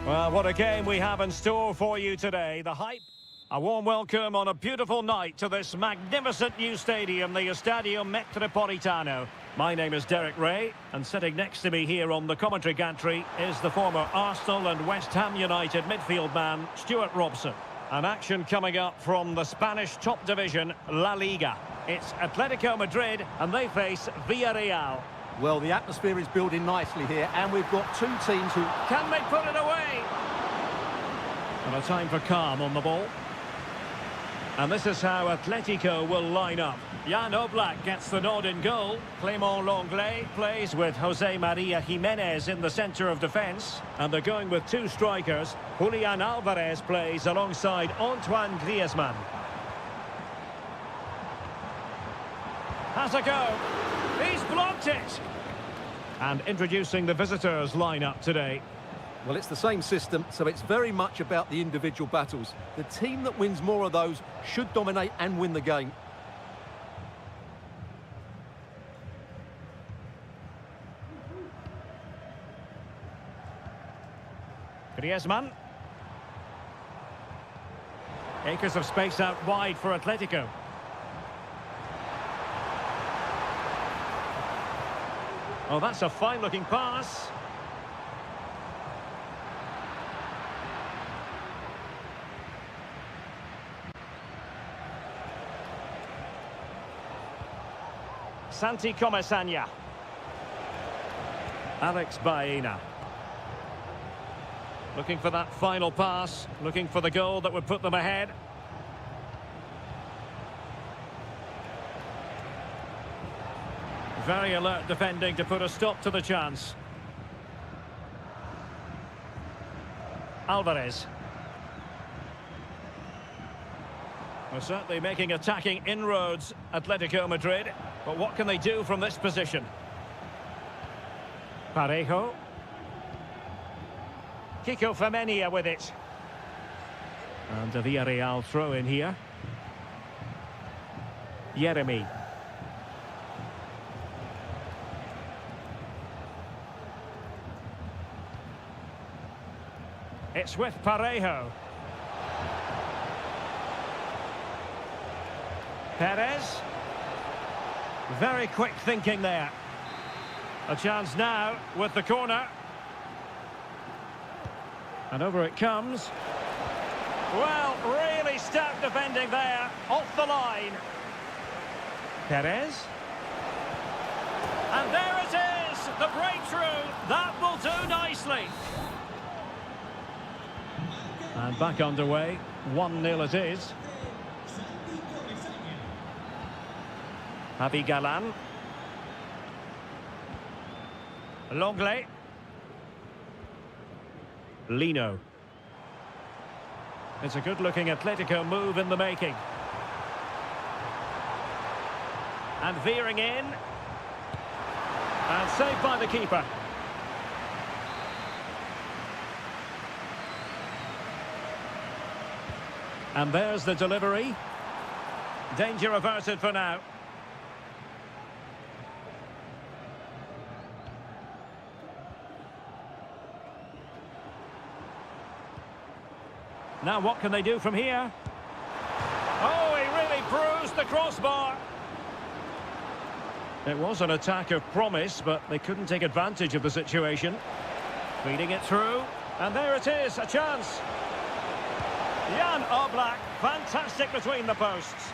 Well, what a game we have in store for you today. The hype. A warm welcome on a beautiful night to this magnificent new stadium, the Estadio Metropolitano. My name is Derek Ray, and sitting next to me here on the commentary gantry is the former Arsenal and West Ham United midfield man, Stuart Robson. An action coming up from the Spanish top division, La Liga. It's Atletico Madrid, and they face Villarreal. Well, the atmosphere is building nicely here, and we've got two teams who... Can they put it away? And a time for calm on the ball. And this is how Atletico will line up. Jan Oblak gets the nod in goal. Clément Lenglet plays with Jose Maria Jimenez in the centre of defence. And they're going with two strikers. Julian Alvarez plays alongside Antoine Griezmann. Has a go. He's blocked it. And introducing the visitors' lineup today. Well, it's the same system, so it's very much about the individual battles. The team that wins more of those should dominate and win the game. Griezmann. Acres of space out wide for Atletico. Oh, that's a fine-looking pass. Santi Comesaña. Alex Baena. Looking for that final pass, looking for the goal that would put them ahead. Very alert defending to put a stop to the chance. Alvarez. Well, certainly making attacking inroads, Atletico Madrid. But what can they do from this position? Parejo. Kiko Femenia with it. And a Villarreal throw in here. Yeremy. It's with Parejo. Perez. Very quick thinking there. A chance now with the corner. And over it comes. Well, really stout defending there. Off the line. Perez. And there it is. The breakthrough. That will do nicely. And back underway. 1-0 it is. Javi Galan. Lenglet. Lino. It's a good-looking Atletico move in the making. And veering in. And saved by the keeper. And there's the delivery. Danger averted for now. Now what can they do from here? Oh, he really bruised the crossbar. It was an attack of promise, but they couldn't take advantage of the situation. Feeding it through, and there it is, a chance. Jan Oblak, fantastic between the posts.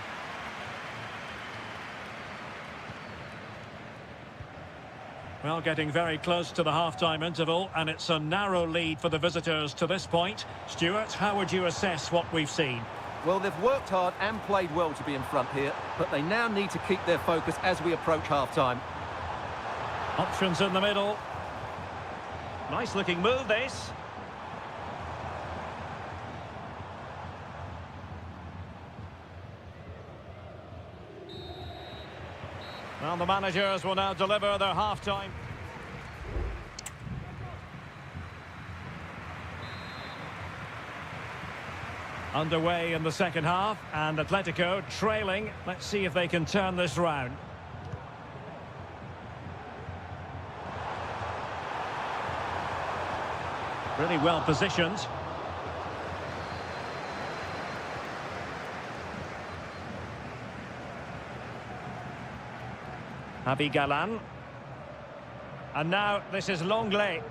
Well, getting very close to the half-time interval, and it's a narrow lead for the visitors to this point. Stuart, how would you assess what we've seen? Well, they've worked hard and played well to be in front here, but they now need to keep their focus as we approach half-time. Options in the middle. Nice-looking move, this. Well, the managers will now deliver their half-time. Underway in the second half, and Atletico trailing. Let's see if they can turn this round. Really well positioned. Javi Galan. And now this is Longley.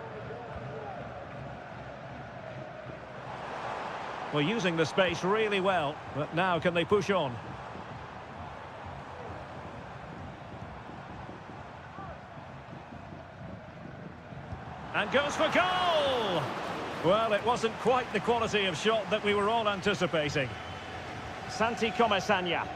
Well, using the space really well, but now can they push on? And goes for goal! Well, it wasn't quite the quality of shot that we were all anticipating. Santi Comesaña.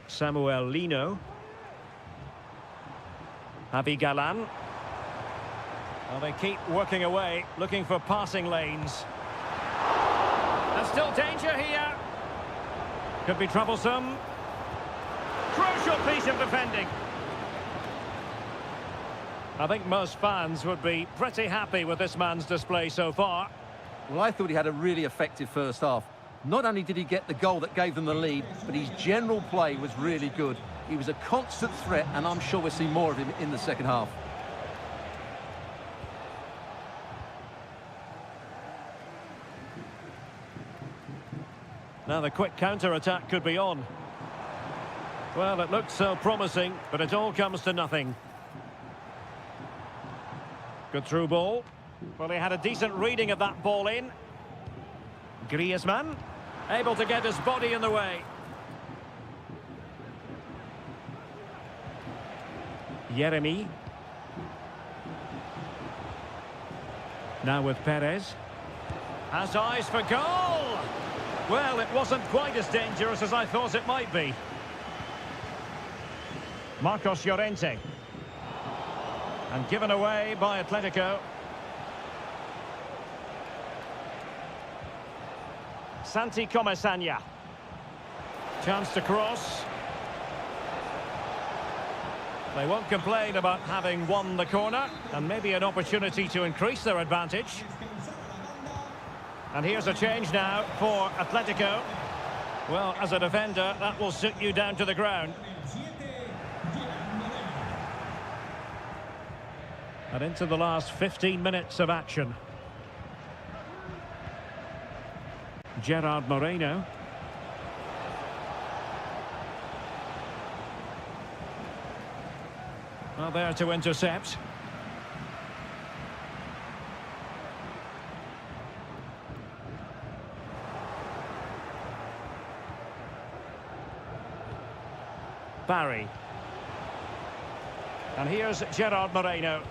Samuel Lino. Javi Galan. Well, they keep working away, looking for passing lanes. There's still danger here. Could be troublesome. Crucial piece of defending. I think most fans would be pretty happy with this man's display so far. Well, I thought he had a really effective first half. Not only did he get the goal that gave them the lead, but his general play was really good. He was a constant threat, and I'm sure we'll see more of him in the second half. Now the quick counter-attack could be on. Well, it looked so promising, but it all comes to nothing. Good through ball. Well, he had a decent reading of that ball in. Griezmann, able to get his body in the way. Yeremy. Now with Perez. Has eyes for goal! Well, it wasn't quite as dangerous as I thought it might be. Marcos Llorente. And given away by Atletico. Santi Comesaña. Chance to cross. They won't complain about having won the corner, and maybe an opportunity to increase their advantage. And here's a change now for Atletico. Well, as a defender, that will suit you down to the ground. And into the last 15 minutes of action. Gerard Moreno. Well, there to intercept. Barry. And here's Gerard Moreno.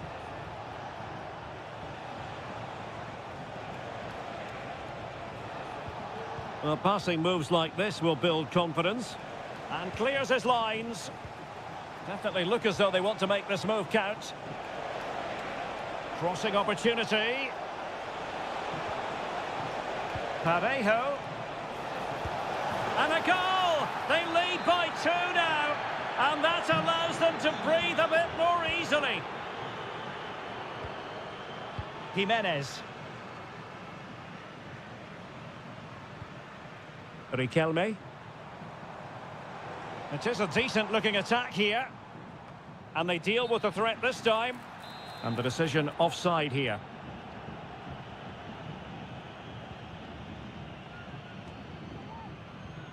Well, passing moves like this will build confidence. And clears his lines. Definitely look as though they want to make this move count. Crossing opportunity. Parejo. And a goal! They lead by 2 now. And that allows them to breathe a bit more easily. Jimenez. Riquelme. It is a decent-looking attack here. And they deal with the threat this time. And the decision offside here.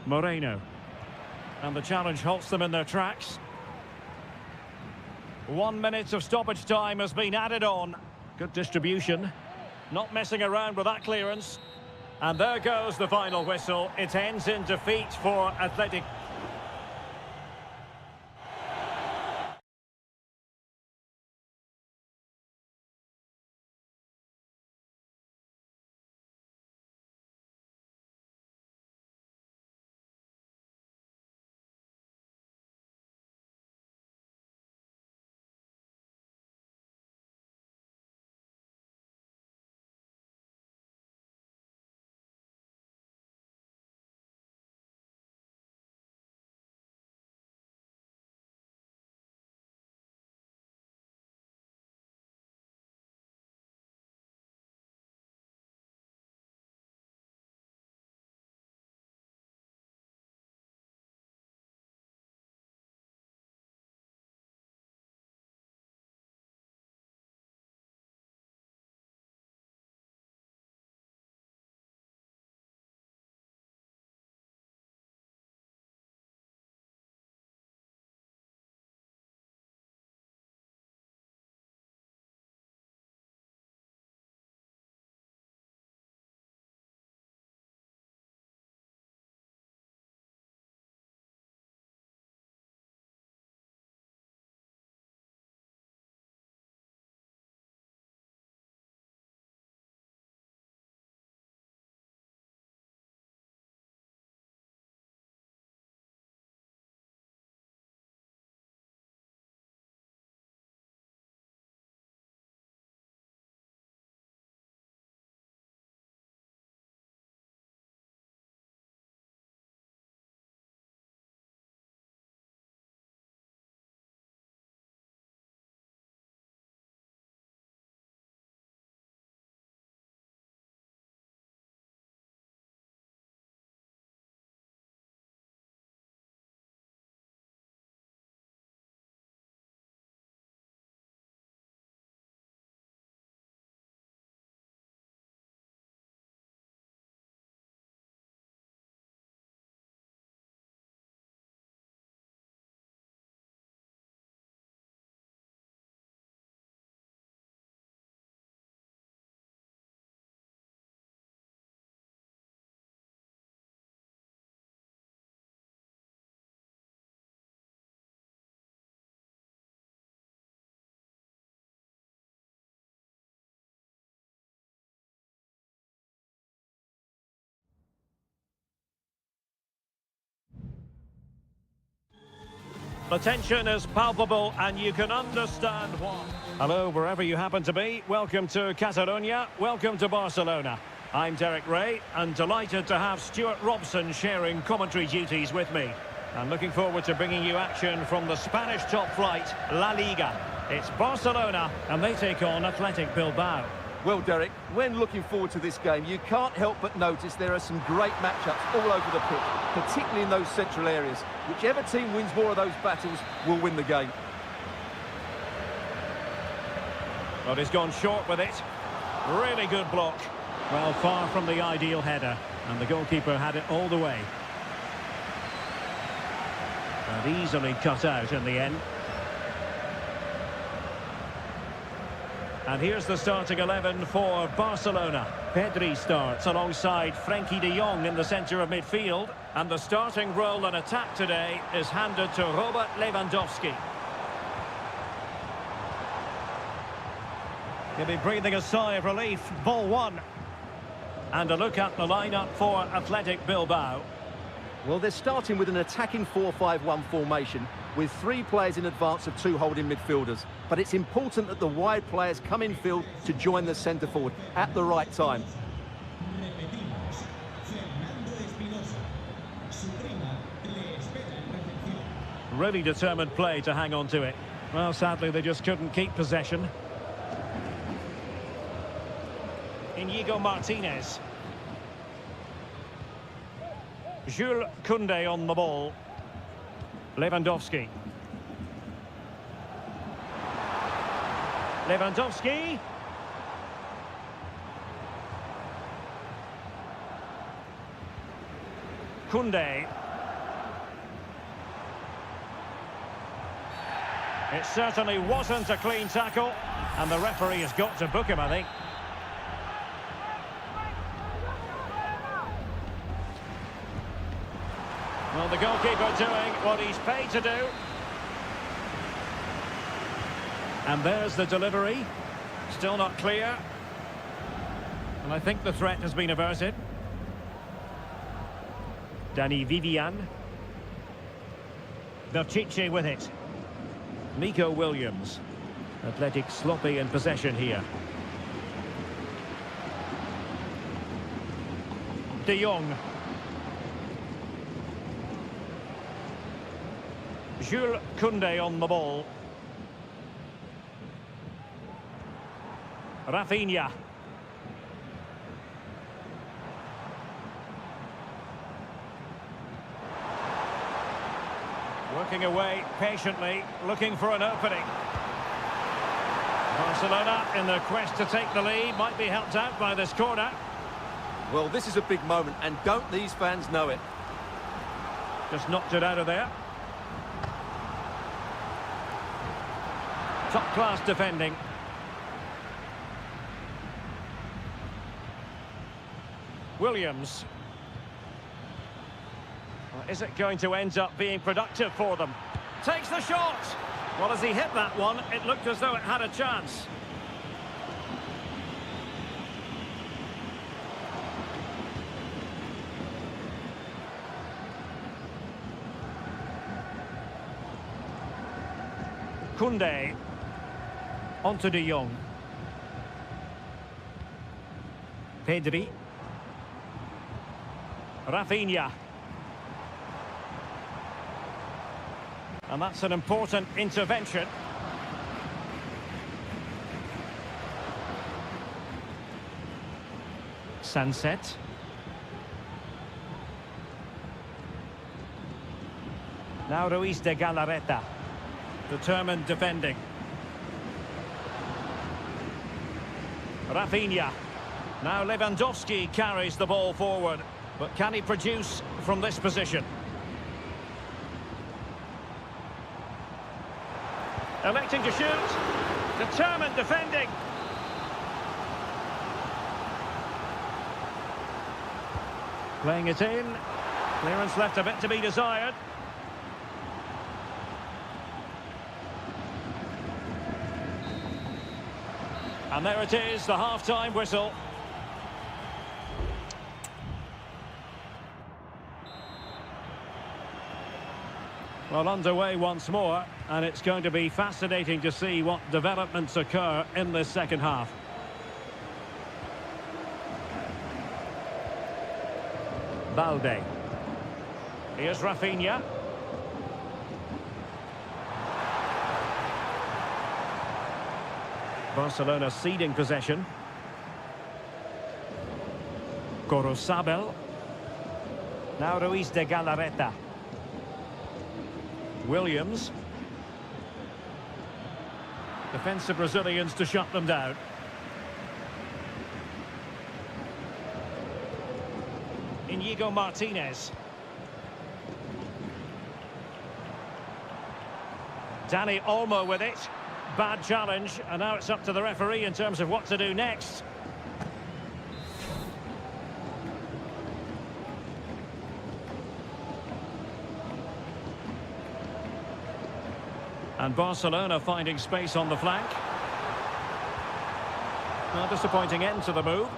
Moreno. And the challenge halts them in their tracks. 1 minute of stoppage time has been added on. Good distribution. Not messing around with that clearance. And there goes the final whistle. It ends in defeat for Athletic. The tension is palpable and you can understand why. Hello, wherever you happen to be. Welcome to Catalonia. Welcome to Barcelona. I'm Derek Ray and delighted to have Stuart Robson sharing commentary duties with me. I'm looking forward to bringing you action from the Spanish top flight, La Liga. It's Barcelona and they take on Athletic Bilbao. Well, Derek, when looking forward to this game, you can't help but notice there are some great matchups all over the pitch, particularly in those central areas. Whichever team wins more of those battles will win the game. But he's gone short with it. Really good block. Well, far from the ideal header, and the goalkeeper had it all the way. And easily cut out in the end. And here's the starting 11 for Barcelona. Pedri starts alongside Frenkie de Jong in the centre of midfield. And the starting role in attack today is handed to Robert Lewandowski. He'll be breathing a sigh of relief. Ball one. And a look at the lineup for Athletic Bilbao. Well, they're starting with an attacking 4-5-1 formation with 3 players in advance of 2 holding midfielders. But it's important that the wide players come in field to join the centre forward at the right time. Really determined play to hang on to it. Well, sadly, they just couldn't keep possession. Inigo Martinez. Jules Koundé on the ball. Lewandowski. Lewandowski. Koundé. It certainly wasn't a clean tackle, and the referee has got to book him, I think. Well, the goalkeeper doing what he's paid to do. And there's the delivery. Still not clear. And I think the threat has been averted. Danny Vivian. Berchiche with it. Nico Williams. Athletic sloppy in possession here. De Jong. Jules Koundé on the ball. Rafinha. Working away patiently, looking for an opening. Barcelona, in their quest to take the lead, might be helped out by this corner. Well, this is a big moment, and don't these fans know it? Just knocked it out of there. Top-class defending. Williams. Well, is it going to end up being productive for them? Takes the shot! Well, as he hit that one, it looked as though it had a chance. Koundé. Onto de Jong. Pedri. Rafinha. And that's an important intervention. Sunset. Now Ruiz de Galarreta. Determined defending. Rafinha. Now Lewandowski carries the ball forward. But can he produce from this position? Electing to shoot. Determined defending. Playing it in. Clearance left a bit to be desired. And there it is, the half-time whistle. Well, underway once more, and it's going to be fascinating to see what developments occur in this second half. Balde. Here's Rafinha. Barcelona ceding possession. Gorosabel. Now Ruiz de Galarreta. Williams. Defensive Brazilians to shut them down. Inigo Martinez. Dani Olmo with it. Bad challenge, and now it's up to the referee in terms of what to do next. And Barcelona finding space on the flank. A disappointing end to the move.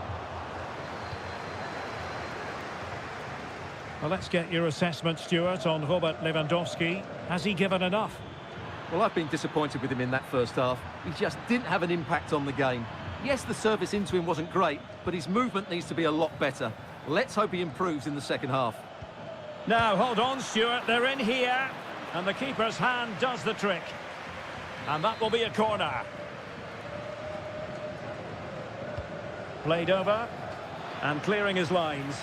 Well, let's get your assessment, Stuart, on Robert Lewandowski. Has he given enough? Well, I've been disappointed with him in that first half. He just didn't have an impact on the game. Yes, the service into him wasn't great, but his movement needs to be a lot better. Let's hope he improves in the second half. Now, hold on, Stuart. They're in here. And the keeper's hand does the trick. And that will be a corner. Played over. And clearing his lines.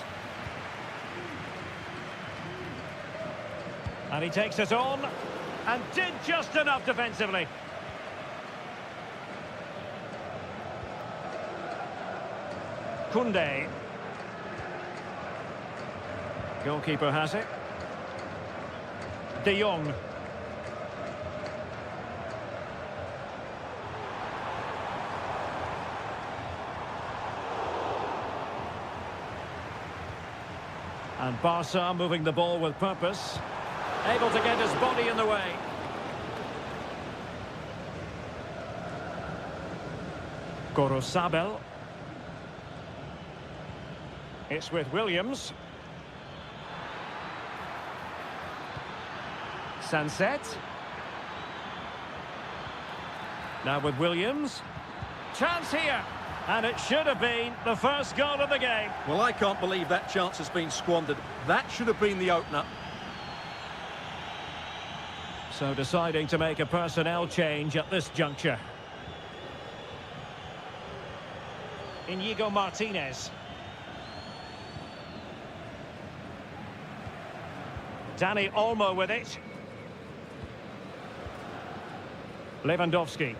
And he takes it on. And did just enough defensively. Koundé. Goalkeeper has it. De Jong. And Barca moving the ball with purpose. Able to get his body in the way. Gorosabel. It's with Williams. Sunset. Now with Williams. Chance here. And it should have been the first goal of the game. Well, I can't believe that chance has been squandered. That should have been the opener. So deciding to make a personnel change at this juncture. Inigo Martinez. Dani Olmo with it. Lewandowski.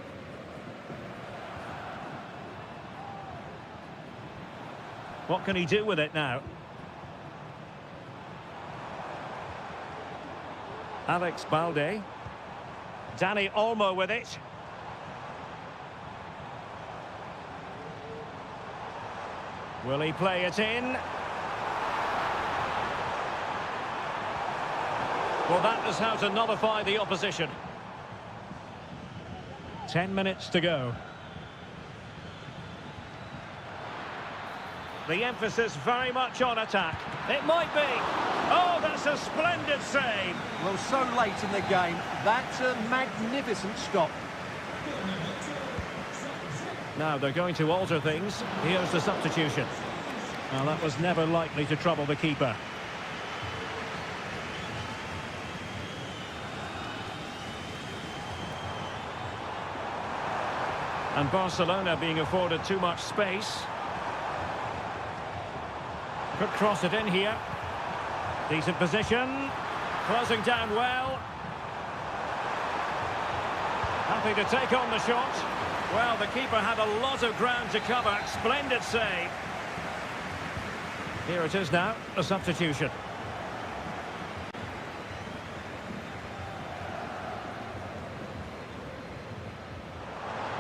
What can he do with it now? Alex Balde. Dani Olmo with it. Will he play it in? Well, that is how to nullify the opposition. 10 minutes to go. The emphasis very much on attack. It might be. Oh, that's a splendid save. Well, so late in the game, that's a magnificent stop. Now they're going to alter things. Here's the substitution. Now that was never likely to trouble the keeper. And Barcelona being afforded too much space. Could cross it in here. Decent position. Closing down well. Happy to take on the shot. Well, the keeper had a lot of ground to cover. Splendid save. Here it is now, a substitution.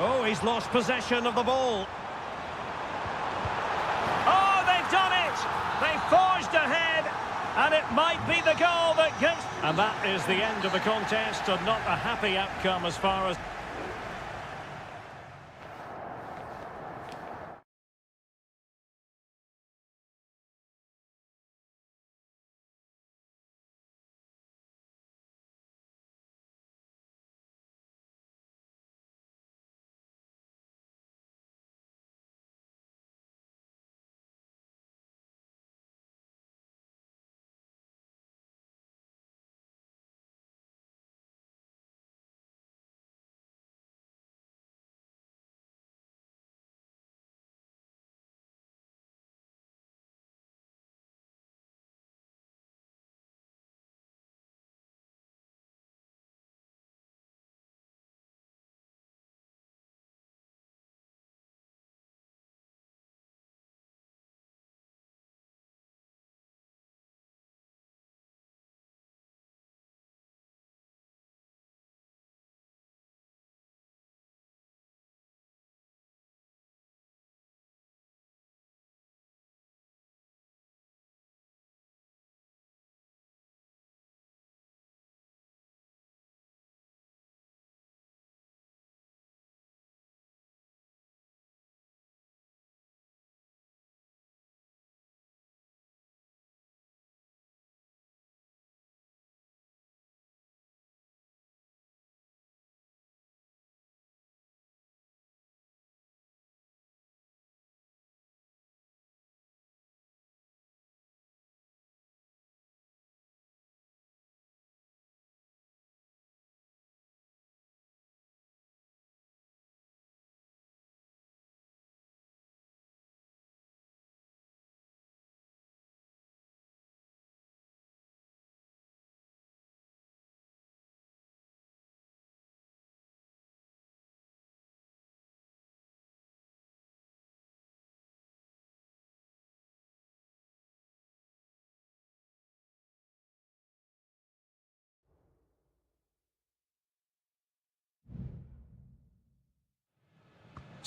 Oh, he's lost possession of the ball. Oh, they've done it! They forged ahead, and it might be the goal that gives... And that is the end of the contest, and not a happy outcome as far as...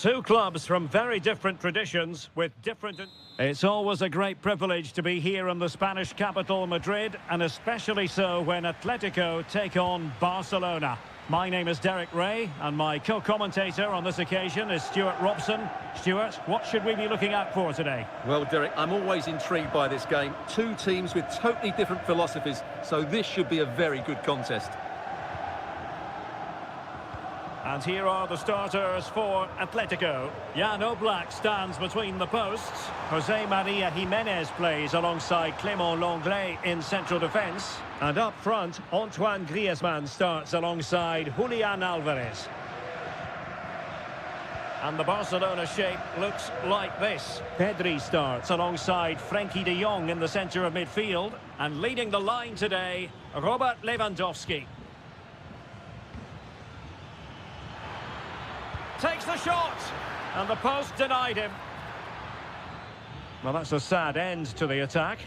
Two clubs from very different traditions with different... It's always a great privilege to be here in the Spanish capital, Madrid, and especially so when Atletico take on Barcelona. My name is Derek Ray, and my co-commentator on this occasion is Stuart Robson. Stuart, what should we be looking out for today? Well, Derek, I'm always intrigued by this game. Two teams with totally different philosophies, so this should be a very good contest. And here are the starters for Atletico. Jan Oblak stands between the posts. Jose Maria Jimenez plays alongside Clément Lenglet in central defence. And up front, Antoine Griezmann starts alongside Julian Alvarez. And the Barcelona shape looks like this. Pedri starts alongside Frenkie de Jong in the centre of midfield. And leading the line today, Robert Lewandowski. Takes the shot, and the post denied him. Well, that's a sad end to the attack.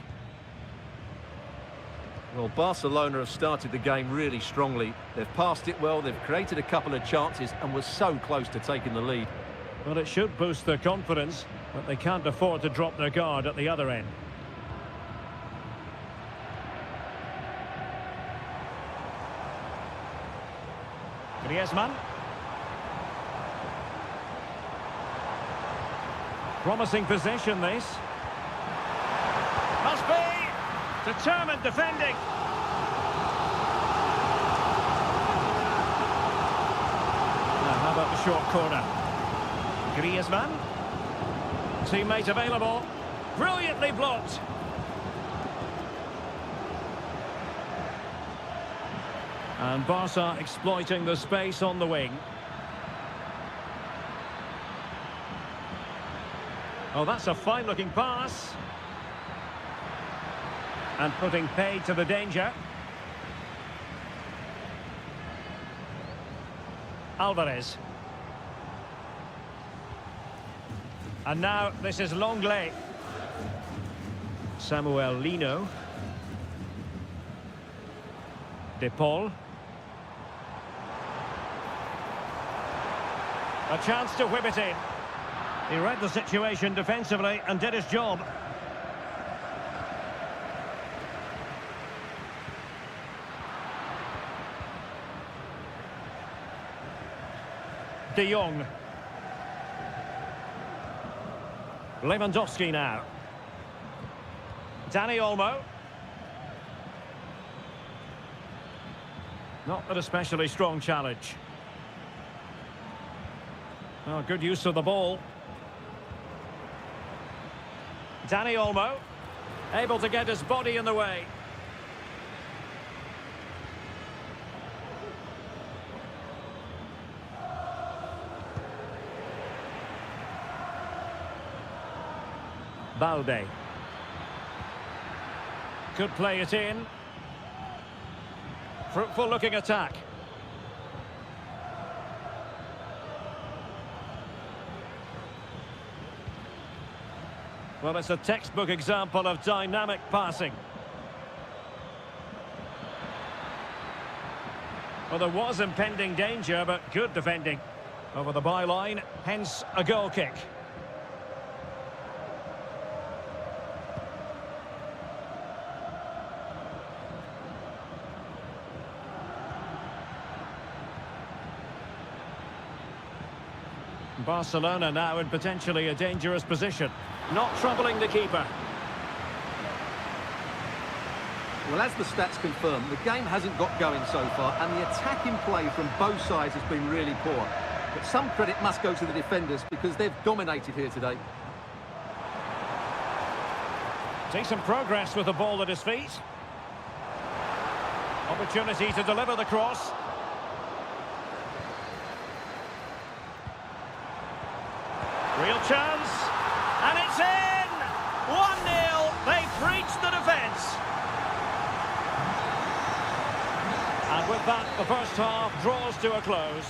Well, Barcelona have started the game really strongly. They've passed it well, they've created a couple of chances and were so close to taking the lead. Well, it should boost their confidence, but they can't afford to drop their guard at the other end. Griezmann. Promising possession, this. Must be! Determined defending. Now, how about the short corner? Griezmann. Teammate available. Brilliantly blocked. And Barca exploiting the space on the wing. Oh, that's a fine-looking pass. And putting paid to the danger. Alvarez. And now this is Lenglet. Samuel Lino. De Paul. A chance to whip it in. He read the situation defensively and did his job. De Jong. Lewandowski now. Dani Olmo. Not an especially strong challenge. Oh, good use of the ball. Dani Olmo, able to get his body in the way. Balde. Could play it in. Fruitful looking attack. Well, it's a textbook example of dynamic passing. Well, there was impending danger, but good defending. Over the byline, hence a goal kick. Barcelona now in potentially a dangerous position. Not troubling the keeper. Well, as the stats confirm, the game hasn't got going so far, and the attacking play from both sides has been really poor. But some credit must go to the defenders because they've dominated here today. Decent progress with the ball at his feet. Opportunity to deliver the cross. Real chance, and it's in! 1-0, they've breached the defence. And with that, the first half draws to a close.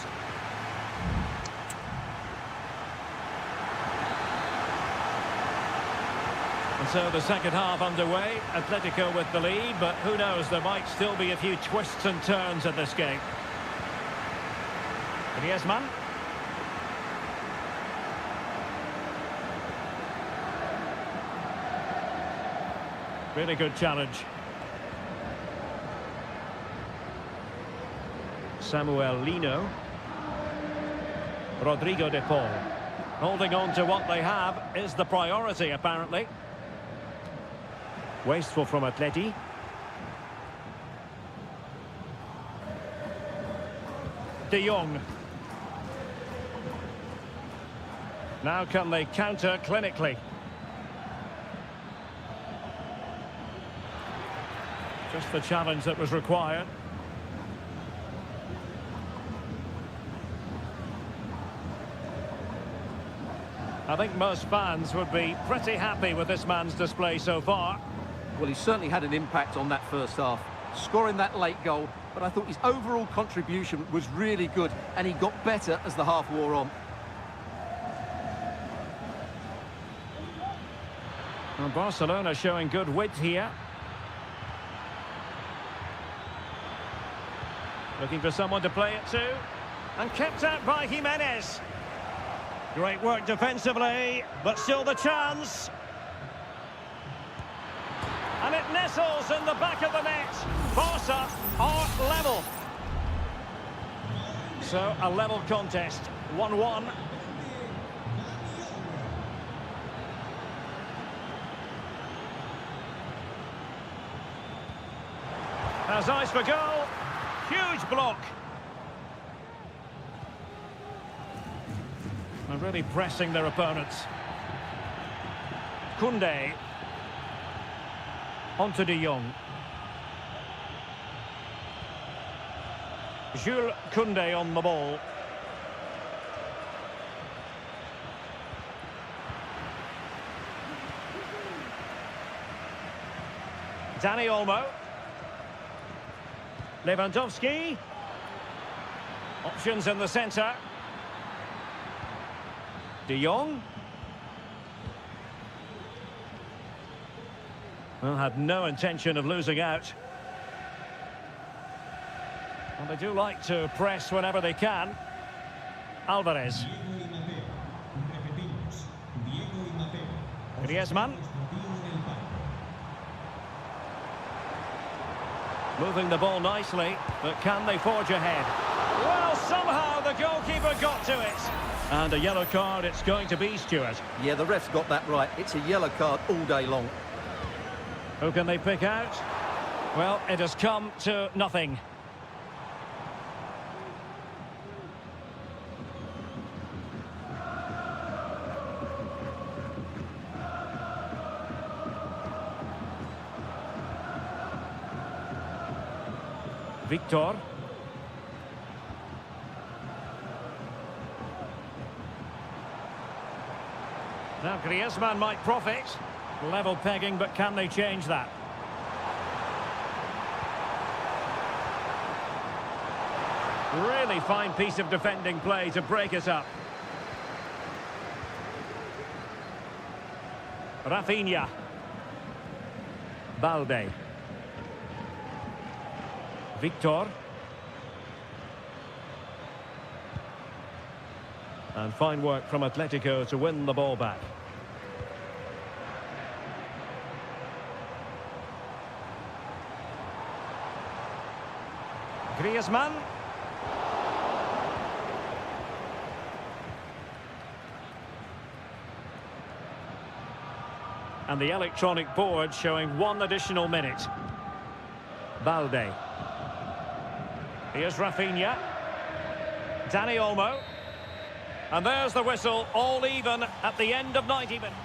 And so the second half underway, Atletico with the lead, but who knows, there might still be a few twists and turns in this game. Griezmann. Really good challenge. Samuel Lino. Rodrigo de Paul. Holding on to what they have is the priority, apparently. Wasteful from Atleti. De Jong. Now can they counter clinically? Just the challenge that was required. I think most fans would be pretty happy with this man's display so far. Well, he certainly had an impact on that first half, scoring that late goal, but I thought his overall contribution was really good, and he got better as the half wore on. And Barcelona showing good width here. Looking for someone to play it to. And kept out by Jimenez. Great work defensively, but still the chance. And it nestles in the back of the net. Barca are level. So a level contest, 1-1. Has eyes for goal. Huge block. And really pressing their opponents. Koundé. Onto De Jong. Jules Koundé on the ball. Dani Olmo. Lewandowski. Options in the centre. De Jong. Well, had no intention of losing out. And they do like to press whenever they can. Alvarez. Griezmann. Moving the ball nicely, but can they forge ahead? Well, somehow the goalkeeper got to it. And a yellow card it's going to be, Stuart. Yeah, the ref's got that right. It's a yellow card all day long. Who can they pick out? Well, it has come to nothing. Victor. Now Griezmann might profit. Level pegging, but can they change that? Really fine piece of defending play to break it up. Rafinha. Balde. Victor. And fine work from Atletico to win the ball back. Griezmann. And the electronic board showing 1 additional minute. Balde. Here's Rafinha. Dani Olmo. And there's the whistle, all even at the end of 90 minutes.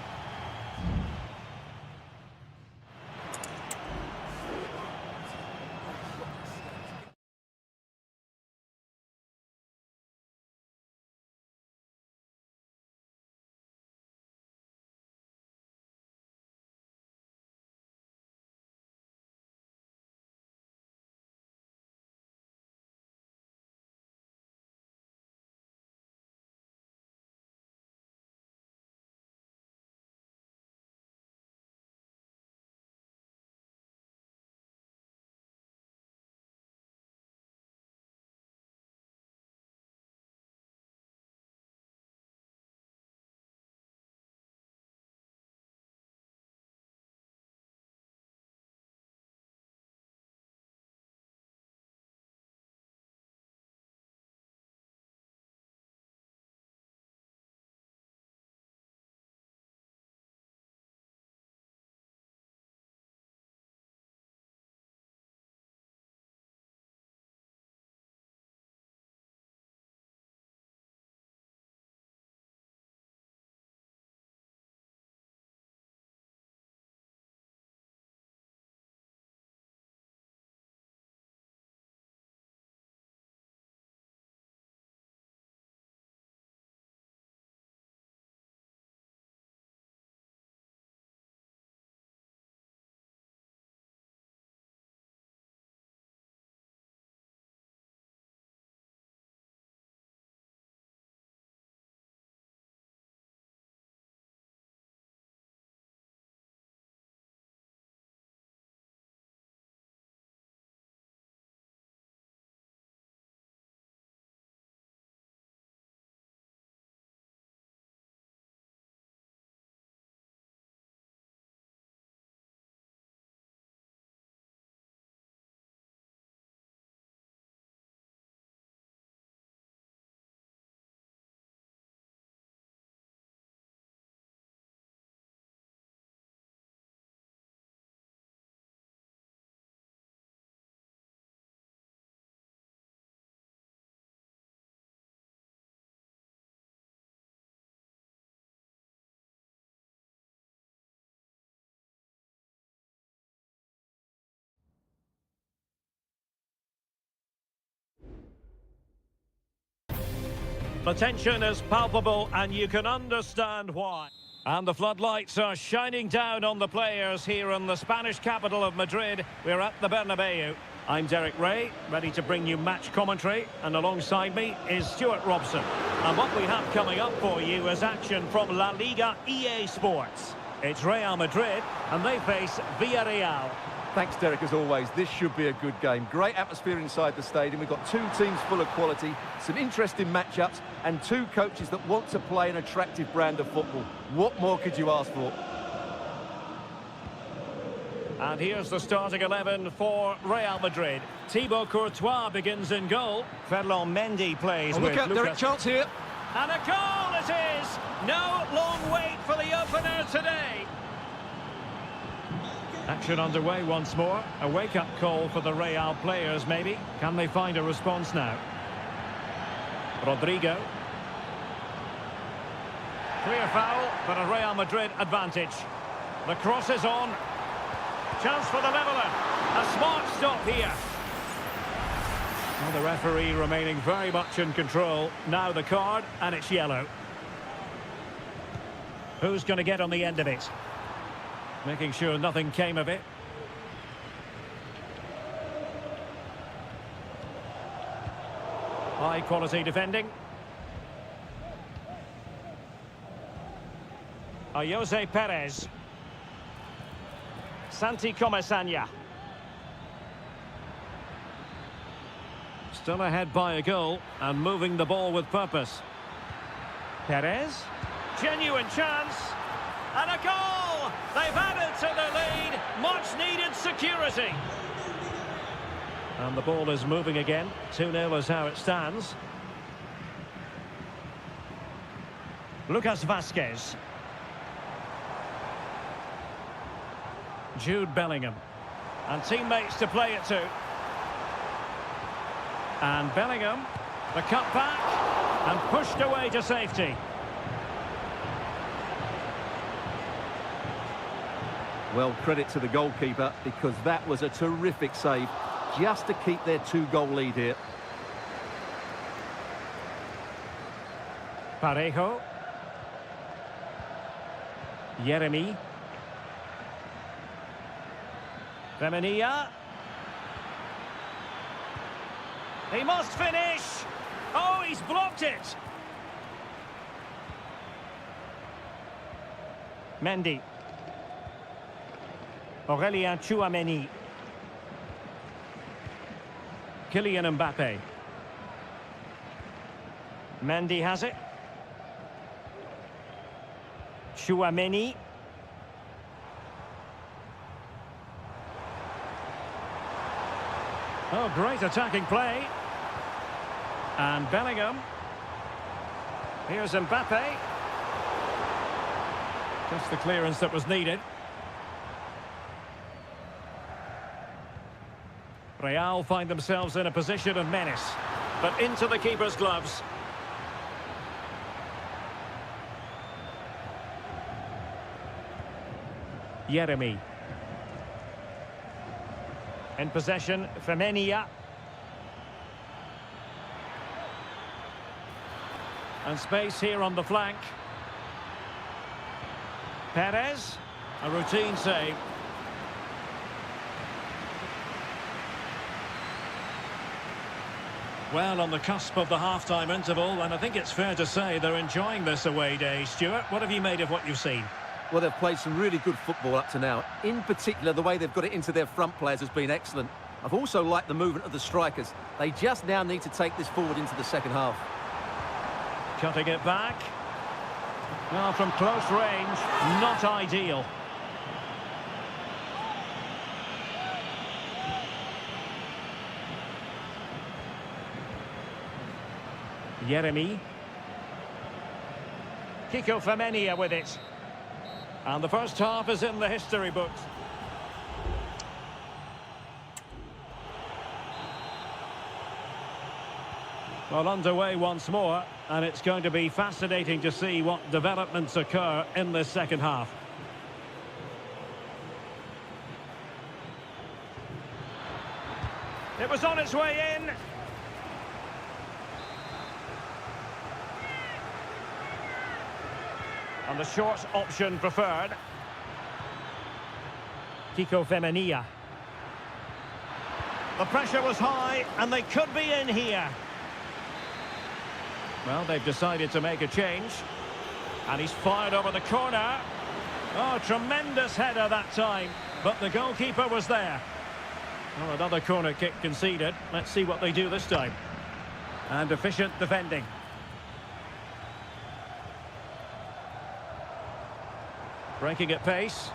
The tension is palpable and you can understand why. And the floodlights are shining down on the players here in the Spanish capital of Madrid. We're at the Bernabeu. I'm Derek Ray, ready to bring you match commentary, and alongside me is Stuart Robson. And what we have coming up for you is action from La Liga EA Sports. It's Real Madrid, and they face Villarreal. Thanks, Derek, as always. This should be a good game. Great atmosphere inside the stadium. We've got two teams full of quality, some interesting matchups, and two coaches that want to play an attractive brand of football. What more could you ask for? And here's the starting 11 for Real Madrid. Thibaut Courtois begins in goal. Ferland Mendy plays with Look out, Derek, chance here. And a goal it is! No long wait for the opener today. Action underway once more. A wake-up call for the Real players, maybe. Can they find a response now? Rodrigo. Clear foul, but a Real Madrid advantage. The cross is on. Chance for the leveller. A smart stop here. Well, the referee remaining very much in control. Now the card, and it's yellow. Who's going to get on the end of it? Making sure nothing came of it. High quality defending. Jose Perez. Santi Comesaña. Still ahead by a goal and moving the ball with purpose. Perez. Genuine chance. And a goal! They've added to the lead. Much needed security. And the ball is moving again. 2-0 is how it stands. Lucas Vazquez. Jude Bellingham. And teammates to play it to. And Bellingham. The cut back. And pushed away to safety. Well, credit to the goalkeeper, because that was a terrific save, just to keep their two-goal lead here. Parejo. Yeremy. Femenia. He must finish. Oh, he's blocked it. Mendy. Aurélien Tchouaméni. Kylian Mbappé. Mendy has it. Tchouaméni. Oh, great attacking play. And Bellingham. Here's Mbappé. Just the clearance that was needed. Real find themselves in a position of menace, but into the keeper's gloves. Yeremy. In possession, Femenia. And space here on the flank. Perez. A routine save. Well, on the cusp of the half-time interval, and I think it's fair to say they're enjoying this away day. Stuart, what have you made of what you've seen? Well, they've played some really good football up to now. In particular, the way they've got it into their front players has been excellent. I've also liked the movement of the strikers. They just now need to take this forward into the second half. Cutting it back. Well, from close range, not ideal. Yeremy. Kiko Femenia with it. And the first half is in the history books. Well, underway once more, and it's going to be fascinating to see what developments occur in this second half. It was on its way in. And the short option preferred. Kiko Femenia. The pressure was high, and they could be in here. Well, they've decided to make a change. And he's fired over the corner. Oh, tremendous header that time. But the goalkeeper was there. Well, another corner kick conceded. Let's see what they do this time. And efficient defending. Breaking at pace.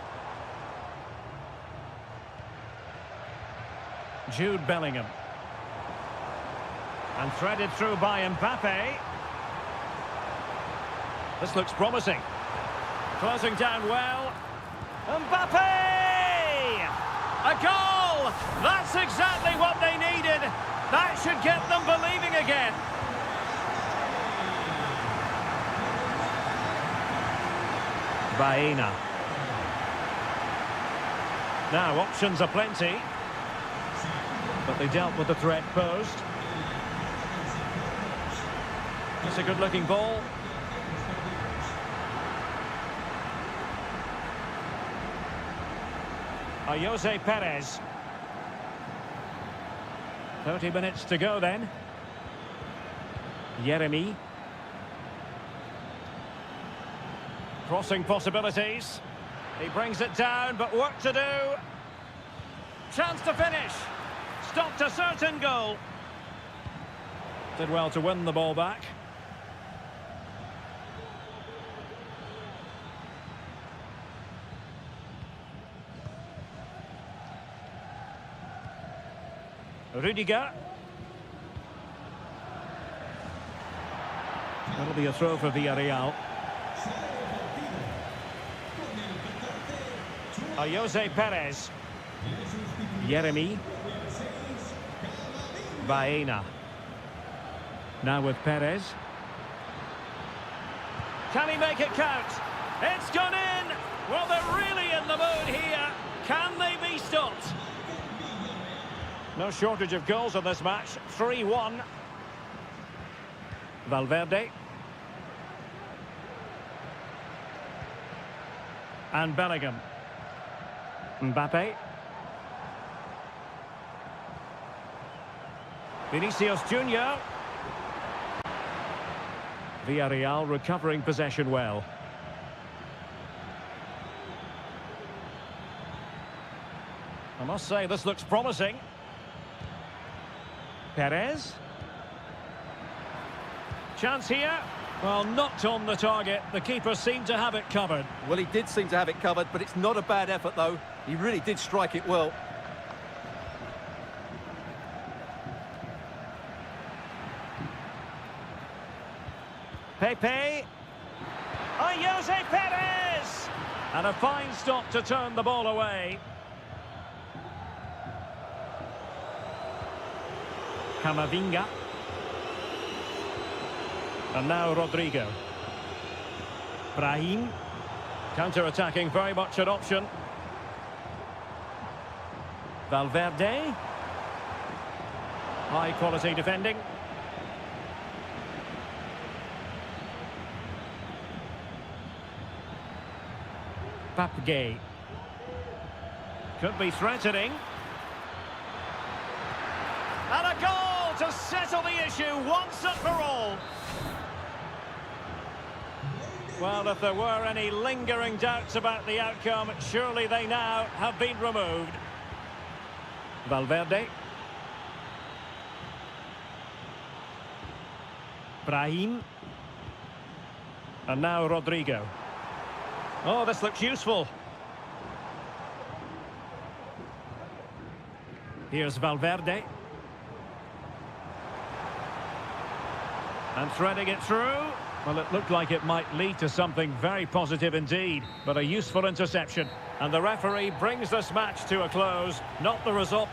Jude Bellingham. And threaded through by Mbappe. This looks promising. Closing down well. Mbappe! A goal! That's exactly what they needed. That should get them believing again. Baena. Now, options are plenty. But they dealt with the threat posed. It's a good-looking ball. Jose Perez. 30 minutes to go then. Yeremy. Crossing possibilities. He brings it down, but work to do. Chance to finish. Stopped a certain goal. Did well to win the ball back. Rudiger. That'll be a throw for Villarreal. Jose Perez. Yeremy. Baena. Now with Perez. Can he make it count? It's gone in! Well, they're really in the mood here. Can they be stopped? No shortage of goals in this match. 3-1. Valverde. And Bellingham. Mbappe. Vinicius Junior. Villarreal recovering possession well. I must say, this looks promising. Perez. Chance here. Well, not on the target. The keeper seemed to have it covered. Well, he did seem to have it covered, but it's not a bad effort, though. He really did strike it well. Pepe. Jose Perez! And a fine stop to turn the ball away. Camavinga. And now Rodrigo. Brahim. Counter-attacking, very much an option. Valverde. High-quality defending. Papgay. Could be threatening. And a goal to settle the issue once and for all. Well, if there were any lingering doubts about the outcome, surely they now have been removed. Valverde. Brahim. And now Rodrigo. Oh, this looks useful. Here's Valverde. And threading it through. Well, it looked like it might lead to something very positive indeed, but a useful interception. And the referee brings this match to a close, not the result.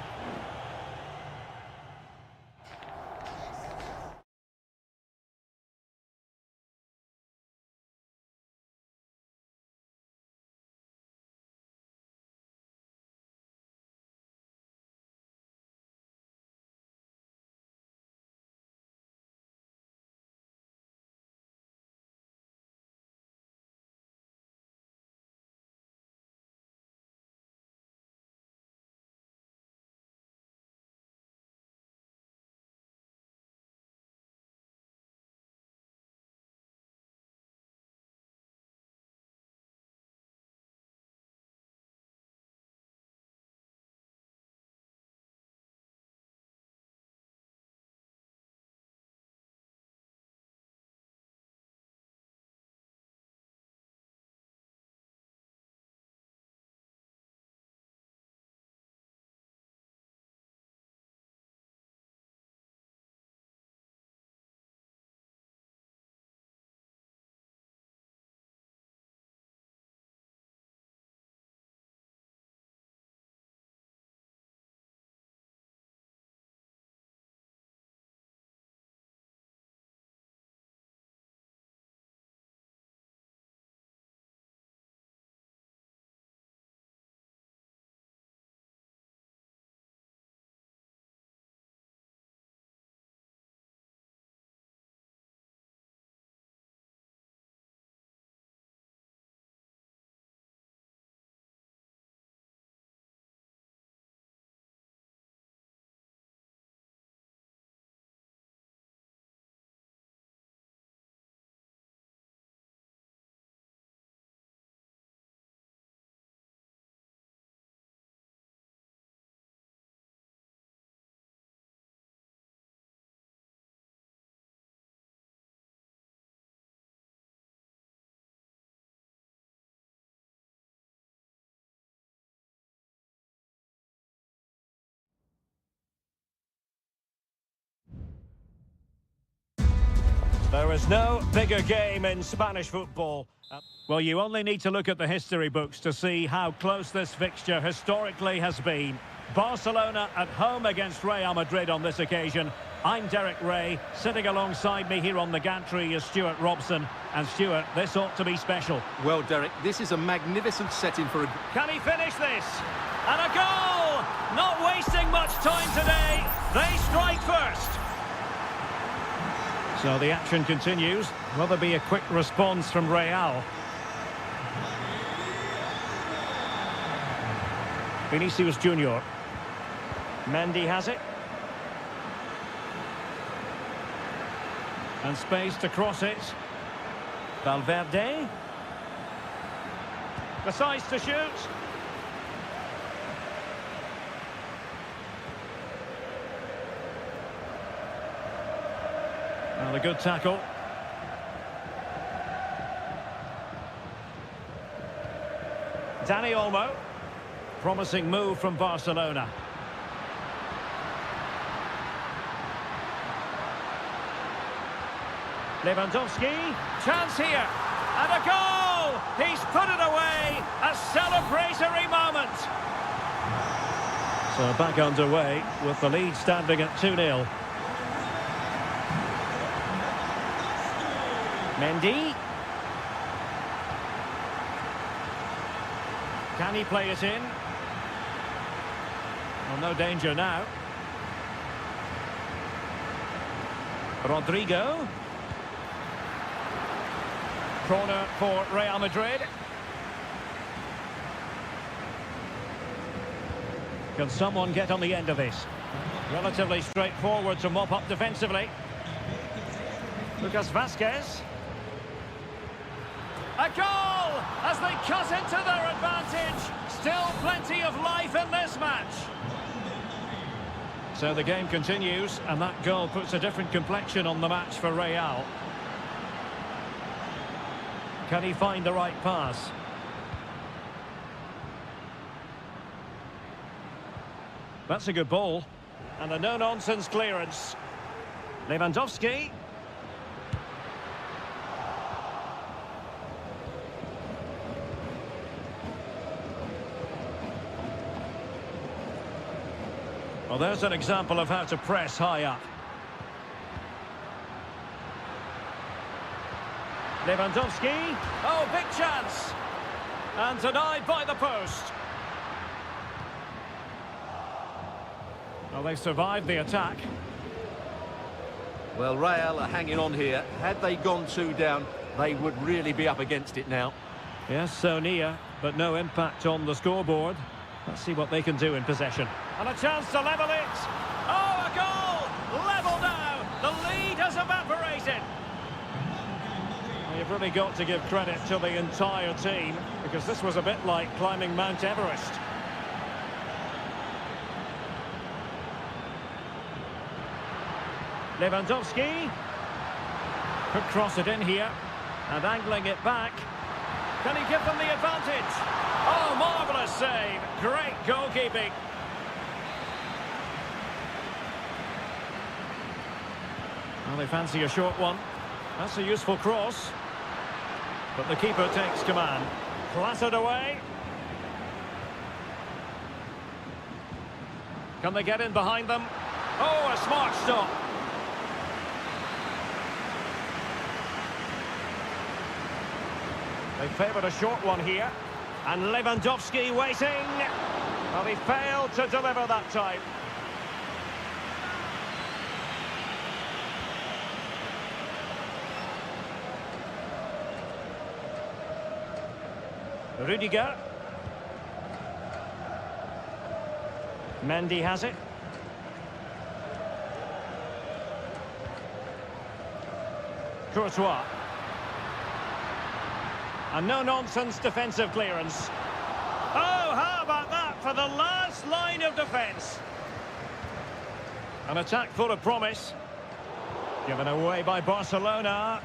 There is no bigger game in Spanish football. Well, you only need to look at the history books to see how close this fixture historically has been. Barcelona at home against Real Madrid on this occasion. I'm Derek Ray. Sitting alongside me here on the gantry is Stuart Robson. And Stuart, this ought to be special. Well, Derek, this is a magnificent setting for a... Can he finish this? And a goal! Not wasting much time today. They strike first. So the action continues. Will there be a quick response from Real? Vinicius Junior. Mendy has it. And space to cross it. Valverde. Decides to shoot. Well, a good tackle. Dani Olmo. Promising move from Barcelona. Lewandowski. Chance here. And a goal! He's put it away. A celebratory moment. So back underway with the lead standing at 2-0. Mendy. Can he play it in? Well, no danger now. Rodrigo. Corner for Real Madrid. Can someone get on the end of this? Relatively straightforward to mop up defensively. Lucas Vazquez. A goal as they cut into their advantage. Still plenty of life in this match. So the game continues, and that goal puts a different complexion on the match for Real. Can he find the right pass? That's a good ball. And a no-nonsense clearance. Lewandowski. Well, there's an example of how to press high up. Lewandowski. Oh, big chance. And denied by the post. Well, they've survived the attack. Well, Real are hanging on here. Had they gone 2 down, they would really be up against it now. Yes, so near, but no impact on the scoreboard. Let's see what they can do in possession. And a chance to level it. Oh, a goal! Level now. The lead has evaporated. Well, you've really got to give credit to the entire team, because this was a bit like climbing Mount Everest. Lewandowski. Could cross it in here. And angling it back. Can he give them the advantage? Oh, marvellous save. Great goalkeeping. Well, they fancy a short one. That's a useful cross. But the keeper takes command. Clattered away. Can they get in behind them? Oh, a smart stop. They favoured a short one here. And Lewandowski waiting. Well, he failed to deliver that time. Rudiger. Mendy has it. Courtois. A no-nonsense defensive clearance. Oh, how about that for the last line of defence? An attack full of promise. Given away by Barcelona.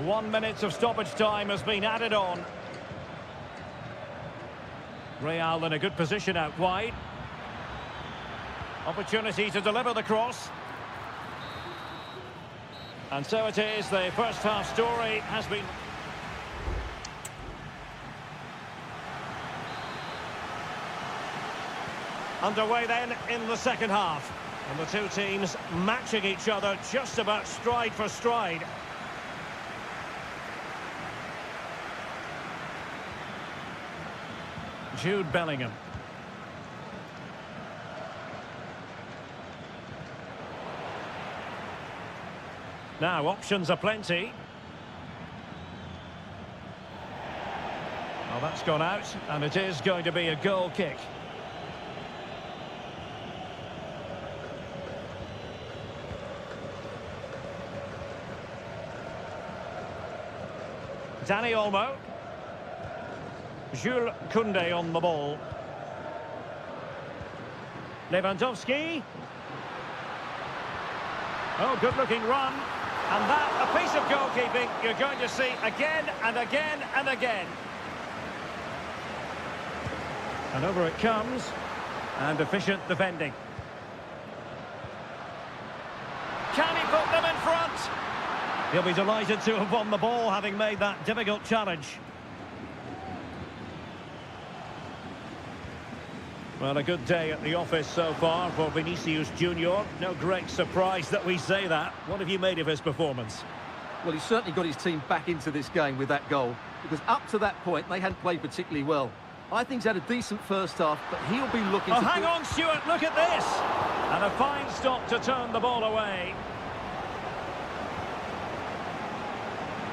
One minute of stoppage time has been added on. Real in a good position out wide. Opportunity to deliver the cross. And so it is, the first half story has been... Underway then in the second half. And the two teams matching each other just about stride for stride. Jude Bellingham. Now, options are plenty. Well, that's gone out, and it is going to be a goal kick. Dani Olmo. Jules Koundé on the ball. Lewandowski. Oh, good-looking run. And that, a piece of goalkeeping you're going to see again and again and again. And over it comes. And efficient defending. Can he put them in front? He'll be delighted to have won the ball, having made that difficult challenge. Well, a good day at the office so far for Vinicius Junior. No great surprise that we say that. What have you made of his performance? Well, he's certainly got his team back into this game with that goal, because up to that point, they hadn't played particularly well. I think he's had a decent first half, but he'll be looking to... hang on, Stuart, look at this! And a fine stop to turn the ball away.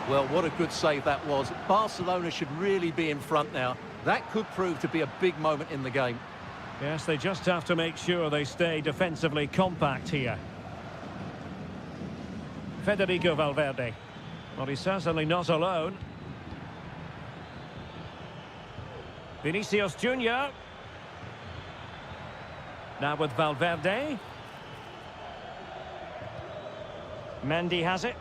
Well, what a good save that was. Barcelona should really be in front now. That could prove to be a big moment in the game. Yes, they just have to make sure they stay defensively compact here. Federico Valverde. Well, he's certainly not alone. Vinicius Junior. Now with Valverde. Mendy has it.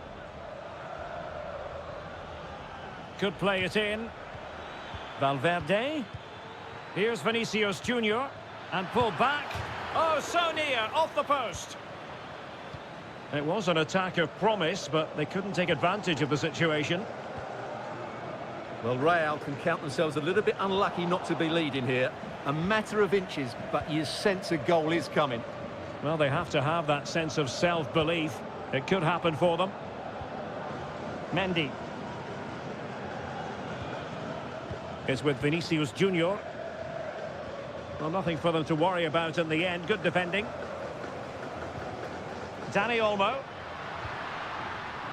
Could play it in. Valverde. Here's Vinicius Junior. And pulled back. Oh, so near, off the post. It was an attack of promise, but they couldn't take advantage of the situation. Well, Real can count themselves a little bit unlucky not to be leading here. A matter of inches, but you sense a goal is coming. Well, they have to have that sense of self-belief. It could happen for them. Mendy. Is with Vinicius Junior. Well, nothing for them to worry about in the end. Good defending. Dani Olmo.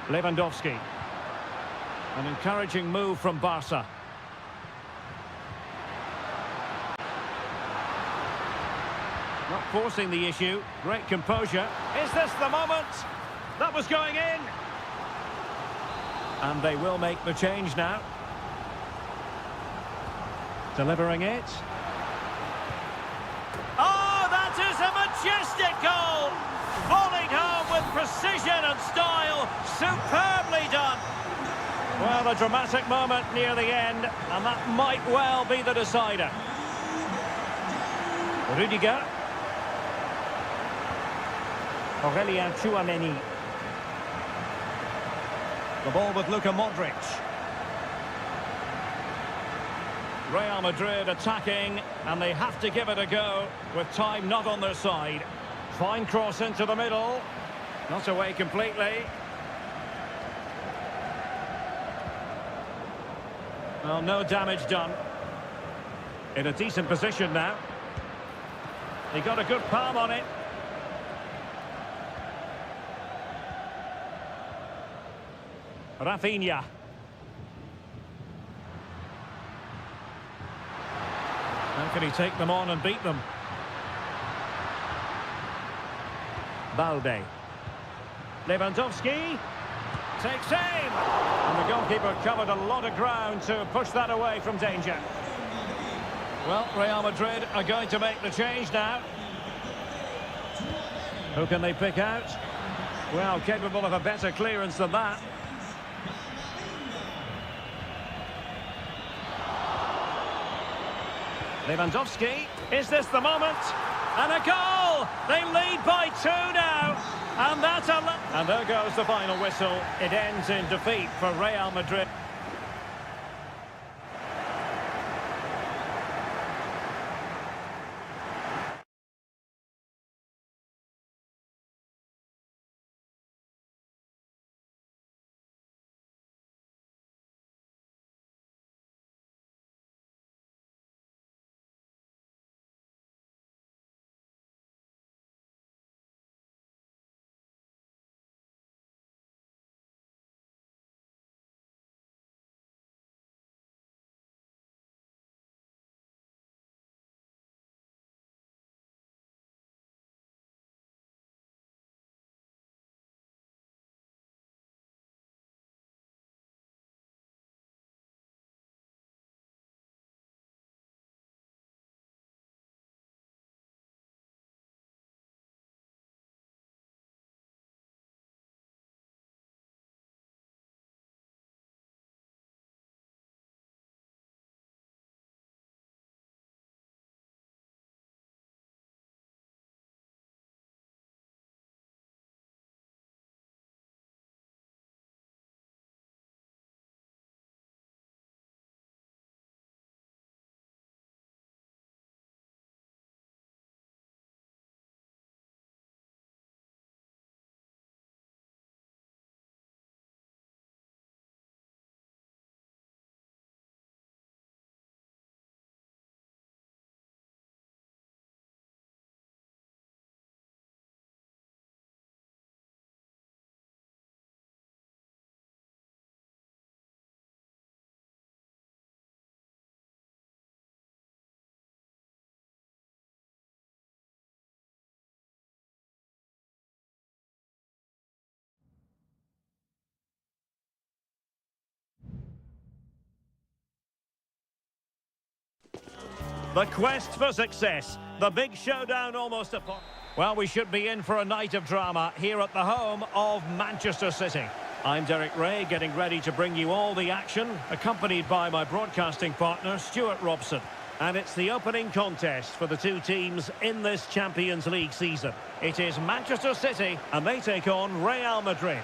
Lewandowski. An encouraging move from Barca. Not forcing the issue. Great composure. Is this the moment? That was going in. And they will make the change now. Delivering it. Oh, that is a majestic goal! Volleyed home with precision and style. Superbly done. Well, a dramatic moment near the end, and that might well be the decider. Rudiger. Aurelien Tchouameni. The ball with Luka Modric. Real Madrid attacking, and they have to give it a go with time not on their side. Fine cross into the middle. Not away completely. Well, no damage done. In a decent position now. He got a good palm on it. Rafinha. How can he take them on and beat them? Balde. Lewandowski takes aim. And the goalkeeper covered a lot of ground to push that away from danger. Well, Real Madrid are going to make the change now. Who can they pick out? Well, capable of a better clearance than that. Lewandowski, is this the moment? And a goal! They lead by 2 now. And that's and there goes the final whistle. It ends in defeat for Real Madrid. The quest for success. The big showdown almost upon. Well, we should be in for a night of drama here at the home of Manchester City. I'm Derek Ray, getting ready to bring you all the action, accompanied by my broadcasting partner, Stuart Robson. And it's the opening contest for the two teams in this Champions League season. It is Manchester City, and they take on Real Madrid.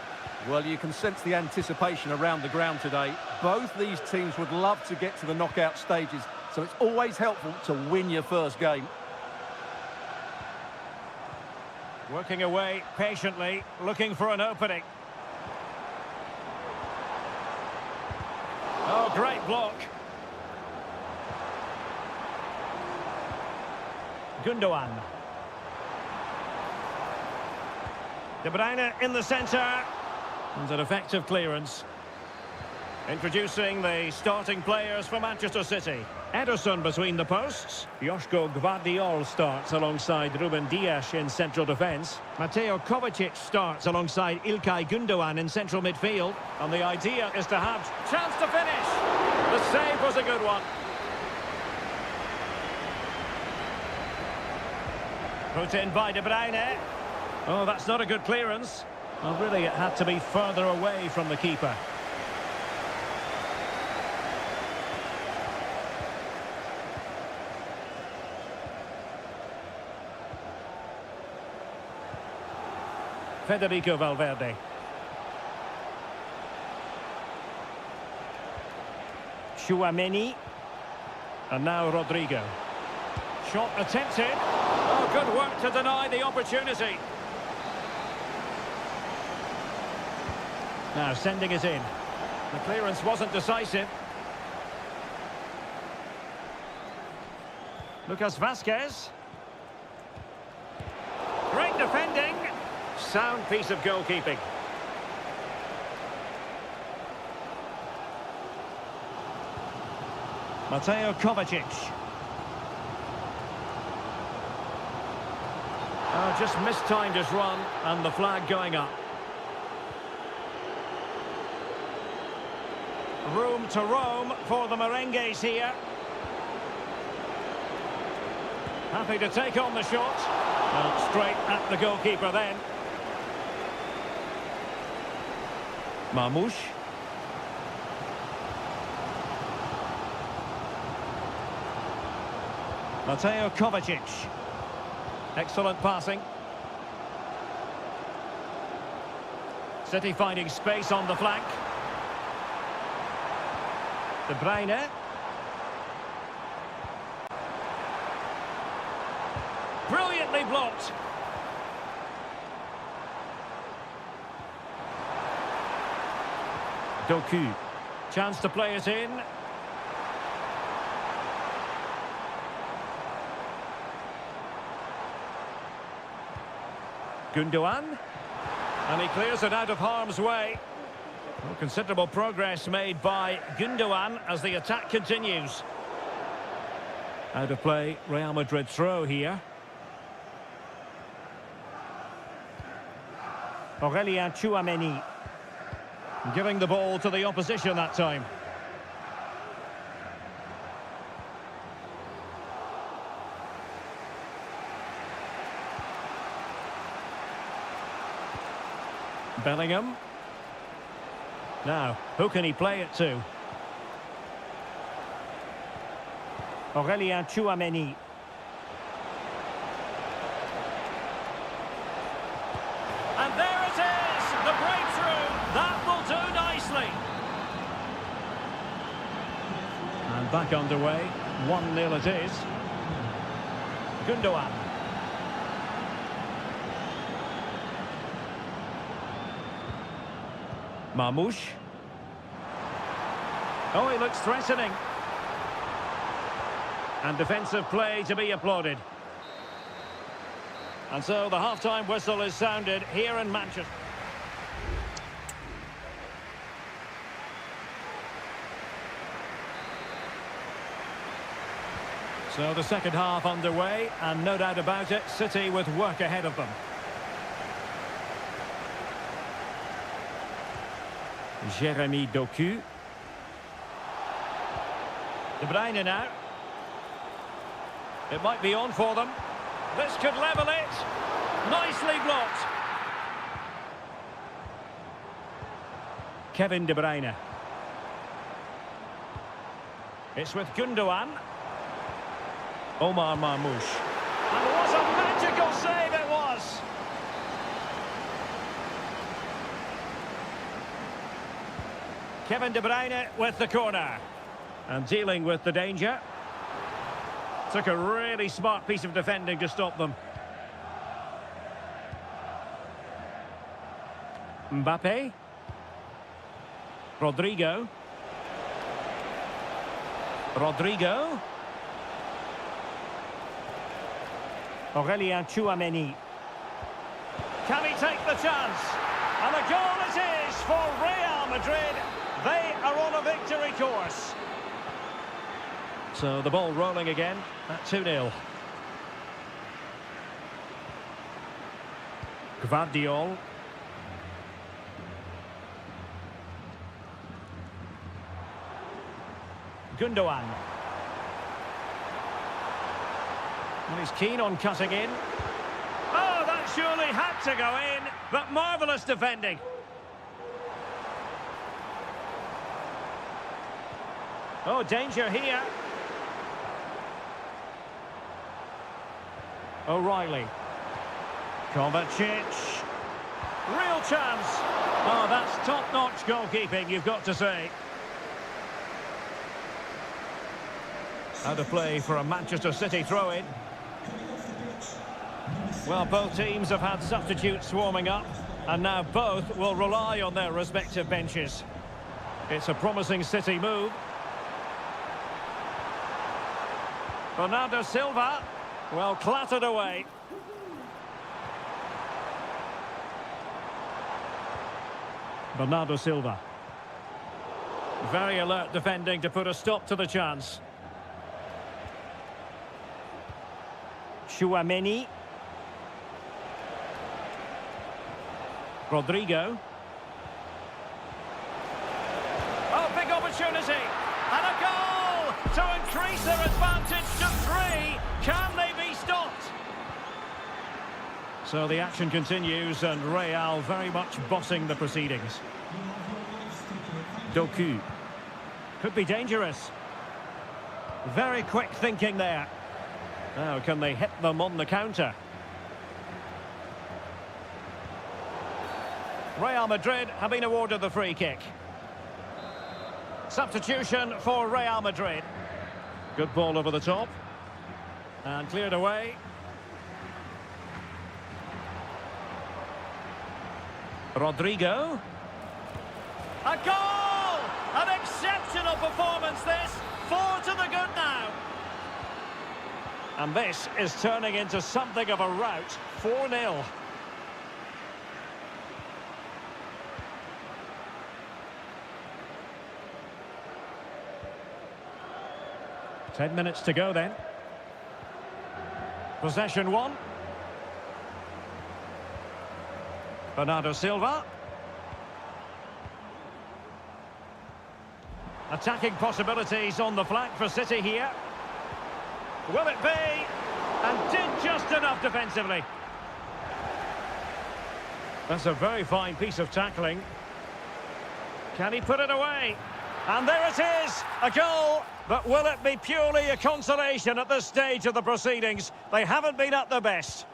Well, you can sense the anticipation around the ground today. Both these teams would love to get to the knockout stages, so it's always helpful to win your first game. Working away patiently, looking for an opening. Oh, great block. Gundogan. De Bruyne in the centre. And an effective clearance. Introducing the starting players for Manchester City. Ederson between the posts. Joško Gvardiol starts alongside Ruben Dias in central defence. Mateo Kovacic starts alongside Ilkay Gundogan in central midfield. And the idea is to have chance to finish. The save was a good one. Put in by De Bruyne. Oh, that's not a good clearance. Well, really, it had to be further away from the keeper. Federico Valverde. Tchouaméni. And now Rodrigo. Shot attempted. Oh, good work to deny the opportunity. Now sending it in. The clearance wasn't decisive. Lucas Vazquez. Great defending. Sound piece of goalkeeping. Mateo Kovacic. Oh, just mistimed his run, and the flag going up. Room to roam for the merengues here. Happy to take on the shot. Well, straight at the goalkeeper then. Marmoush. Mateo Kovacic. Excellent passing. City finding space on the flank. De Bruyne. Brilliantly blocked. Doku. Chance to play it in. Gundogan. And he clears it out of harm's way. Well, considerable progress made by Gundogan as the attack continues. Out of play, Real Madrid throw here. Aurélien Tchouameni. Giving the ball to the opposition that time. Bellingham. Now, who can he play it to? Aurélien Tchouameni. And there it is! The breakthrough! That will do nicely! And back underway. 1-0 it is. Gundogan. Marmoush. Oh, he looks threatening. And defensive play to be applauded. And so the half-time whistle is sounded here in Manchester. So the second half underway, and no doubt about it, City with work ahead of them. Jeremy Doku. De Bruyne now. It might be on for them. This could level it. Nicely blocked. Kevin De Bruyne. It's with Gundogan. Omar Marmoush. And what a magical save it was! Kevin De Bruyne with the corner. And dealing with the danger. Took a really smart piece of defending to stop them. Mbappe. Rodrigo. Rodrigo. Aurélien Tchouameni. Can he take the chance? And a goal it is for Real Madrid. They are on a victory course. So the ball rolling again at 2-0. Gvardiol. Gundogan. And he's keen on cutting in. Oh, that surely had to go in, but marvellous defending. Oh, danger here. O'Reilly. Kovacic. Real chance. Oh, that's top-notch goalkeeping, you've got to say. Out of play for a Manchester City throw-in. Well, both teams have had substitutes warming up, and now both will rely on their respective benches. It's a promising City move. Bernardo Silva, well, clattered away. Bernardo Silva. Very alert defending to put a stop to the chance. Tchouameni. Rodrigo. Oh, big opportunity. And a goal to increase their advantage to 3. Can they be stopped? So the action continues and Real very much bossing the proceedings. Doku. Could be dangerous. Very quick thinking there. Now, can they hit them on the counter? Real Madrid have been awarded the free kick. Substitution for Real Madrid. Good ball over the top. And cleared away. Rodrigo. A goal! An exceptional performance this. 4 to the good now. And this is turning into something of a rout. 4-0. Ten minutes to go then. Possession one. Bernardo Silva. Attacking possibilities on the flank for City here. Will it be? And did just enough defensively. That's a very fine piece of tackling. Can he put it away? And there it is, a goal. But will it be purely a consolation at this stage of the proceedings? They haven't been at their best.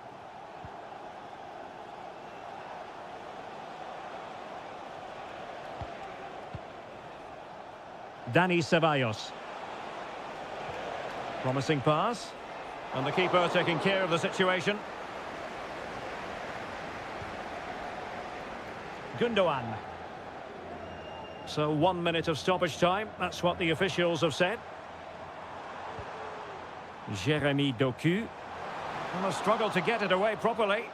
Dani Ceballos. Promising pass. And the keeper taking care of the situation. Gundogan. So 1 minute of stoppage time. That's what the officials have said. Jeremy Doku. And a struggle to get it away properly.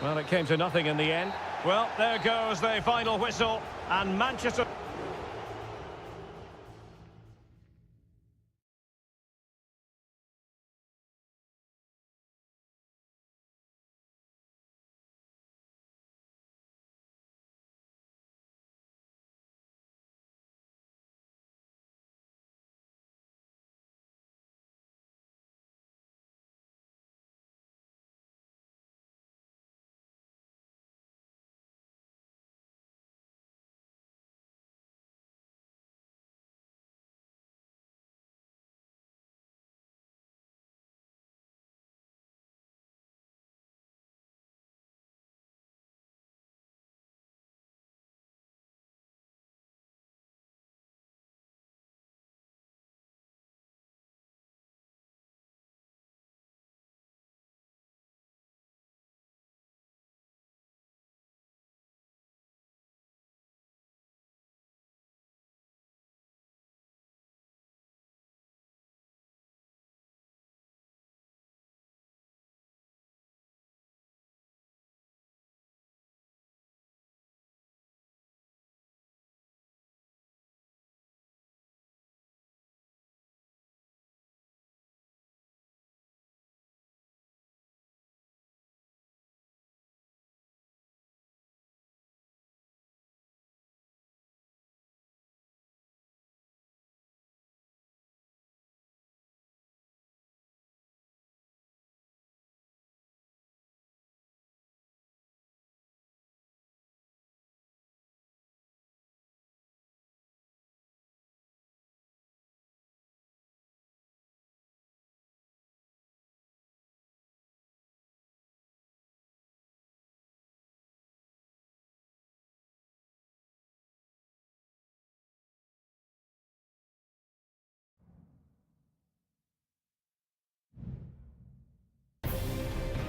Well, it came to nothing in the end. Well, there goes the final whistle. And Manchester...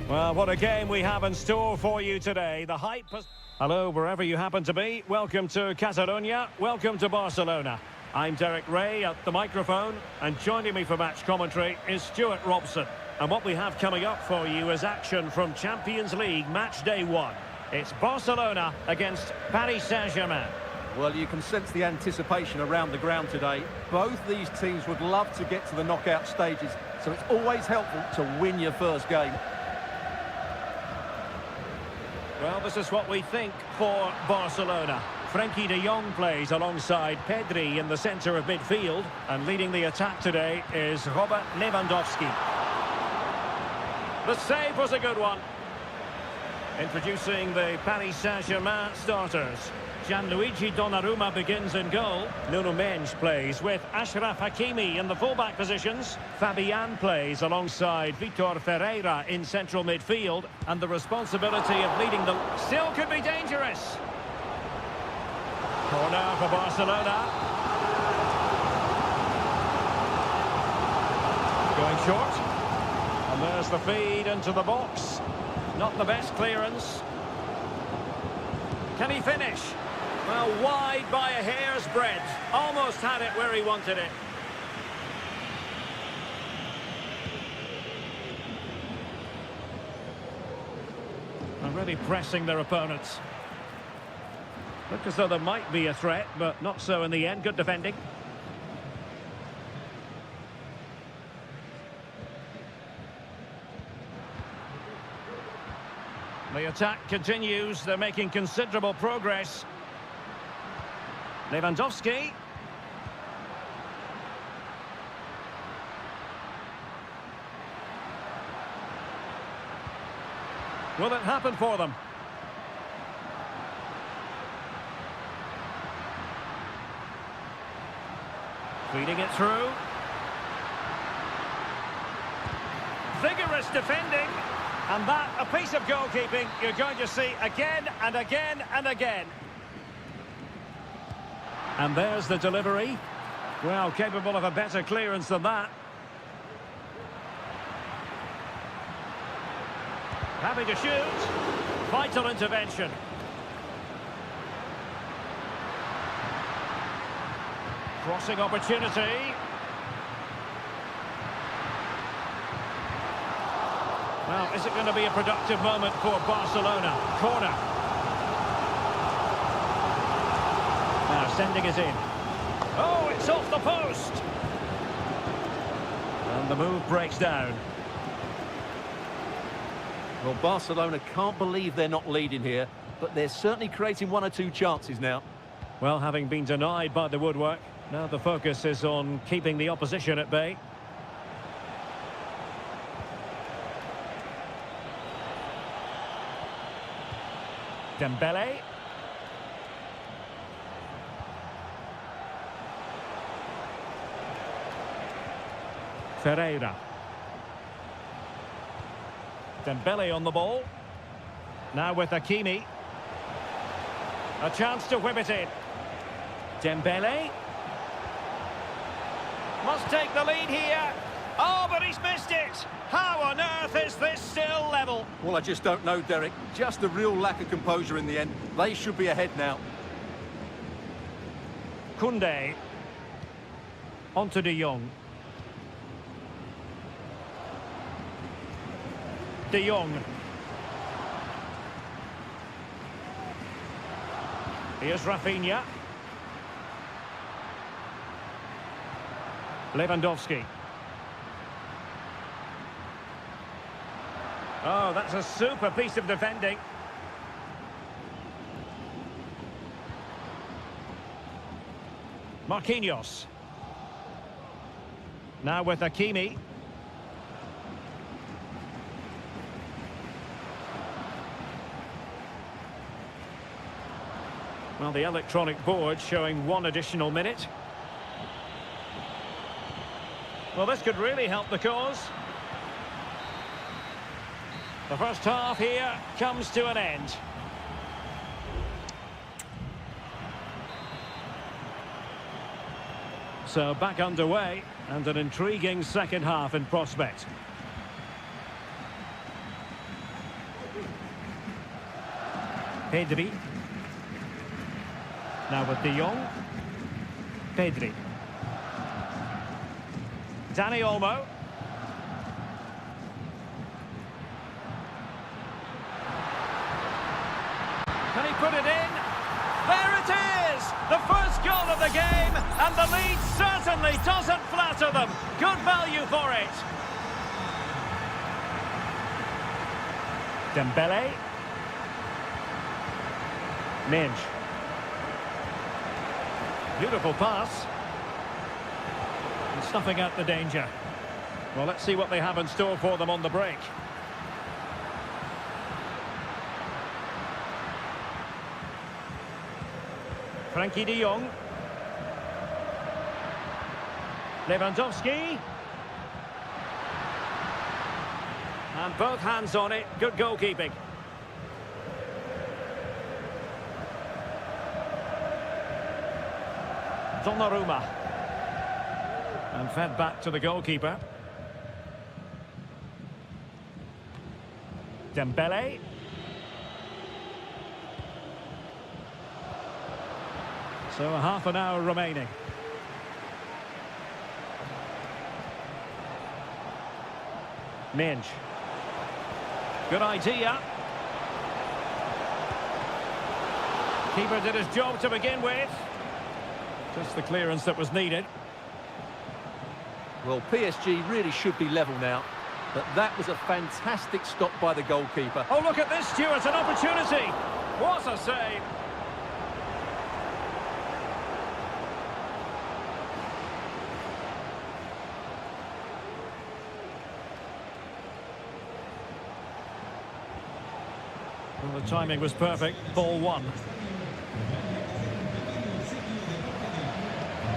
Well, what a game we have in store for you today. The hype has... Hello, wherever you happen to be. Welcome to Catalonia. Welcome to Barcelona. I'm Derek Ray at the microphone, and joining me for match commentary is Stuart Robson. And what we have coming up for you is action from Champions League match day 1. It's Barcelona against Paris Saint-Germain. Well, you can sense the anticipation around the ground today. Both these teams would love to get to the knockout stages, so it's always helpful to win your first game. Well, this is what we think for Barcelona. Frenkie de Jong plays alongside Pedri in the centre of midfield, and leading the attack today is Robert Lewandowski. The save was a good one. Introducing the Paris Saint-Germain starters. Gianluigi Donnarumma begins in goal. Nuno Mendes plays with Ashraf Hakimi in the fullback positions. Fabian plays alongside Vitor Ferreira in central midfield. And the responsibility of leading the... Still could be dangerous. Corner for Barcelona. Going short. And there's the feed into the box. Not the best clearance. Can he finish? Well, wide by a hair's breadth. Almost had it where he wanted it. And really pressing their opponents. Look as though there might be a threat, but not so in the end. Good defending. The attack continues. They're making considerable progress. Lewandowski. Will it happen for them? Feeding it through. Vigorous defending. And that, a piece of goalkeeping you're going to see again and again and again. And there's the delivery. Well, capable of a better clearance than that. Happy to shoot. Vital intervention. Crossing opportunity. Well, is it going to be a productive moment for Barcelona? Corner. Now sending it in. Oh, it's off the post. And the move breaks down. Well, Barcelona can't believe they're not leading here, but they're certainly creating one or two chances now. Well, having been denied by the woodwork, now the focus is on keeping the opposition at bay. Dembele. Ferreira. Dembele on the ball. Now with Hakimi. A chance to whip it in. Dembele. Must take the lead here. Oh, but he's missed it. How on earth is this still level? Well, I just don't know, Derek. Just a real lack of composure in the end. They should be ahead now. Koundé. On to De Jong. De Jong. Here's Rafinha. Lewandowski. Oh, that's a super piece of defending. Marquinhos. Now with Hakimi. Well, the electronic board showing 1 additional minute. Well, this could really help the cause. The first half here comes to an end. So back underway and an intriguing second half in prospect. Pedri. Now with De Jong. Pedri. Dani Olmo. Can he put it in? There it is! The first goal of the game, and the lead certainly doesn't flatter them. Good value for it. Dembele. Minge. Beautiful pass. And snuffing out the danger. Well, let's see what they have in store for them on the break. Frankie de Jong. Lewandowski. And both hands on it. Good goalkeeping. Donnarumma. And fed back to the goalkeeper. Dembele. So half an hour remaining. Minge. Good idea. Keeper did his job to begin with. Just the clearance that was needed. Well, PSG really should be level now, but that was a fantastic stop by the goalkeeper. Oh, look at this, Stuart, an opportunity. What a save. Well, the timing was perfect. Ball one.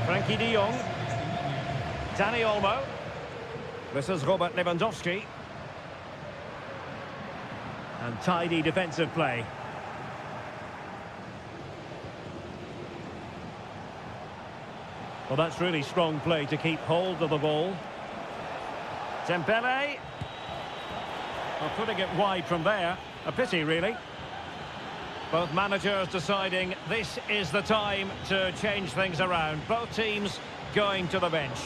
Frankie de Jong. Dani Olmo. This is Robert Lewandowski. And tidy defensive play. Well, that's really strong play to keep hold of the ball. Dembele. Well, putting it wide from there. A pity, really. Both managers deciding this is the time to change things around. Both teams going to the bench.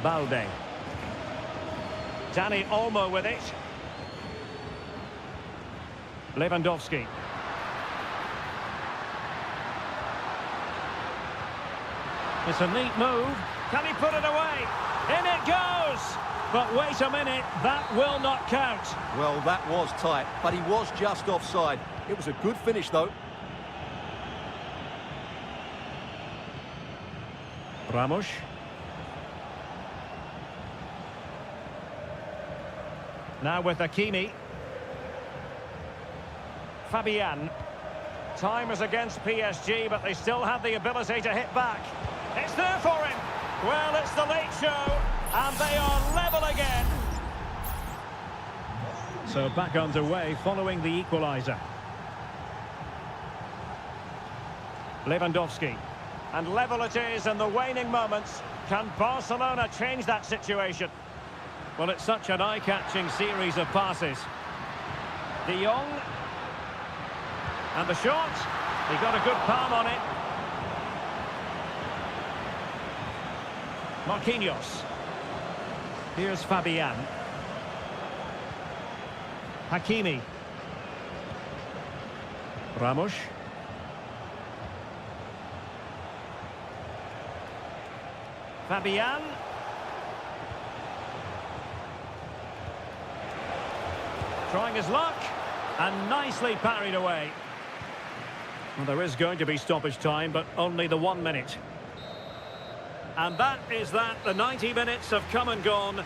Balde. Dani Olmo with it. Lewandowski. It's a neat move. Can he put it away? In it goes! But wait a minute, that will not count. Well, that was tight, but he was just offside. It was a good finish, though. Ramos. Now with Hakimi. Fabian. Time is against PSG, but they still have the ability to hit back. It's there for him. Well, it's the late show, and they are level again. So back underway following the equaliser. Lewandowski. And level it is in the waning moments. Can Barcelona change that situation? Well, it's such an eye-catching series of passes. De Jong. And the shot. He got a good palm on it. Marquinhos. Here's Fabian. Hakimi. Ramos. Fabian. Trying his luck. And nicely parried away. Well, there is going to be stoppage time, but only the 1 minute. And that is that. The 90 minutes have come and gone.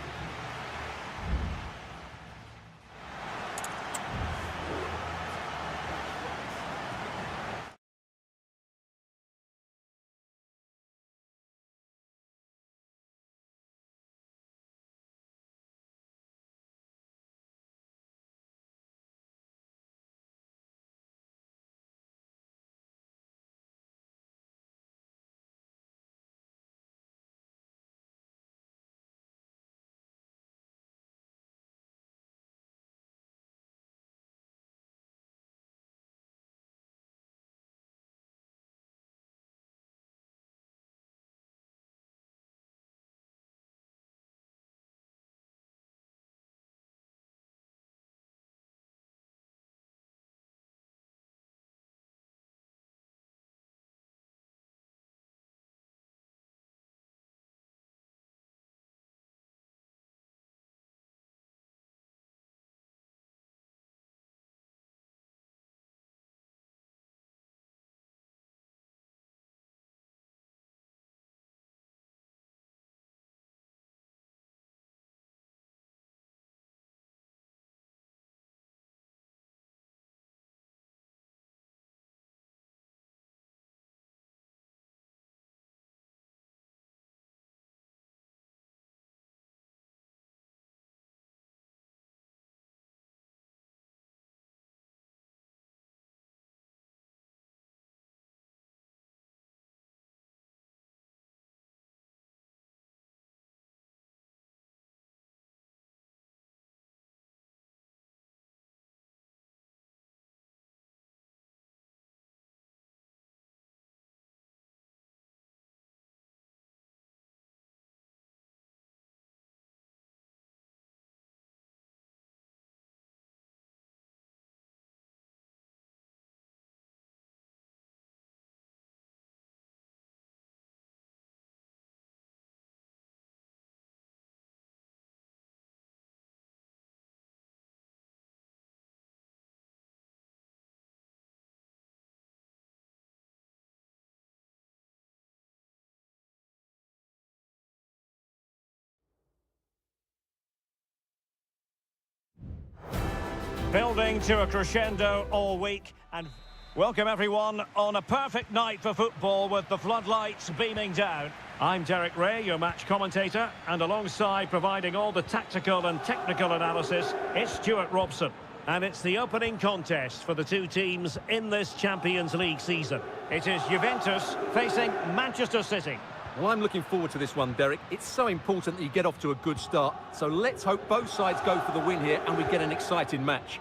Building to a crescendo all week, and welcome everyone on a perfect night for football with the floodlights beaming down. I'm Derek Ray, your match commentator, and alongside providing all the tactical and technical analysis, it's Stuart Robson. And it's the opening contest for the two teams in this Champions League season. It is Juventus facing Manchester City. Well, I'm looking forward to this one, Derek. It's so important that you get off to a good start. So let's hope both sides go for the win here and we get an exciting match.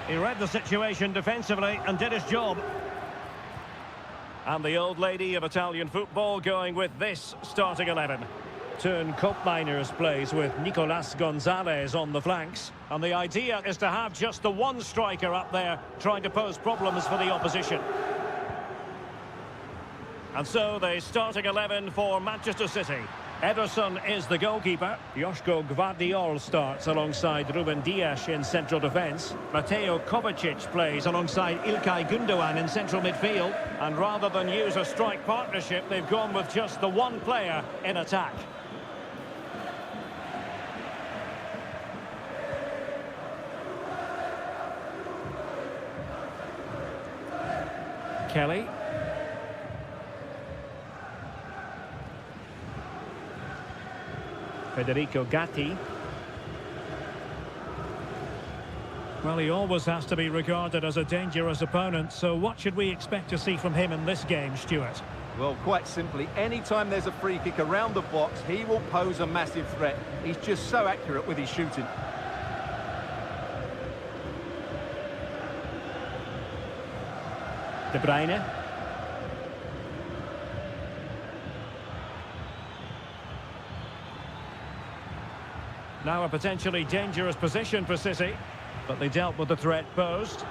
He read the situation defensively and did his job. And the old lady of Italian football going with this starting 11. Turn Koopmeiners plays with Nicolas Gonzalez on the flanks. And the idea is to have just the one striker up there trying to pose problems for the opposition. And so the starting 11 for Manchester City. Ederson is the goalkeeper. Joško Gvardiol starts alongside Ruben Dias in central defence. Mateo Kovacic plays alongside Ilkay Gundogan in central midfield. And rather than use a strike partnership, they've gone with just the one player in attack. Kelly. Federico Gatti. Well, he always has to be regarded as a dangerous opponent, so what should we expect to see from him in this game, Stuart? Well, quite simply, anytime there's a free kick around the box, he will pose a massive threat. He's just so accurate with his shooting. De Bruyne. Now a potentially dangerous position for City, but they dealt with the threat posed.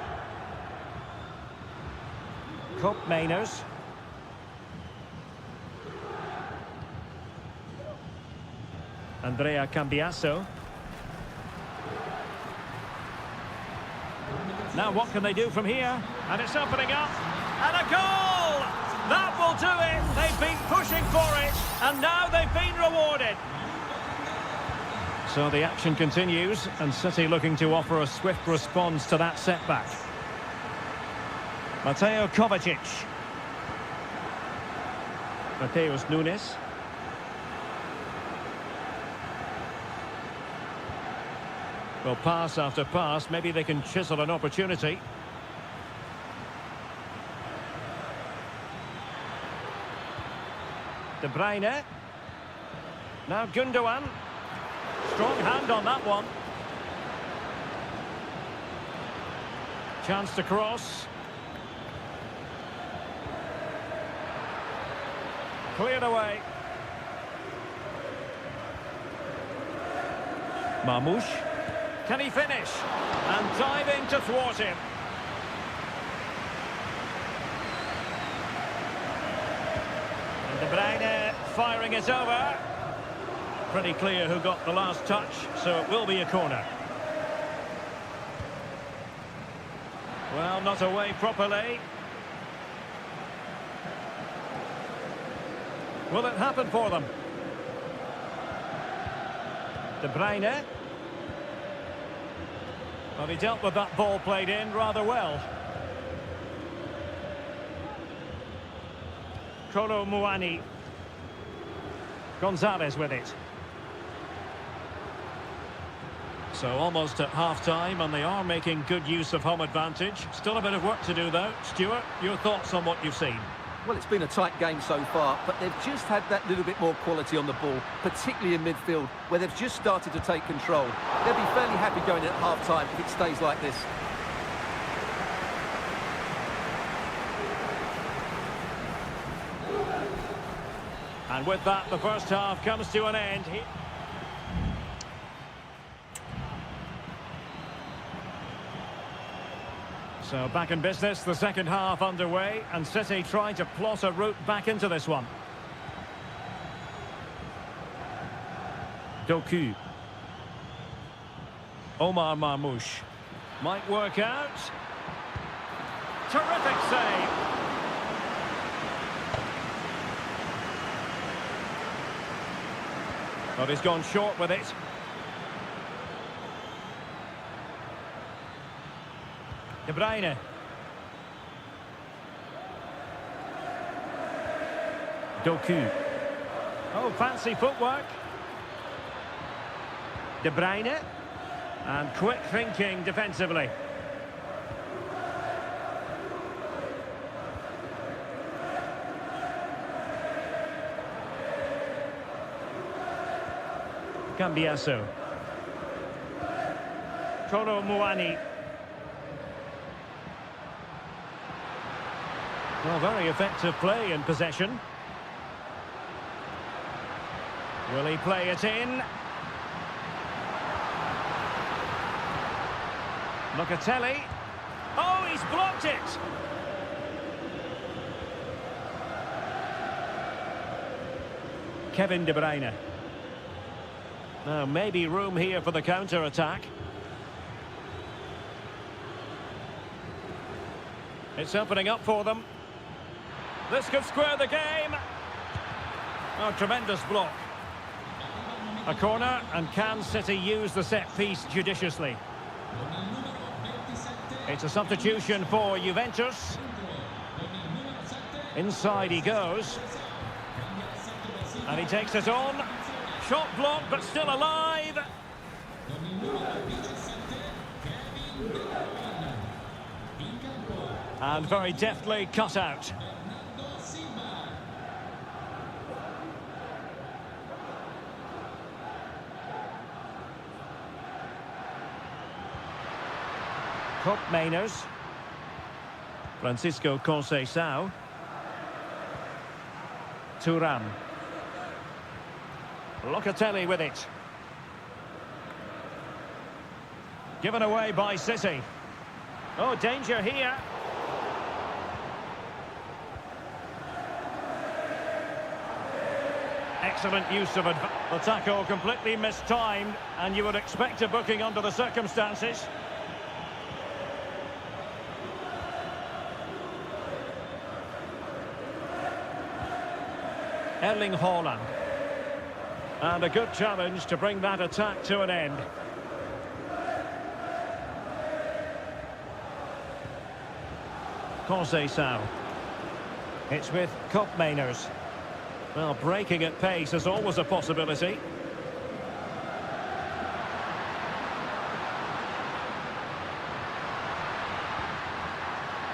Koopmeiners. Andrea Cambiasso. Now what can they do from here? And it's opening up. And a goal! That will do it! They've been pushing for it, and now they've been rewarded. So the action continues, and City looking to offer a swift response to that setback. Mateo Kovacic. Mateus Nunes. Well, pass after pass, maybe they can chisel an opportunity. De Bruyne. Now Gundogan. Strong hand on that one. Chance to cross. Cleared away. Marmoush. Can he finish? And diving to thwart him. And De Bruyne firing it over. Pretty clear who got the last touch, so it will be a corner. Well, not away properly. Will it happen for them? De Bruyne. Well, he dealt with that ball played in rather well. Kolo Muani. Gonzalez with it. So almost at half-time, and they are making good use of home advantage. Still a bit of work to do, though. Stuart, your thoughts on what you've seen? Well, it's been a tight game so far, but they've just had that little bit more quality on the ball, particularly in midfield, where they've just started to take control. They'll be fairly happy going in at half-time if it stays like this. And with that, the first half comes to an end. So back in business, the second half underway, and City trying to plot a route back into this one. Doku. Omar Marmoush. Might work out. Terrific save. But he's gone short with it. De Bruyne. Doku. Oh, fancy footwork. De Bruyne. And quick thinking defensively. Cambiaso. Toro Muani. Well, very effective play in possession. Will he play it in? Locatelli. Oh, he's blocked it! Kevin De Bruyne. Now, maybe room here for the counter-attack. It's opening up for them. This could square the game. Oh, tremendous block. A corner, and can City use the set piece judiciously? It's a substitution for Juventus. Inside he goes. And he takes it on. Shot blocked, but still alive. And very deftly cut out. Top Mainers. Francisco Conceição. Thuram. Locatelli with it. Given away by City. Oh, danger here. Excellent use of the tackle, completely mistimed, and you would expect a booking under the circumstances. Erling Haaland. And a good challenge to bring that attack to an end. Conceição. It's with Mainers. Well, breaking at pace is always a possibility.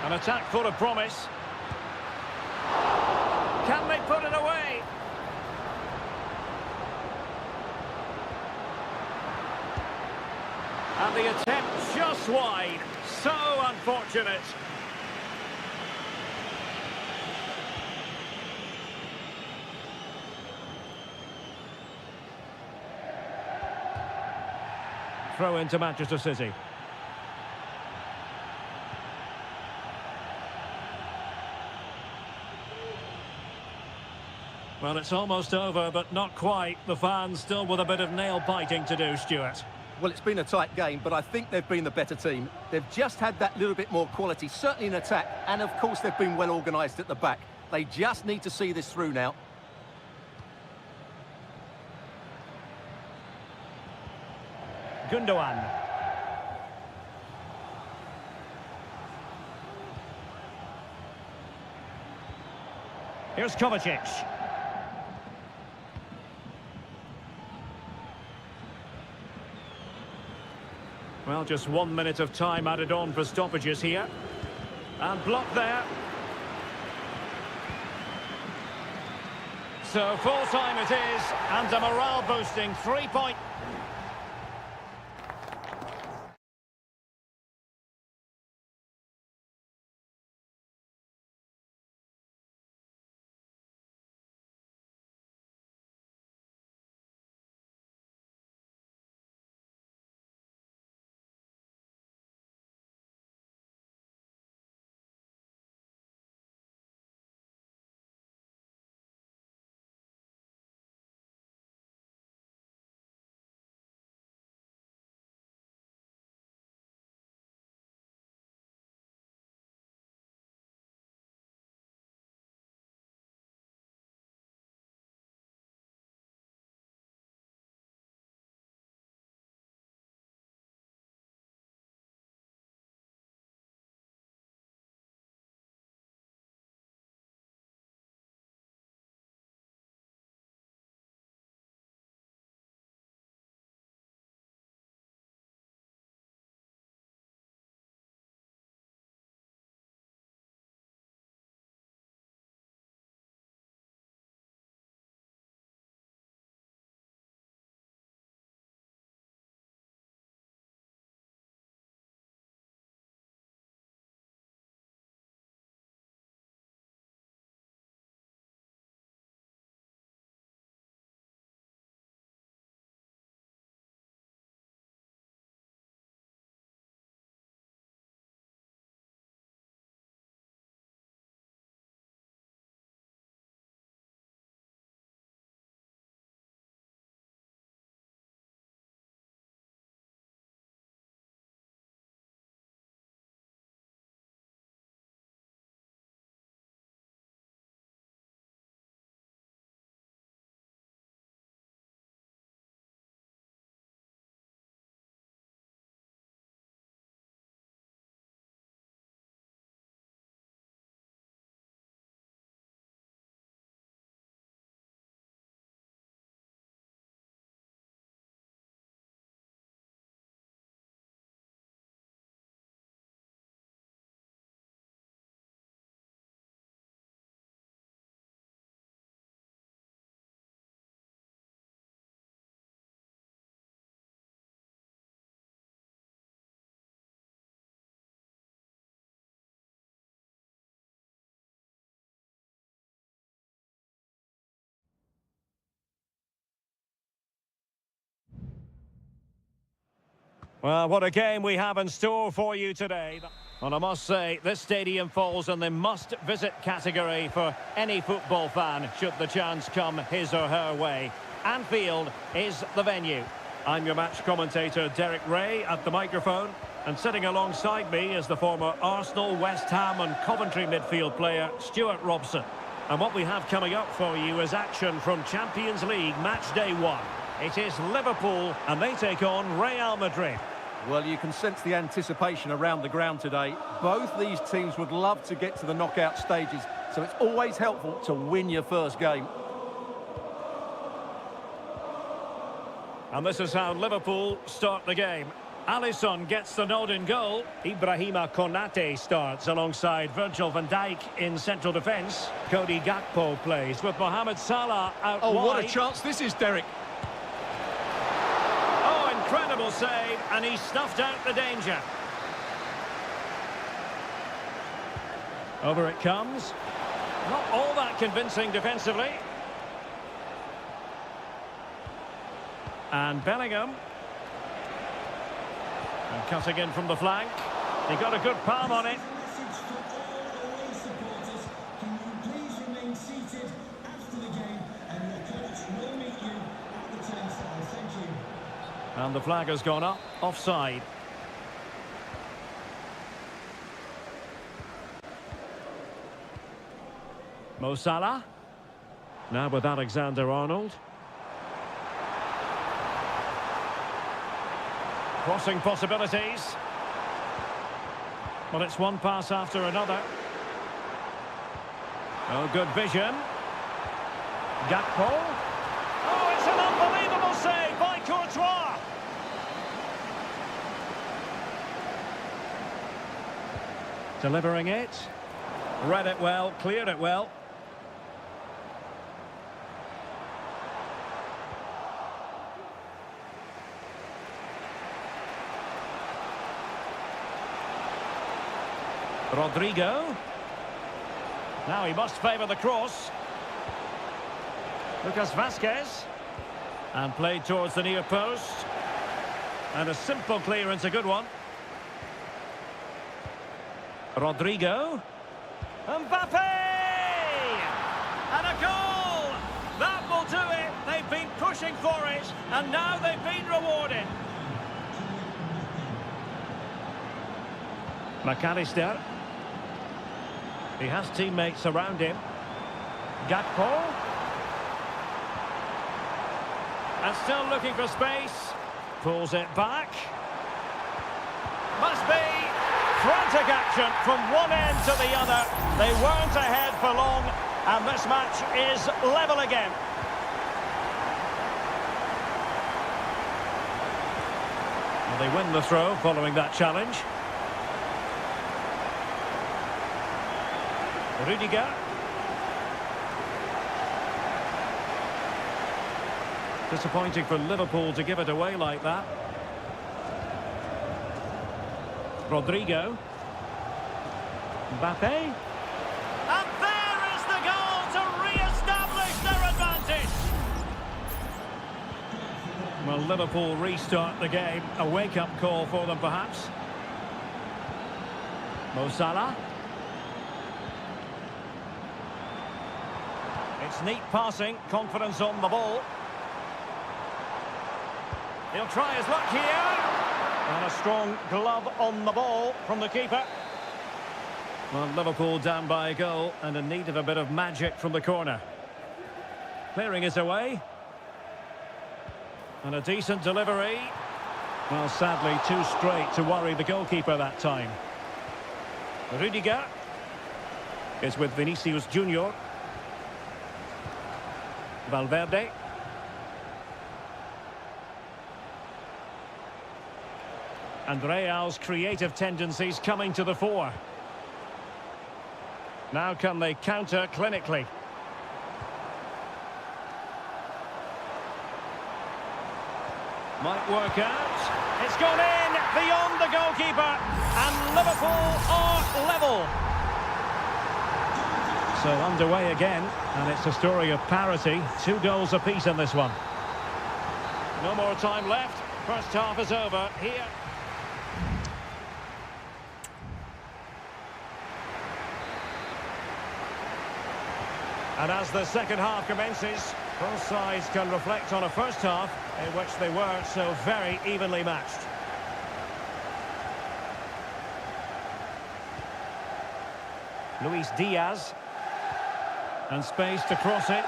An attack full of promise. Can they put it away? And the attempt just wide. So unfortunate. Throw into Manchester City. Well, it's almost over, but not quite. The fans still with a bit of nail-biting to do, Stuart. Well, it's been a tight game, but I think they've been the better team. They've just had that little bit more quality, certainly in attack, and of course they've been well organised at the back. They just need to see this through now. Gundogan. Here's Kovacic. Well, just 1 minute of time added on for stoppages here. And blocked there. So full time it is, and a morale boosting 3-point. Well, what a game we have in store for you today. Well, I must say, this stadium falls in the must-visit category for any football fan, should the chance come his or her way. Anfield is the venue. I'm your match commentator, Derek Ray, at the microphone. And sitting alongside me is the former Arsenal, West Ham and Coventry midfield player, Stuart Robson. And what we have coming up for you is action from Champions League match day 1. It is Liverpool, and they take on Real Madrid. Well, you can sense the anticipation around the ground today. Both these teams would love to get to the knockout stages, so it's always helpful to win your first game. And this is how Liverpool start the game. Alisson gets the nod in goal. Ibrahima Konate starts alongside Virgil van Dijk in central defence. Cody Gakpo plays with Mohamed Salah out wide. Oh, what a chance this is, Derek. Incredible save, and he snuffed out the danger. Over it comes. Not all that convincing defensively. And Bellingham. And cutting in from the flank. He got a good palm on it. And the flag has gone up, offside. Mo Salah. Now with Alexander-Arnold. Crossing possibilities. Well, it's one pass after another. Oh, good vision. Gakpo. Oh, it's an unbelievable save by Courtois. Delivering it. Read it well, cleared it well. Rodrigo. Now he must favour the cross. Lucas Vasquez. And played towards the near post. And a simple clearance, a good one. Rodrigo. Mbappe! And a goal! That will do it. They've been pushing for it, and now they've been rewarded. McAllister. He has teammates around him. Gakpo. And still looking for space. Pulls it back. Must be frantic action from one end to the other. They weren't ahead for long, and this match is level again. Well, they win the throw following that challenge. Rudiger. Disappointing for Liverpool to give it away like that. Rodrigo. Mbappe. And there is the goal to re-establish their advantage. Well, Liverpool restart the game. A wake-up call for them, perhaps. Mo Salah. It's neat passing, confidence on the ball. He'll try his luck here. And a strong glove on the ball from the keeper. Well, Liverpool down by a goal and in need of a bit of magic from the corner. Clearing it away. And a decent delivery. Well, sadly, too straight to worry the goalkeeper that time. Rudiger is with Vinicius Junior. Valverde. And Real's creative tendencies coming to the fore. Now can they counter clinically? Might work out. It's gone in beyond the goalkeeper. And Liverpool are level. So underway again. And it's a story of parity. 2 goals apiece in this one. No more time left. First half is over here. And as the second half commences, both sides can reflect on a first half in which they weren't so very evenly matched. Luis Diaz. And space to cross it.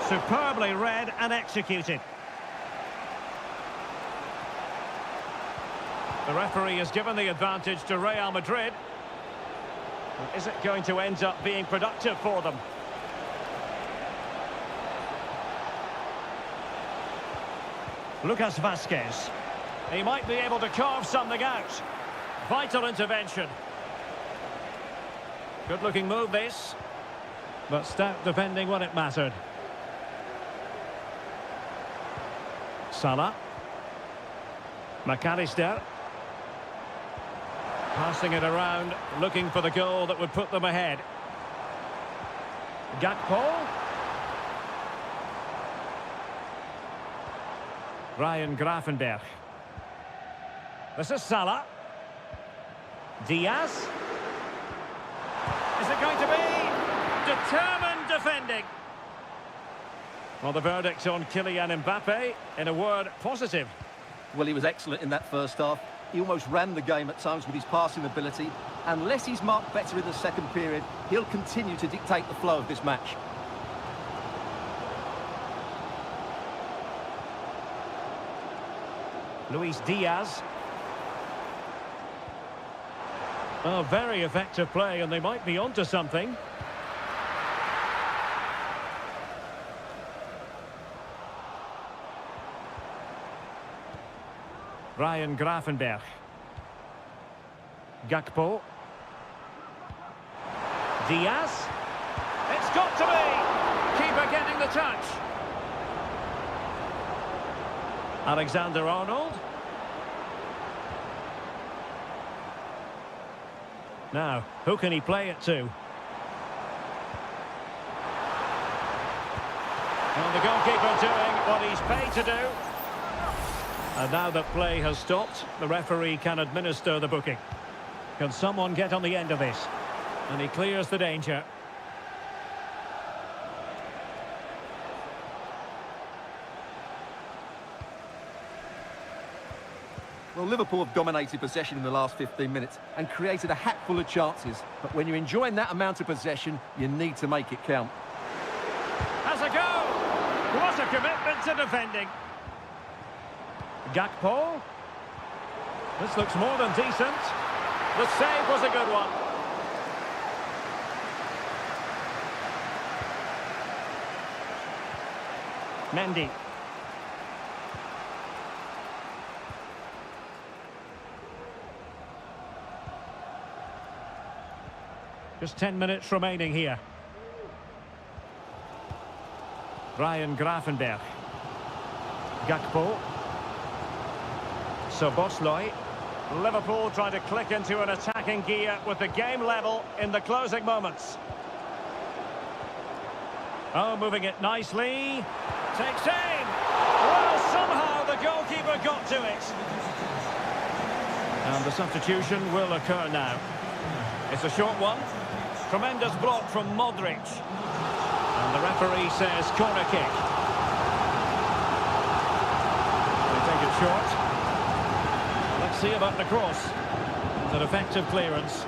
Superbly read and executed. The referee has given the advantage to Real Madrid. But is it going to end up being productive for them? Lucas Vazquez. He might be able to carve something out. Vital intervention. Good-looking move, this. But stout defending when it mattered. Salah. McAllister. Passing it around, looking for the goal that would put them ahead. Gakpo. Ryan Gravenberch. This is Salah. Diaz. Is it going to be? Determined defending. Well, the verdict on Kylian Mbappe, in a word, positive. Well, he was excellent in that first half. He almost ran the game at times with his passing ability. Unless he's marked better in the second period, he'll continue to dictate the flow of this match. Luis Diaz. Oh, very effective play, and they might be onto something. Ryan Gravenberch. Gakpo. Diaz. It's got to be! Keeper getting the touch. Alexander-Arnold. Now, who can he play it to? Well, the goalkeeper doing what he's paid to do. And now that play has stopped, the referee can administer the booking. Can someone get on the end of this? And he clears the danger. Well, Liverpool have dominated possession in the last 15 minutes and created a hatful of chances. But when you're enjoying that amount of possession, you need to make it count. Has a go! What a commitment to defending. Gakpo. This looks more than decent. The save was a good one. Mendy. Just 10 minutes remaining here. Ryan Gravenberch. Gakpo. Szoboszlai. Liverpool trying to click into an attacking gear with the game level in the closing moments. Oh, moving it nicely. Takes aim. Well, somehow the goalkeeper got to it. And the substitution will occur now. It's a short one. Tremendous block from Modric. And the referee says corner kick. They take it short. Let's see about the cross. It's an effective clearance.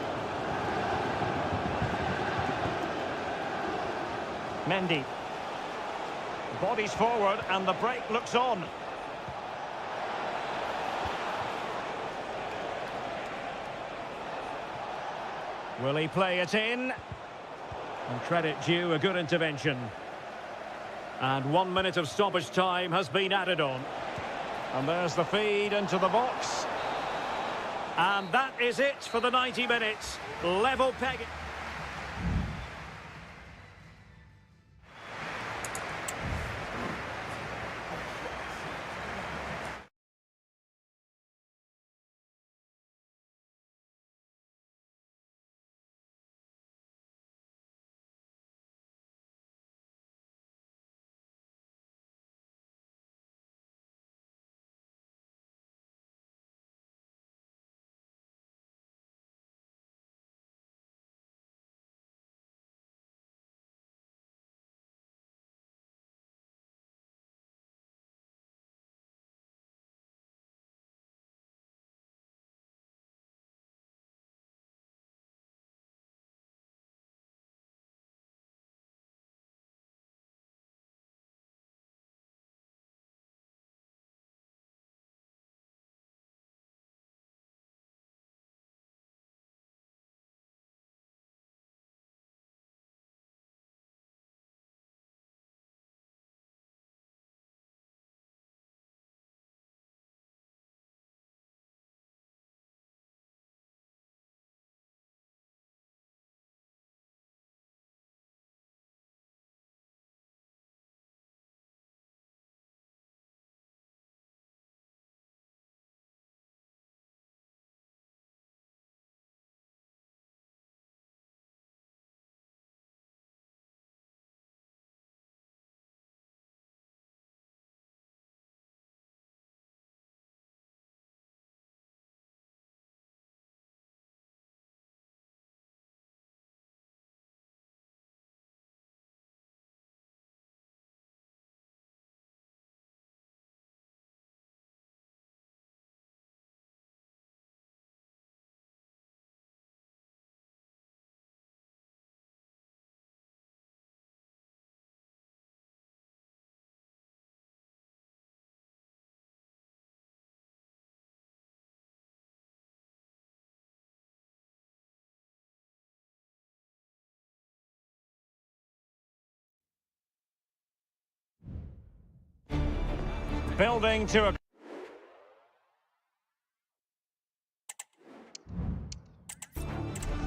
Mendy. Bodies forward and the break looks on. Will he play it in? And credit due, a good intervention. And 1 minute of stoppage time has been added on. And there's the feed into the box. And that is it for the 90 minutes. Level pegging. building to a...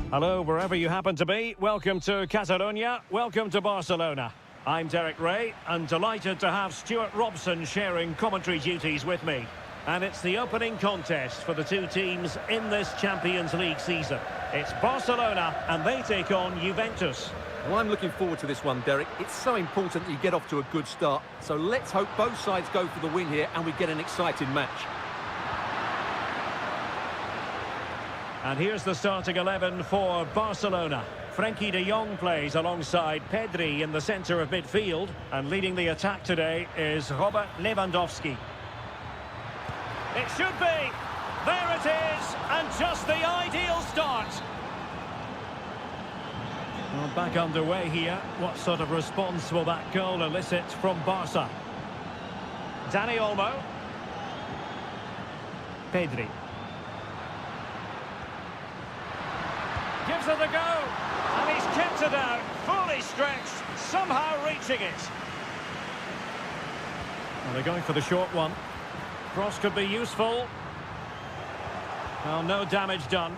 Hello, wherever you happen to be. Welcome to Catalonia. Welcome to Barcelona. I'm Derek Ray, and delighted to have Stuart Robson sharing commentary duties with me. And it's the opening contest for the two teams in this Champions League season. It's Barcelona, and they take on Juventus. Well, I'm looking forward to this one, Derek. It's so important that you get off to a good start. So let's hope both sides go for the win here and we get an exciting match. And here's the starting 11 for Barcelona. Frenkie de Jong plays alongside Pedri in the centre of midfield. And leading the attack today is Robert Lewandowski. It should be. There it is. And just the ideal start. Well, back underway here. What sort of response will that goal elicit from Barca? Dani Olmo. Pedri. Gives it a go. And he's kept it out. Fully stretched. Somehow reaching it. Well, they're going for the short one. Cross could be useful. Well, no damage done.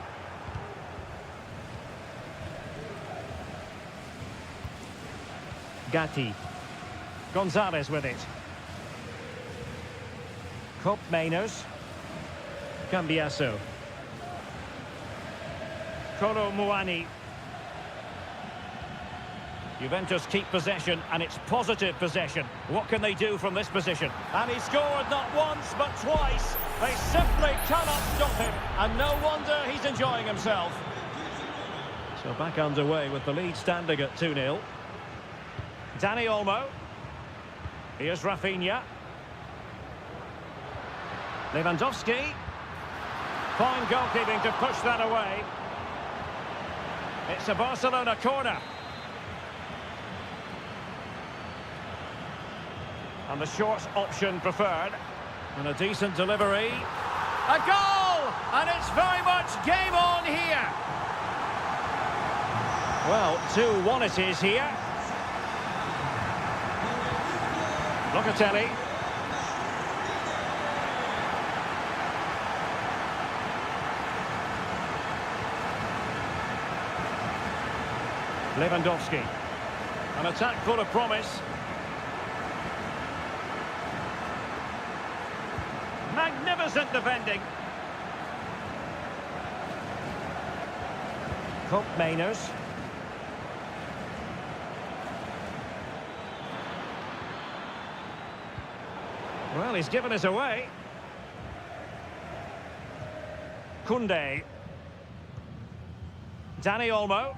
Gatti. Gonzalez with it. Cop Mainers. Cambiasso. Kolo Muani. Juventus keep possession, and it's positive possession. What can they do from this position? And he scored not once, but twice. They simply cannot stop him, and no wonder he's enjoying himself. So back underway with the lead standing at 2-0. Dani Olmo. Here's Rafinha. Lewandowski. Fine goalkeeping to push that away. It's a Barcelona corner. And the short option preferred. And a decent delivery. A goal! And it's very much game on here. Well, 2-1 it is here. Locatelli. Lewandowski. An attack full of promise. Magnificent defending. Cop Mainers. Well, he's given us away. Koundé. Dani Olmo.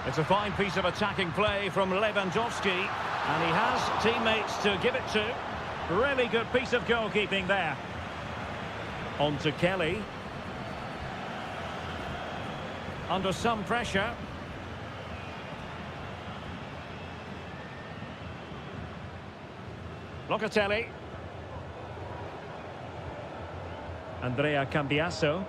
It's a fine piece of attacking play from Lewandowski, and he has teammates to give it to. Really good piece of goalkeeping there. On to Kelly. Under some pressure. Locatelli. Andrea Cambiasso.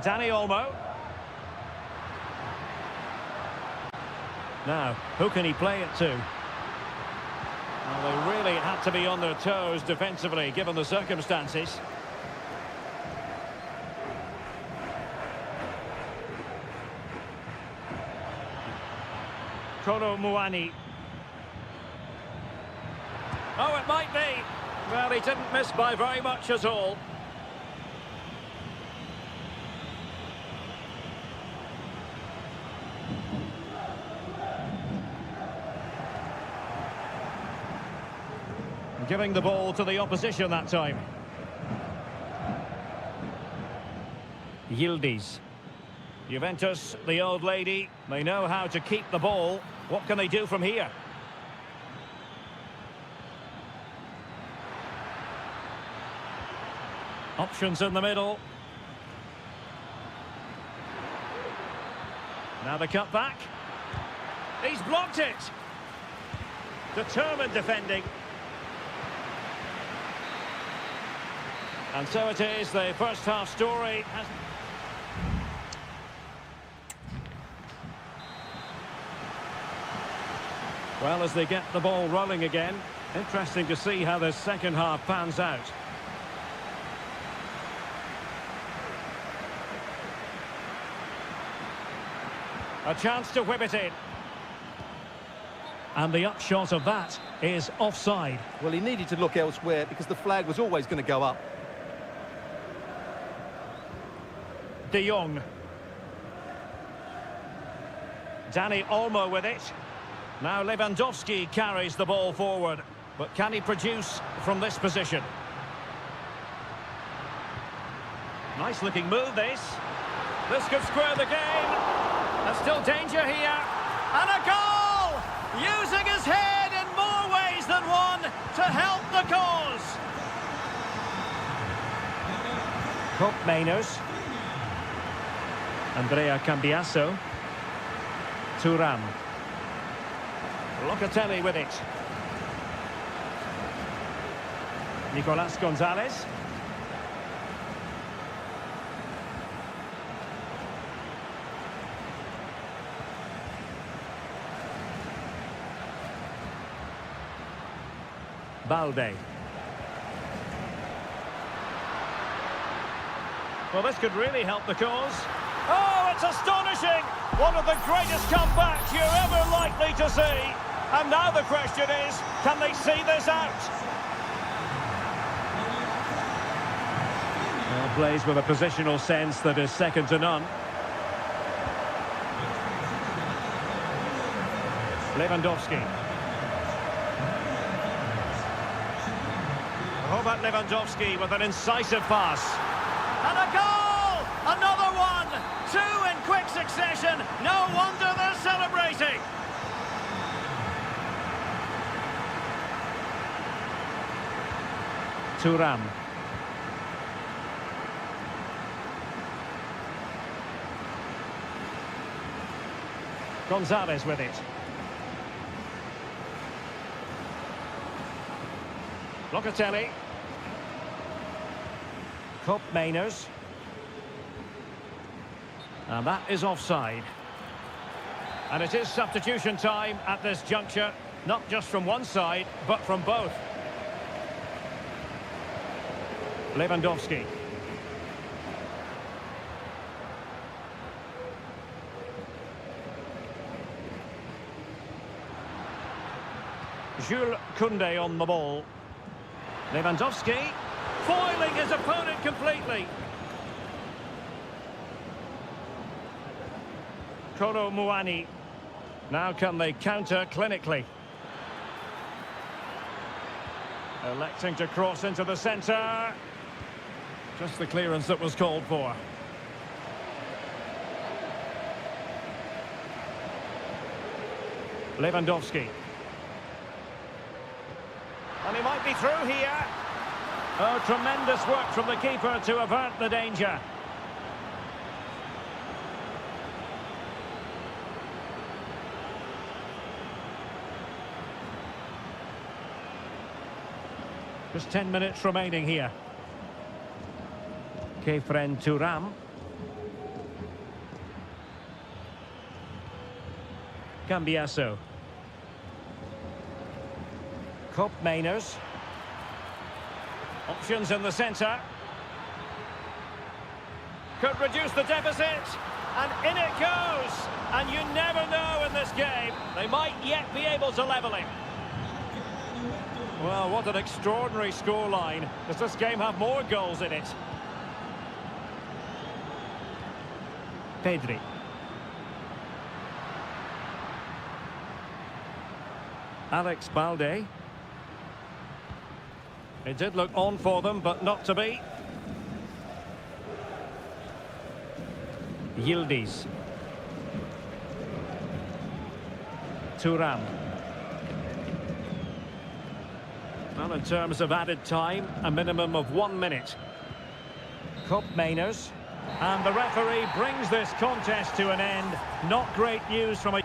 Dani Olmo. Now, who can he play it to? Well, they really had to be on their toes defensively, given the circumstances. Kolo Muani. Oh, it might be. Well, he didn't miss by very much at all. Giving the ball to the opposition that time. Yildiz. Juventus, the old lady, they know how to keep the ball. What can they do from here? Options in the middle. Now the cut back. He's blocked it. Determined defending. And so it is, the first half story has... Well, as they get the ball rolling again, interesting to see how the second half pans out. A chance to whip it in. And the upshot of that is offside. Well, he needed to look elsewhere because the flag was always going to go up. De Jong. Danny Olmo with it. Now Lewandowski carries the ball forward. But can he produce from this position? Nice looking move, this. This could square the game. There's still danger here. And a goal! Using his head in more ways than one to help the cause. Cup Mainers. Andrea Cambiaso. Thuram. Locatelli with it. Nicolas Gonzalez. Balde. Well, this could really help the cause. Oh, it's astonishing! One of the greatest comebacks you're ever likely to see. And now the question is, can they see this out? Well, plays with a positional sense that is second to none. Lewandowski. Robert Lewandowski with an incisive pass. And a goal! Another one! Two in quick succession. No wonder they're celebrating. Thuram. Gonzalez with it. Locatelli. Cup Mainers. And that is offside. And it is substitution time at this juncture, not just from one side, but from both. Lewandowski. Jules Koundé on the ball. Lewandowski foiling his opponent completely. Kolo Muani. Now can they counter clinically? Electing to cross into the centre. Just the clearance that was called for. Lewandowski. And he might be through here. Oh, tremendous work from the keeper to avert the danger. Just 10 minutes remaining here. Kefren Thuram. Cambiaso. Cup Mainers. Options in the centre. Could reduce the deficit. And in it goes. And you never know in this game. They might yet be able to level it. Well, what an extraordinary scoreline. Does this game have more goals in it? Pedri. Alex Balde. It did look on for them, but not to be. Yildiz. Thuram. Well, in terms of added time, a minimum of 1 minute. Cup Mainers. And the referee brings this contest to an end. Not great news from a...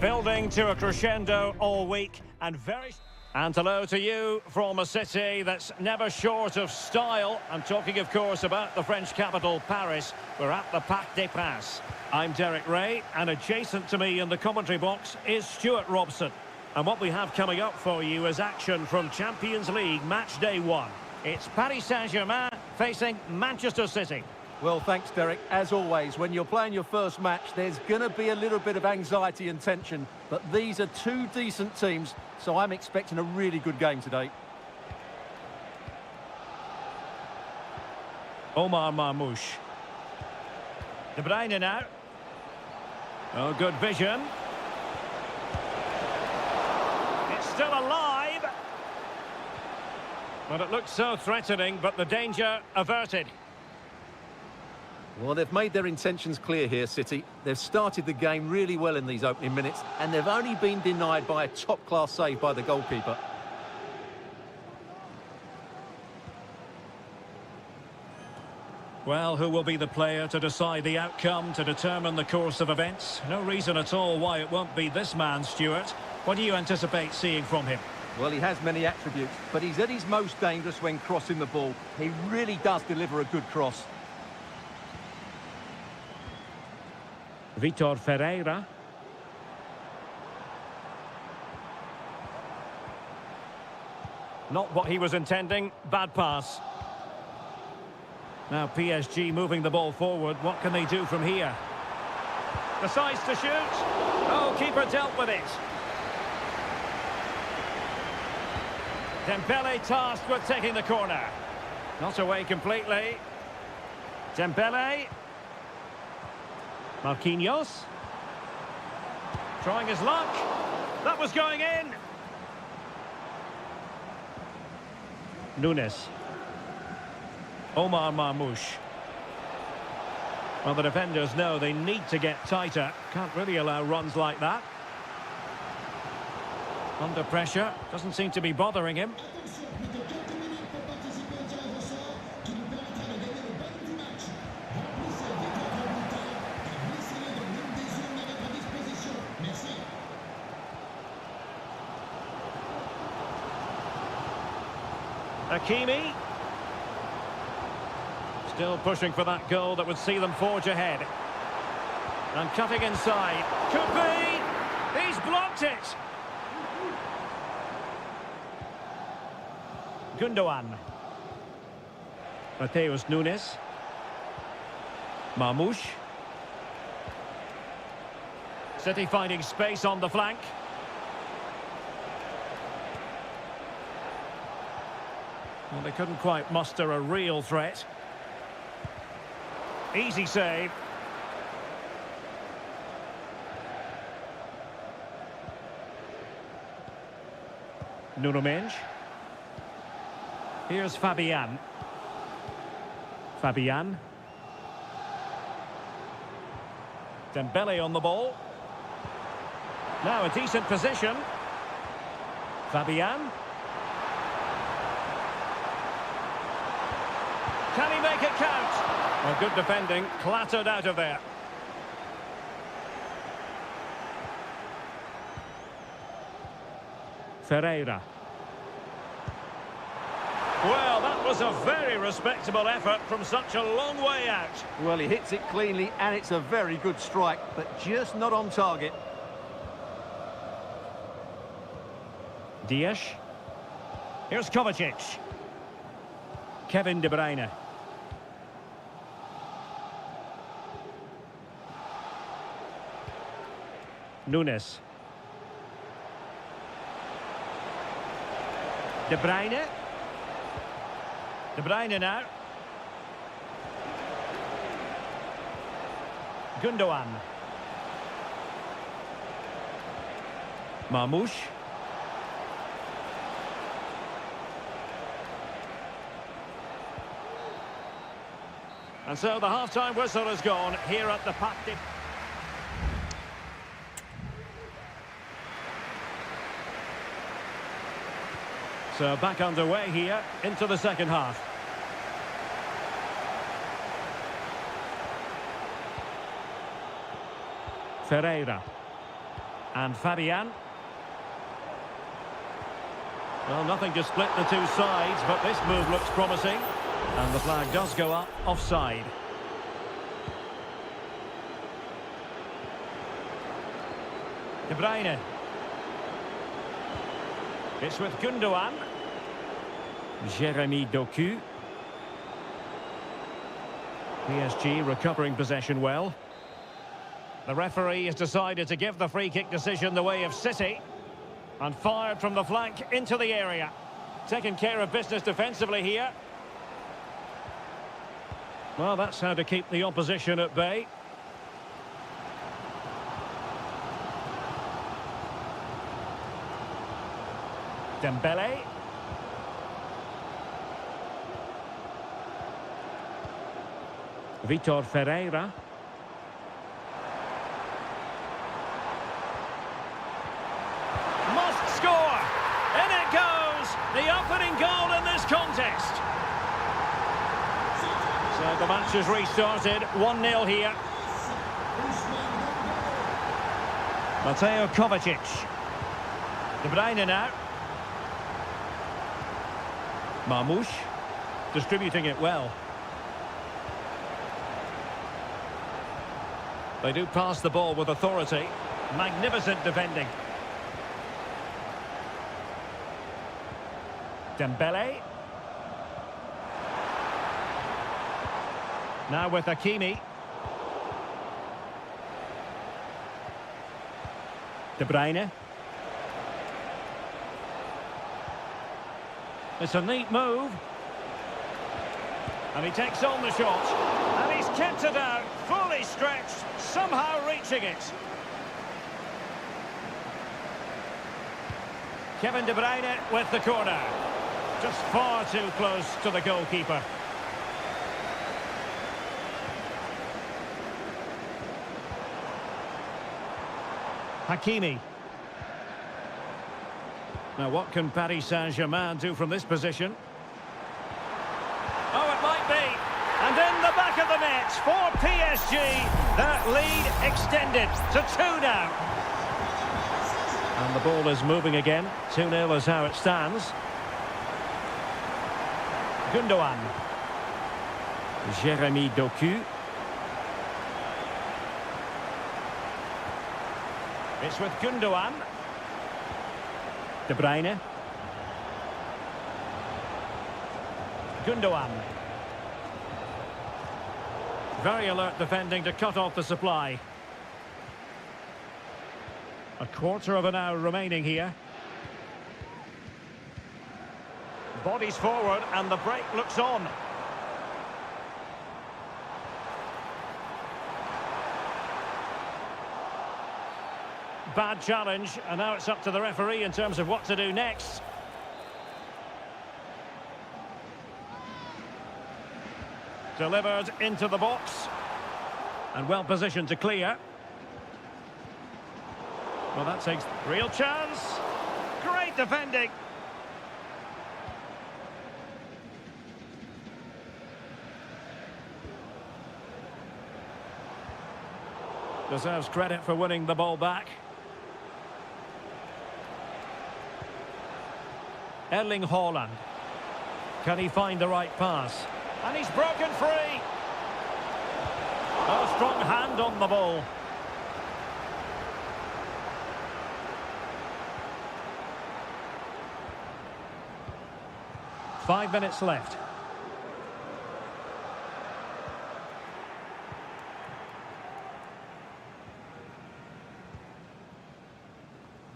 Building to a crescendo all week and very... And hello to you from a city that's never short of style. I'm talking, of course, about the French capital, Paris. We're at the Parc des Princes. I'm Derek Ray, and adjacent to me in the commentary box is Stuart Robson. And what we have coming up for you is action from Champions League match day 1. It's Paris Saint-Germain facing Manchester City. Well, thanks, Derek. As always, when you're playing your first match, there's going to be a little bit of anxiety and tension. But these are two decent teams, so I'm expecting a really good game today. Omar Marmoush. De Bruyne now. Oh, good vision. It's still alive. Well, it looks so threatening, but the danger averted. Well, they've made their intentions clear here, City. They've started the game really well in these opening minutes, and they've only been denied by a top-class save by the goalkeeper. Well, who will be the player to decide the outcome, to determine the course of events? No reason at all why it won't be this man, Stuart. What do you anticipate seeing from him? Well, he has many attributes, but he's at his most dangerous when crossing the ball. He really does deliver a good cross. Vitor Ferreira. Not what he was intending. Bad pass. Now PSG moving the ball forward. What can they do from here? Decides to shoot. Oh, keeper dealt with it. Dembele tasked with taking the corner. Not away completely. Dembele. Marquinhos. Trying his luck. That was going in. Nunes. Omar Marmoush. Well, the defenders know they need to get tighter. Can't really allow runs like that. Under pressure. Doesn't seem to be bothering him. Hakimi. Still pushing for that goal that would see them forge ahead. And cutting inside. Could be! He's blocked it! Gundogan. Mateus Nunes. Marmoush. City finding space on the flank. Well, they couldn't quite muster a real threat. Easy save. Nuno Mendes. Here's Fabian. Fabian. Dembele on the ball. Now a decent position. Fabian. Can he make it count? Well, good defending, clattered out of there. Ferreira. Well, that was a very respectable effort from such a long way out. Well, he hits it cleanly, and it's a very good strike, but just not on target. Dias. Here's Kovacic. Kevin De Bruyne. Nunes. De Bruyne. De Bruyne now. Gundogan. Marmoush. And so the half-time whistle has gone here at the Parc des... So back underway here into the second half. Ferreira. And Fabian. Well, nothing to split the two sides, but this move looks promising. And the flag does go up offside. De Bruyne. It's with Gundogan. Jeremy Doku. PSG recovering possession well. The referee has decided to give the free kick decision the way of City. And fired from the flank into the area. Taking care of business defensively here. Well, that's how to keep the opposition at bay. Dembele. Vitor Ferreira. Must score! In it goes! The opening goal in this contest. So the match has restarted. 1-0 here. Mateo Kovacic. De Bruyne now. Marmoush. Distributing it well. They do pass the ball with authority. Magnificent defending. Dembele. Now with Hakimi. De Bruyne. It's a neat move. And he takes on the shot. And he's kept it out, fully stretched, somehow reaching it. Kevin De Bruyne with the corner. Just far too close to the goalkeeper. Hakimi. Now what can Paris Saint-Germain do from this position? Oh, it might be. And in the back of the net for PSG. That lead extended to 2 now. And the ball is moving again. 2-0 is how it stands. Gundogan. Jeremy Doku. It's with Gundogan. De Bruyne. Gundogan. Very alert defending to cut off the supply. A quarter of an hour remaining here. Bodies forward and the break looks on. Bad challenge, and now it's up to the referee in terms of what to do next. Delivered into the box. And well positioned to clear. Well, that takes real chance. Great defending. Deserves credit for winning the ball back. Erling Haaland. Can he find the right pass? And he's broken free. A strong hand on the ball. Five minutes left.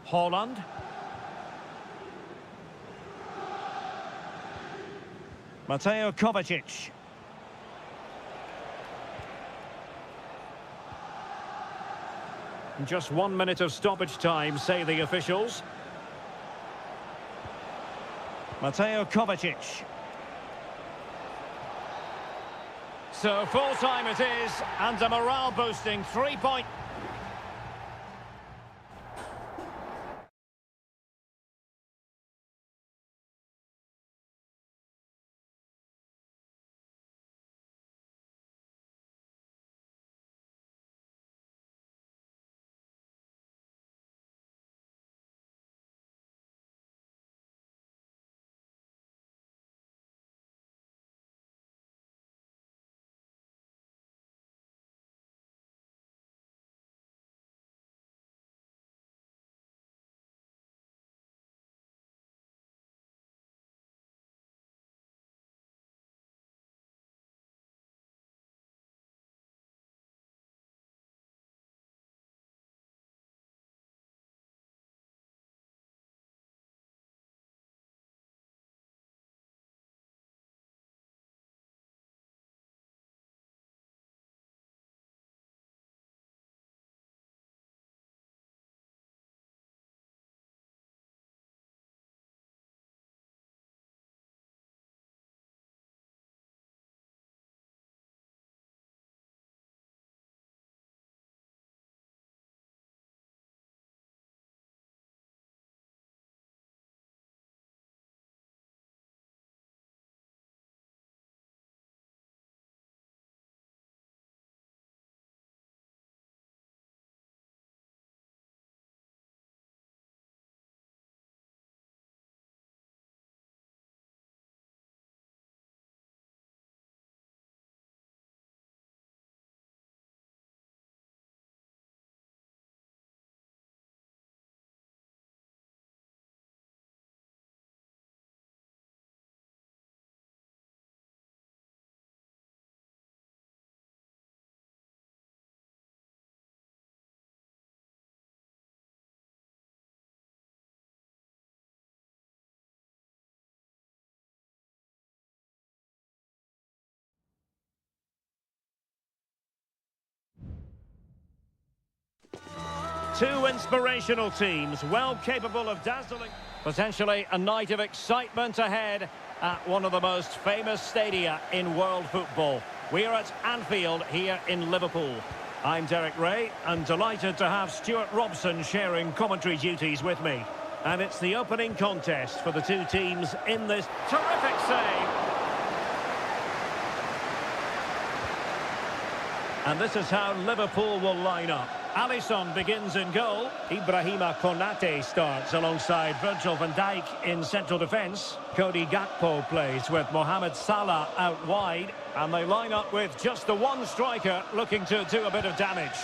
Haaland. Mateo Kovacic. Just 1 minute of stoppage time, say the officials. Mateo Kovacic. So full time it is, and a morale-boosting 3-point... Two inspirational teams, well capable of dazzling. Potentially a night of excitement ahead at one of the most famous stadia in world football. We're at Anfield here in Liverpool. I'm Derek Ray, and delighted to have Stuart Robson sharing commentary duties with me. And it's the opening contest for the two teams in this terrific save. And this is how Liverpool will line up. Alisson begins in goal. Ibrahima Konate starts alongside Virgil van Dijk in central defence. Cody Gakpo plays with Mohamed Salah out wide. And they line up with just the one striker looking to do a bit of damage.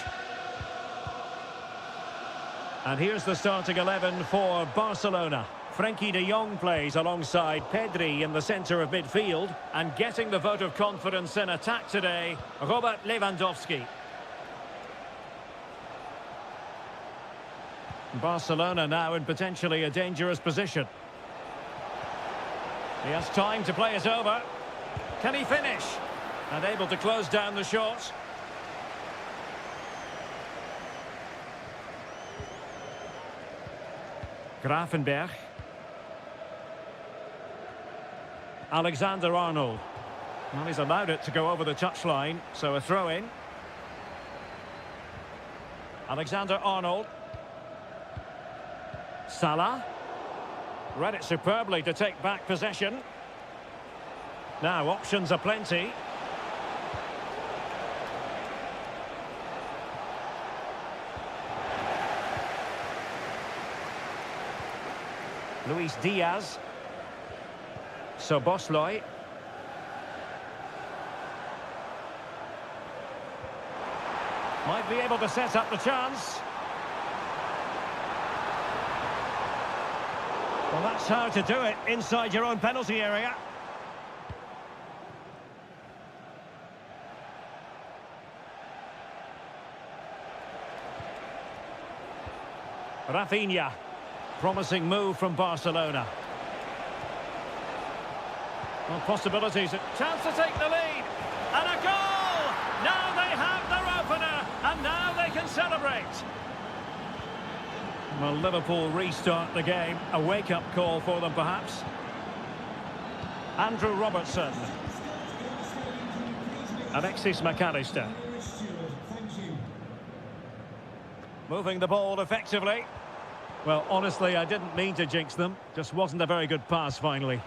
And here's the starting 11 for Barcelona. Frenkie de Jong plays alongside Pedri in the centre of midfield. And getting the vote of confidence in attack today, Robert Lewandowski. Barcelona now in potentially a dangerous position. He has time to play it over. Can he finish? And able to close down the shot. Grafenberg. Alexander-Arnold. Well, he's allowed it to go over the touchline, so a throw-in. Alexander-Arnold. Salah. Read it superbly to take back possession. Now, options are plenty. Luis Diaz. Szoboszlai. Might be able to set up the chance. Well, that's how to do it inside your own penalty area. Rafinha. Promising move from Barcelona. Well, possibilities. A chance to take the lead. And a goal! Now they have their opener. And now they can celebrate. Well, Liverpool restart the game. A wake-up call for them, perhaps. Andrew Robertson. Alexis McAllister. Moving the ball effectively. Well, honestly, I didn't mean to jinx them. Just wasn't a very good pass, finally.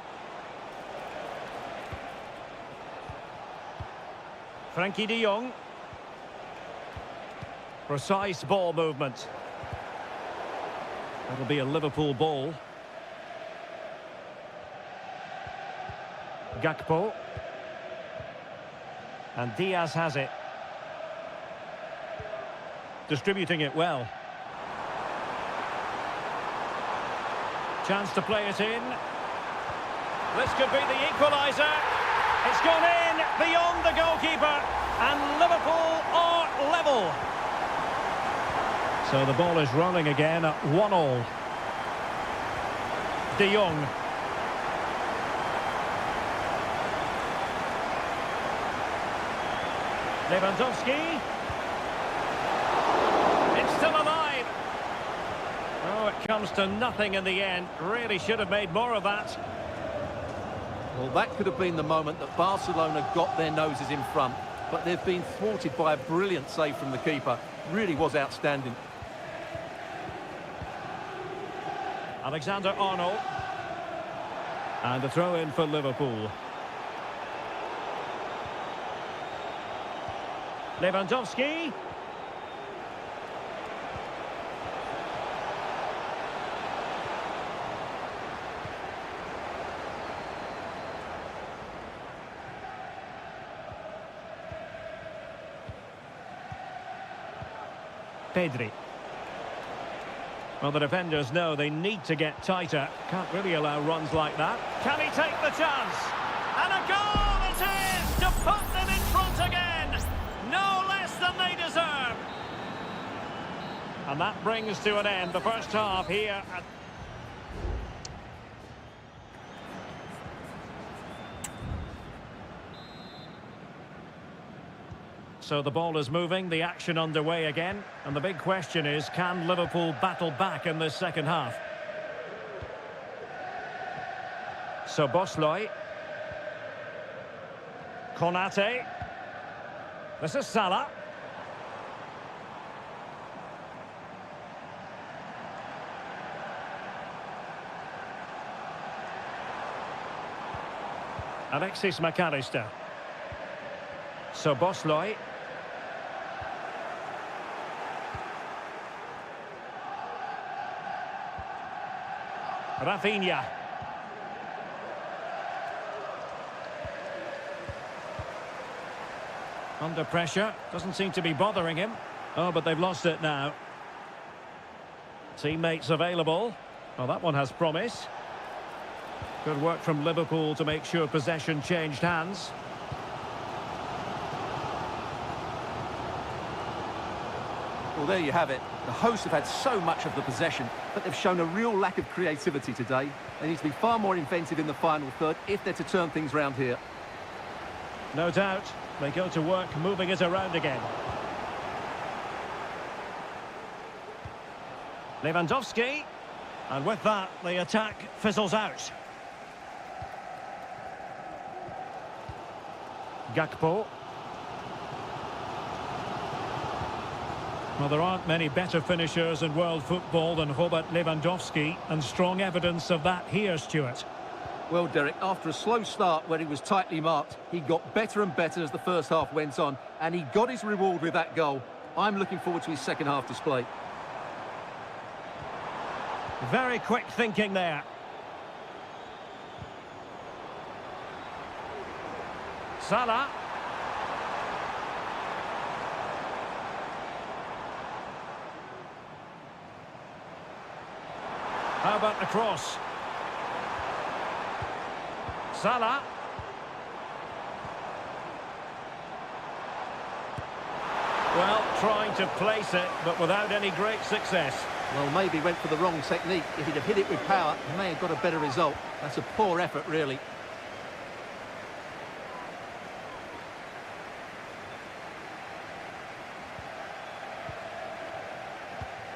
Frenkie de Jong. Precise ball movement. That'll be a Liverpool ball. Gakpo. And Diaz has it. Distributing it well. Chance to play it in. This could be the equaliser. It's gone in beyond the goalkeeper. And Liverpool are level. So the ball is rolling again at 1-1. De Jong. Lewandowski. It's still alive. Oh, it comes to nothing in the end. Really should have made more of that. Well, that could have been the moment that Barcelona got their noses in front. But they've been thwarted by a brilliant save from the keeper. Really was outstanding. Alexander-Arnold. And a throw-in for Liverpool. Lewandowski. Pedri. Well, the defenders know they need to get tighter. Can't really allow runs like that. Can he take the chance? And a goal it is to put them in front again. No less than they deserve. And that brings to an end the first half here at... So the ball is moving, the action underway again. And the big question is, can Liverpool battle back in this second half? So Bosley. Konate. This is Salah. Alexis McAllister. So Bosley. Rafinha. Under pressure, doesn't seem to be bothering him. Oh, but they've lost it now. Teammates available. Well, that one has promise. Good work from Liverpool to make sure possession changed hands. Well, there you have it. The hosts have had so much of the possession, but they've shown a real lack of creativity today. They need to be far more inventive in the final third if they're to turn things round here. No doubt. They go to work moving it around again. Lewandowski. And with that, the attack fizzles out. Gakpo. Well, there aren't many better finishers in world football than Robert Lewandowski, and strong evidence of that here, Stuart. Well, Derek, after a slow start where he was tightly marked, he got better and better as the first half went on, and he got his reward with that goal. I'm looking forward to his second half display. Very quick thinking there. Salah. How about the cross? Salah. Well, trying to place it, but without any great success. Well, maybe he went for the wrong technique. If he'd have hit it with power, he may have got a better result. That's a poor effort, really.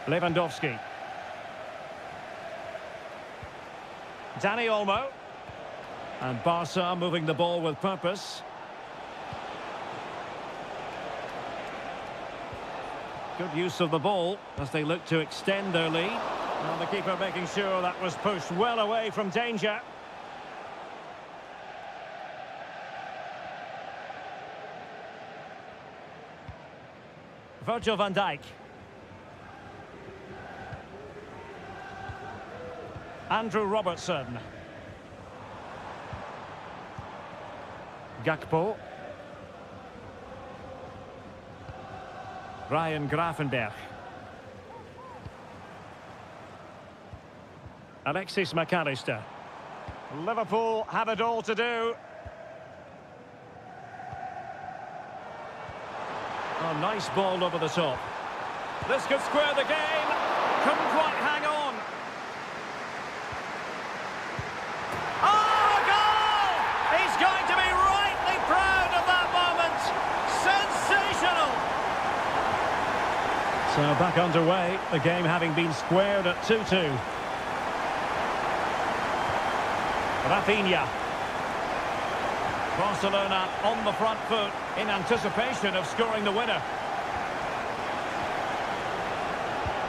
Lewandowski. Dani Olmo. And Barca moving the ball with purpose. Good use of the ball as they look to extend their lead. And the keeper making sure that was pushed well away from danger. Virgil van Dijk. Andrew Robertson. Gakpo. Ryan Gravenberch. Alexis McAllister. Liverpool have it all to do. Oh, nice ball over the top. This could square the game. Couldn't quite hang on. Oh, goal! He's going to be rightly proud of that moment. Sensational! So back underway, the game having been squared at 2-2. Rafinha. Barcelona on the front foot in anticipation of scoring the winner.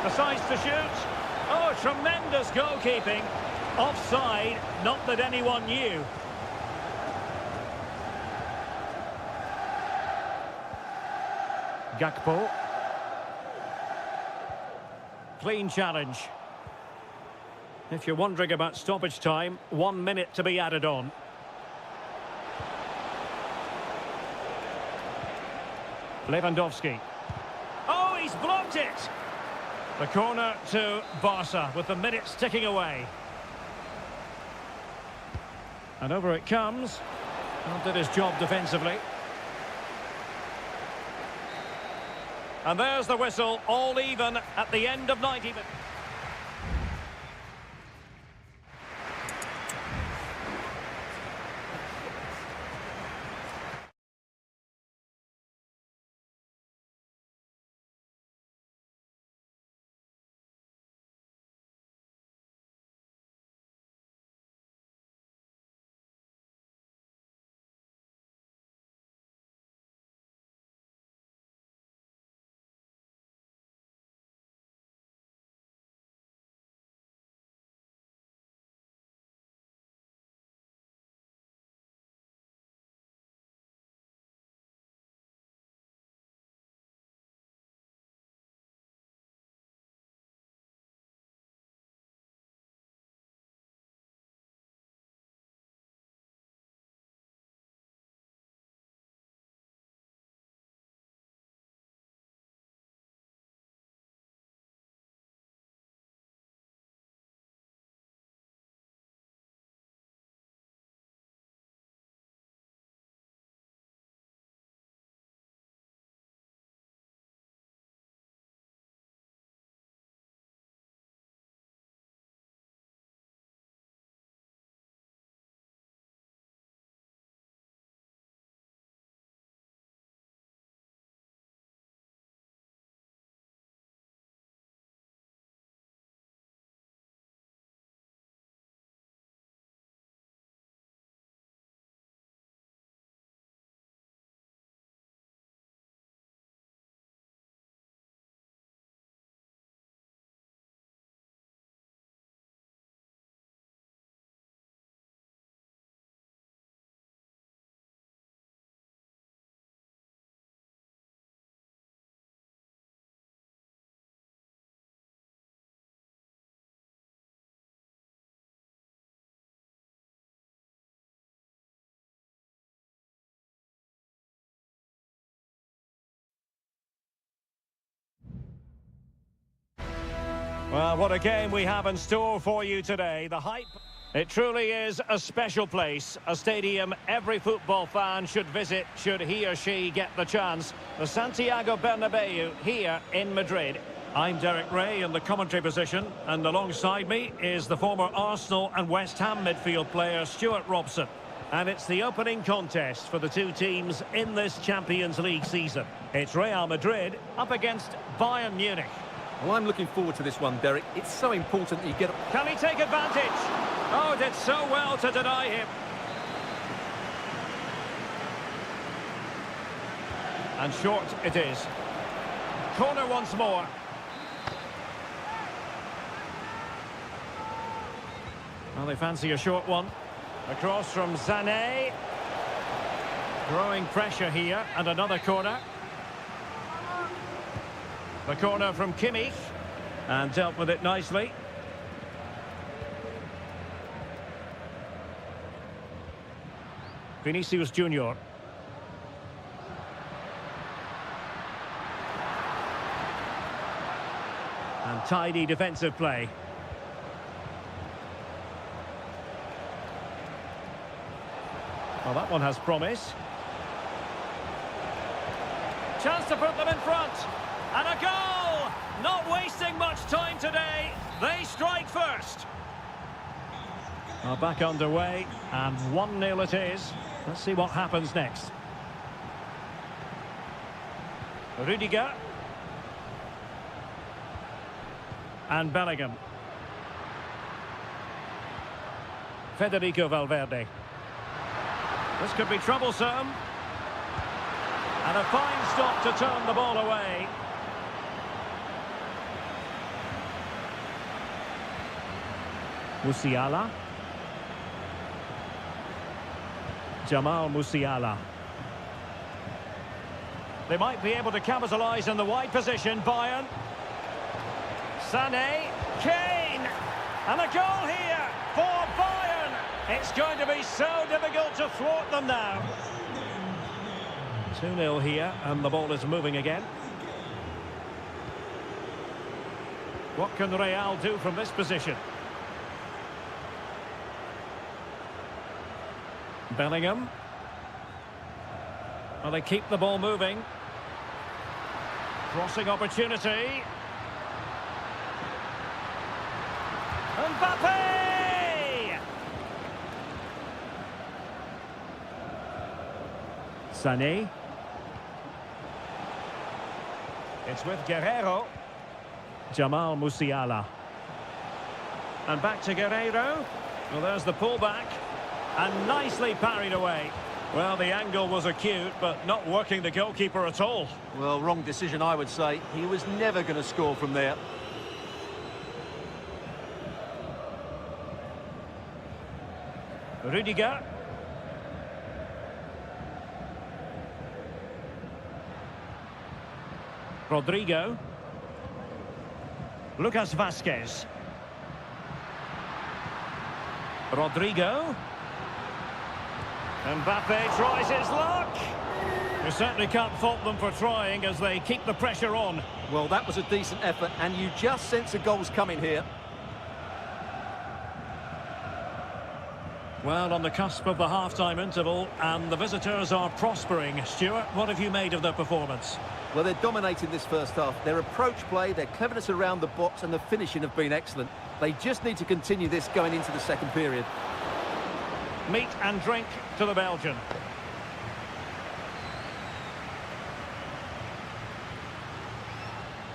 Decides to shoot. Oh, tremendous goalkeeping. Offside, not that anyone knew. Gakpo. Clean challenge. If you're wondering about stoppage time, 1 minute to be added on. Lewandowski. Oh, he's blocked it! The corner to Barca with the minutes ticking away. And over it comes. And did his job defensively. And there's the whistle, all even at the end of 90 minutes. Well, what a game we have in store for you today. The hype. It truly is a special place, a stadium every football fan should visit should he or she get the chance. The Santiago Bernabeu here in Madrid. I'm Derek Ray in the commentary position, and alongside me is the former Arsenal and West Ham midfield player Stuart Robson. And it's the opening contest for the two teams in this Champions League season. It's Real Madrid up against Bayern Munich. Well, I'm looking forward to this one, Derek. It's so important that you get... Can he take advantage? Oh, did so well to deny him. And short it is. Corner once more. Well, they fancy a short one. Across from Sané. Growing pressure here, and another corner. The corner from Kimmich, and dealt with it nicely. Vinicius Junior. And tidy defensive play. Well, that one has promise. Chance to put them in front. And a goal! Not wasting much time today. They strike first. Well, back underway, and 1-0 it is. Let's see what happens next. Rudiger. And Bellingham. Federico Valverde. This could be troublesome. And a fine stop to turn the ball away. Musiala. Jamal Musiala. They might be able to capitalise in the wide position, Bayern. Sané, Kane, and a goal here for Bayern. It's going to be so difficult to thwart them now. 2-0 here, and the ball is moving again. What can Real do from this position? Bellingham. Well, they keep the ball moving. Crossing opportunity. Mbappe! Sané. It's with Guerrero. Jamal Musiala. And back to Guerrero. Well, there's the pullback. And nicely parried away. Well, the angle was acute, but not working the goalkeeper at all. Well, wrong decision, I would say. He was never going to score from there. Rudiger. Rodrigo. Lucas Vazquez. Rodrigo. Mbappe tries his luck. You certainly can't fault them for trying as they keep the pressure on. Well, that was a decent effort, and you just sense a goal's coming here. Well, on the cusp of the half-time interval, and the visitors are prospering. Stuart, what have you made of their performance? Well, they're dominating this first half. Their approach play, their cleverness around the box, and the finishing have been excellent. They just need to continue this going into the second period. Meat and drink to the Belgian.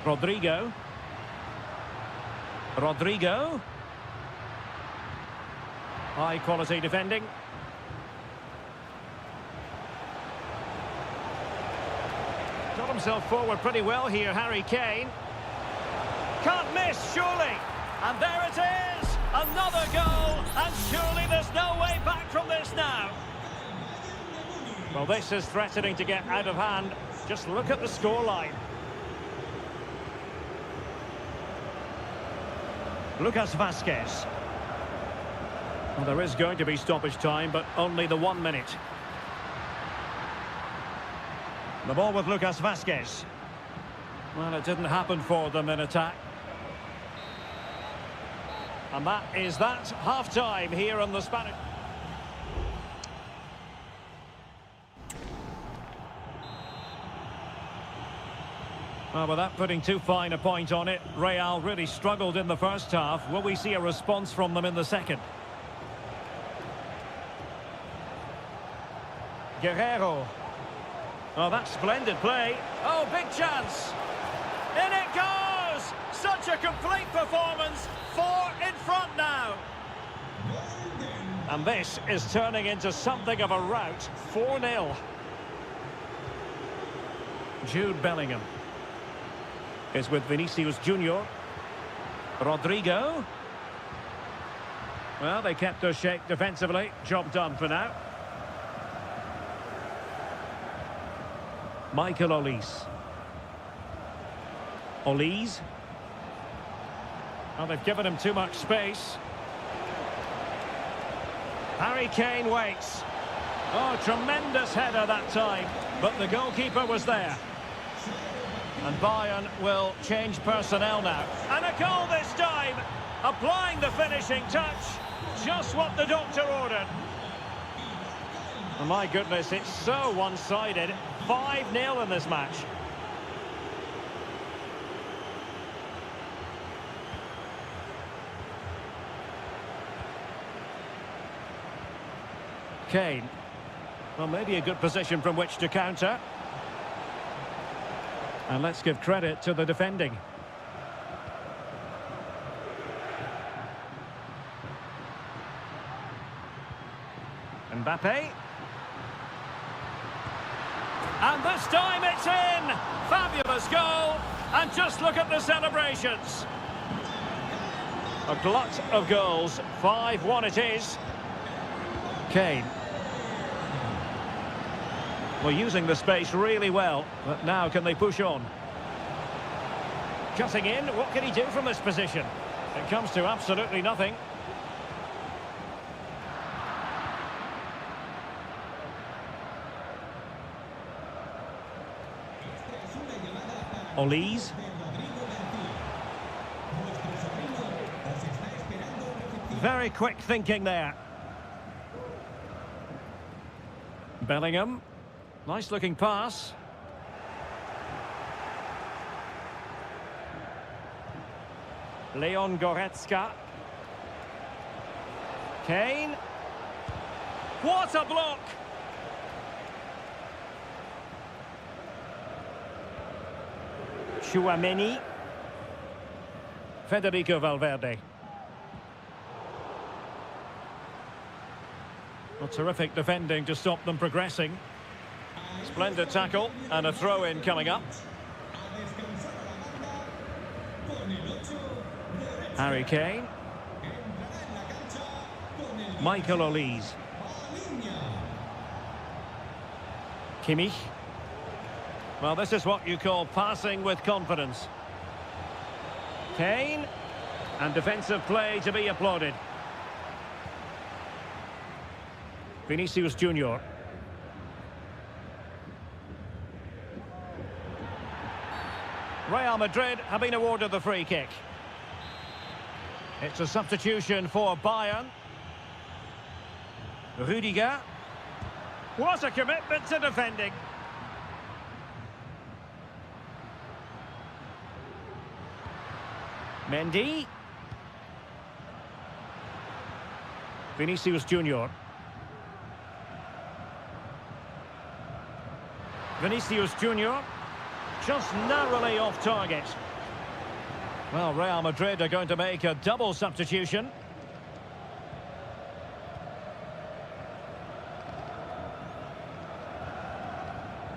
Rodrigo. Rodrigo. High quality defending. Got himself forward pretty well here, Harry Kane. Can't miss, surely. And there it is. Another goal. And surely there's no way back from this now. Well, this is threatening to get out of hand. Just look at the scoreline. Lucas Vazquez. Well, there is going to be stoppage time, but only the 1 minute. The ball with Lucas Vazquez. Well, it didn't happen for them in attack. And that is that half-time here on the Spanish. Well, without putting too fine a point on it, Real really struggled in the first half. Will we see a response from them in the second? Guerrero. Oh, that's splendid play. Oh, big chance. In it goes! Such a complete performance. 4 in front now. And this is turning into something of a rout. 4-0. Jude Bellingham is with Vinicius Junior. Rodrigo. Well, they kept their shape defensively. Job done for now. Michael Olise. Olise. Well, they've given him too much space. Harry Kane waits. Oh, tremendous header that time, but the goalkeeper was there. And Bayern will change personnel now. And a goal this time! Applying the finishing touch. Just what the doctor ordered. Oh, my goodness, it's so one-sided. 5-0 in this match. Kane. Well, maybe a good position from which to counter. And let's give credit to the defending. Mbappe. And this time it's in! Fabulous goal! And just look at the celebrations. A glut of goals. 5-1 it is. Kane. Well, using the space really well, but now can they push on? Cutting in, what can he do from this position? It comes to absolutely nothing. Olise. Very quick thinking there. Bellingham. Nice looking pass. Leon Goretzka. Kane. What a block! Chouameni. Federico Valverde. Well, terrific defending to stop them progressing. Splendid tackle and a throw-in coming up. Harry Kane. Michael Olise. Kimmich. Well, this is what you call passing with confidence. Kane. And defensive play to be applauded. Vinicius Junior. Real Madrid have been awarded the free kick. It's a substitution for Bayern. Rudiger. What a commitment to defending. Mendy. Vinicius Junior. Vinicius Junior. Just narrowly off target. Well, Real Madrid are going to make a double substitution.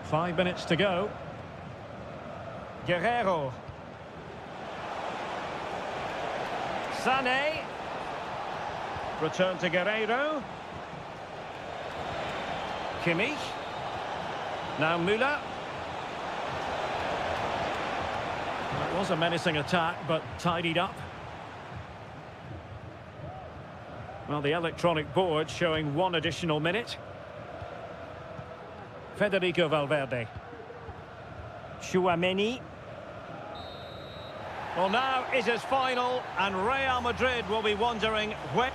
Five minutes to go. Guerrero. Sané. Return to Guerrero. Kimmich. Now Müller. That was a menacing attack, but tidied up. Well, the electronic board showing 1 additional minute. Federico Valverde. Chouameni. Well, now it is final, and Real Madrid will be wondering when...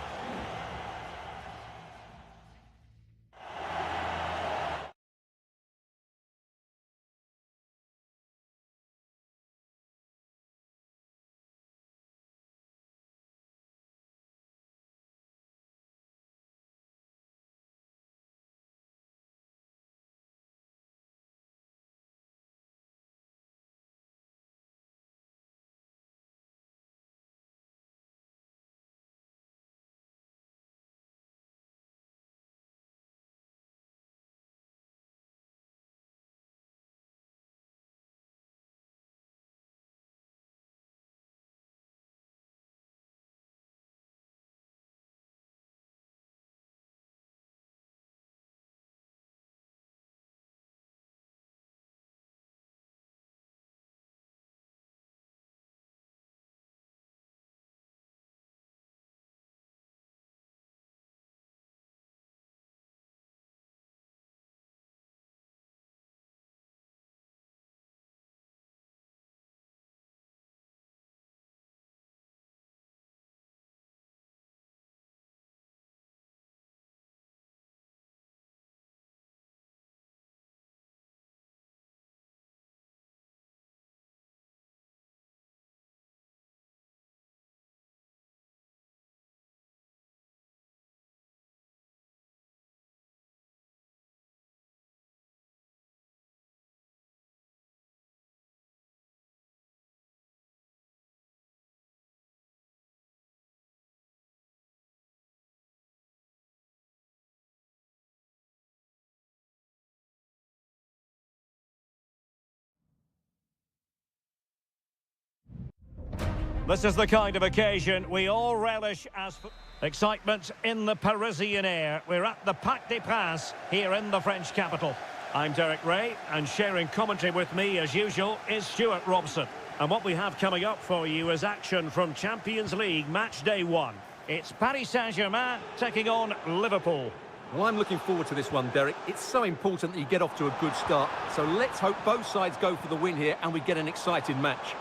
This is the kind of occasion we all relish as excitement in the Parisian air. We're at the Parc des Princes here in the French capital. I'm Derek Ray, and sharing commentary with me as usual is Stuart Robson. And what we have coming up for you is action from Champions League match day 1. It's Paris Saint-Germain taking on Liverpool. Well, I'm looking forward to this one, Derek. It's so important that you get off to a good start. So let's hope both sides go for the win here and we get an exciting match.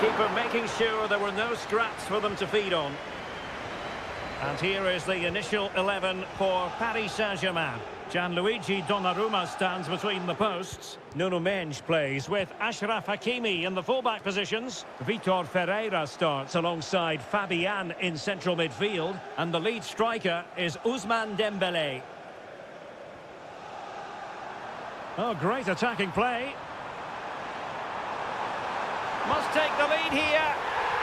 Keeper making sure there were no scraps for them to feed on. And here is the initial 11 for Paris Saint-Germain. Gianluigi Donnarumma stands between the posts. Nuno Mendes plays with Achraf Hakimi in the fullback positions. Vitor Ferreira starts alongside Fabian in central midfield. And the lead striker is Ousmane Dembélé. Oh, great attacking play. Must take the lead here,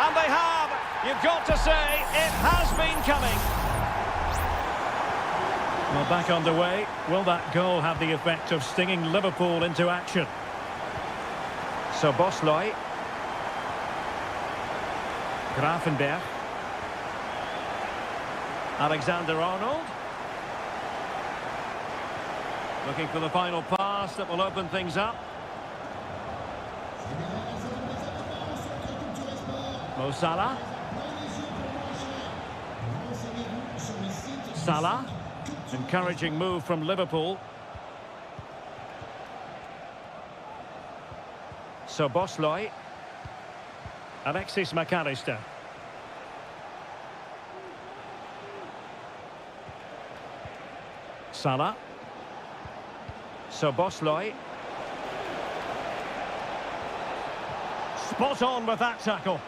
and they have. You've got to say, it has been coming. Well, back underway. Will that goal have the effect of stinging Liverpool into action? So Bosley. Grafenberg. Alexander-Arnold. Looking for the final pass that will open things up. Mo Salah. Salah. Encouraging move from Liverpool. So Bosley. Alexis McAllister. Salah. So Bosley. Spot on with that tackle.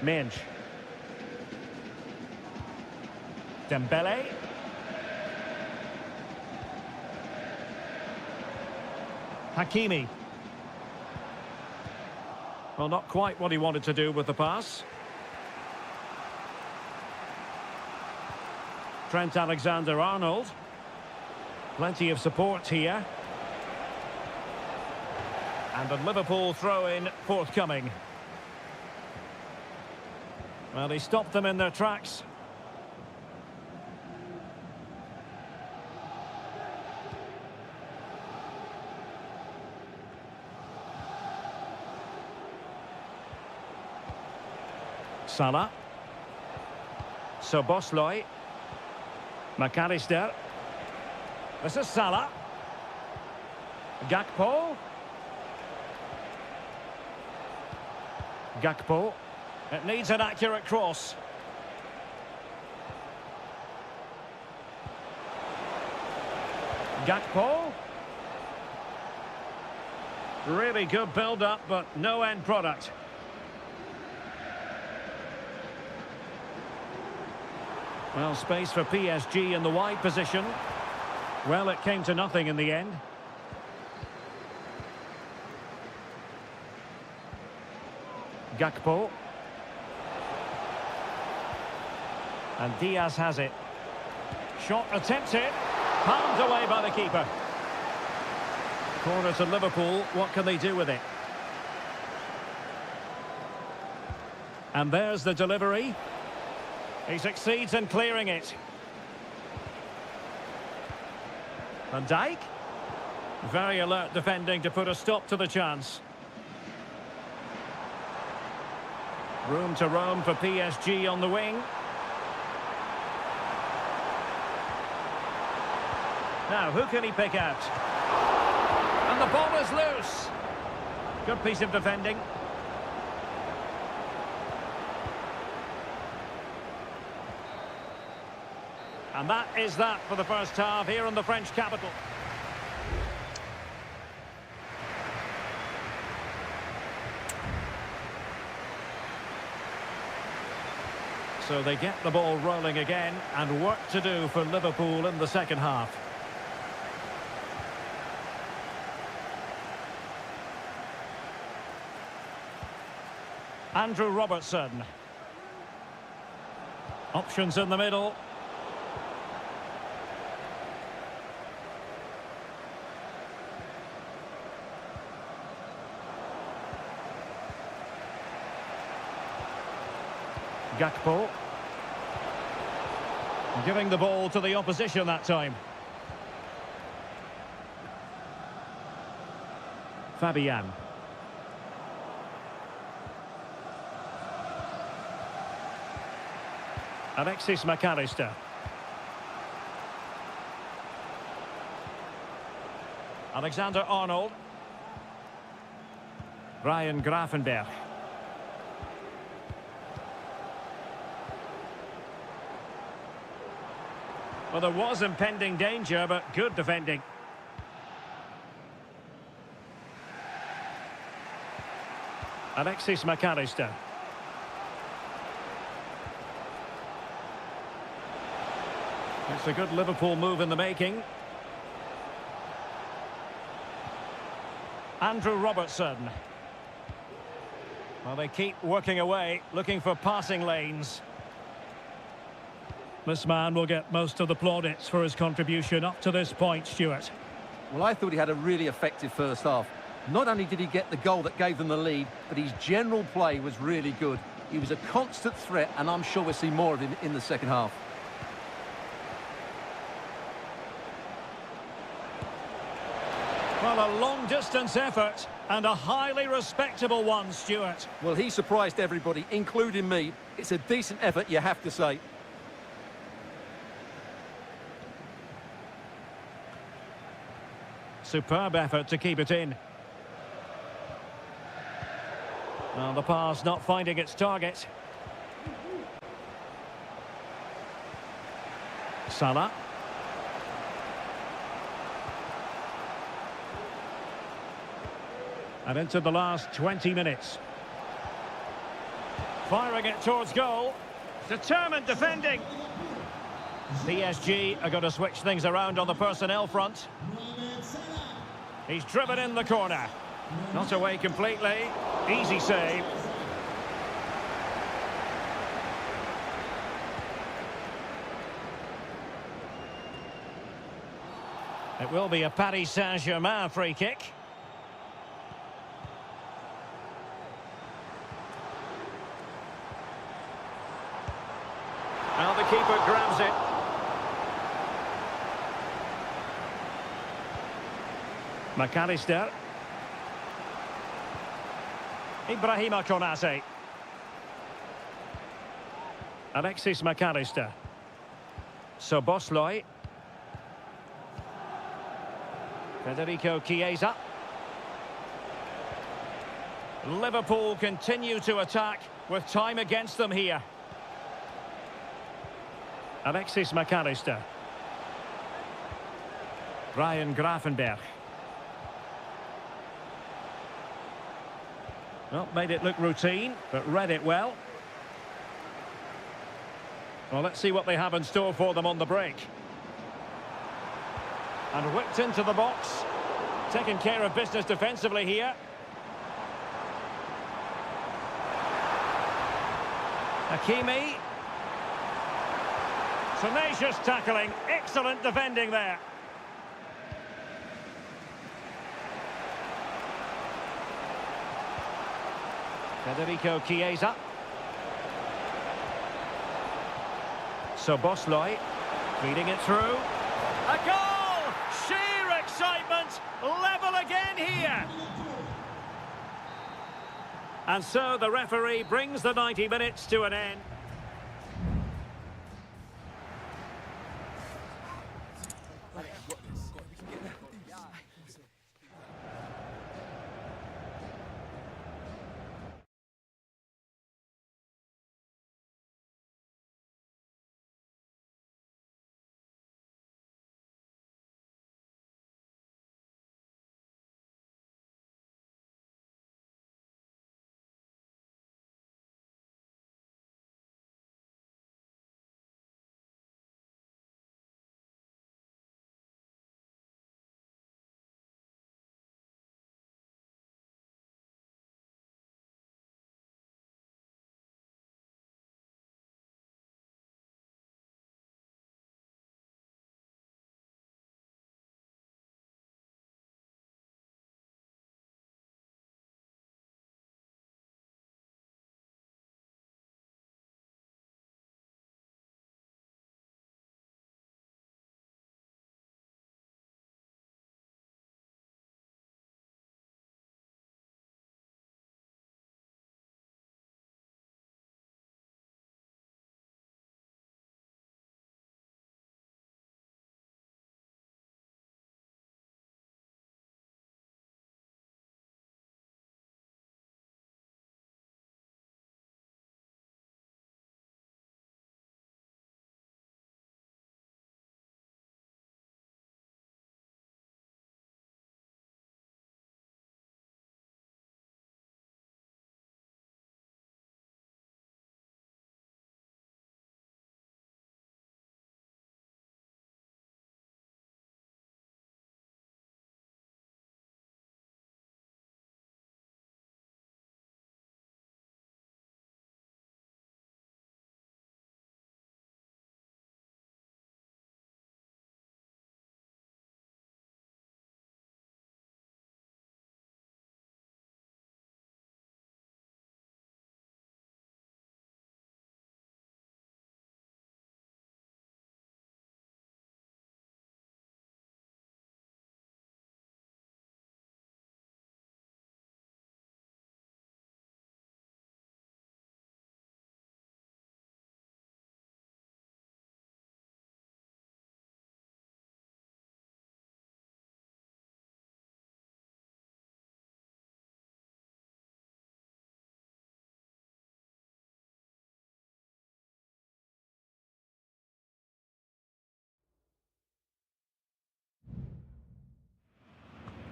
Mendes. Dembélé. Hakimi. Well, not quite what he wanted to do with the pass. Trent Alexander-Arnold. Plenty of support here. And a Liverpool throw-in forthcoming. Well, he stopped them in their tracks. Salah. So Bosley. McAllister. This is Salah. Gakpo. Gakpo. It needs an accurate cross. Gakpo. Really good build-up, but no end product. Well, space for PSG in the wide position. Well, it came to nothing in the end. Gakpo. And Diaz has it. Shot attempted. Palmed away by the keeper. Corner to Liverpool. What can they do with it? And there's the delivery. He succeeds in clearing it. Van Dijk. Very alert defending to put a stop to the chance. Room to roam for PSG on the wing. Now, who can he pick out? And the ball is loose. Good piece of defending. And that is that for the first half here in the French capital. So they get the ball rolling again, and work to do for Liverpool in the second half. Andrew Robertson. Options in the middle. Gakpo. Giving the ball to the opposition that time. Fabian. Alexis McAllister. Alexander-Arnold. Ryan Gravenberch. Well, there was impending danger, but good defending. Alexis McAllister. It's a good Liverpool move in the making. Andrew Robertson. Well, they keep working away, looking for passing lanes. This man will get most of the plaudits for his contribution up to this point, Stuart. Well, I thought he had a really effective first half. Not only did he get the goal that gave them the lead, but his general play was really good. He was a constant threat, and I'm sure we'll see more of him in the second half. Well, a long-distance effort and a highly respectable one, Stuart. Well, he surprised everybody, including me. It's a decent effort, you have to say. Superb effort to keep it in. Well, the pass not finding its target. Salah. And into the last 20 minutes. Firing it towards goal. Determined defending. PSG are going to switch things around on the personnel front. He's driven in the corner. Not away completely. Easy save. It will be a Paris Saint-Germain free kick. Now the keeper grabs it. McAllister. Ibrahima Konate. Alexis McAllister. Sobosloy. Federico Chiesa. Liverpool continue to attack with time against them here. Alexis McAllister. Ryan Gravenberch. Well, made it look routine, but read it well. Well, let's see what they have in store for them on the break. And whipped into the box. Taking care of business defensively here. Hakimi. Tenacious tackling. Excellent defending there. Federico Chiesa. Soboslai. Feeding it through. A goal! Sheer excitement! Level again here! And so the referee brings the 90 minutes to an end.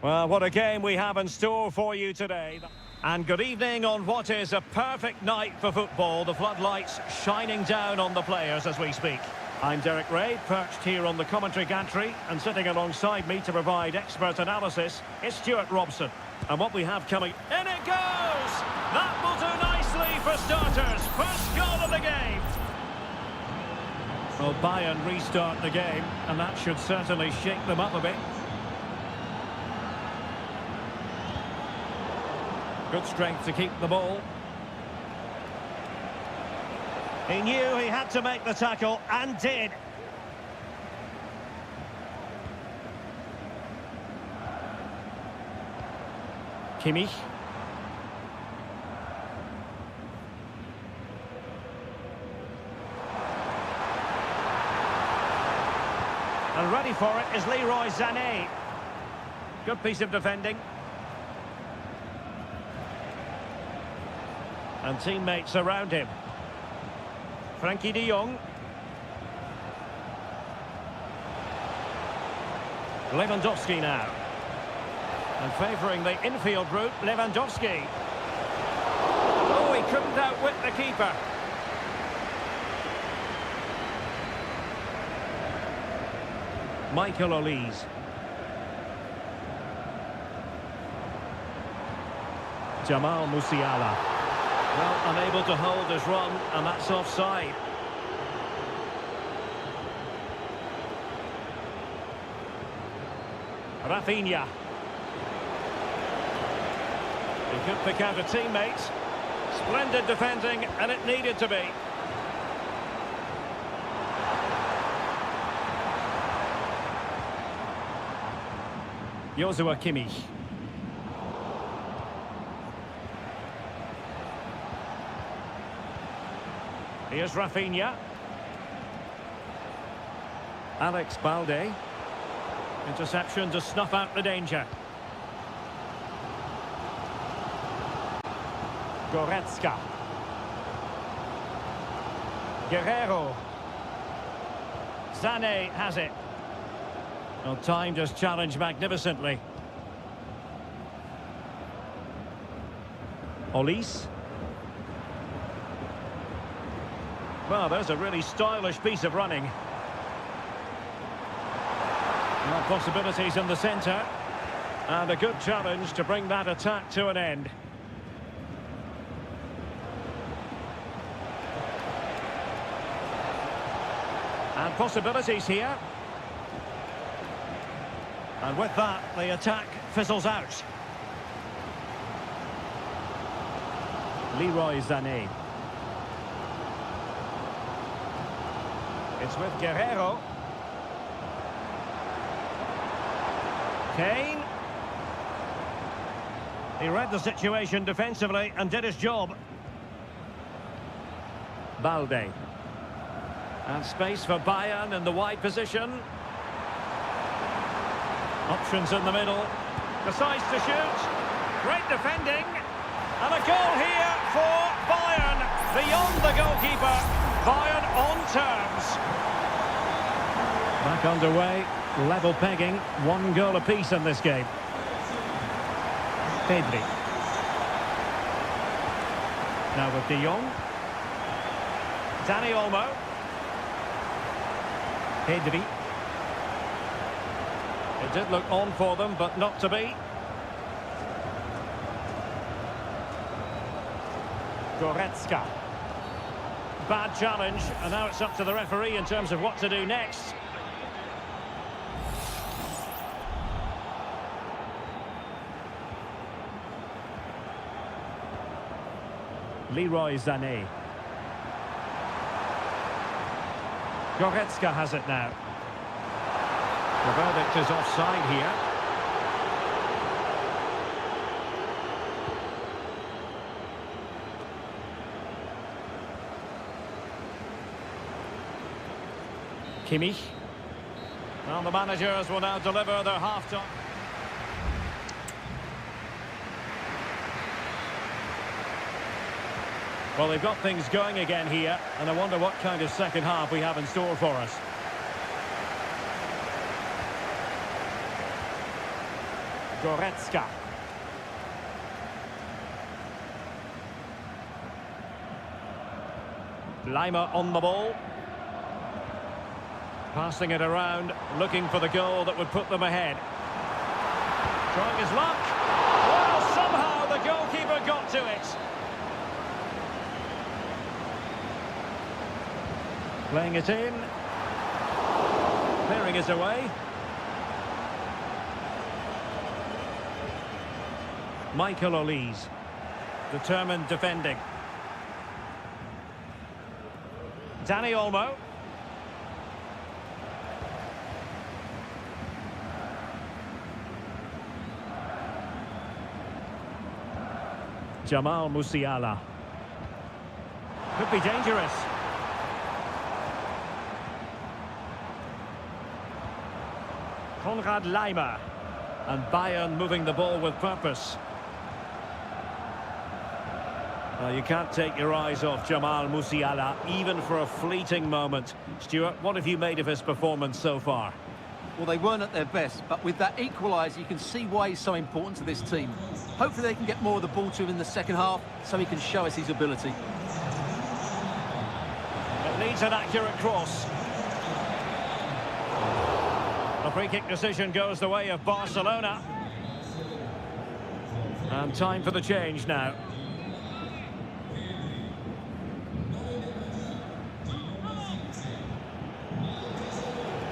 Well, what a game we have in store for you today. And good evening on what is a perfect night for football. The floodlights shining down on the players as we speak. I'm Derek Ray, perched here on the commentary gantry, and sitting alongside me to provide expert analysis is Stuart Robson. And what we have coming... In it goes! That will do nicely for starters. First goal of the game. Well, Bayern restart the game, and that should certainly shake them up a bit. Good strength to keep the ball. He knew he had to make the tackle, and did. Kimmich. And ready for it is Leroy Sané. Good piece of defending. And teammates around him. Frankie de Jong. Lewandowski now. And favouring the infield route, Lewandowski. Oh, he couldn't outwit the keeper. Michael Olise. Jamal Musiala. Well, unable to hold his run, and that's offside. Rafinha. He could pick out a teammate. Splendid defending, and it needed to be. Joshua Kimmich. Here's Rafinha. Alex Balde. Interception to snuff out the danger. Goretzka. Guerrero. Sané has it. Well, timed his challenge magnificently. Olise. Well, there's a really stylish piece of running. Well, possibilities in the centre. And a good challenge to bring that attack to an end. And possibilities here. And with that, the attack fizzles out. Leroy Sané. It's with Guerrero. Kane. He read the situation defensively and did his job. Balde. And space for Bayern in the wide position. Options in the middle. Decides to shoot. Great defending. And a goal here for Bayern. Beyond the goalkeeper. Bayern on terms. Back underway. Level pegging. 1 goal apiece in this game. Pedri. Now with de Jong. Dani Olmo. Pedri. It did look on for them, but not to be. Goretzka. Bad challenge, and now it's up to the referee in terms of what to do next. Leroy Sané. Goretzka has it now. The verdict is offside here. Kimmich. Well, the managers will now deliver their half-time. Well, they've got things going again here, and I wonder what kind of second half we have in store for us. Goretzka. Lima on the ball. Passing it around, looking for the goal that would put them ahead. Trying his luck. Well, somehow the goalkeeper got to it. Playing it in. Clearing it away. Michael Olise. Determined defending. Dani Olmo. Jamal Musiala. Could be dangerous. Konrad Lima. And Bayern moving the ball with purpose. Well, you can't take your eyes off Jamal Musiala, even for a fleeting moment. Stuart, what have you made of his performance so far? Well, they weren't at their best, but with that equaliser, you can see why he's so important to this team. Hopefully they can get more of the ball to him in the second half, so he can show us his ability. It needs an accurate cross. The free kick decision goes the way of Barcelona. And time for the change now.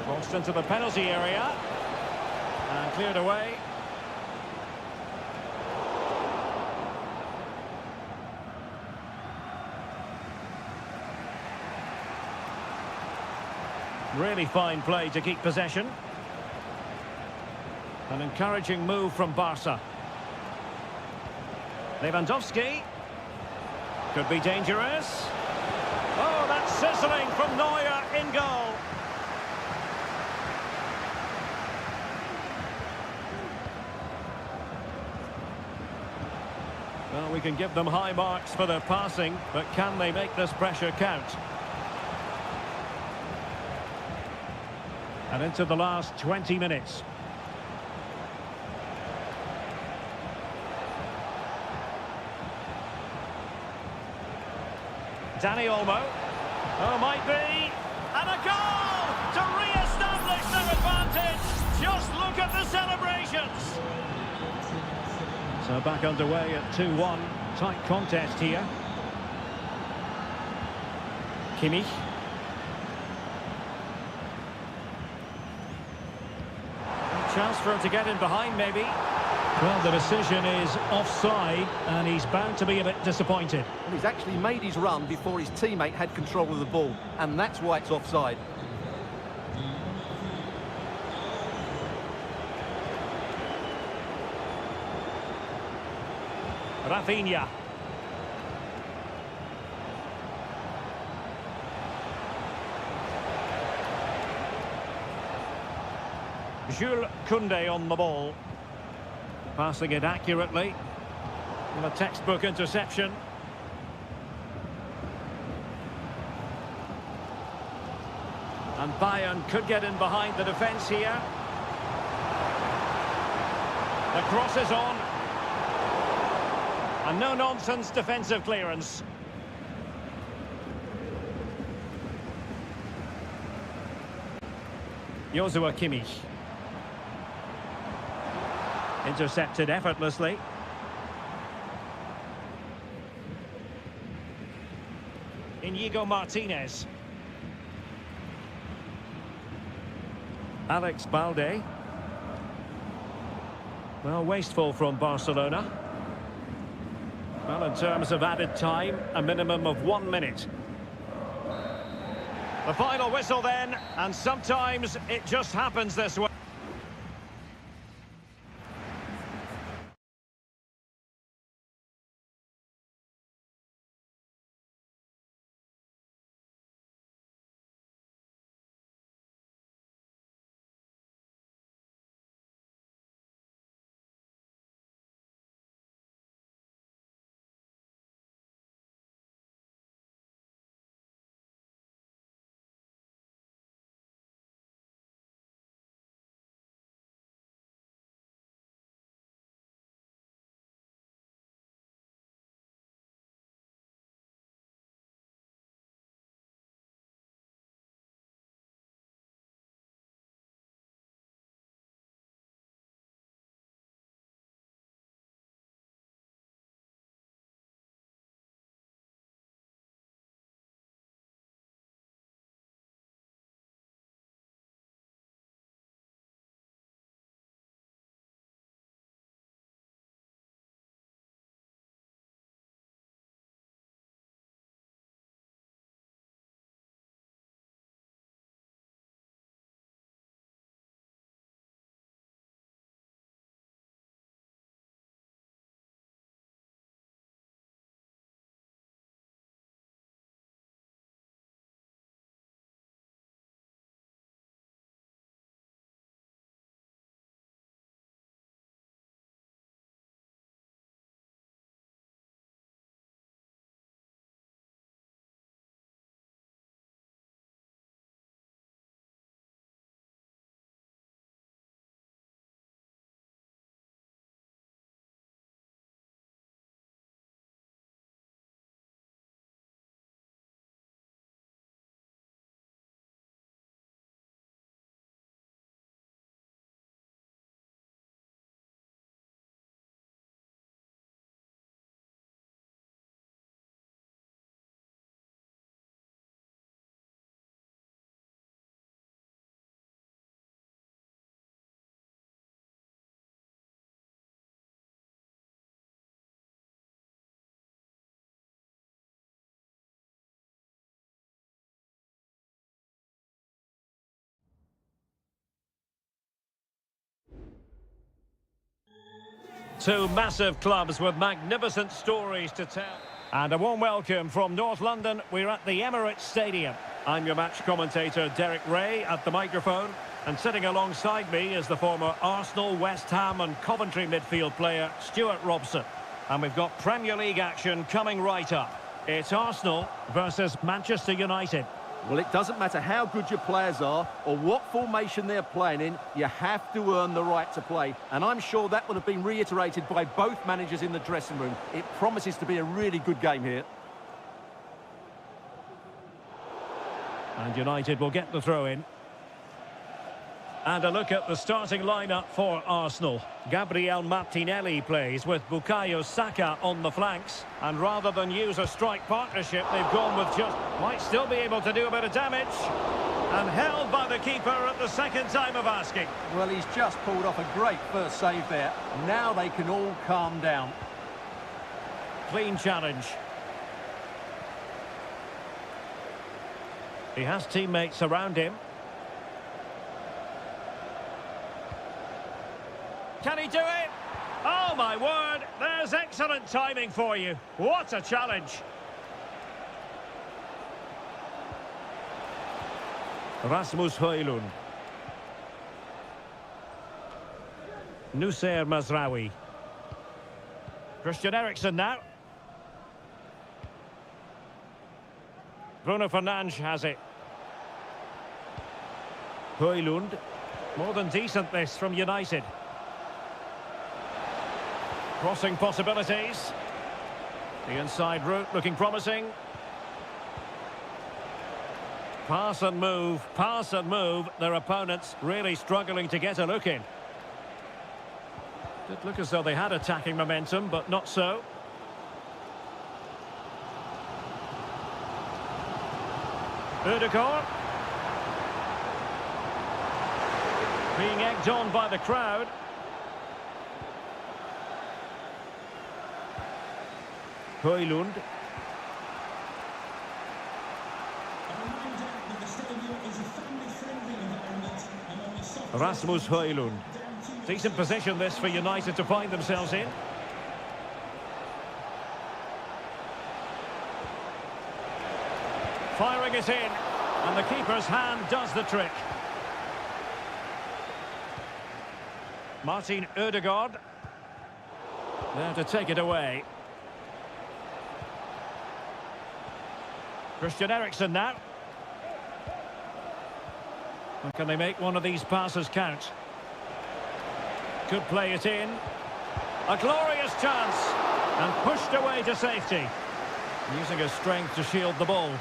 Crossed into the penalty area. And cleared away. Really fine play to keep possession. An encouraging move from Barca. Lewandowski. Could be dangerous. Oh, that's sizzling from Neuer in goal. Well, we can give them high marks for their passing, but can they make this pressure count? And into the last 20 minutes. Danny Olmo. Oh, might be. And a goal to re-establish their advantage. Just look at the celebrations. So back underway at 2-1. Tight contest here. Kimmich. Chance for him to get in behind, maybe. Well, the decision is offside, and he's bound to be a bit disappointed. Well, he's actually made his run before his teammate had control of the ball, and that's why it's offside. Rafinha. Jules Koundé on the ball. Passing it accurately. And a textbook interception. And Bayern could get in behind the defence here. The cross is on. A no-nonsense defensive clearance. Joshua Kimmich. Intercepted effortlessly. Inigo Martinez. Alex Balde. Well, wasteful from Barcelona. Well, in terms of added time, a minimum of 1 minute. The final whistle then, and sometimes it just happens this way. Two massive clubs with magnificent stories to tell. And a warm welcome from North London. We're at the Emirates Stadium. I'm your match commentator, Derek Ray, at the microphone. And sitting alongside me is the former Arsenal, West Ham and Coventry midfield player, Stuart Robson. And we've got Premier League action coming right up. It's Arsenal versus Manchester United. Well, it doesn't matter how good your players are or what formation they're playing in, you have to earn the right to play. And I'm sure that would have been reiterated by both managers in the dressing room. It promises to be a really good game here. And United will get the throw in. And a look at the starting lineup for Arsenal. Gabriel Martinelli plays with Bukayo Saka on the flanks. And rather than use a strike partnership, they've gone with just... Might still be able to do a bit of damage. And held by the keeper at the second time of asking. Well, he's just pulled off a great first save there. Now they can all calm down. Clean challenge. He has teammates around him. Can he do it? Oh, my word. There's excellent timing for you. What a challenge. Rasmus Højlund. Nusser Mazraoui. Christian Eriksen now. Bruno Fernandes has it. Højlund. More than decent this from United. Crossing possibilities. The inside route looking promising. Pass and move, pass and move. Their opponents really struggling to get a look in. Did look as though they had attacking momentum, but not so. Ødegaard. Being egged on by the crowd. Højlund. Rasmus Højlund. Decent position this for United to find themselves in. Firing it in, and the keeper's hand does the trick. Martin Ødegaard. There to take it away. Christian Eriksen now. And can they make one of these passes count? Could play it in. A glorious chance. And pushed away to safety. Using his strength to shield the ball.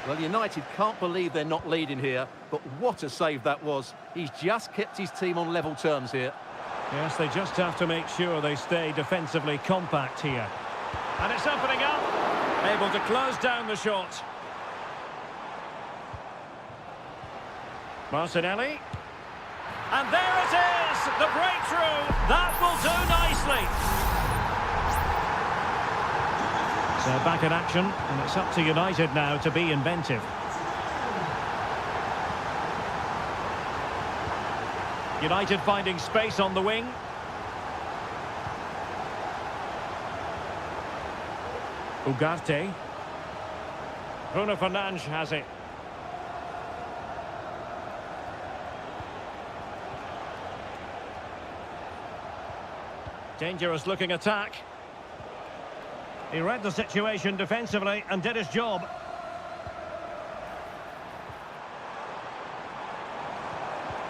Well, United can't believe they're not leading here, but what a save that was. He's just kept his team on level terms here. Yes, they just have to make sure they stay defensively compact here. And it's opening up. Able to close down the shot. Martinelli. And there it is! The breakthrough! That will do nicely! So back in action, and it's up to United now to be inventive. United finding space on the wing. Ugarte. Bruno Fernandes has it. Dangerous looking attack. He read the situation defensively and did his job.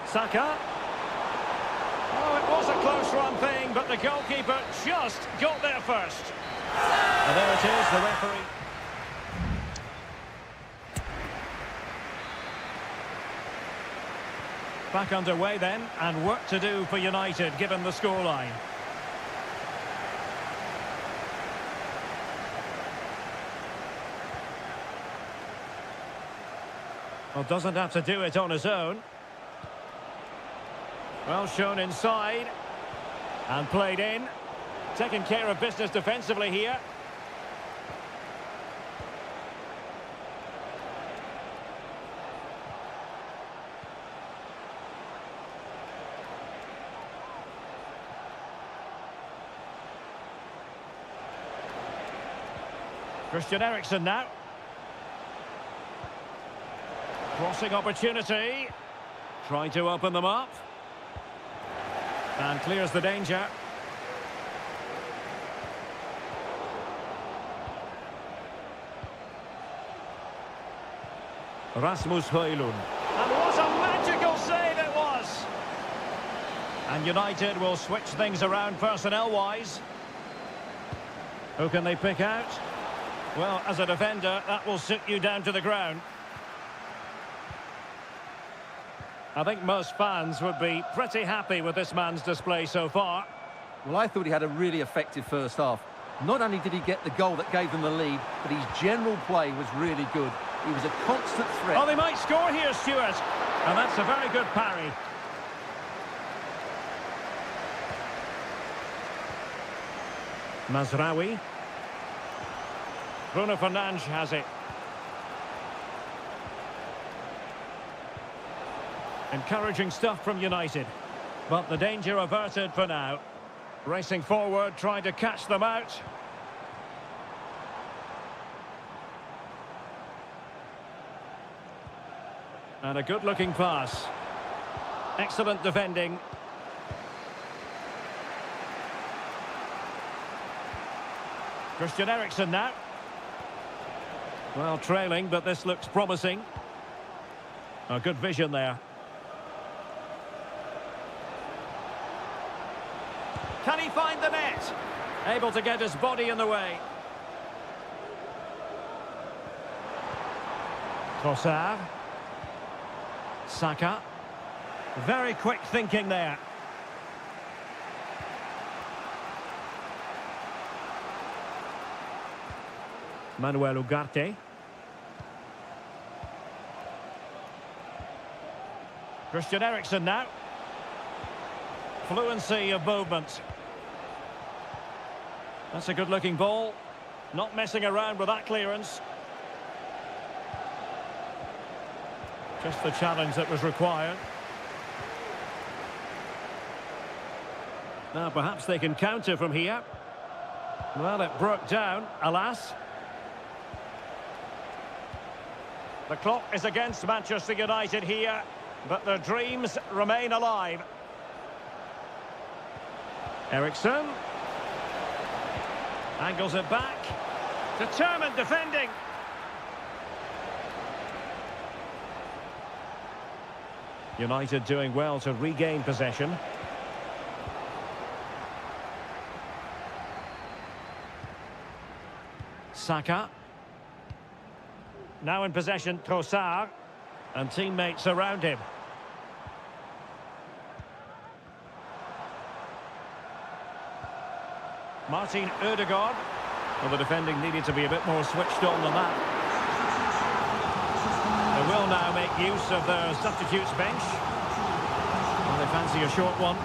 Saka. Oh, it was a close run thing, but the goalkeeper just got there first. And there it is, the referee. Back underway then, and work to do for United, given the scoreline. Well, doesn't have to do it on his own. Well shown inside. And played in. Taking care of business defensively here. Christian Eriksen now. Crossing opportunity. Trying to open them up. And clears the danger. Rasmus Højlund. And what a magical save it was! And United will switch things around personnel-wise. Who can they pick out? Well, as a defender, that will sit you down to the ground. I think most fans would be pretty happy with this man's display so far. Well, I thought he had a really effective first half. Not only did he get the goal that gave them the lead, but his general play was really good. He was a constant threat. Oh, they might score here, Stuart. And that's a very good parry. Mazraoui. Bruno Fernandes has it. Encouraging stuff from United. But the danger averted for now. Racing forward, trying to catch them out. And a good-looking pass. Excellent defending. Christian Eriksen now. Well, trailing, but this looks promising. A good vision there. Can he find the net? Able to get his body in the way. Trossard. Saka. Very quick thinking there. Manuel Ugarte. Christian Eriksen now. Fluency of movement. That's a good-looking ball. Not messing around with that clearance. Just the challenge that was required. Now perhaps they can counter from here. Well, it broke down, alas. The clock is against Manchester United here, but their dreams remain alive. Eriksen. Angles it back. Determined defending. United doing well to regain possession. Saka. Now in possession, Trossard. And teammates around him. Martin Ødegaard. Well, the defending needed to be a bit more switched on than that. They will now make use of their substitutes bench. Well, they fancy a short one.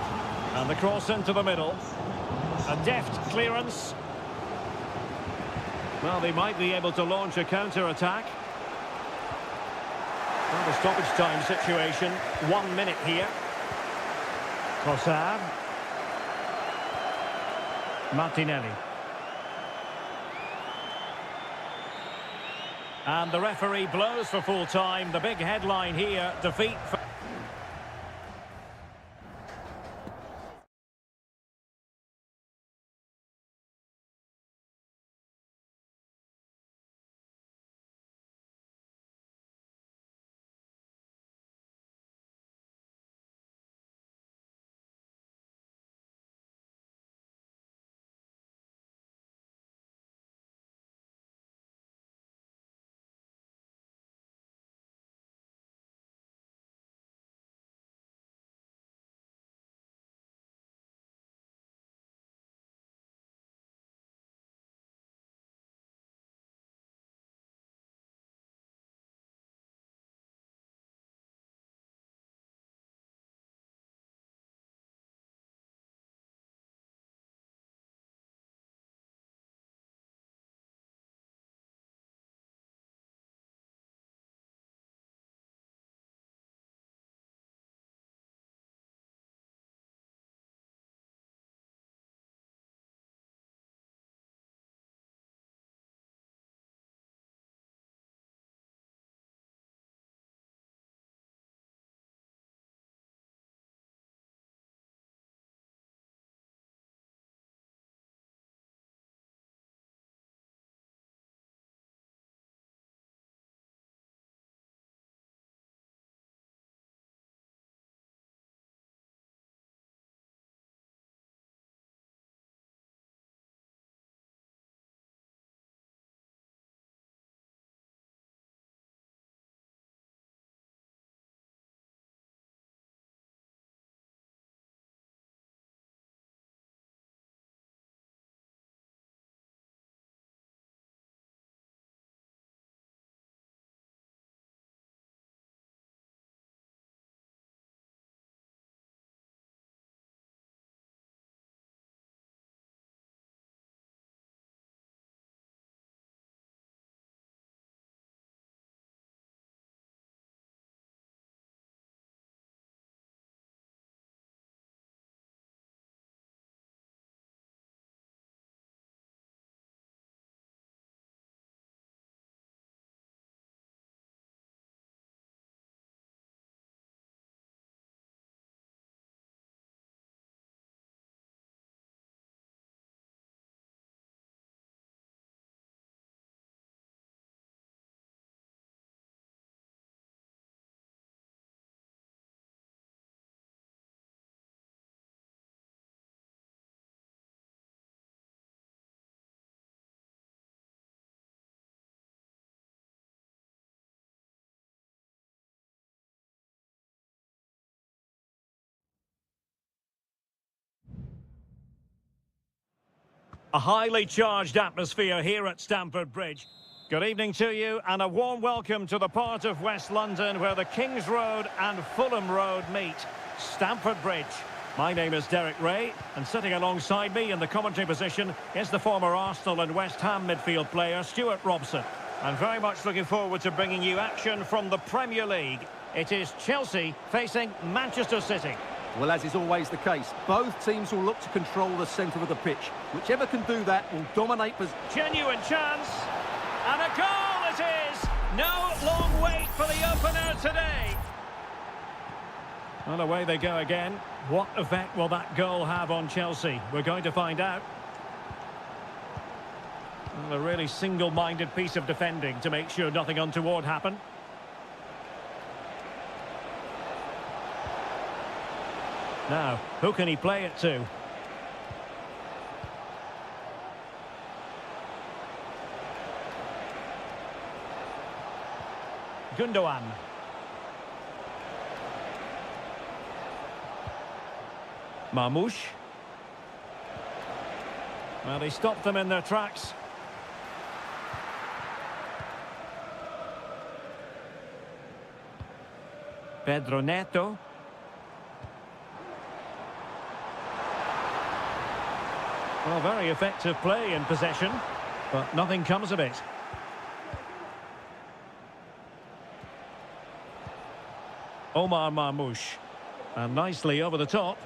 And the cross into the middle. A deft clearance. Well, they might be able to launch a counter-attack. Well, the stoppage time situation. 1 minute here. Trossard. Martinelli. And the referee blows for full time. The big headline here, defeat. A highly charged atmosphere here at Stamford Bridge. Good evening to you and a warm welcome to the part of West London where the King's Road and Fulham Road meet. Stamford Bridge. My name is Derek Ray, and sitting alongside me in the commentary position is the former Arsenal and West Ham midfield player Stuart Robson. I'm very much looking forward to bringing you action from the Premier League. It is Chelsea facing Manchester City. Well, as is always the case, both teams will look to control the centre of the pitch. Whichever can do that will dominate. Genuine chance, and a goal it is! No long wait for the opener today. And away they go again. What effect will that goal have on Chelsea? We're going to find out. Well, a really single-minded piece of defending to make sure nothing untoward happened. Now, who can he play it to? Gundogan. Marmoush. Well, he stopped them in their tracks. Pedro Neto. Well, very effective play in possession, but nothing comes of it. Omar Marmoush. And nicely over the top.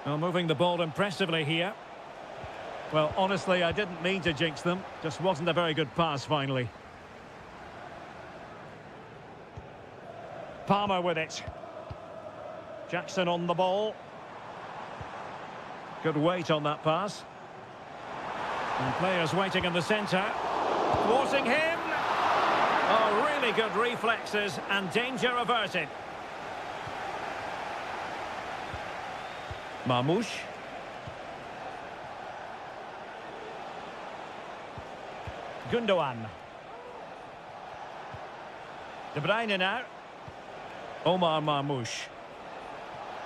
Well, moving the ball impressively here. Well, honestly, I didn't mean to jinx them. Just wasn't a very good pass, finally. Palmer with it. Jackson on the ball. Good weight on that pass. And players waiting in the centre. Thwarting him. Oh, really good reflexes and danger averted. Marmoush. Gundogan. De Bruyne now. Omar Marmoush.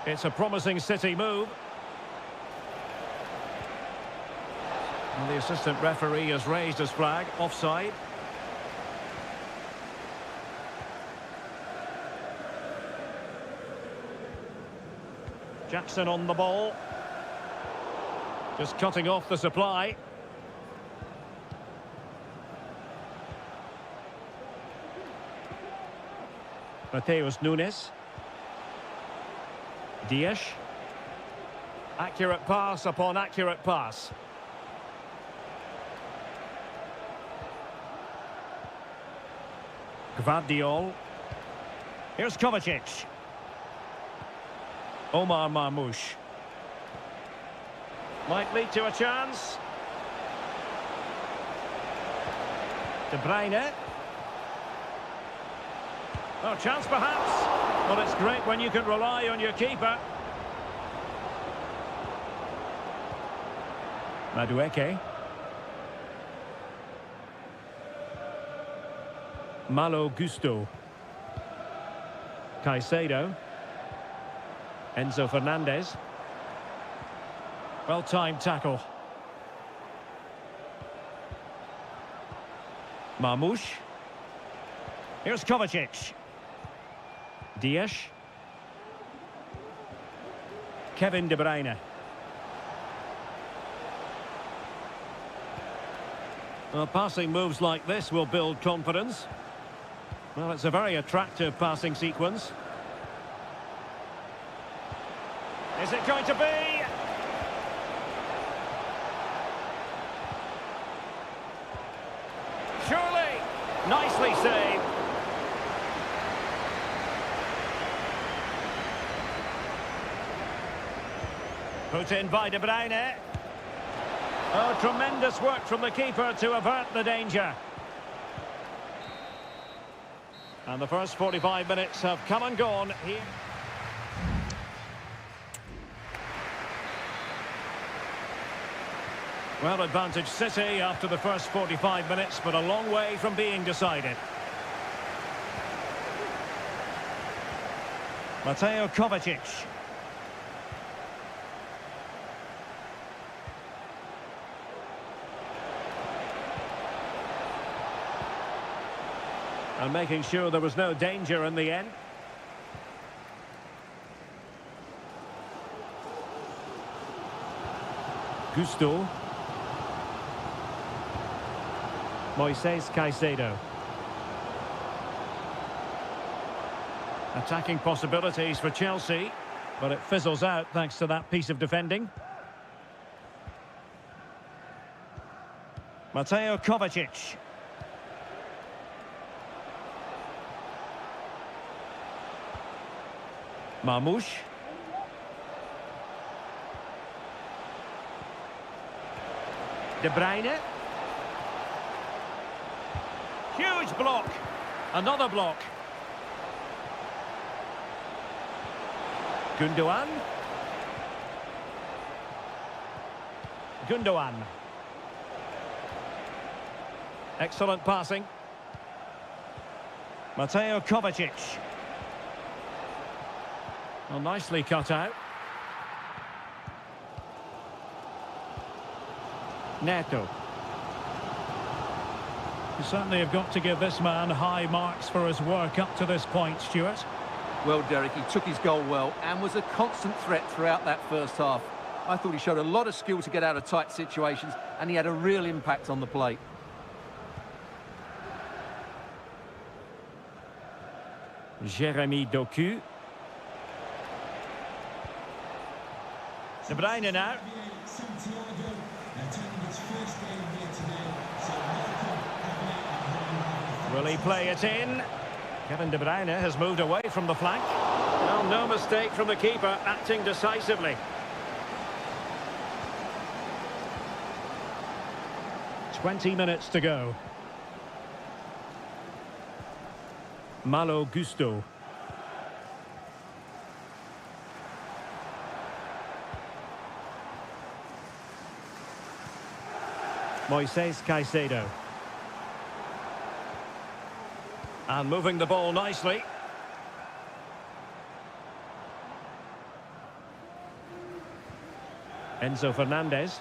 It's a promising City move. And the assistant referee has raised his flag, offside. Jackson on the ball. Just cutting off the supply. Mateus Nunes. Dias. Accurate pass upon accurate pass. Gvardiol. Here's Kovacic. Omar Marmoush. Might lead to a chance. De Bruyne. Oh, chance perhaps. Well, it's great when you can rely on your keeper. Madueke. Malo Gusto. Caicedo. Enzo Fernandez. Well-timed tackle. Marmoush. Here's Kovacic. Dias. Kevin De Bruyne. Well, passing moves like this will build confidence. Well, it's a very attractive passing sequence. Is it going to be? Surely. Nicely saved. Put in by De Bruyne. Oh, tremendous work from the keeper to avert the danger. And the first 45 minutes have come and gone here. Well, advantage City after the first 45 minutes, but a long way from being decided. Mateo Kovacic. And making sure there was no danger in the end. Gusto. Moises Caicedo. Attacking possibilities for Chelsea, but it fizzles out thanks to that piece of defending. Mateo Kovacic. Marmoush. De Bruyne. Huge block. Another block. Gundogan. Gundogan. Excellent passing. Mateo Kovacic. Well, nicely cut out. Neto. You certainly have got to give this man high marks for his work up to this point, Stuart. Well, Derek, he took his goal well and was a constant threat throughout that first half. I thought he showed a lot of skill to get out of tight situations, and he had a real impact on the plate. Jeremy Doku. De Bruyne now. Will he play it in? Kevin De Bruyne has moved away from the flank. Well, no mistake from the keeper, acting decisively. 20 minutes to go. Malo Gusto. Moises Caicedo. And moving the ball nicely. Enzo Fernandez.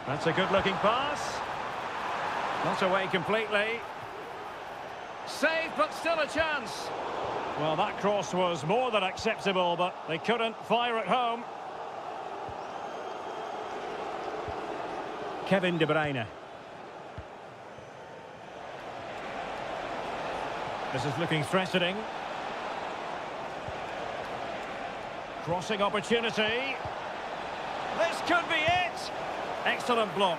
That's a good-looking pass. Not away completely. Save, but still a chance. Well, that cross was more than acceptable, but they couldn't fire it home. Kevin De Bruyne. This is looking threatening. Crossing opportunity. This could be it. Excellent block.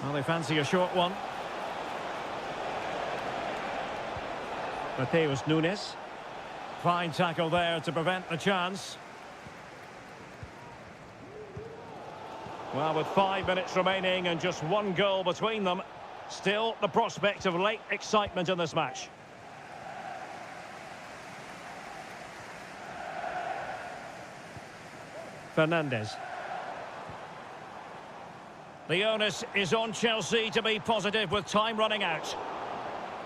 Well, they fancy a short one. Mateus Nunes. Fine tackle there to prevent the chance. Well, with 5 minutes remaining and just one goal between them, still the prospect of late excitement in this match. Fernandez. The onus is on Chelsea to be positive with time running out.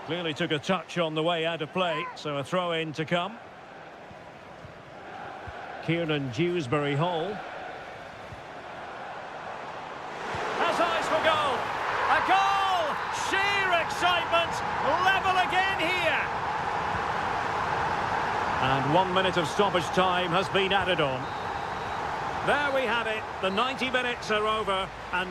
Clearly took a touch on the way out of play, so a throw-in to come. Kieran Dewsbury-Hall. Has eyes for goal. A goal! Sheer excitement. Level again here. And 1 minute of stoppage time has been added on. There we have it. The 90 minutes are over and...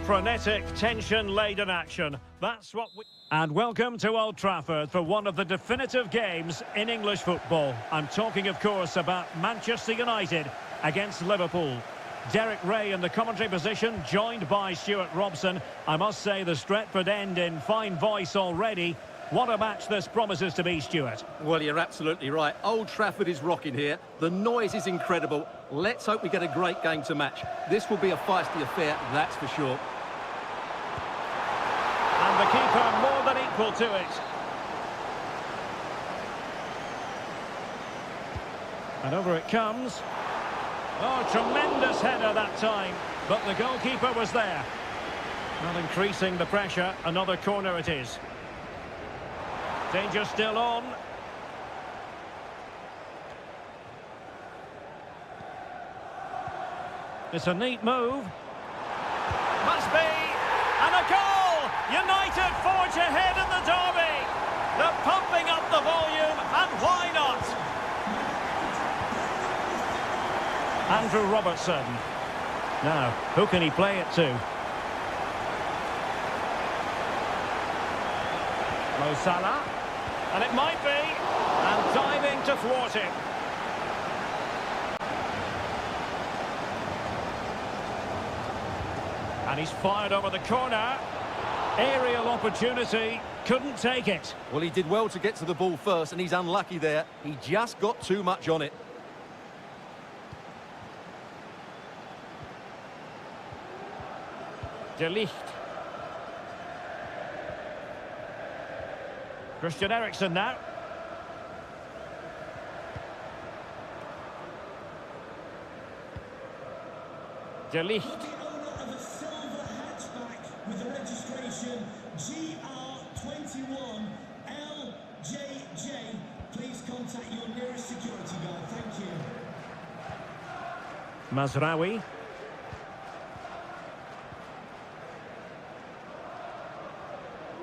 Frenetic, tension-laden action. That's what we... And welcome to Old Trafford for one of the definitive games in English football. I'm talking, of course, about Manchester United against Liverpool. Derek Ray in the commentary position, joined by Stuart Robson. I must say the Stretford end in fine voice already. What a match this promises to be, Stuart. Well, you're absolutely right. Old Trafford is rocking here. The noise is incredible. Let's hope we get a great game to match. This will be a feisty affair, that's for sure. And the keeper more than equal to it. And over it comes. Oh, tremendous header that time. But the goalkeeper was there. Not increasing the pressure. Another corner it is. Danger still on. It's a neat move. Must be. And a goal! United forge ahead in the derby. They're pumping up the volume, and why not? Andrew Robertson. Now, who can he play it to? Mo Salah. And it might be. And diving to thwart him. And he's fired over the corner. Aerial opportunity. Couldn't take it. Well, he did well to get to the ball first, and he's unlucky there. He just got too much on it. De Ligt. Christian Eriksen now. De Ligt. With the registration GR21LJJ. Please contact your nearest security guard. Thank you. Mazraoui.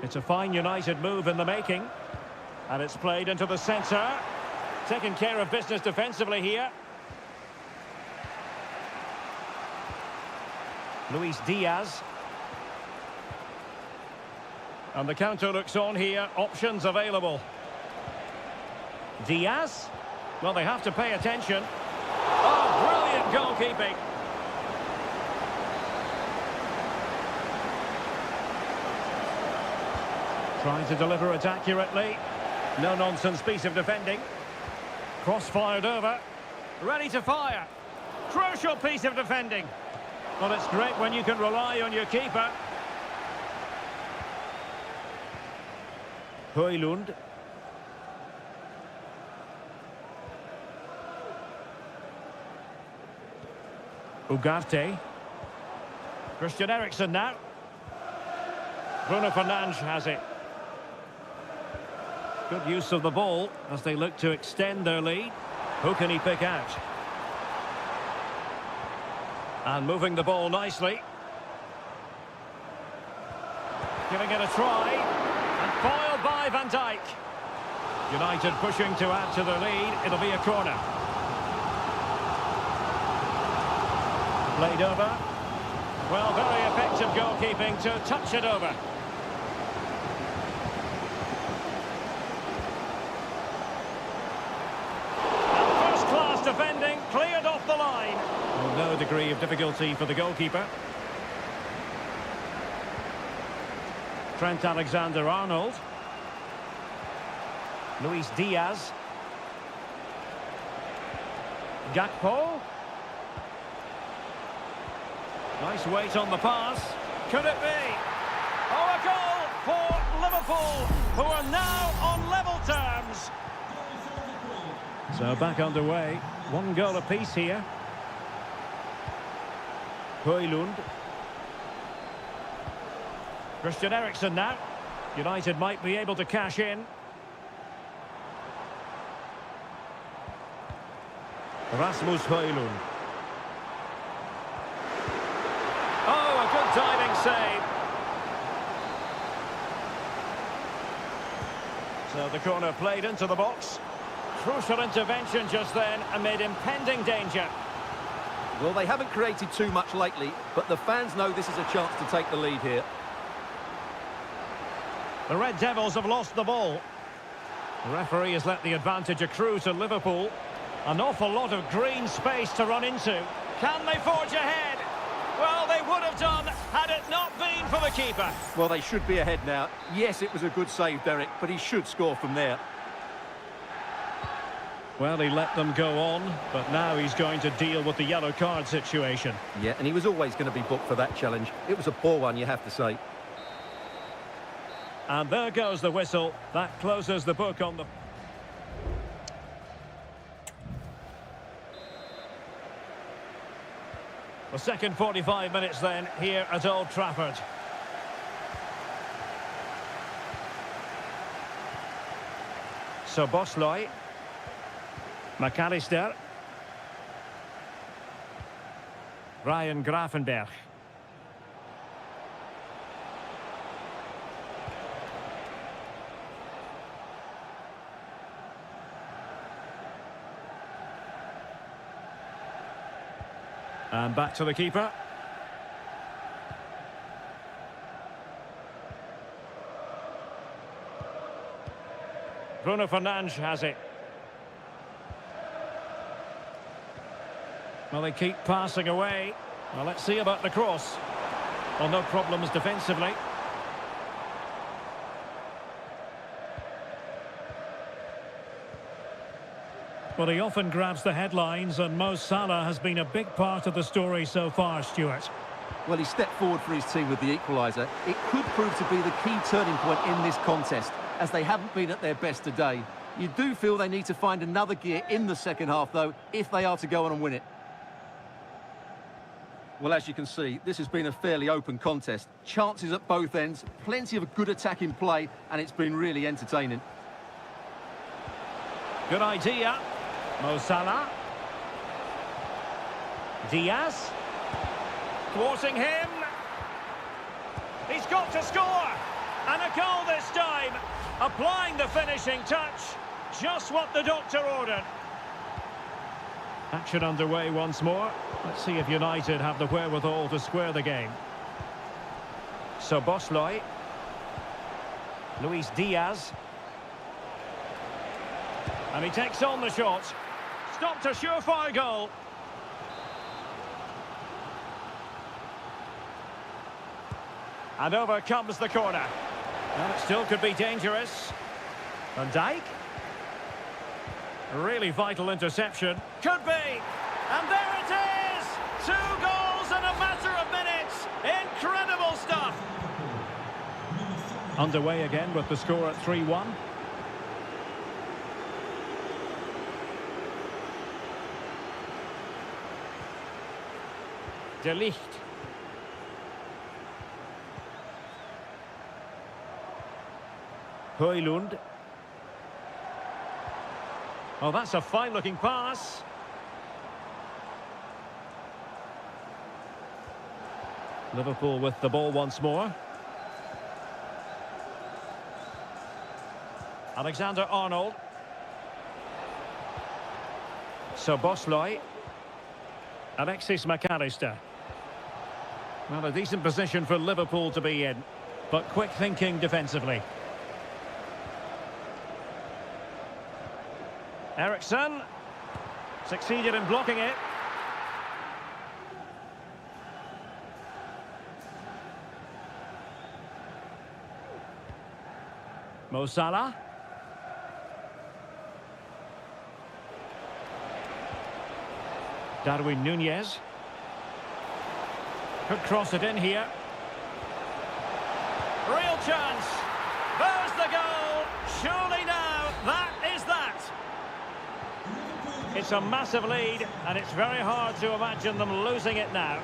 It's a fine United move in the making. And it's played into the centre. Taking care of business defensively here. Luis Diaz. And the counter looks on here. Options available. Diaz. Well, they have to pay attention. Oh, brilliant goalkeeping. Trying to deliver it accurately. No-nonsense piece of defending. Cross-fired over. Ready to fire. Crucial piece of defending. Well, it's great when you can rely on your keeper. Højlund. Ugarte. Christian Eriksen now. Bruno Fernandes has it. Good use of the ball as they look to extend their lead. Who can he pick out? And moving the ball nicely. Giving it a try. And foiled by Van Dijk. United pushing to add to their lead. It'll be a corner. Played over. Well, very effective goalkeeping to touch it over. Defending, cleared off the line. Well, no degree of difficulty for the goalkeeper. Trent Alexander-Arnold. Luis Diaz. Gakpo. Nice weight on the pass. Could it be? Oh, a goal for Liverpool, who are now on level terms. So back underway. One goal apiece here. Højlund. Christian Eriksen now. United might be able to cash in. Rasmus Højlund. Oh, a good diving save. So the corner played into the box. Crucial intervention just then amid impending danger. Well, they haven't created too much lately, but the fans know this is a chance to take the lead here. The Red Devils have lost the ball. The referee has let the advantage accrue to Liverpool. An awful lot of green space to run into. Can they forge ahead? Well, they would have done had it not been for the keeper. Well, they should be ahead now. Yes, it was a good save, Derek, but he should score from there. Well, he let them go on, but now he's going to deal with the yellow card situation. Yeah, and he was always going to be booked for that challenge. It was a poor one, you have to say. And there goes the whistle. That closes the book on the... The second 45 minutes then, here at Old Trafford. So Bosley. McAllister. Ryan Gravenberch. And back to the keeper. Bruno Fernandes has it. Well, they keep passing away. Well, let's see about the cross. Well, no problems defensively. Well, he often grabs the headlines, and Mo Salah has been a big part of the story so far, Stuart. Well, he stepped forward for his team with the equaliser. It could prove to be the key turning point in this contest, as they haven't been at their best today. You do feel they need to find another gear in the second half, though, if they are to go on and win it. Well, as you can see, this has been a fairly open contest. Chances at both ends, plenty of good attacking play, and it's been really entertaining. Good idea. Mo Salah. Diaz. Thwarting him. He's got to score. And a goal this time. Applying the finishing touch. Just what the doctor ordered. Action underway once more. Let's see if United have the wherewithal to square the game. So Bosley. Luis Diaz. And he takes on the shot. Stopped a surefire goal. And over comes the corner. And it still could be dangerous. Van Dijk. Really vital interception. Could be. And there it is! 2 goals in a matter of minutes. Incredible stuff. Underway again with the score at 3-1. De Ligt. Højlund. Oh, that's a fine-looking pass. Liverpool with the ball once more. Alexander-Arnold. So Bosley. Alexis McAllister. Well, a decent position for Liverpool to be in, but quick thinking defensively. Eriksson succeeded in blocking it. Mo Salah. Darwin Núñez. Could cross it in here. Real chance. There's the goal. Surely now, that is that. It's a massive lead, and it's very hard to imagine them losing it now.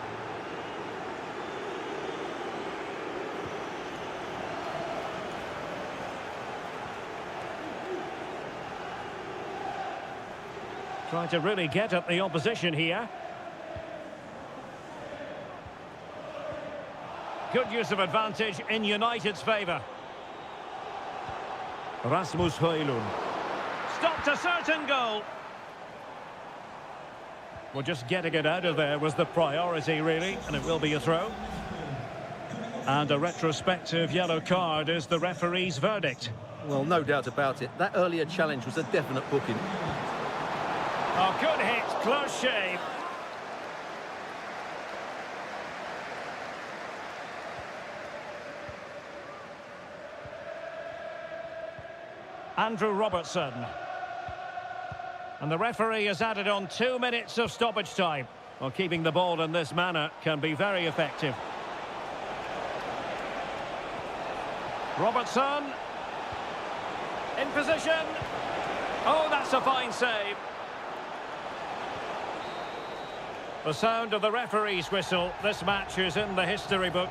Trying to really get at the opposition here. Good use of advantage in United's favour. Rasmus Højlund. Stopped a certain goal. Well, just getting it out of there was the priority, really, and it will be a throw. And a retrospective yellow card is the referee's verdict. Well, no doubt about it. That earlier challenge was a definite booking. Oh, good hit, close shave. Andrew Robertson. And the referee has added on 2 minutes of stoppage time. Well, keeping the ball in this manner can be very effective. Robertson. In position. Oh, that's a fine save. The sound of the referee's whistle. This match is in the history book.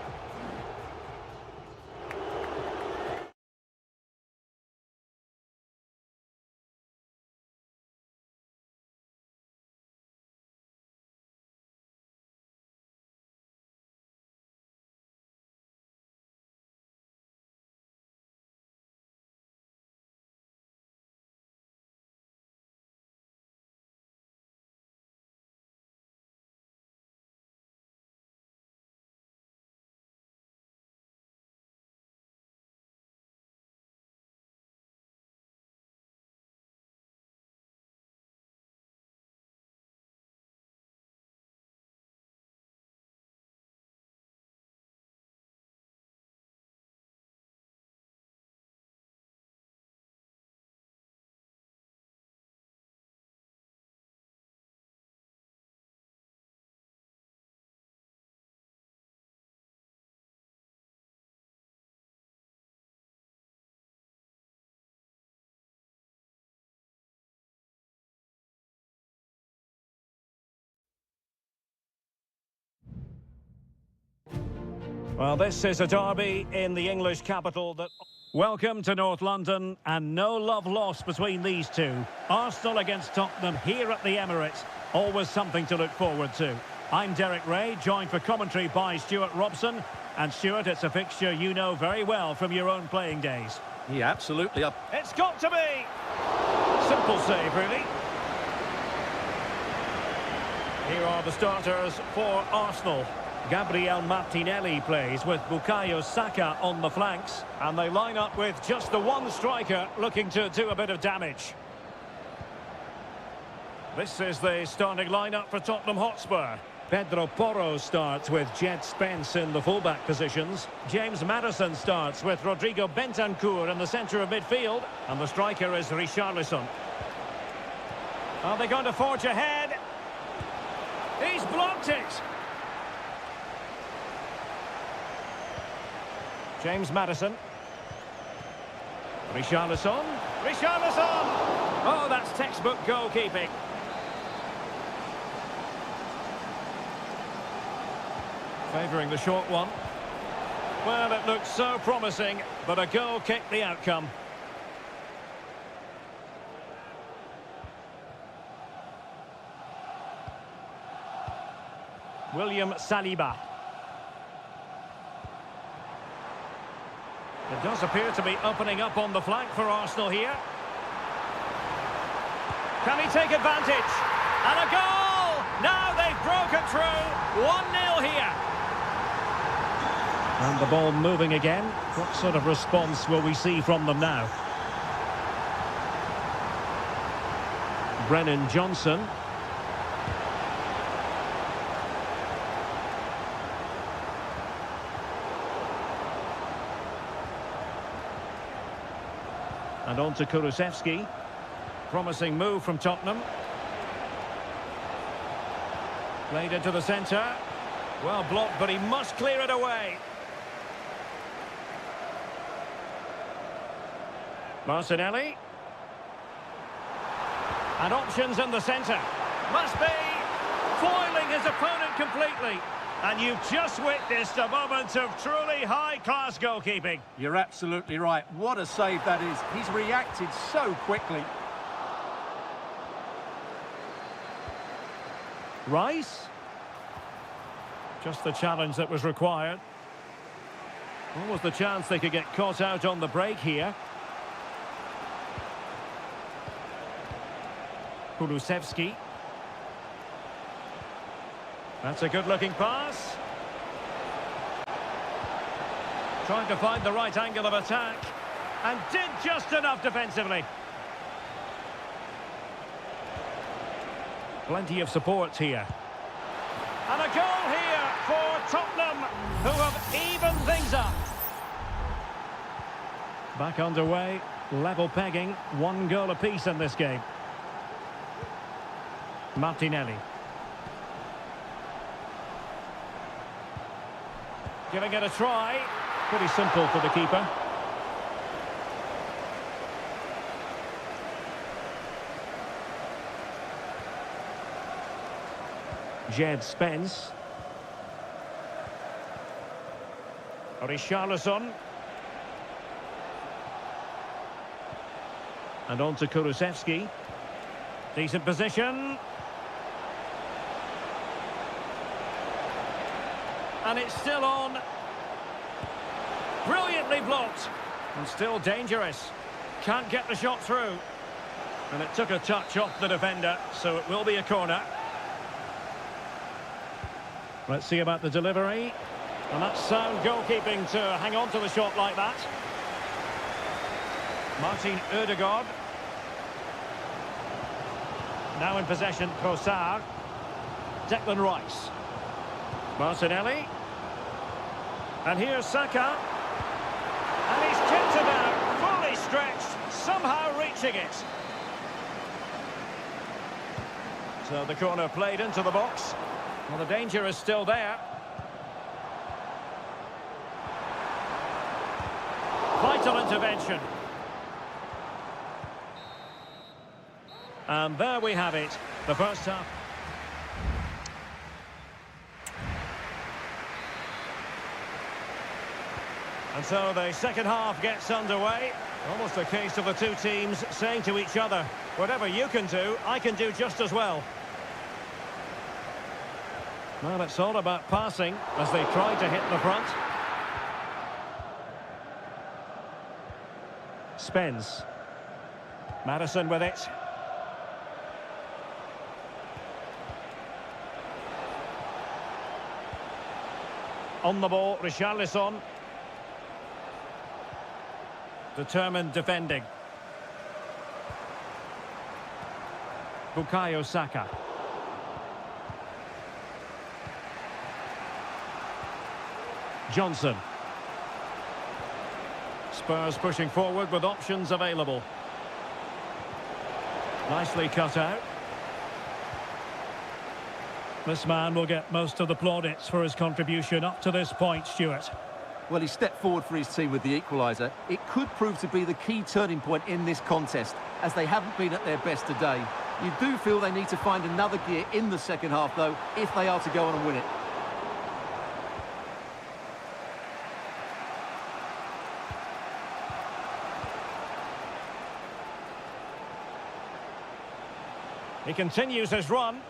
Well, this is a derby in the English capital that... Welcome to North London, and no love lost between these two. Arsenal against Tottenham here at the Emirates. Always something to look forward to. I'm Derek Ray, joined for commentary by Stuart Robson. And Stuart, it's a fixture you know very well from your own playing days. Yeah, absolutely. It's got to be! Simple save, really. Here are the starters for Arsenal. Gabriel Martinelli plays with Bukayo Saka on the flanks. And they line up with just the one striker looking to do a bit of damage. This is the starting lineup for Tottenham Hotspur. Pedro Porro starts with Jed Spence in the fullback positions. James Maddison starts with Rodrigo Bentancur in the centre of midfield. And the striker is Richarlison. Are they going to forge ahead? He's blocked it! James Maddison. Richarlison. Richarlison! Oh, that's textbook goalkeeping. Favouring the short one. Well, it looked so promising, but a goal kicked the outcome. William Saliba. It does appear to be opening up on the flank for Arsenal here. Can he take advantage? And a goal! Now they've broken through. 1-0 here. And the ball moving again. What sort of response will we see from them now? Brennan Johnson. And on to Kulusevski. Promising move from Tottenham. Played into the centre. Well blocked, but he must clear it away. Martinelli. And options in the centre. Must be foiling his opponent completely. And you've just witnessed a moment of truly high-class goalkeeping. You're absolutely right. What a save that is. He's reacted so quickly. Rice. Just the challenge that was required. What was the chance they could get caught out on the break here? Kulusevski. That's a good-looking pass. Trying to find the right angle of attack. And did just enough defensively. Plenty of support here. And a goal here for Tottenham, who have evened things up. Back underway, level pegging, 1 goal apiece in this game. Martinelli. Giving it a try. Pretty simple for the keeper. Jed Spence. Richarlison. And on to Kulusevski. Decent position. And it's still on. Brilliantly blocked. And still dangerous. Can't get the shot through. And it took a touch off the defender, so it will be a corner. Let's see about the delivery. And that's sound goalkeeping to hang on to the shot like that. Martin Ødegaard. Now in possession, Trossard. Declan Rice. Martinelli. And here's Saka. And he's kicked it out, fully stretched, somehow reaching it. So the corner played into the box. Well, the danger is still there. Vital intervention. And there we have it, the first half. And so the second half gets underway. Almost a case of the two teams saying to each other, whatever you can do, I can do just as well. Well, it's all about passing as they try to hit the front. Spence. Madison with it. On the ball, Richarlison. Determined defending. Bukayo Saka. Johnson. Spurs pushing forward with options available. Nicely cut out. This man will get most of the plaudits for his contribution up to this point, Stuart. Well, he stepped forward for his team with the equaliser. It could prove to be the key turning point in this contest, as they haven't been at their best today. You do feel they need to find another gear in the second half, though, if they are to go on and win it. He continues his run.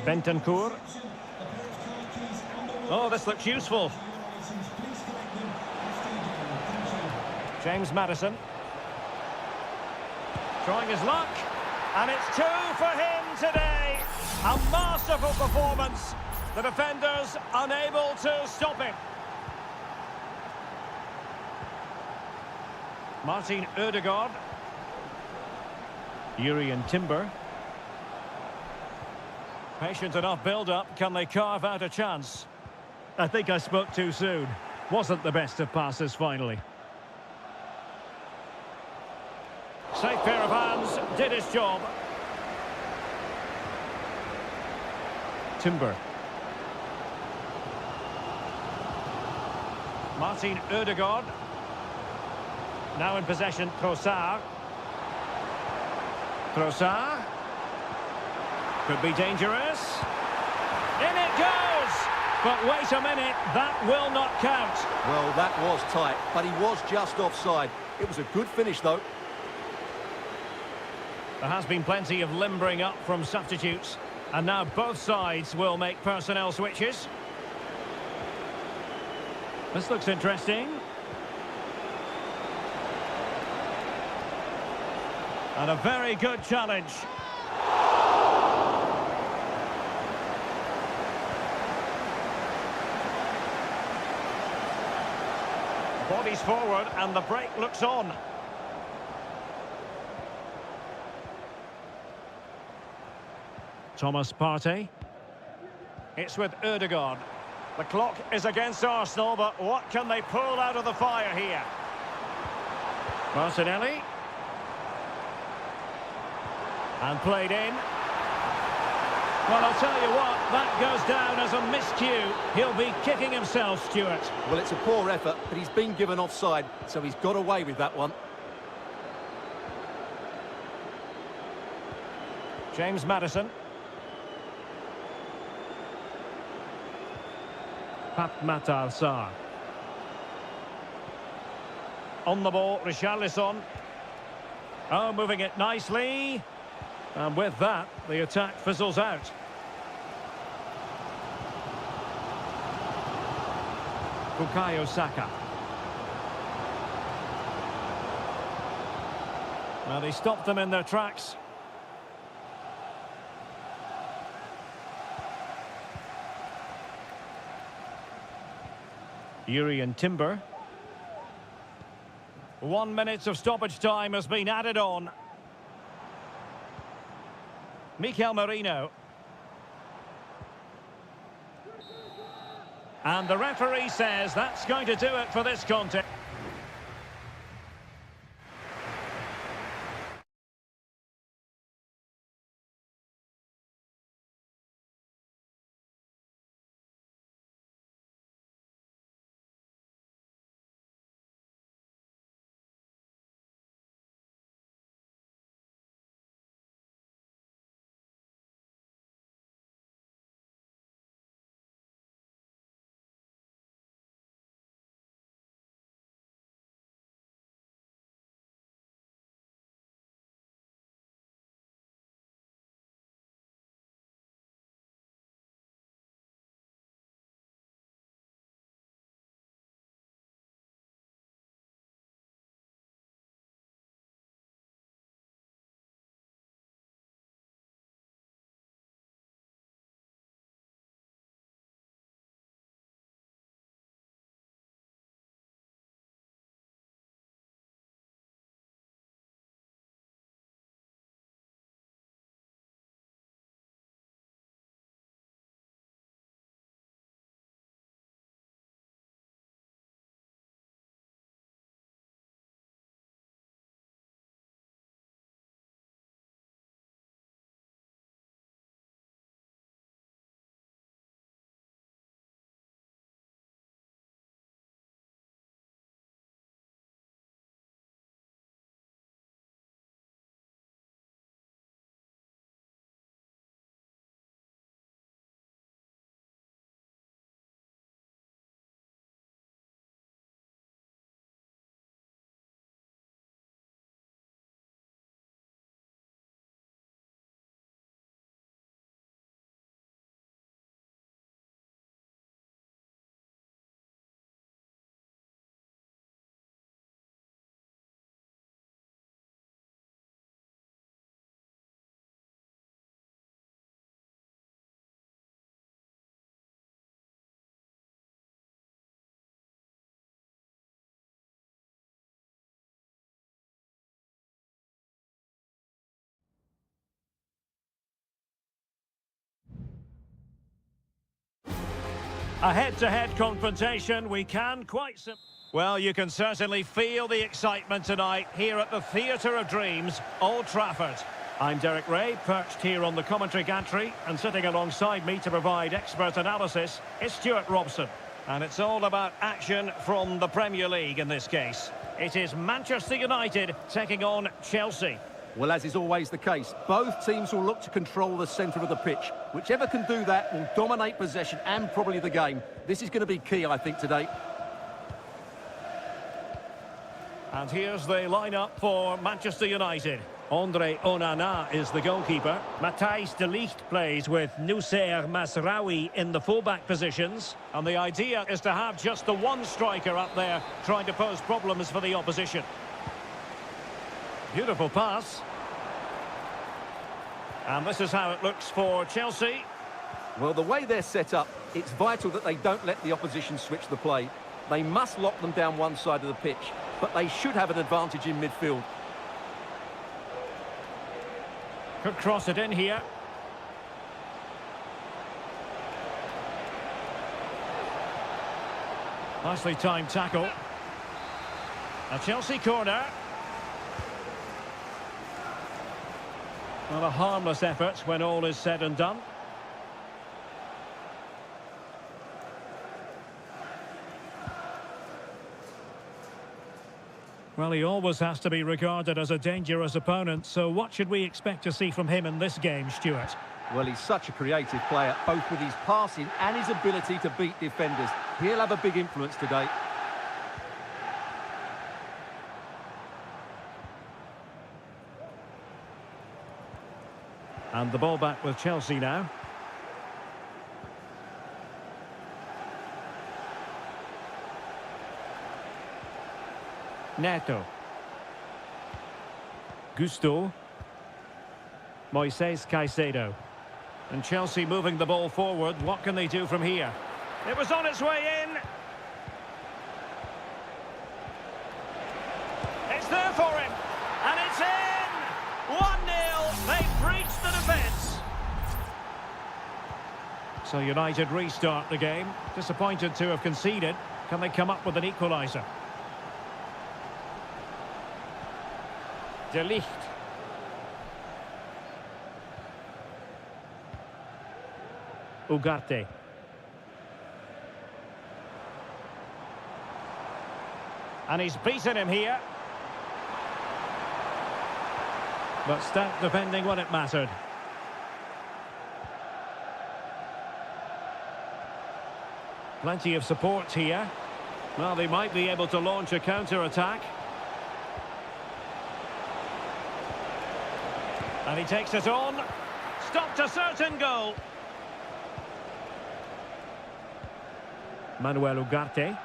Bentancur. Oh, this looks useful. James Madison. Trying his luck. And it's 2 for him today. A masterful performance. The defenders unable to stop him. Martin Ødegaard. Urian Timber. Patient enough build-up. Can they carve out a chance? I think I spoke too soon. Wasn't the best of passes finally. Safe pair of hands, did his job. Timber. Martin Ødegaard. Now in possession, Trossard. Trossard. Could be dangerous. In it goes! But wait a minute, that will not count. Well, that was tight, but he was just offside. It was a good finish, though. There has been plenty of limbering up from substitutes, and now both sides will make personnel switches. This looks interesting. And a very good challenge. plays forward and the break looks on. Thomas Partey. It's with Ødegaard. The clock is against Arsenal, but what can they pull out of the fire here? Martinelli. And played in. Well, I'll tell you what, that goes down as a miscue. He'll be kicking himself, Stuart. Well, it's a poor effort, but he's been given offside, so he's got away with that one. James Maddison. Pat Matar Sarr. On the ball, Richarlison. Oh, moving it nicely. And with that, the attack fizzles out. Bukayo Saka. Well, he stopped them in their tracks. Urian Timber. 1 minute of stoppage time has been added on. Mikel Merino. And the referee says that's going to do it for this contest. A head-to-head confrontation, we can Well, you can certainly feel the excitement tonight here at the Theatre of Dreams, Old Trafford. I'm Derek Ray, perched here on the commentary gantry, and sitting alongside me to provide expert analysis is Stuart Robson. And it's all about action from the Premier League in this case. It is Manchester United taking on Chelsea. Well, as is always the case, both teams will look to control the centre of the pitch. Whichever can do that will dominate possession and probably the game. This is going to be key, I think, today. And here's the lineup for Manchester United. Andre Onana is the goalkeeper. Matthijs de Ligt plays with Noussair Masraoui in the fullback positions. And the idea is to have just the one striker up there trying to pose problems for the opposition. Beautiful pass. And this is how it looks for Chelsea. Well, the way they're set up, it's vital that they don't let the opposition switch the play. They must lock them down one side of the pitch, but they should have an advantage in midfield. Could cross it in here. Nicely timed tackle. A Chelsea corner. Well, a harmless effort when all is said and done. Well, he always has to be regarded as a dangerous opponent, so what should we expect to see from him in this game, Stuart? Well, he's such a creative player, both with his passing and his ability to beat defenders. He'll have a big influence today. And the ball back with Chelsea now. Neto. Gusto. Moises Caicedo. And Chelsea moving the ball forward. What can they do from here? It was on its way in. It's there for him. And it's in! 1-0. They've breached the defence. So United restart the game. Disappointed to have conceded. Can they come up with an equaliser? De Ligt. Ugarte. And he's beaten him here. But stout defending when it mattered. Plenty of support here. Well, they might be able to launch a counter-attack. And he takes it on. Stopped a certain goal. Manuel Ugarte.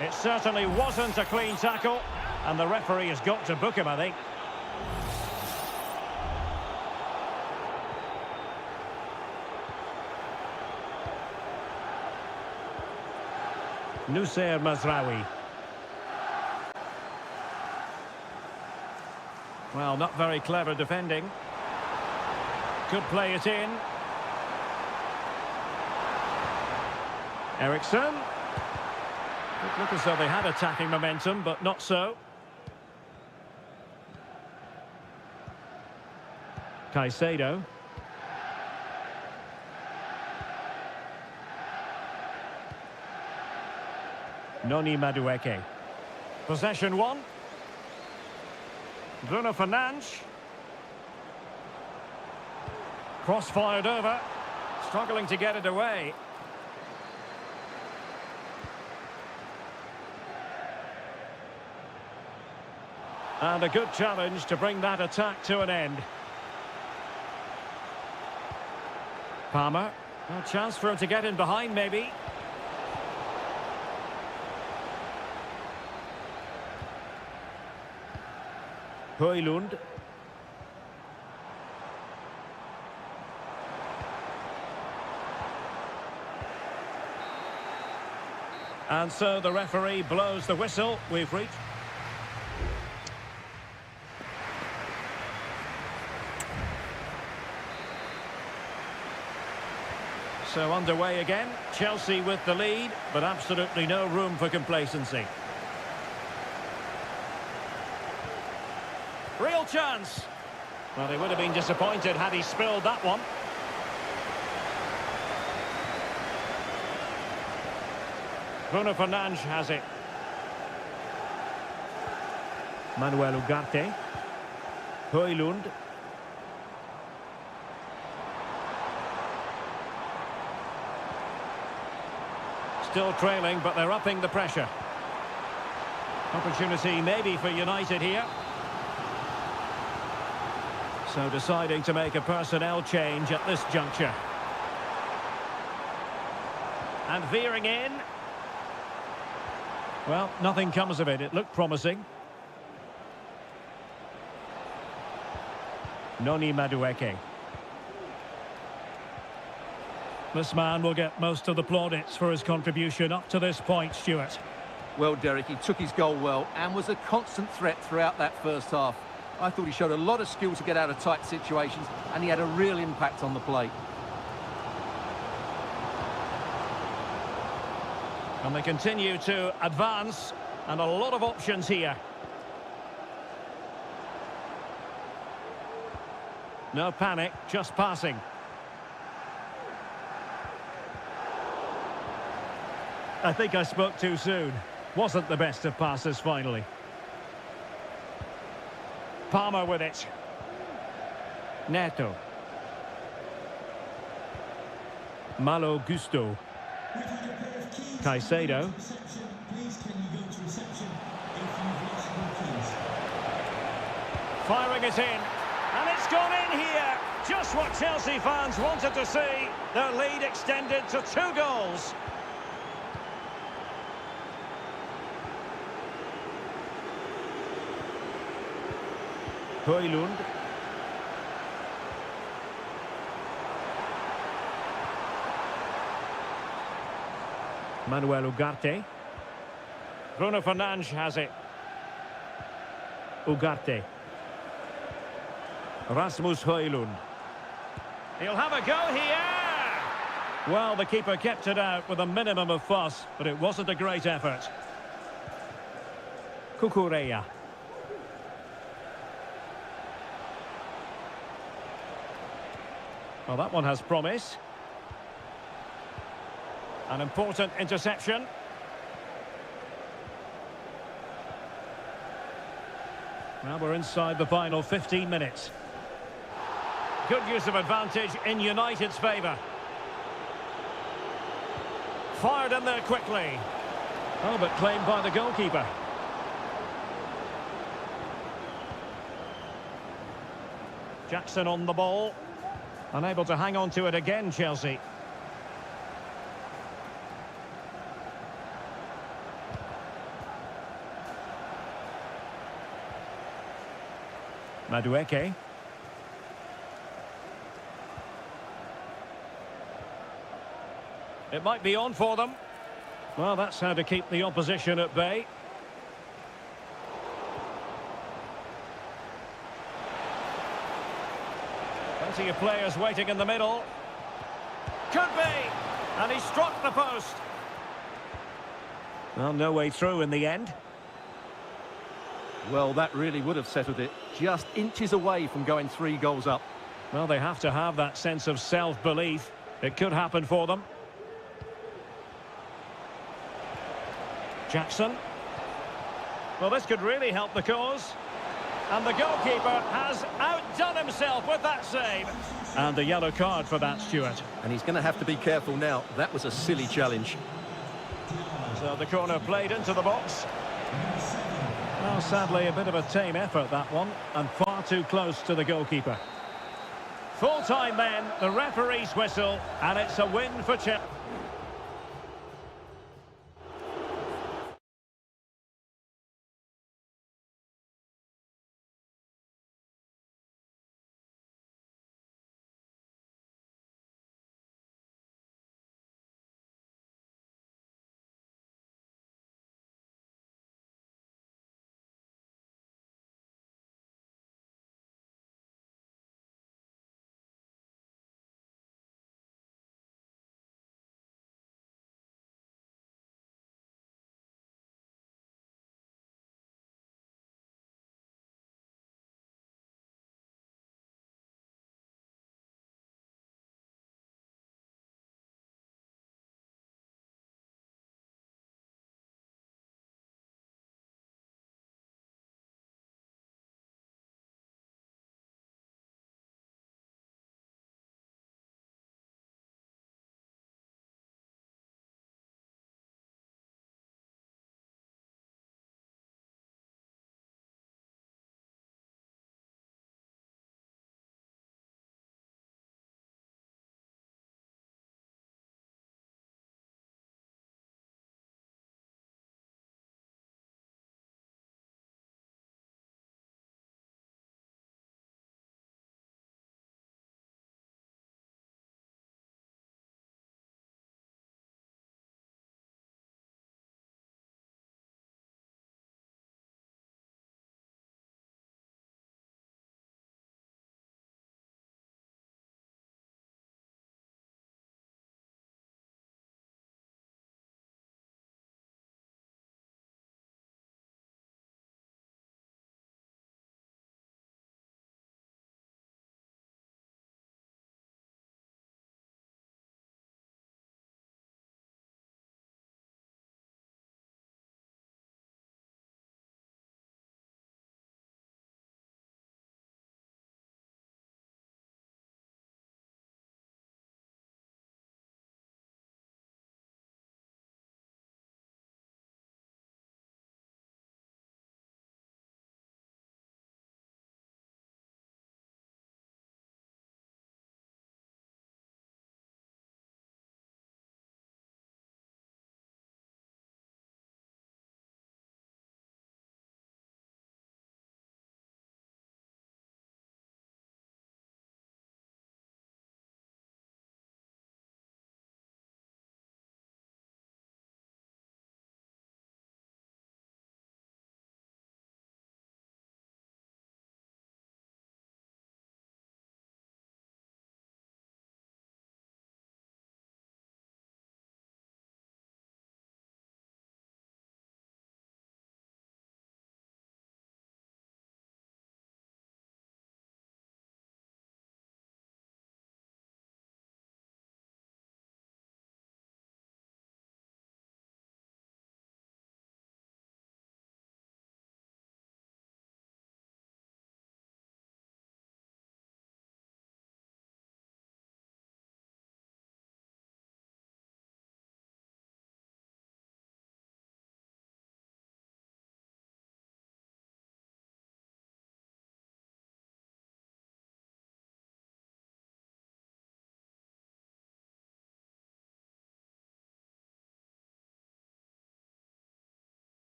It certainly wasn't a clean tackle. And the referee has got to book him, I think. Nusayr Mazraoui. Well, not very clever defending. Could play it in. Eriksson. It looked as though they had attacking momentum, but not so. Caicedo. Noni Madueke. Possession one. Bruno Fernandes. Cross fired over. Struggling to get it away. And a good challenge to bring that attack to an end. Palmer. A chance for him to get in behind, maybe. Højlund. And so the referee blows the whistle. We've reached. So underway again. Chelsea with the lead, but absolutely no room for complacency. Real chance. Well, he would have been disappointed had he spilled that one. Bruno Fernandes has it. Manuel Ugarte. Højlund. Still trailing, but they're upping the pressure. Opportunity maybe for United here. So deciding to make a personnel change at this juncture. And veering in. Well, nothing comes of it. It looked promising. Noni Madueke. This man will get most of the plaudits for his contribution up to this point, Stuart. Well, Derek, he took his goal well and was a constant threat throughout that first half. I thought he showed a lot of skill to get out of tight situations, and he had a real impact on the play. And they continue to advance, and a lot of options here. No panic, just passing. I think I spoke too soon. Wasn't the best of passes finally. Palmer with it. Neto. Malo Gusto. Caicedo. Please can you go to reception if you've lost your keys? Firing it in. And it's gone in here. Just what Chelsea fans wanted to see. Their lead extended to 2 goals. Højlund. Manuel Ugarte. Bruno Fernandes has it. Ugarte. Rasmus Højlund. He'll have a go here! Well, the keeper kept it out with a minimum of fuss, but it wasn't a great effort. Cucurella. Well, that one has promise. An important interception. Now we're inside the final 15 minutes. Good use of advantage in United's favour. Fired in there quickly. Oh, but claimed by the goalkeeper. Jackson on the ball. Unable to hang on to it again, Chelsea. Madueke. It might be on for them. Well, that's how to keep the opposition at bay. Plenty of players waiting in the middle. Could be! And he struck the post. Well, no way through in the end. Well, that really would have settled it. Just inches away from going 3 goals up. Well, they have to have that sense of self-belief. It could happen for them. Jackson. Well, this could really help the cause. And the goalkeeper has outdone himself with that save. And the yellow card for that, Stuart. And he's going to have to be careful now. That was a silly challenge. So the corner played into the box. Well, sadly, a bit of a tame effort, that one. And far too close to the goalkeeper. Full time then, the referee's whistle. And it's a win for Chelsea.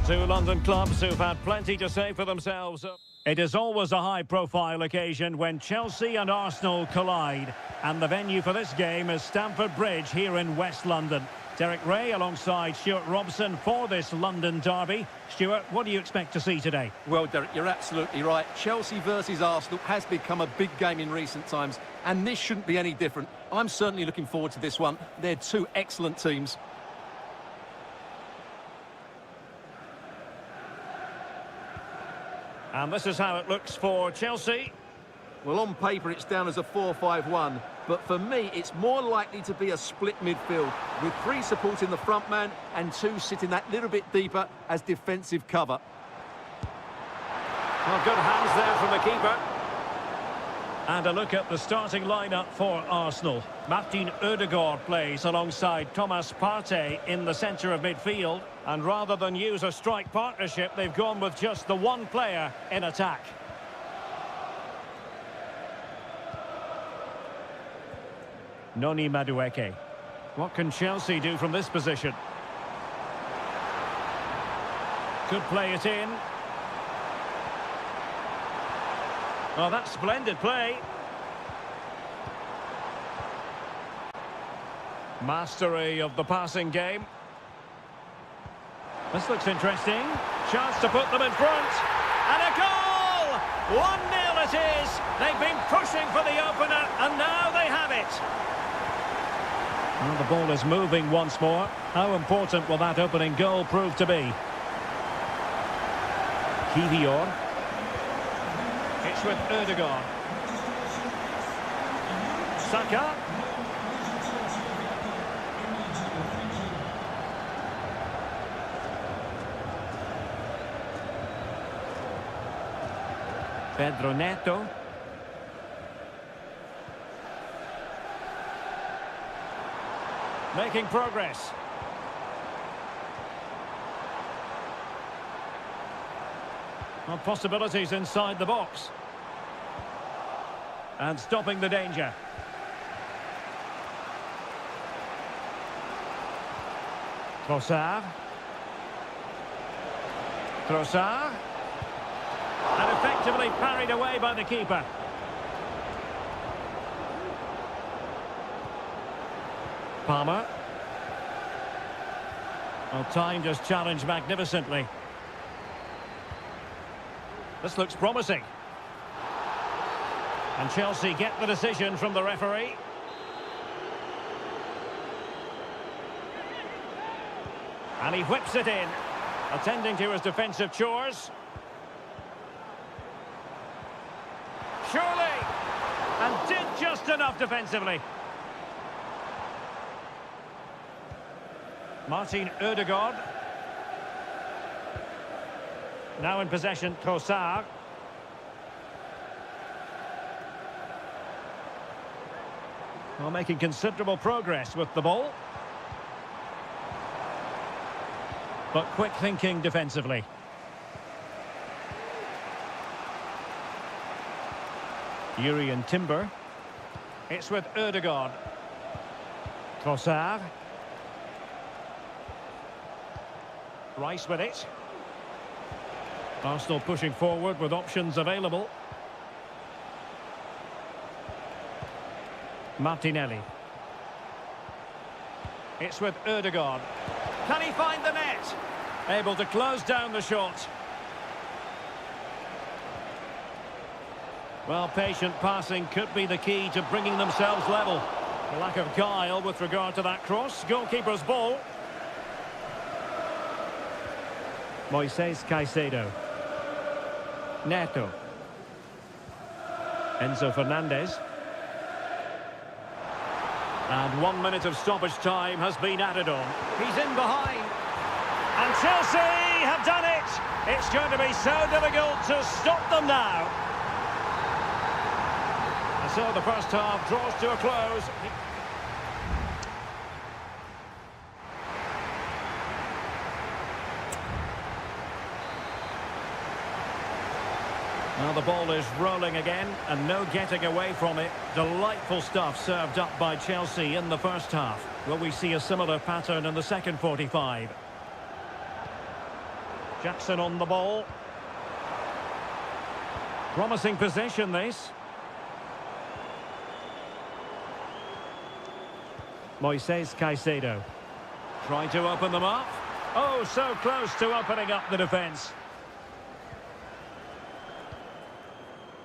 Two London clubs who've had plenty to say for themselves. It is always a high-profile occasion when Chelsea and Arsenal collide. And the venue for this game is Stamford Bridge here in West London. Derek Ray alongside Stuart Robson for this London derby. Stuart, what do you expect to see today? Well, Derek, you're absolutely right. Chelsea versus Arsenal has become a big game in recent times, and this shouldn't be any different. I'm certainly looking forward to this one. They're two excellent teams. And this is how it looks for Chelsea. Well, on paper, it's down as a 4-5-1, but for me, it's more likely to be a split midfield, with three supporting the front man and two sitting that little bit deeper as defensive cover. Well, good hands there from the keeper. And a look at the starting lineup for Arsenal. Martin Ødegaard plays alongside Thomas Partey in the centre of midfield. And rather than use a strike partnership, they've gone with just the one player in attack. Noni Madueke. What can Chelsea do from this position? Could play it in. Well, that's splendid play. Mastery of the passing game. This looks interesting. Chance to put them in front. And a goal! 1-0 it is. They've been pushing for the opener, and now they have it. Well, the ball is moving once more. How important will that opening goal prove to be? Kivior. It's with Ødegaard. Saka. Pedro Neto. Making progress. Well, possibilities inside the box. And stopping the danger. Trossard. Trossard. And effectively parried away by the keeper. Palmer. Well, timed his challenge magnificently. This looks promising. And Chelsea get the decision from the referee. And he whips it in, attending to his defensive chores. Surely! And did just enough defensively. Martin Ødegaard. Now in possession, Trossard. Well, making considerable progress with the ball. But quick thinking defensively. Urian Timber. It's with Ødegaard. Trossard. Rice with it. Arsenal pushing forward with options available. Martinelli. It's with Ødegaard. Can he find the net? Able to close down the shot. Well, patient passing could be the key to bringing themselves level. A lack of guile with regard to that cross. Goalkeeper's ball. Moises Caicedo. Neto. Enzo Fernandez. And 1 minute of stoppage time has been added on. He's in behind. And Chelsea have done it. It's going to be so difficult to stop them now. And so the first half draws to a close. Well, the ball is rolling again, and no getting away from it. Delightful stuff served up by Chelsea in the first half. Will we see a similar pattern in the second 45? Jackson on the ball. Promising possession, this. Moises Caicedo. Trying to open them up. Oh, so close to opening up the defence.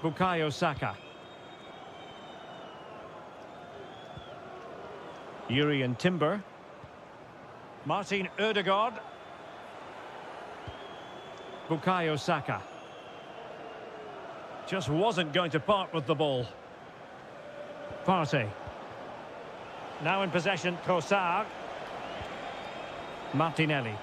Bukayo Saka. Urian Timber. Martin Ødegaard. Bukayo Saka. Just wasn't going to part with the ball. Partey. Now in possession, Trossard. Martinelli.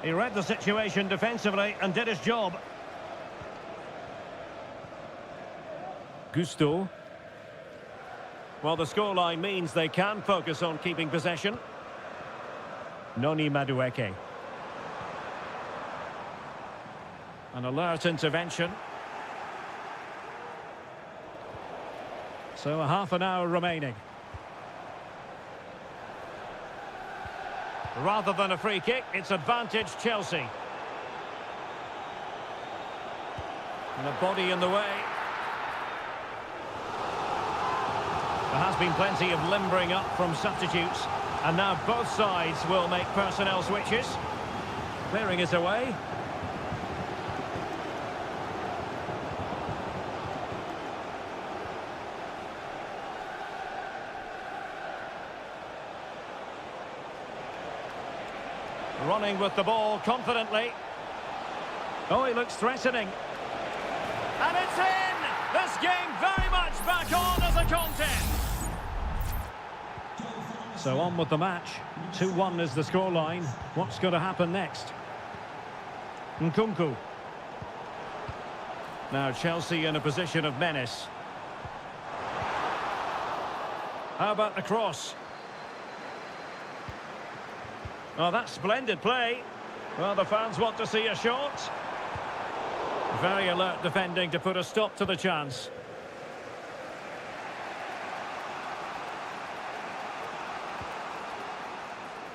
He read the situation defensively and did his job. Gusto. Well, the scoreline means they can focus on keeping possession. Noni Madueke. An alert intervention. So a half an hour remaining. Rather than a free kick, it's advantage Chelsea. And a body in the way. There has been plenty of limbering up from substitutes. And now both sides will make personnel switches. Clearing it away. Running with the ball confidently. Oh, he looks threatening. And it's in! This game very much back on as a contest. So on with the match. 2-1 is the scoreline. What's going to happen next? Nkunku. Now Chelsea in a position of menace. How about the cross? Oh, that's splendid play. Well, the fans want to see a shot. Very alert defending to put a stop to the chance.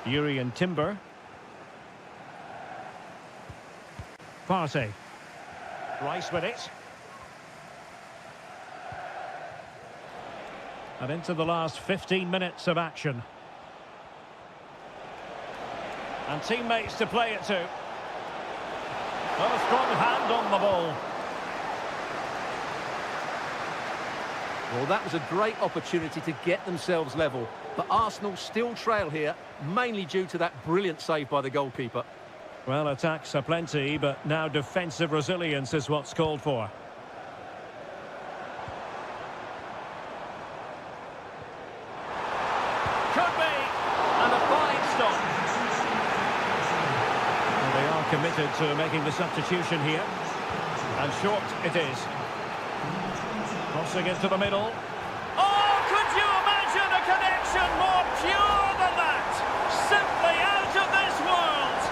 Urian Timber. Partey. Rice with it. And into the last 15 minutes of action. And teammates to play it to. Well, a strong hand on the ball. Well, that was a great opportunity to get themselves level. But Arsenal still trail here, mainly due to that brilliant save by the goalkeeper. Well, attacks are plenty, but now defensive resilience is what's called for. Could be! And a fine stop. And they are committed to making the substitution here. And short it is. Crossing into the middle. Oh, could you imagine a connection more pure than that? Simply out of this world.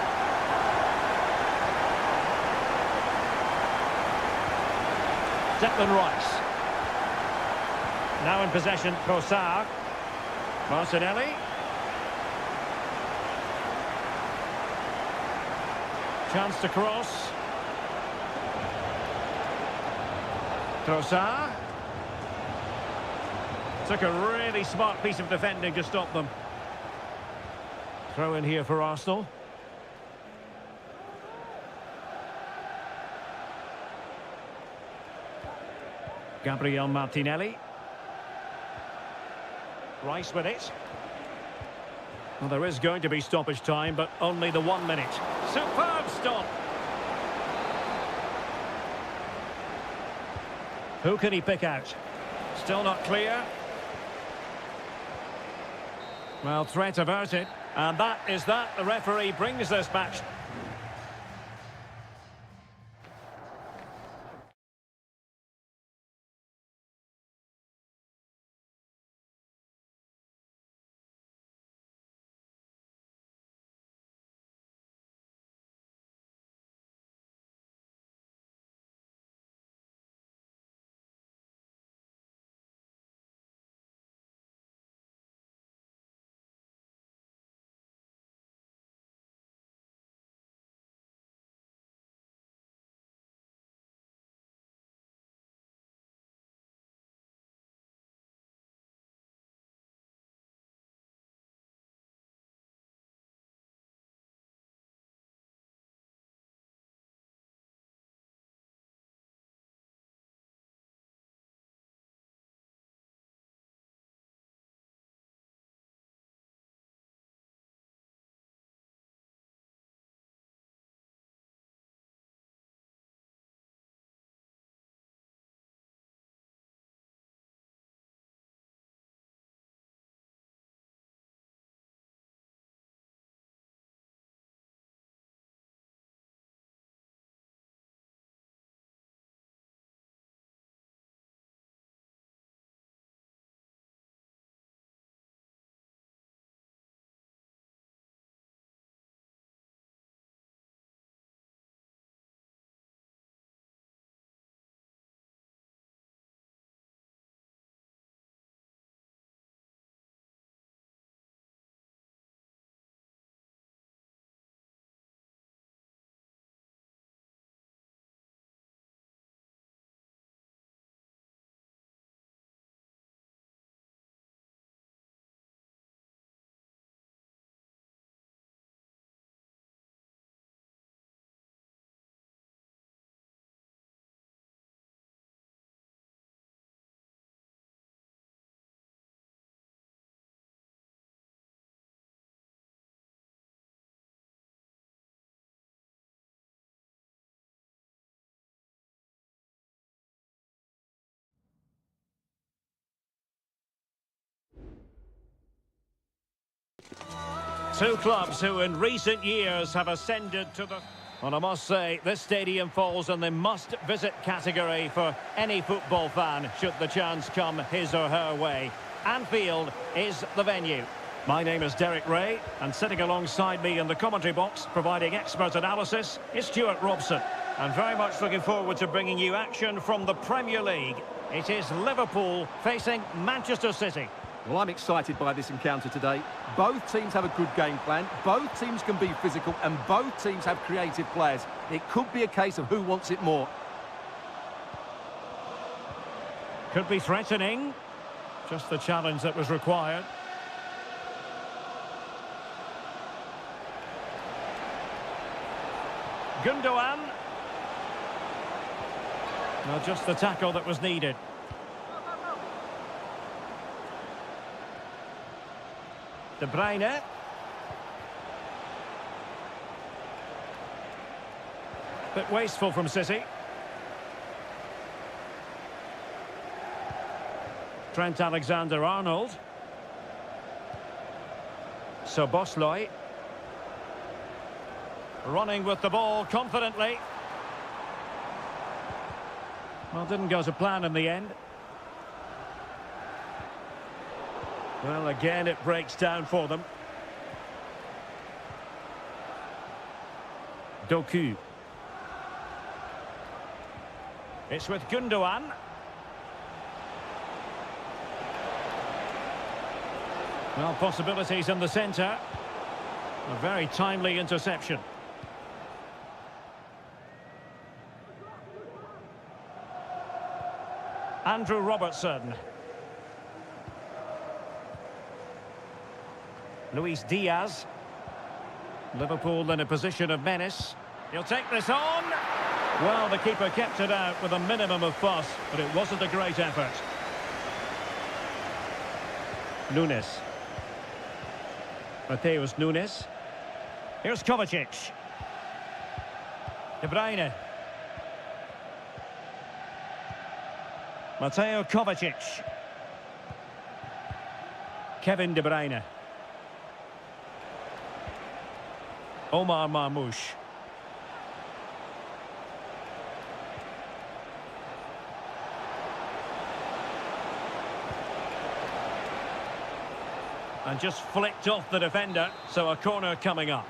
Declan Rice. Now in possession, Trossard. Martinelli. Chance to cross. Trossard. Took a really smart piece of defending to stop them. Throw in here for Arsenal. Gabriel Martinelli. Rice with it. Well, there is going to be stoppage time, but only the 1 minute. Superb stop. Who can he pick out? Still not clear. Well, threat averted. And that is that. The referee brings this match Two clubs who in recent years have ascended to the... Well, I must say, this stadium falls in the must-visit category for any football fan, should the chance come his or her way. Anfield is the venue. My name is Derek Ray, and sitting alongside me in the commentary box, providing expert analysis, is Stuart Robson. And very much looking forward to bringing you action from the Premier League. It is Liverpool facing Manchester City. Well, I'm excited by this encounter today. Both teams have a good game plan, both teams can be physical, and both teams have creative players. It could be a case of who wants it more. Could be threatening. Just the challenge that was required. Gundogan. Well, just the tackle that was needed. De Bruyne. Bit wasteful from City. Trent Alexander-Arnold. Szoboszlai. Running with the ball confidently. Well, didn't go to plan in the end. Well, again, it breaks down for them. Doku. It's with Gundogan. Well, possibilities in the centre. A very timely interception. Andrew Robertson. Luis Diaz. Liverpool in a position of menace. He'll take this on. Well, the keeper kept it out with a minimum of fuss, but it wasn't a great effort. Nunes. Mateus Nunes. Here's Kovacic. De Bruyne. Mateo Kovacic. Kevin De Bruyne. Omar Marmoush. And just flicked off the defender, so a corner coming up.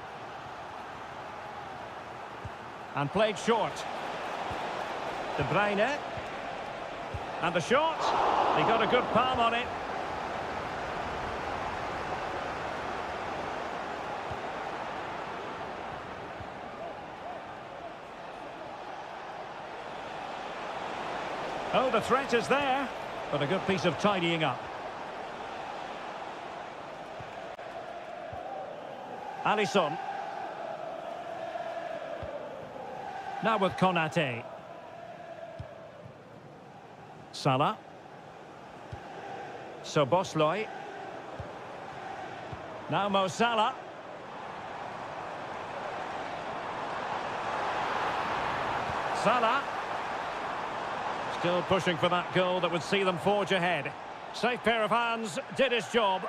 And played short. De Bruyne. And the shot. He got a good palm on it. Oh, the threat is there, but a good piece of tidying up. Alisson. Now with Konate. Salah. Szoboszlai. Now Mo Salah. Salah. Still pushing for that goal that would see them forge ahead. Safe pair of hands, did his job.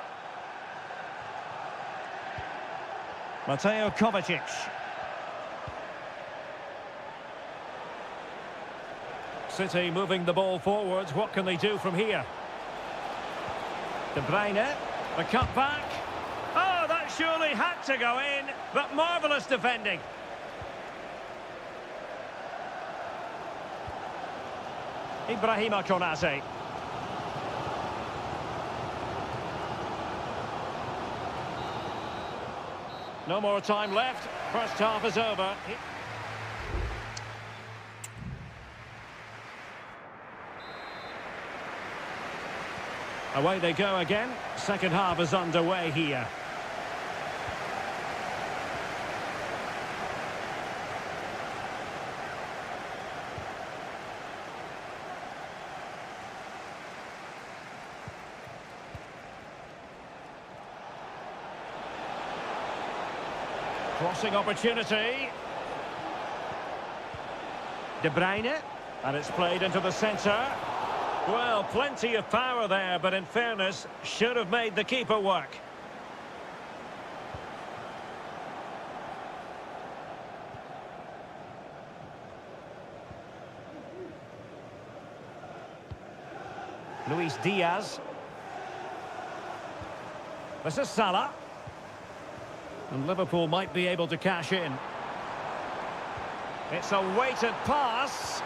Mateo Kovacic. City moving the ball forwards. What can they do from here? De Bruyne. The cut back. Oh, that surely had to go in. But marvellous defending. Ibrahima Konate. No more time left. First half is over. Away they go again. Second half is underway here. Crossing opportunity. De Bruyne. And it's played into the centre. Well, plenty of power there, but in fairness, should have made the keeper work. Luis Diaz. This is Salah. And Liverpool might be able to cash in. It's a weighted pass.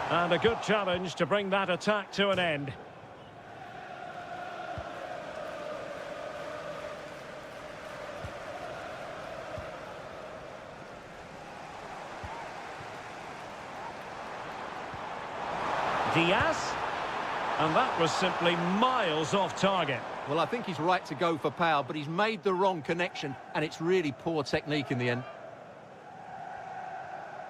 And a good challenge to bring that attack to an end. Diaz. And that was simply miles off target. Well, I think he's right to go for power, but he's made the wrong connection, and it's really poor technique in the end.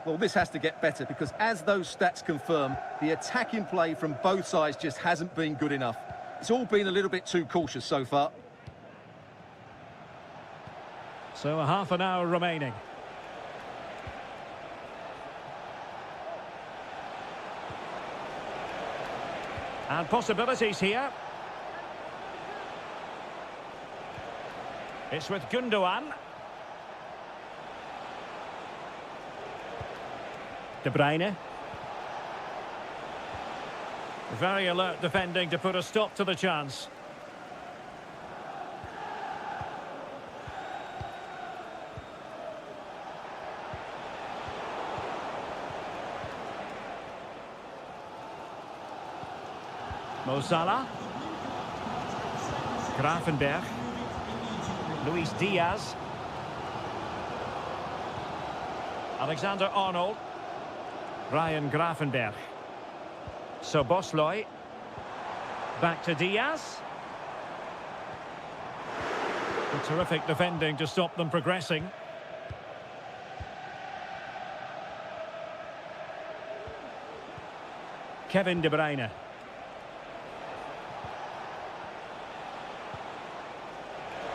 Well, this has to get better, because as those stats confirm, the attacking play from both sides just hasn't been good enough. It's all been a little bit too cautious so far. So a half an hour remaining. And possibilities here. It's with Gundogan. De Bruyne. Very alert defending to put a stop to the chance. Mo Salah. Gravenberch. Luis Diaz. Alexander-Arnold. Ryan Gravenberch. Szoboszlai. Back to Diaz. A terrific defending to stop them progressing. Kevin De Bruyne.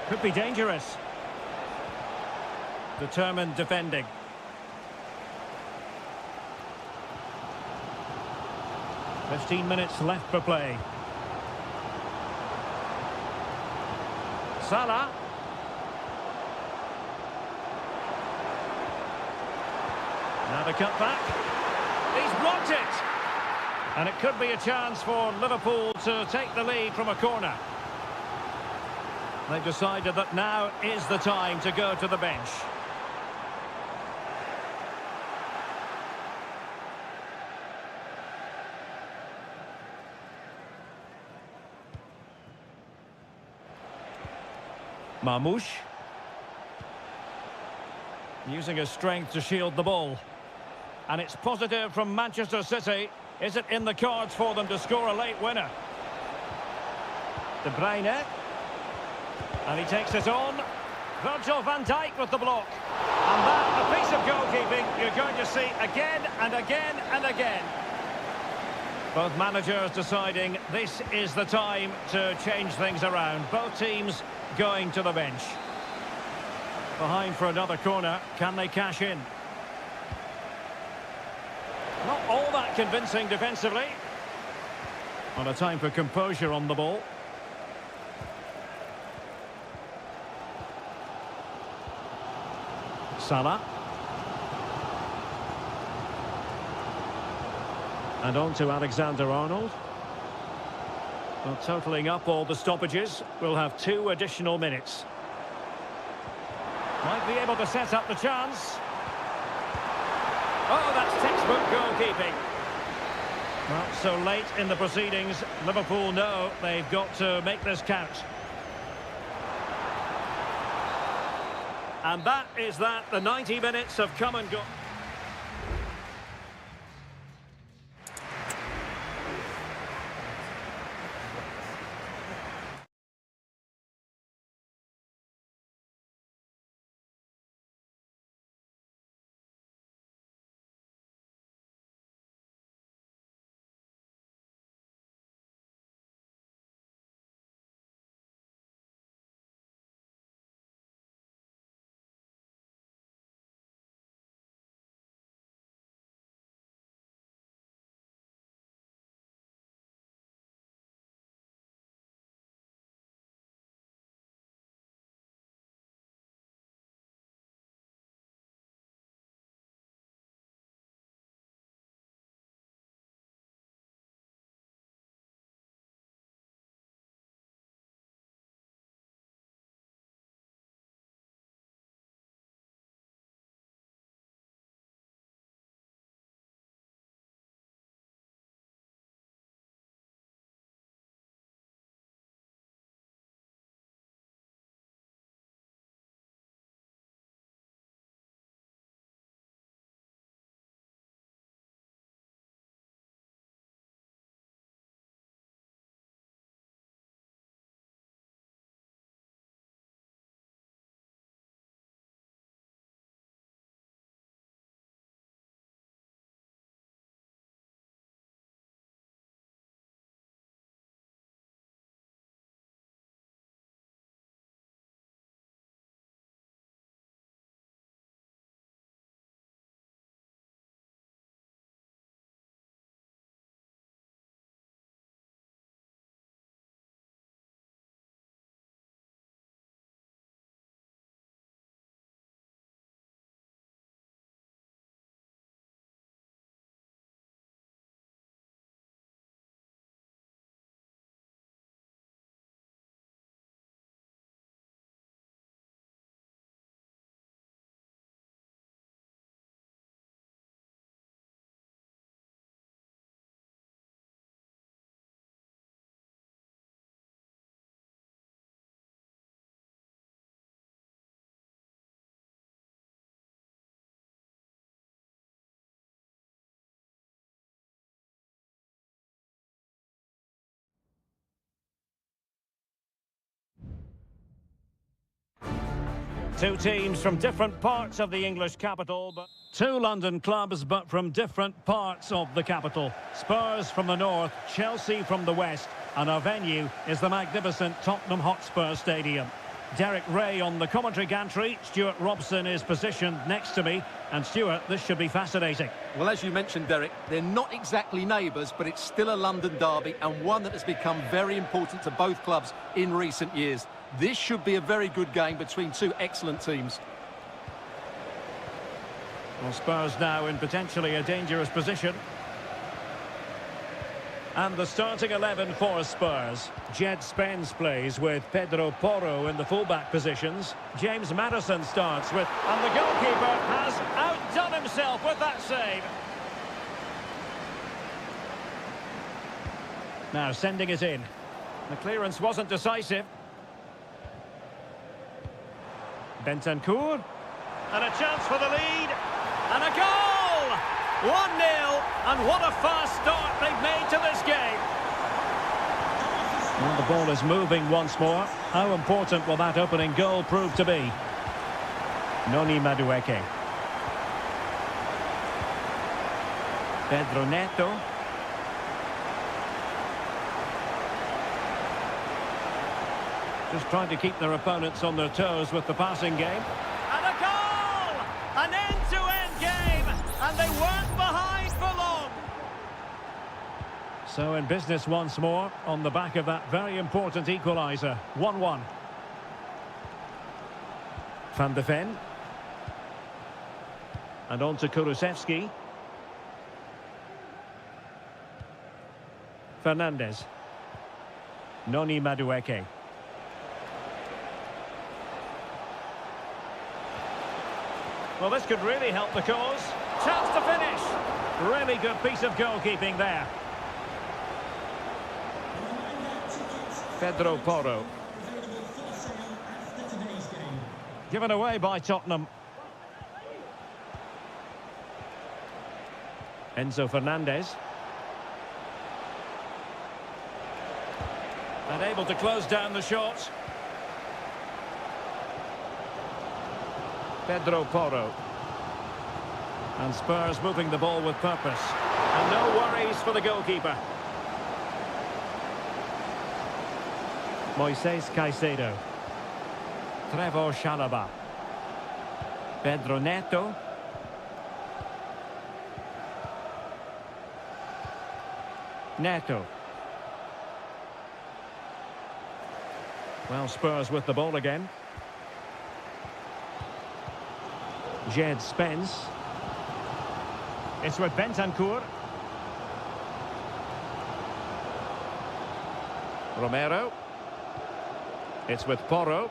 Could be dangerous. Determined defending. "15 minutes left for play. Salah. Now the cutback. He's blocked it. And it could be a chance for Liverpool to take the lead from a corner. They've decided that now is the time to go to the bench. Marmoush. Using his strength to shield the ball. And it's positive from Manchester City. Is it in the cards for them to score a late winner? De Bruyne. And he takes it on. Virgil van Dijk with the block. And that, a piece of goalkeeping you're going to see again and again and again. Both managers deciding this is the time to change things around. Both teams going to the bench. Behind for another corner. Can they cash in? Not all that convincing defensively. On a time for composure on the ball. Salah. And on to Alexander-Arnold. Well, totalling up all the stoppages, we'll have 2 additional minutes. Might be able to set up the chance. Oh, that's textbook goalkeeping. Well, so late in the proceedings, Liverpool know they've got to make this count. And that is that. The 90 minutes have come and gone. Two teams from different parts of the English capital, but two London clubs, but from different parts of the capital. Spurs from the north, Chelsea from the west, and our venue is the magnificent Tottenham Hotspur Stadium. Derek Ray on the commentary gantry. Stuart Robson is positioned next to me. And Stuart, this should be fascinating. Well, as you mentioned, Derek, they're not exactly neighbours, but it's still a London derby and one that has become very important to both clubs in recent years. This should be a very good game between two excellent teams. Well, Spurs now in potentially a dangerous position. And the starting 11 for Spurs. Jed Spence plays with Pedro Porro in the fullback positions. James Maddison starts with... And the goalkeeper has outdone himself with that save. Now sending it in. The clearance wasn't decisive. Bentancur. And a chance for the lead. And a goal! 1-0, and what a fast start they've made to this game. And the ball is moving once more. How important will that opening goal prove to be? Noni Madueke. Pedro Neto. Just trying to keep their opponents on their toes with the passing game. And a goal! An end-to-end game! And they weren't behind for long. So in business once more on the back of that very important equaliser. 1-1. Van de Ven. And on to Kulusevski. Fernandez. Noni Madueke. Well, this could really help the cause. Chance to finish. Really good piece of goalkeeping there. Pedro Porro. Given away by Tottenham. Enzo Fernandez. And able to close down the shot. Pedro Porro. And Spurs moving the ball with purpose. And no worries for the goalkeeper. Moises Caicedo. Trevor Chalobah. Pedro Neto. Neto. Well, Spurs with the ball again. Jed Spence. It's with Bentancur. Romero. It's with Porro.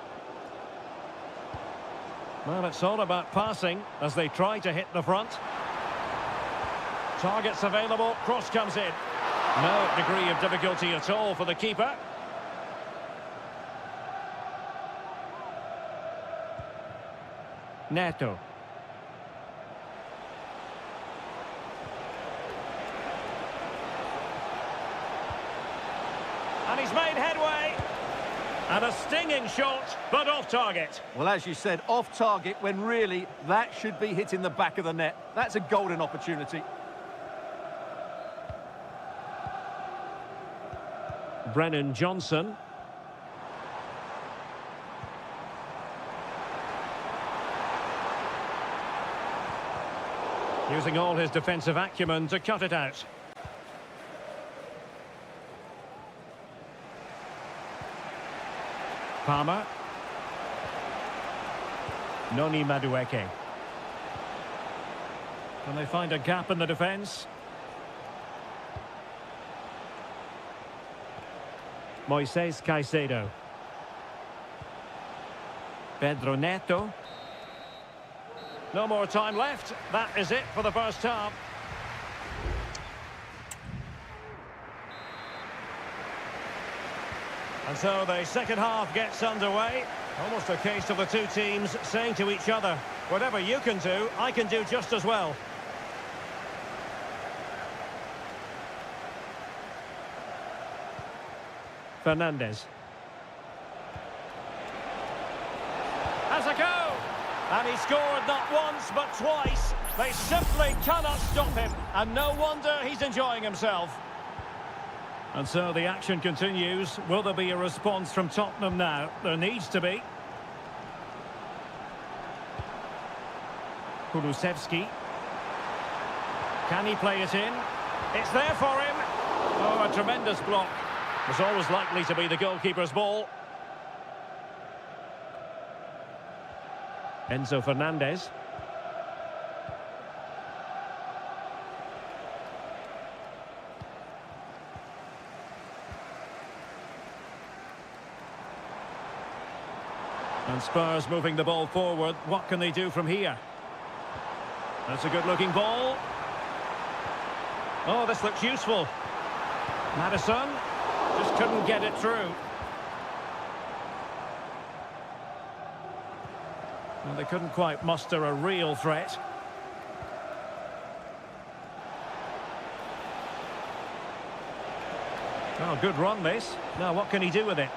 Well, it's all about passing as they try to hit the front. Targets available, cross comes in. No degree of difficulty at all for the keeper. Neto. And he's made headway. And a stinging shot, but off target. Well, as you said, off target when really that should be hitting the back of the net. That's a golden opportunity. Brennan Johnson. Using all his defensive acumen to cut it out. Palmer. Noni Madueke. Can they find a gap in the defence? Moises Caicedo. Pedro Neto. No more time left. That is it for the first half. And so the second half gets underway. Almost a case of the two teams saying to each other, whatever you can do, I can do just as well. Fernandez. Has a go! And he scored not once, but twice. They simply cannot stop him. And no wonder he's enjoying himself. And so the action continues. Will there be a response from Tottenham now? There needs to be. Kulusevski. Can he play it in? It's there for him. Oh, a tremendous block. Was always likely to be the goalkeeper's ball. Enzo Fernandez. And Spurs moving the ball forward. What can they do from here? That's a good-looking ball. Oh, this looks useful. Maddison just couldn't get it through. Well, they couldn't quite muster a real threat. Oh, good run this. Now, what can he do with it?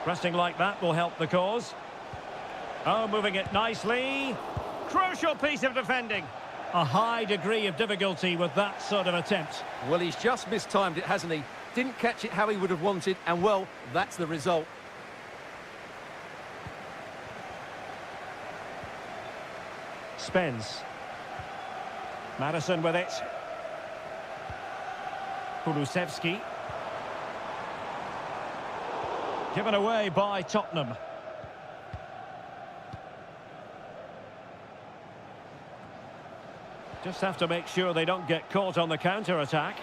Pressing like that will help the cause. Oh, moving it nicely. Crucial piece of defending. A high degree of difficulty with that sort of attempt. Well, he's just mistimed it, hasn't he? Didn't catch it how he would have wanted, and well, that's the result. Spence. Maddison with it. Kulusevski. Given away by Tottenham. Just have to make sure they don't get caught on the counter-attack.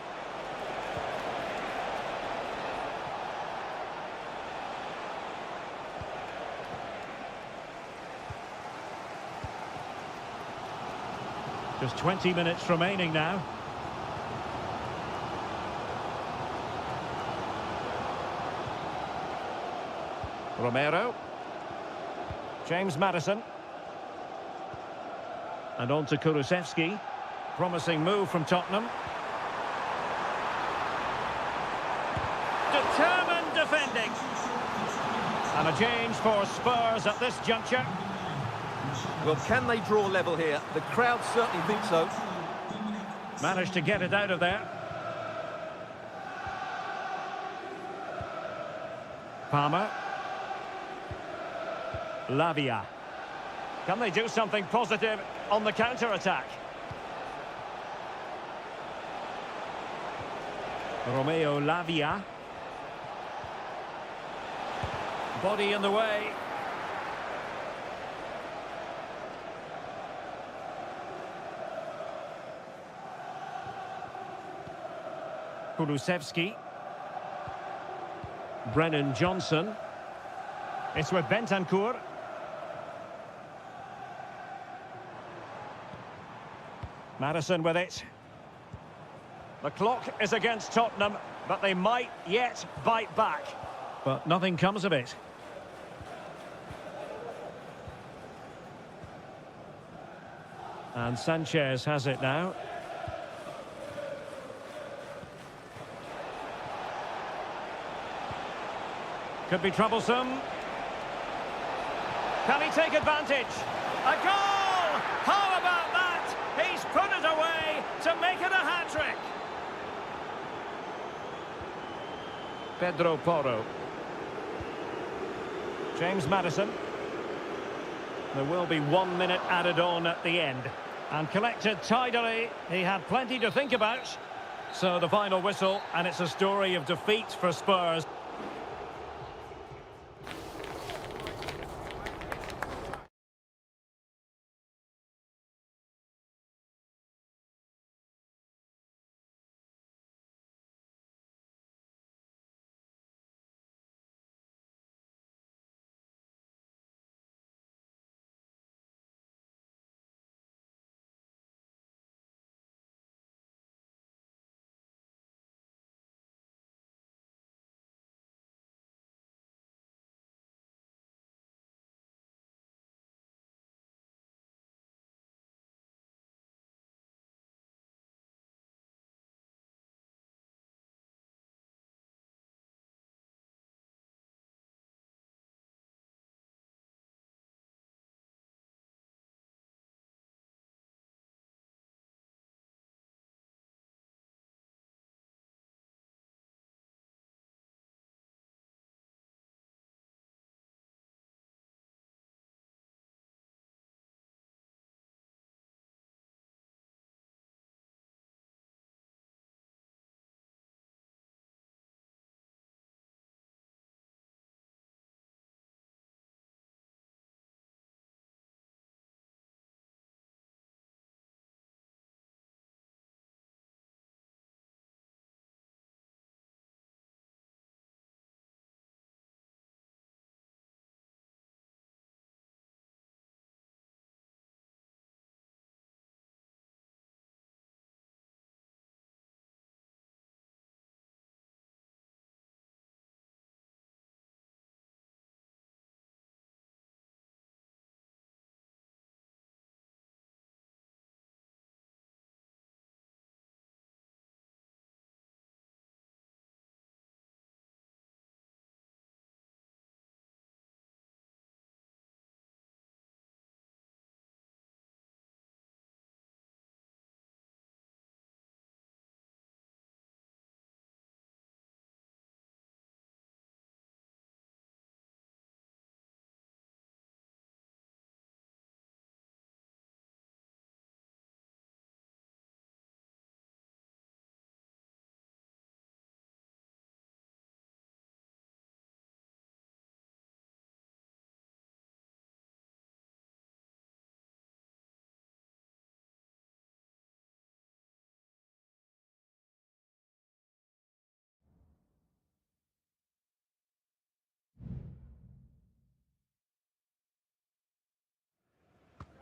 Just 20 minutes remaining now. Romero. James Maddison. And on to Kulusevski. Promising move from Tottenham. Determined defending. And a change for Spurs at this juncture. Well, can they draw level here? The crowd certainly think so. Managed to get it out of there. Palmer. Lavia. Can they do something positive on the counter-attack? Romeo Lavia. Body in the way. Kulusevski. Brennan Johnson. It's with Bentancur. Maddison with it. The clock is against Tottenham, but they might yet bite back. But nothing comes of it. And Sanchez has it now. Could be troublesome. Can he take advantage? A goal! How about that? He's put it away to make it a hat-trick. Pedro Porro. James Maddison. There will be 1 minute added on at the end. And collected tidily. He had plenty to think about. So the final whistle, and it's a story of defeat for Spurs.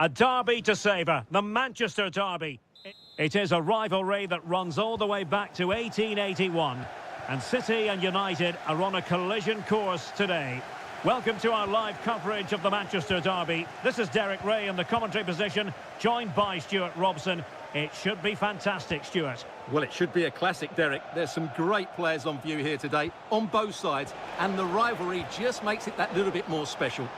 A derby to savour, the Manchester derby. It is a rivalry that runs all the way back to 1881. And City and United are on a collision course today. Welcome to our live coverage of the Manchester derby. This is Derek Ray in the commentary position, joined by Stuart Robson. It should be fantastic, Stuart. Well, it should be a classic, Derek. There's some great players on view here today, on both sides, and the rivalry just makes it that little bit more special.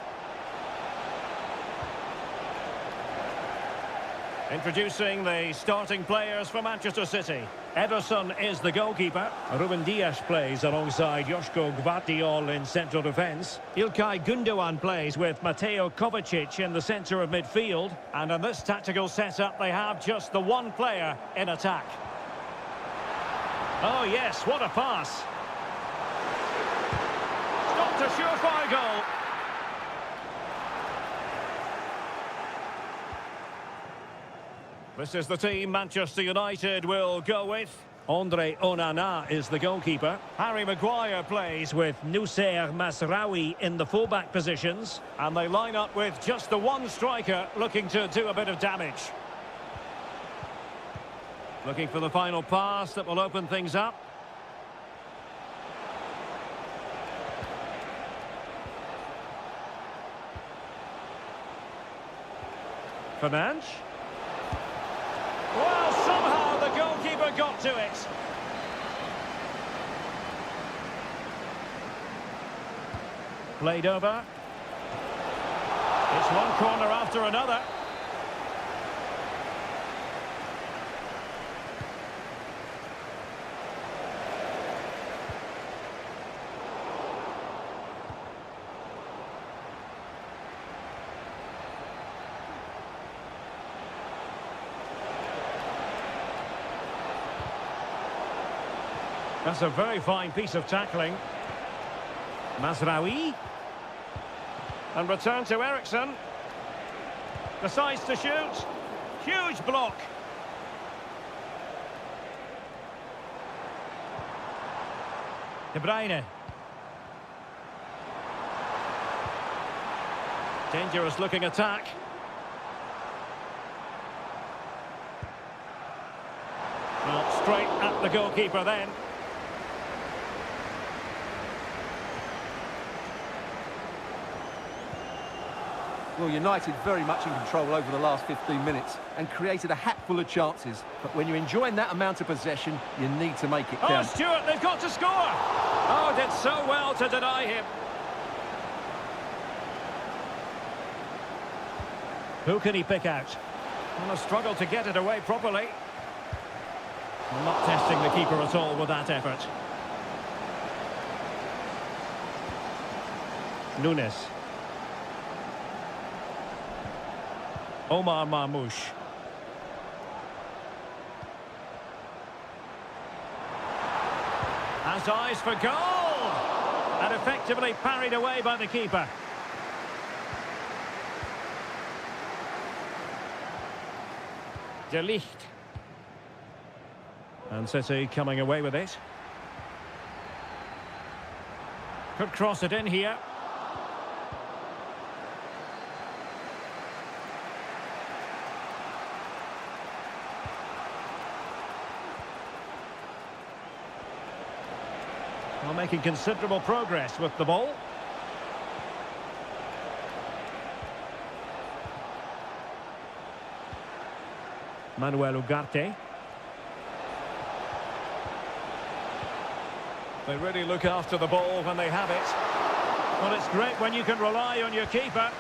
Introducing the starting players for Manchester City. Ederson is the goalkeeper. Ruben Dias plays alongside Joško Gvardiol in central defence. Ilkay Gundogan plays with Mateo Kovacic in the centre of midfield. And in this tactical setup, they have just the one player in attack. Oh yes, what a pass. Stopped a surefire goal. This is the team Manchester United will go with. Andre Onana is the goalkeeper. Harry Maguire plays with Noussair Masraoui in the fullback positions. And they line up with just the one striker looking to do a bit of damage. Looking for the final pass that will open things up. Fernandes. Well, somehow the goalkeeper got to it. Played over. It's one corner after another. That's a very fine piece of tackling. Masraoui. And return to Eriksson. Decides to shoot. Huge block. De Bruyne. Dangerous looking attack. Well, straight at the goalkeeper then. Well, United very much in control over the last 15 minutes and created a hatful of chances. But when you're enjoying that amount of possession, you need to make it count. Oh, Stuart, they've got to score! Oh, did so well to deny him. Who can he pick out? Well, a struggle to get it away properly. Not testing the keeper at all with that effort. Nunes. Omar Marmoush. Has eyes for goal! And effectively parried away by the keeper. De Ligt. And City coming away with it. Could cross it in here. Well, making considerable progress with the ball. Manuel Ugarte. They really look after the ball when they have it. But it's great when you can rely on your keeper.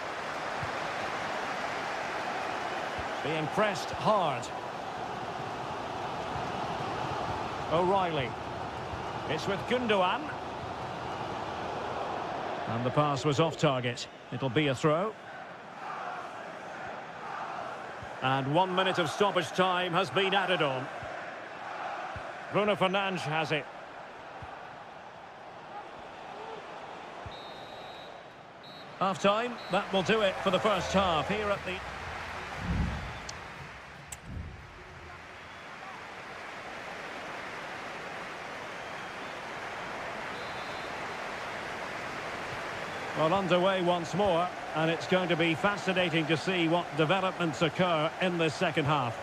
Being pressed hard. O'Reilly. It's with Gundogan. And the pass was off target. It'll be a throw. And 1 minute of stoppage time has been added on. Bruno Fernandes has it. Half-time, that will do it for the first half here at the... Well, underway once more, and it's going to be fascinating to see what developments occur in this second half.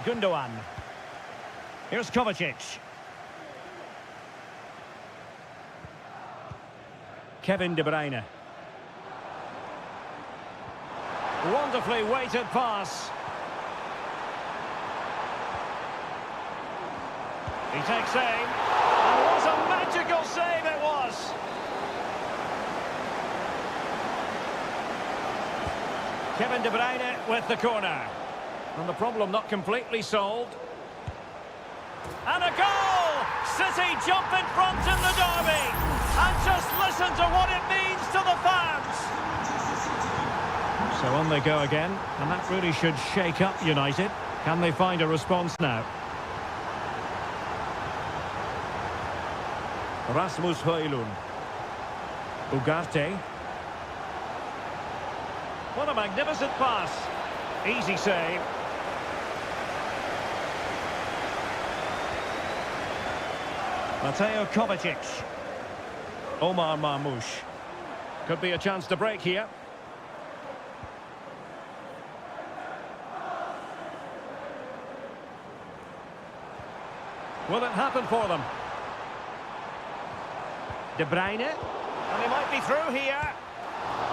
Gundogan. Here's Kovacic. Kevin De Bruyne. Wonderfully weighted pass. He takes aim. And what a magical save it was! Kevin De Bruyne with the corner. And the problem not completely solved. And a goal! City jump in front in the derby. And just listen to what it means to the fans. So on they go again. And that really should shake up United. Can they find a response now? Rasmus Højlund. Ugarte. What a magnificent pass. Easy save. Mateo Kovacic. Omar Marmoush. Could be a chance to break here. Will it happen for them? De Bruyne. And he might be through here.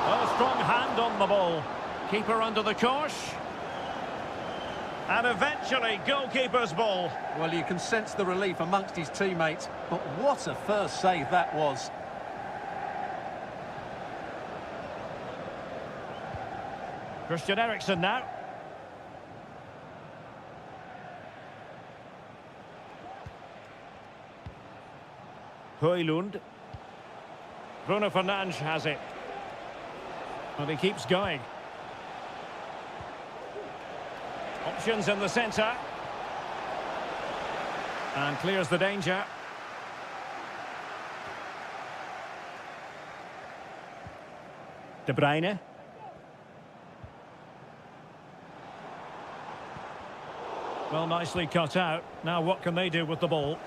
Oh, strong hand on the ball. Keeper under the cosh. And eventually, goalkeeper's ball. Well, you can sense the relief amongst his teammates, but what a first save that was. Christian Eriksen now. Højlund. Bruno Fernandes has it. And he keeps going. Options in the centre. And clears the danger. De Bruyne. Well, nicely cut out. Now what can they do with the ball?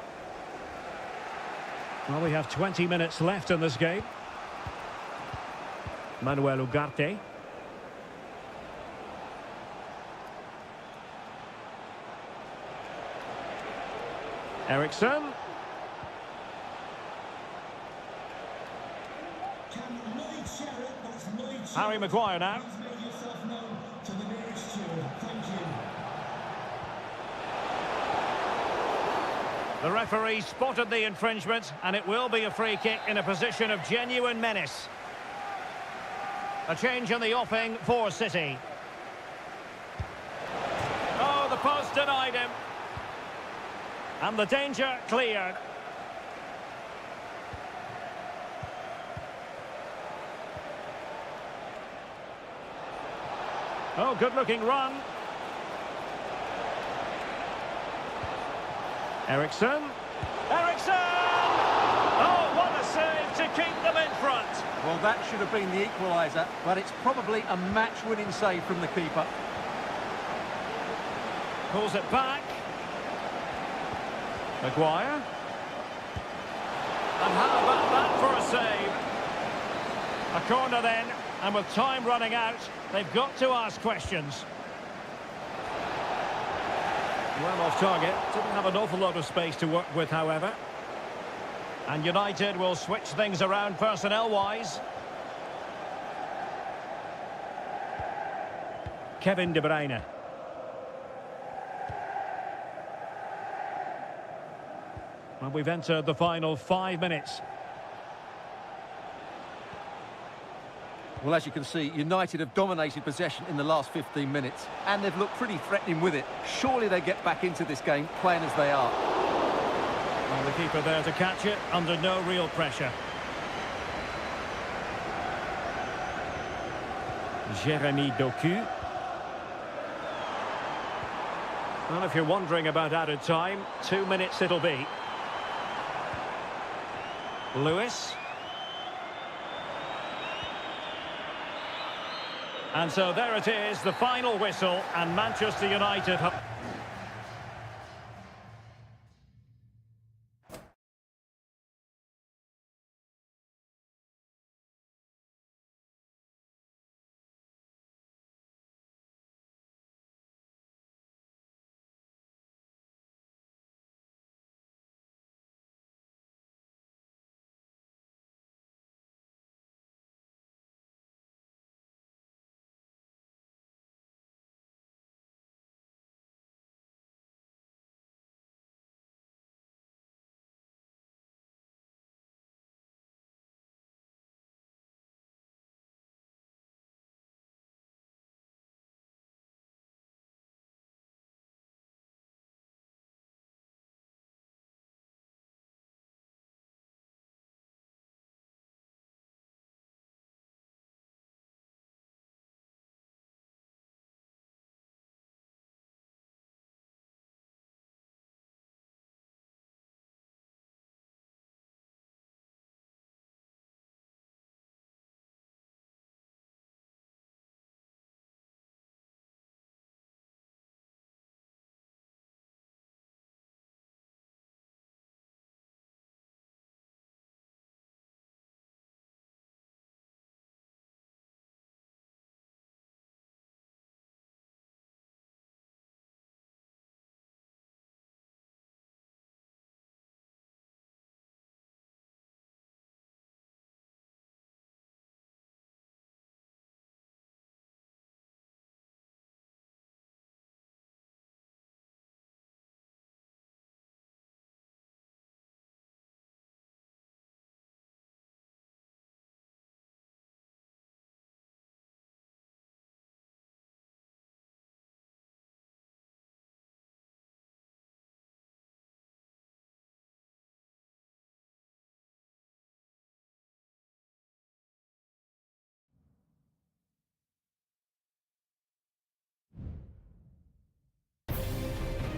Well, we have 20 minutes left in this game. Manuel Ugarte. Eriksen. Harry Maguire now. Please make yourself known to the nearest steward. Thank you. The referee spotted the infringement, and it will be a free kick in a position of genuine menace. A change in the offing for City. Oh, the post denied him. And the danger cleared. Oh, good-looking run. Eriksen. Eriksen! Oh, what a save to keep them in front. Well, that should have been the equaliser, but it's probably a match-winning save from the keeper. Pulls it back. Maguire. And how about that for a save? A corner then, and with time running out, they've got to ask questions. Well off target, didn't have an awful lot of space to work with, however. And United will switch things around personnel-wise. Kevin De Bruyne. Well, we've entered the final 5 minutes. Well, as you can see, United have dominated possession in the last 15 minutes, and they've looked pretty threatening with it. Surely they get back into this game playing as they are. Well, the keeper there to catch it under no real pressure. Jeremy Doku. Well, if you're wondering about added time, 2 minutes it'll be. Lewis. And so there it is, the final whistle, and Manchester United have...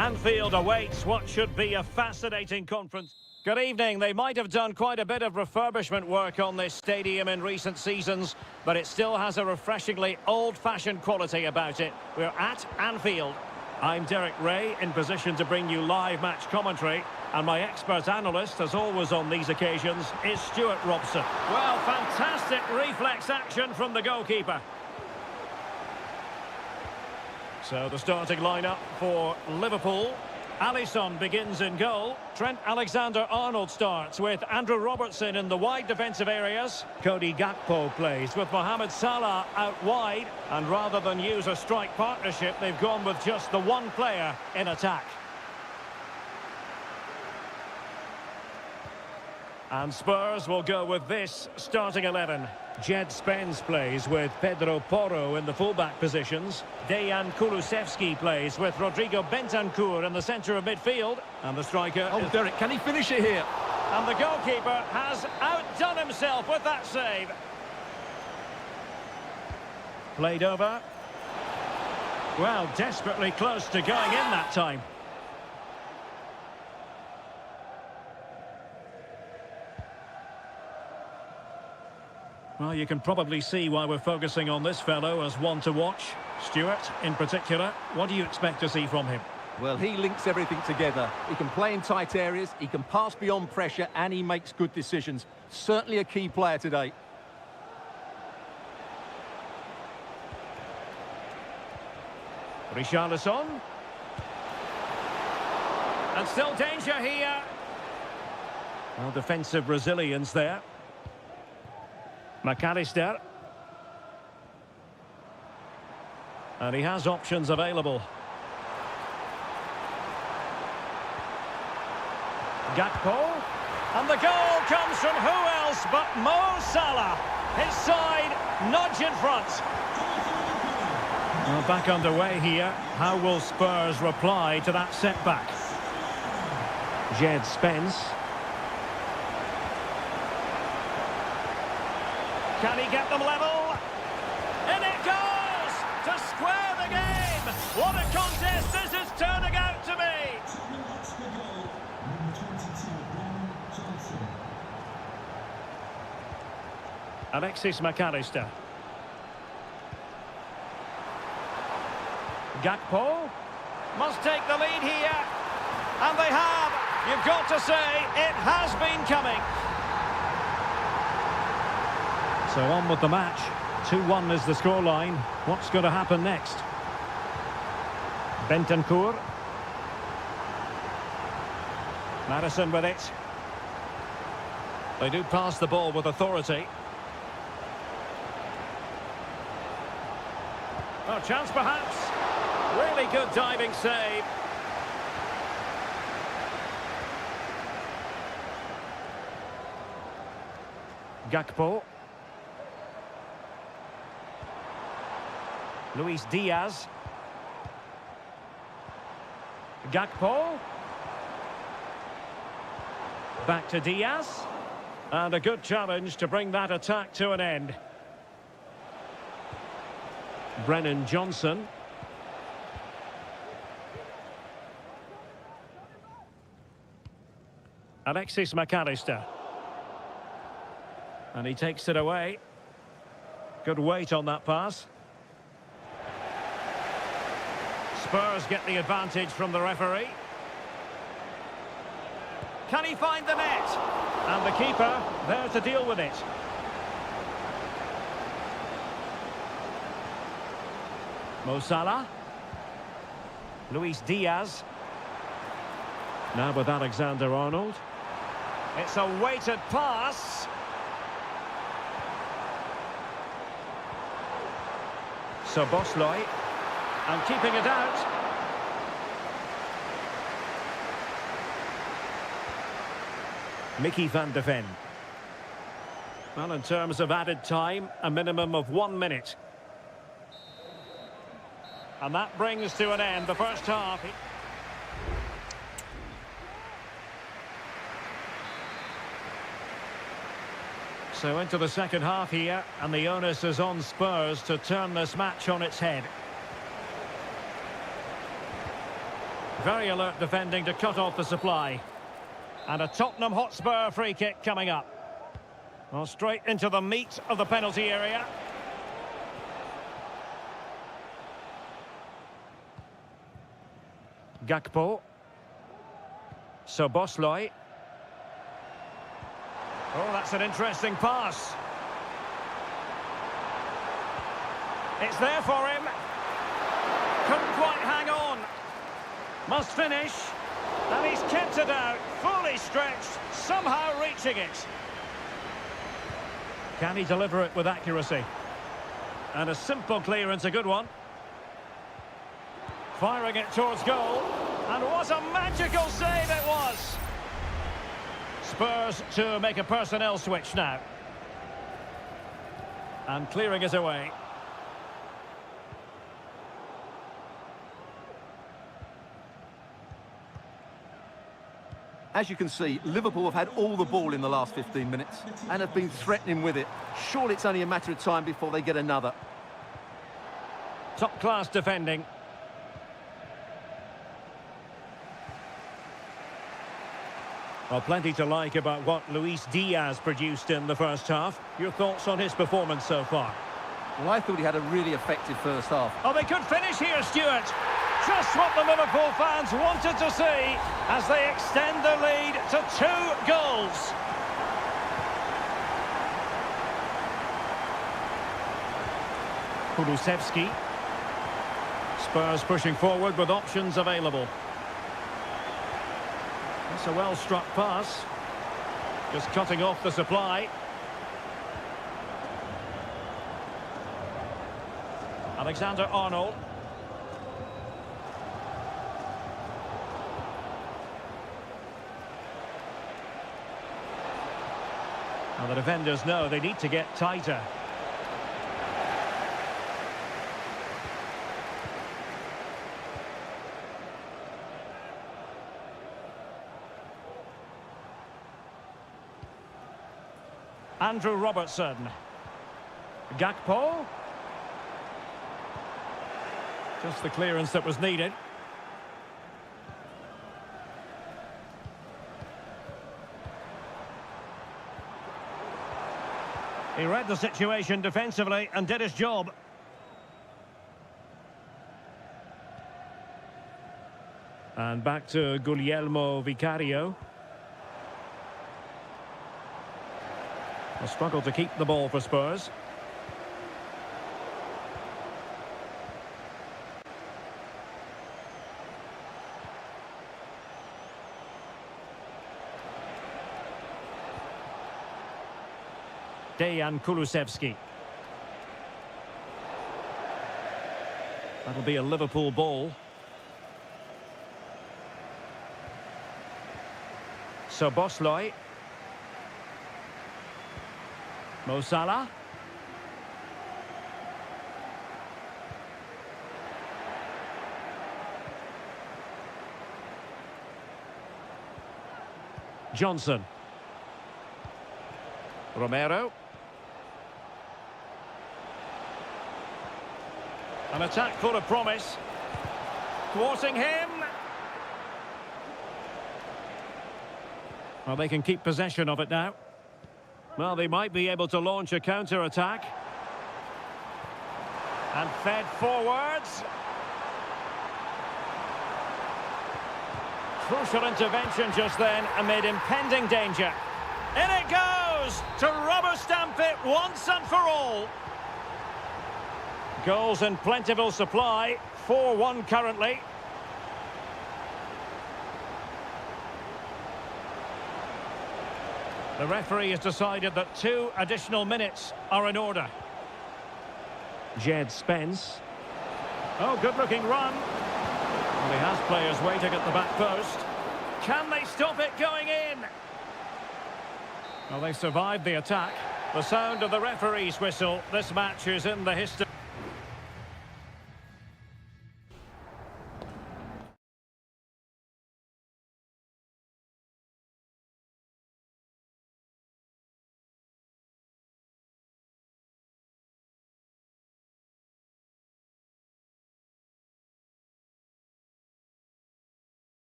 Anfield awaits what should be a fascinating conference. Good evening. They might have done quite a bit of refurbishment work on this stadium in recent seasons, but it still has a refreshingly old-fashioned quality about it. We're at Anfield. I'm Derek Ray, in position to bring you live match commentary, and my expert analyst, as always on these occasions, is Stuart Robson. Well, fantastic reflex action from the goalkeeper. So the starting lineup for Liverpool. Alisson begins in goal. Trent Alexander-Arnold starts with Andrew Robertson in the wide defensive areas. Cody Gakpo plays with Mohamed Salah out wide. And rather than use a strike partnership, they've gone with just the one player in attack. And Spurs will go with this starting 11. Jed Spence plays with Pedro Porro in the fullback positions. Dejan Kulusevski plays with Rodrigo Bentancur in the centre of midfield. And the striker is... Derek, can he finish it here? And the goalkeeper has outdone himself with that save. Played over. Well, desperately close to going in that time. Well, you can probably see why we're focusing on this fellow as one to watch. Stuart, in particular, what do you expect to see from him? Well, he links everything together. He can play in tight areas, he can pass beyond pressure, and he makes good decisions. Certainly a key player today. Richarlison. And still danger here. Well, defensive resilience there. McAllister. And he has options available. Gakpo. And the goal comes from who else but Mo Salah. His side nudge in front. Well, back underway here. How will Spurs reply to that setback? Jed Spence. Can he get them level? In it goes! To square the game! What a contest this is turning out to be! That's the goal. Number 22, Ben Johnson. Alexis McAllister. Gakpo must take the lead here. And they have. You've got to say, it has been coming. So on with the match. 2-1 is the scoreline. What's going to happen next? Bentancur. Madison with it. They do pass the ball with authority. Oh, chance perhaps. Really good diving save. Gakpo. Luis Diaz. Gakpo. Back to Diaz. And a good challenge to bring that attack to an end. Brennan Johnson. Alexis McAllister. And he takes it away. Good weight on that pass. Spurs get the advantage from the referee. Can he find the net? And the keeper there to deal with it. Mo Salah. Luis Diaz. Now with Alexander-Arnold. It's a weighted pass. Szoboszlai. And keeping it out. Mickey van de Ven. Well, in terms of added time, a minimum of 1 minute. And that brings to an end the first half. So into the second half here, and the onus is on Spurs to turn this match on its head. Very alert defending to cut off the supply. And a Tottenham Hotspur free kick coming up. Well, straight into the meat of the penalty area. Gakpo. Szoboszlai. Oh, that's an interesting pass. It's there for him. Couldn't quite hang on. Must finish. And he's kept it out, fully stretched, somehow reaching it. Can he deliver it with accuracy? And a simple clearance, a good one. Firing it towards goal. And what a magical save it was! Spurs to make a personnel switch now. And clearing it away. As you can see, Liverpool have had all the ball in the last 15 minutes and have been threatening with it. Surely it's only a matter of time before they get another. Top-class defending. Well, plenty to like about what Luis Diaz produced in the first half. Your thoughts on his performance so far? Well, I thought he had a really effective first half. Oh, they could finish here, Stuart. Just what the Liverpool fans wanted to see as they extend the lead to 2 goals. Kulusevski. Spurs pushing forward with options available. That's a well-struck pass. Just cutting off the supply. Alexander-Arnold. Now the defenders know they need to get tighter. Andrew Robertson. Gakpo. Just the clearance that was needed. He read the situation defensively and did his job. And back to Guglielmo Vicario. A struggle to keep the ball for Spurs. Dejan Kulusevski. That'll be a Liverpool ball. Szoboszlai. Mo Salah. Johnson. Romero. An attack full of promise. Thwarting him. Well, they can keep possession of it now. Well, they might be able to launch a counter-attack. And fed forwards. Crucial intervention just then amid impending danger. In it goes to rubber stamp it once and for all. Goals in plentiful supply, 4-1 currently. The referee has decided that 2 additional minutes are in order. Jed Spence. Oh, good-looking run. Well, he has players waiting at the back post. Can they stop it going in? Well, they survived the attack. The sound of the referee's whistle. This match is in the history.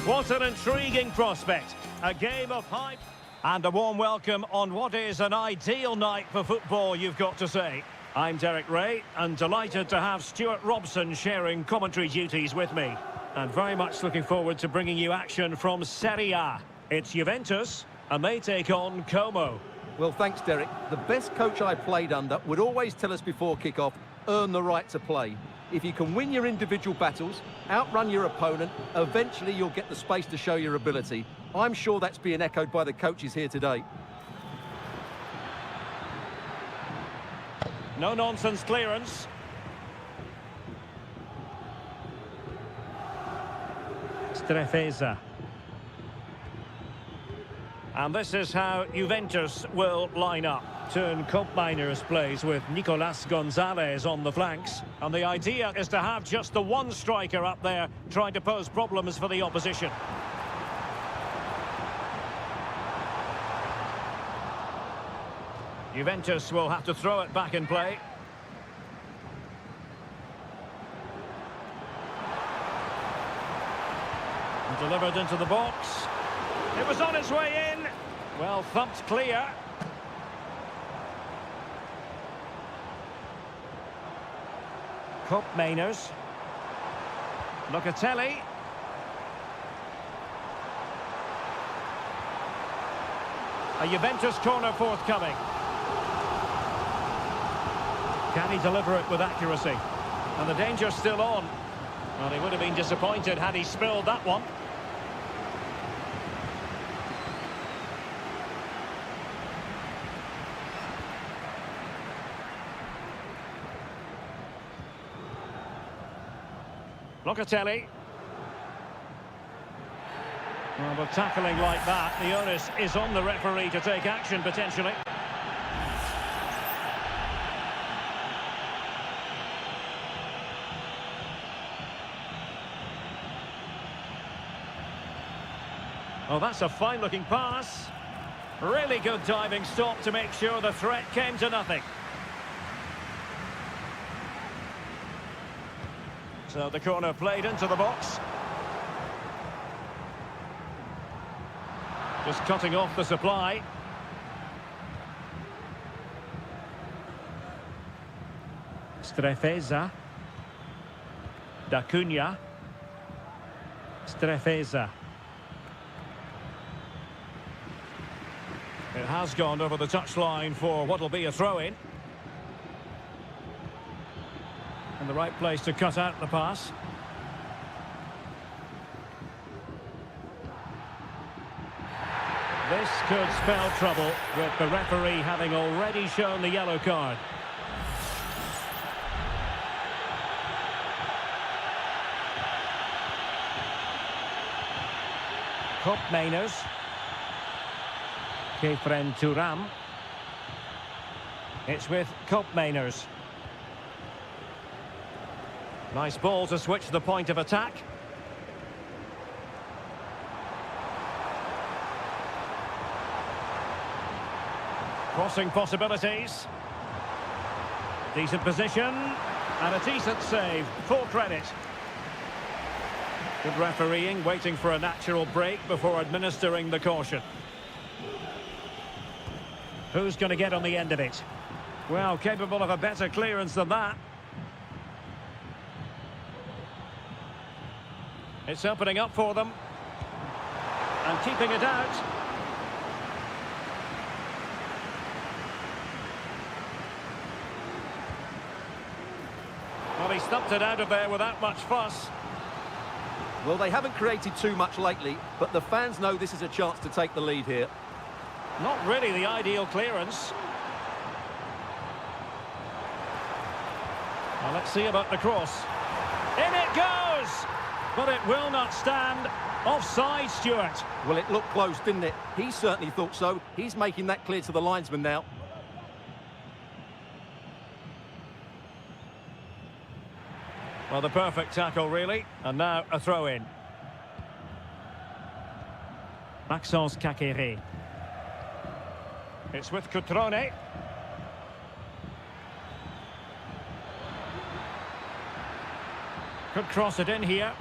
What an intriguing prospect. A game of hype. And a warm welcome on what is an ideal night for football, you've got to say. I'm Derek Ray, and delighted to have Stuart Robson sharing commentary duties with me. And very much looking forward to bringing you action from Seria. It's Juventus, and they take on Como. Well, thanks, Derek. The best coach I played under would always tell us before kick-off, earn the right to play. If you can win your individual battles, outrun your opponent, eventually you'll get the space to show your ability. I'm sure that's being echoed by the coaches here today. No-nonsense clearance. Strefeza. And this is how Juventus will line up. Turn Koopmeiners plays with Nicolas Gonzalez on the flanks. And the idea is to have just the one striker up there trying to pose problems for the opposition. Juventus will have to throw it back in play. And delivered into the box. It was on its way in. Well, thumped clear. Koopmeiners. Locatelli. A Juventus corner forthcoming. Can he deliver it with accuracy? And the danger's still on. Well, he would have been disappointed had he spilled that one. Locatelli. Well, but tackling like that, the onus is on the referee to take action, potentially. Oh, that's a fine-looking pass. Really good diving stop to make sure the threat came to nothing. So the corner played into the box. Just cutting off the supply. Strefeza. Da Cunha. Strefeza. It has gone over the touchline for what will be a throw-in. And the right place to cut out the pass. This could spell trouble, with the referee having already shown the yellow card. Koopmeiners. Kefren Turam. It's with Koopmeiners. Nice ball to switch the point of attack. Crossing possibilities. Decent position. And a decent save. Full credit. Good refereeing, waiting for a natural break before administering the caution. Who's going to get on the end of it? Well, capable of a better clearance than that. It's opening up for them. And keeping it out. Well, he stumped it out of there without much fuss. Well, they haven't created too much lately, but the fans know this is a chance to take the lead here. Not really the ideal clearance. Well, let's see about the cross. In it goes! But it will not stand. Offside, Stuart. Well, it looked close, didn't it? He certainly thought so. He's making that clear to the linesman now. Well, the perfect tackle, really. And now a throw-in. Maxence Caqueret. It's with Cutrone. Could cross it in here.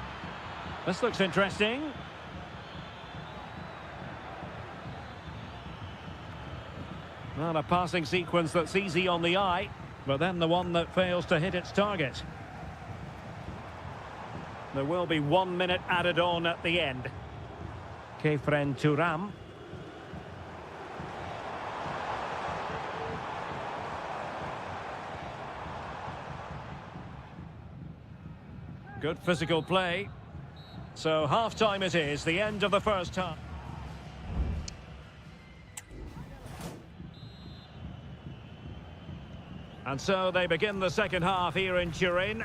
This looks interesting. Well, a passing sequence that's easy on the eye, but then the one that fails to hit its target. There will be 1 minute added on at the end. Kefren Turam. Good physical play. So half-time it is, the end of the first half. And so they begin the second half here in Turin.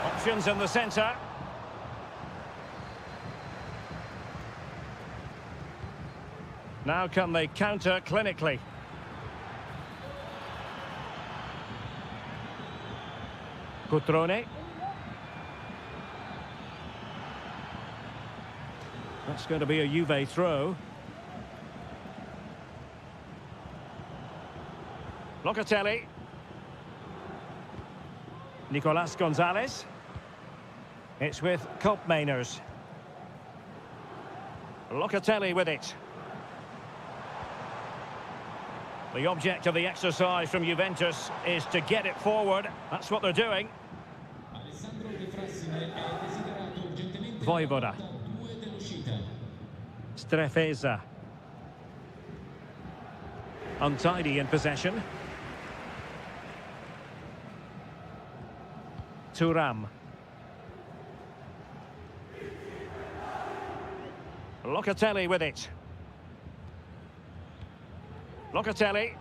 Options in the centre. Now can they counter clinically? Cutrone. That's going to be a Juve throw. Locatelli. Nicolas Gonzalez. It's with Koopmeiners. Locatelli with it. The object of the exercise from Juventus is to get it forward. That's what they're doing. Vojvoda. Strefeza. Untidy in possession. Turam. Locatelli with it. Locatelli.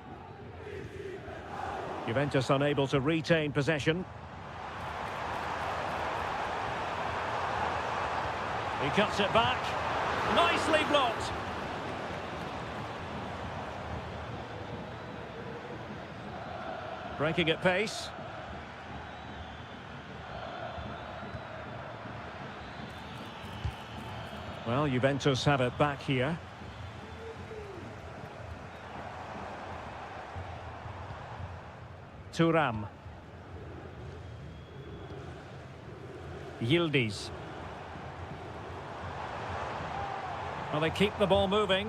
Juventus unable to retain possession. He cuts it back. Nicely blocked. Breaking at pace. Well, Juventus have it back here. Turam. Yildiz. Well, they keep the ball moving.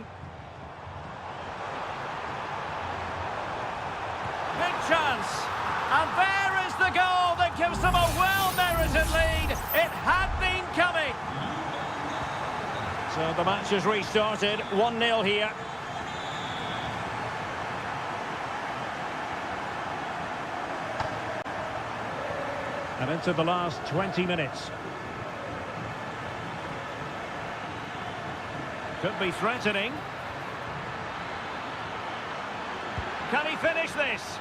Big chance. And there is the goal that gives them a well-merited lead. It had been coming. So the match has restarted. 1-0 here. And into the last 20 minutes. Could be threatening. Can he finish this?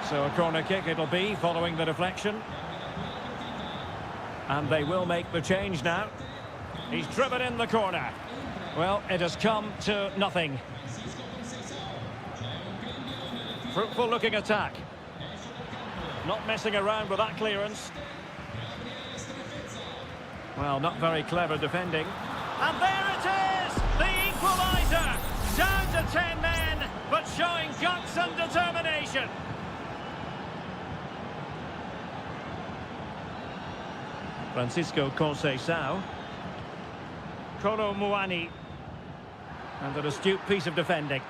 So a corner kick it'll be following the deflection. And they will make the change now. He's driven in the corner. Well, it has come to nothing. Fruitful looking attack. Not messing around with that clearance. Well, not very clever defending. And there it is! The equaliser! Down to 10 men, but showing guts and determination. Francisco Conceição. Kolo Muani. And an astute piece of defending.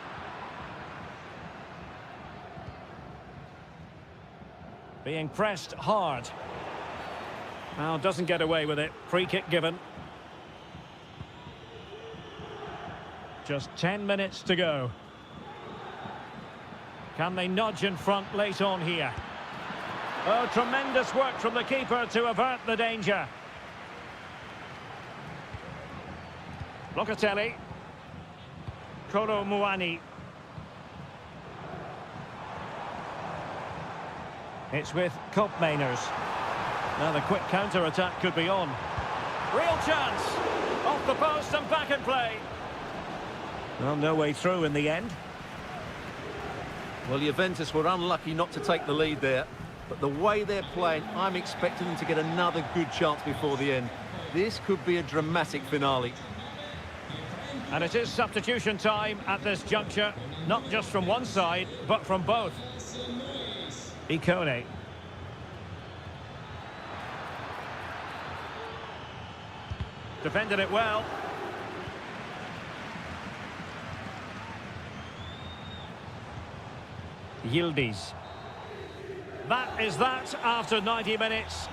Being pressed hard. Now doesn't get away with it. Free kick given. Just 10 minutes to go. Can they nudge in front late on here? Oh, tremendous work from the keeper to avert the danger. Locatelli. Kolo Muani. It's with Koopmeiners. Now the quick counter-attack could be on. Real chance! Off the post and back in play. Well, no way through in the end. Well, Juventus were unlucky not to take the lead there. But the way they're playing, I'm expecting them to get another good chance before the end. This could be a dramatic finale. And it is substitution time at this juncture. Not just from one side, but from both. Ikone. Defended it well. Yildiz. That is that after 90 minutes.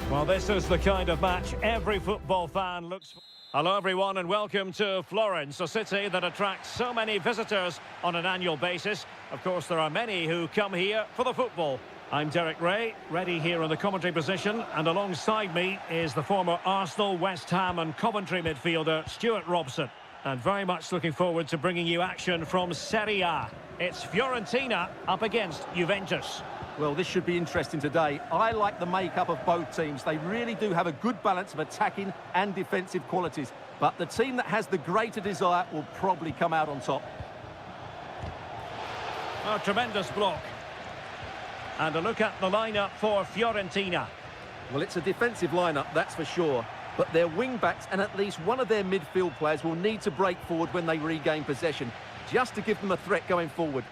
Well, this is the kind of match every football fan looks for. Hello, everyone, and welcome to Florence, a city that attracts so many visitors on an annual basis. Of course, there are many who come here for the football. I'm Derek Ray, ready here in the commentary position, and alongside me is the former Arsenal, West Ham and Coventry midfielder, Stuart Robson. And very much looking forward to bringing you action from Seria. It's Fiorentina up against Juventus. Well, this should be interesting today. I like the makeup of both teams. They really do have a good balance of attacking and defensive qualities. But the team that has the greater desire will probably come out on top. A tremendous block. And a look at the lineup for Fiorentina. Well, it's a defensive lineup, that's for sure. But their wing-backs and at least one of their midfield players will need to break forward when they regain possession, just to give them a threat going forward.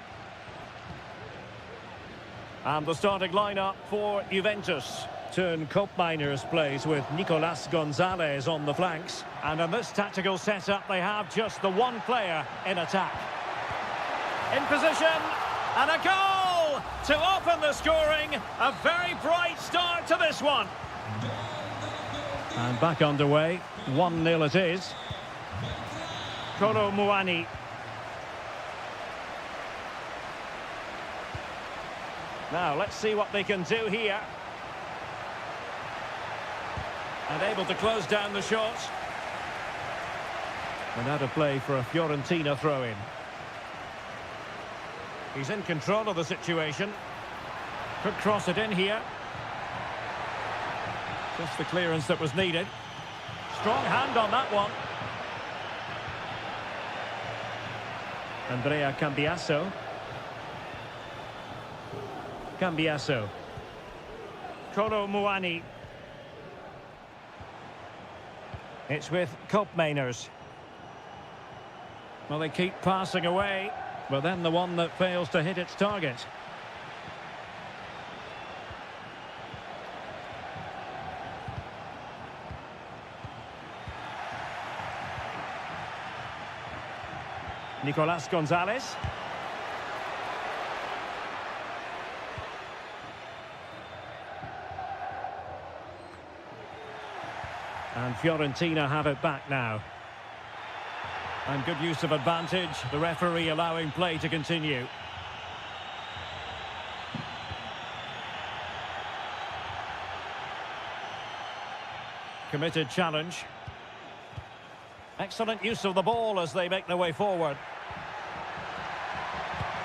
And the starting lineup for Juventus. Turn Koopmeiners plays with Nicolas Gonzalez on the flanks. And in this tactical setup, they have just the one player in attack. In position, and a goal to open the scoring. A very bright start to this one. And back underway, 1-0 it is. Kolo Muani. Now, let's see what they can do here. And able to close down the shot. And out of play for a Fiorentina throw-in. He's in control of the situation. Could cross it in here. Just the clearance that was needed. Strong hand on that one. Andrea Cambiasso. Cambiasso. Kolo Muani. It's with Koopmeiners. Well, they keep passing away, but then the one that fails to hit its target. Nicolas Gonzalez. And Fiorentina have it back now. And good use of advantage, the referee allowing play to continue. Committed challenge. Excellent use of the ball as they make their way forward.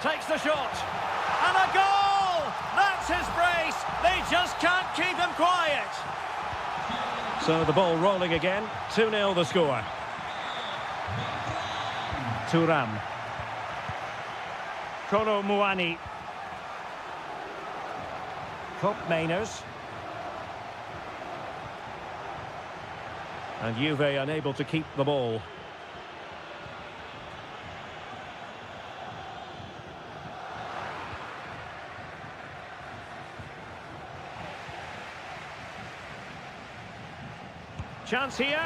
Takes the shot. And a goal! That's his brace! They just can't keep him quiet. So the ball rolling again. 2-0 the score. Thuram. Kolo Muani. Koopmeiners. And Juve unable to keep the ball. Chance here.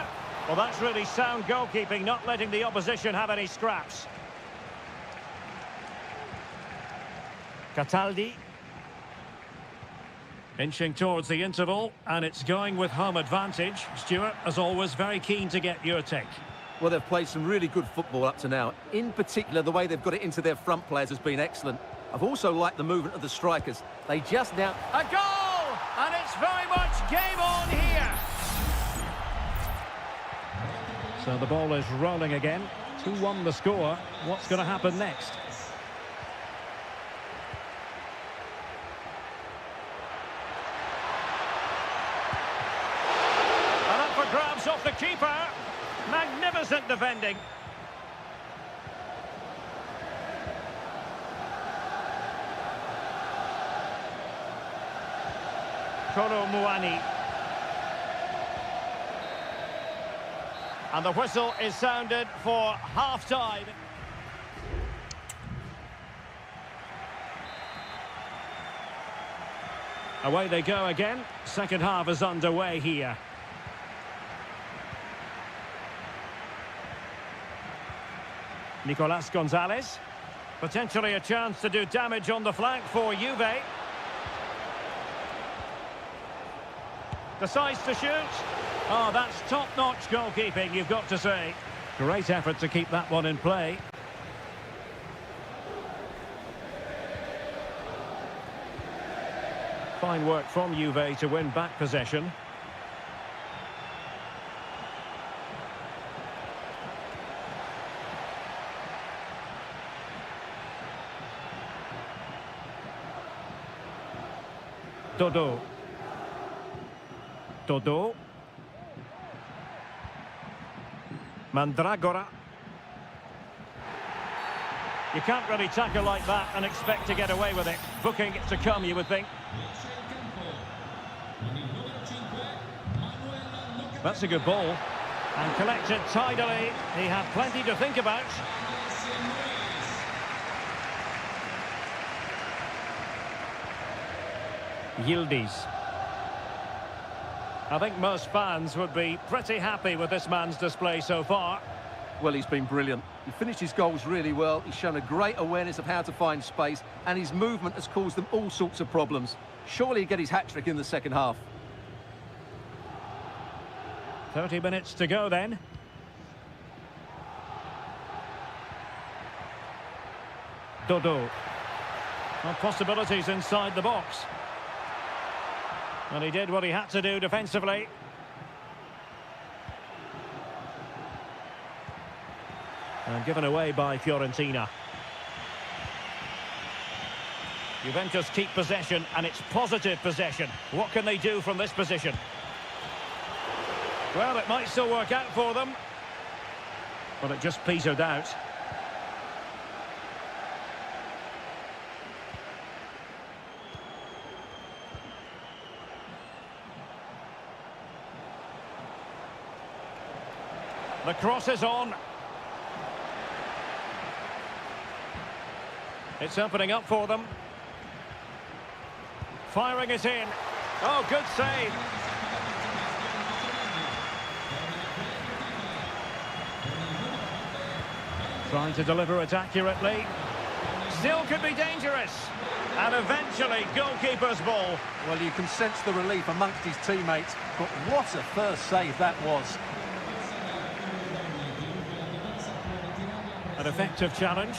Well, that's really sound goalkeeping, not letting the opposition have any scraps. Cataldi. Inching towards the interval, and it's going with home advantage. Stuart, as always, very keen to get your take. Well, they've played some really good football up to now. In particular, the way they've got it into their front players has been excellent. I've also liked the movement of the strikers. They just now... A goal! And it's very much game on here. So the ball is rolling again. 2-1 the score. What's going to happen next? And up for grabs off the keeper. Magnificent defending. Kolo Muani. And the whistle is sounded for half-time. Away they go again. Second half is underway here. Nicolas Gonzalez. Potentially a chance to do damage on the flank for Juve. Decides to shoot. Oh, that's top-notch goalkeeping, you've got to say. Great effort to keep that one in play. Fine work from Juve to win back possession. Dodo. Dodo. Mandragora. You can't really tackle like that and expect to get away with it. Booking it to come, you would think. That's a good ball. And collected tidily. He had plenty to think about. Yildiz. I think most fans would be pretty happy with this man's display so far. Well, he's been brilliant. He finished his goals really well. He's shown a great awareness of how to find space, and his movement has caused them all sorts of problems. Surely he'll get his hat-trick in the second half. 30 minutes to go then. Dodo. Well, possibilities inside the box. And he did what he had to do defensively. And given away by Fiorentina. Juventus keep possession, and it's positive possession. What can they do from this position? Well, it might still work out for them. But it just petered out. The cross is on. It's opening up for them. Firing it in. Oh, good save. Trying to deliver it accurately. Still could be dangerous. And eventually, goalkeeper's ball. Well, you can sense the relief amongst his teammates, but what a first save that was. An effective challenge.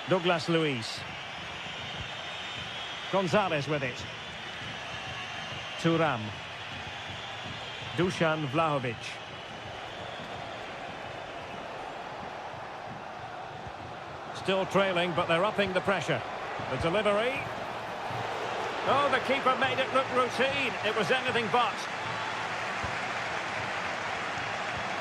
Douglas Luiz. Gonzalez with it. Thuram. Dusan Vlahovic. Still trailing, but they're upping the pressure. The delivery. Oh, the keeper made it look routine. It was anything but.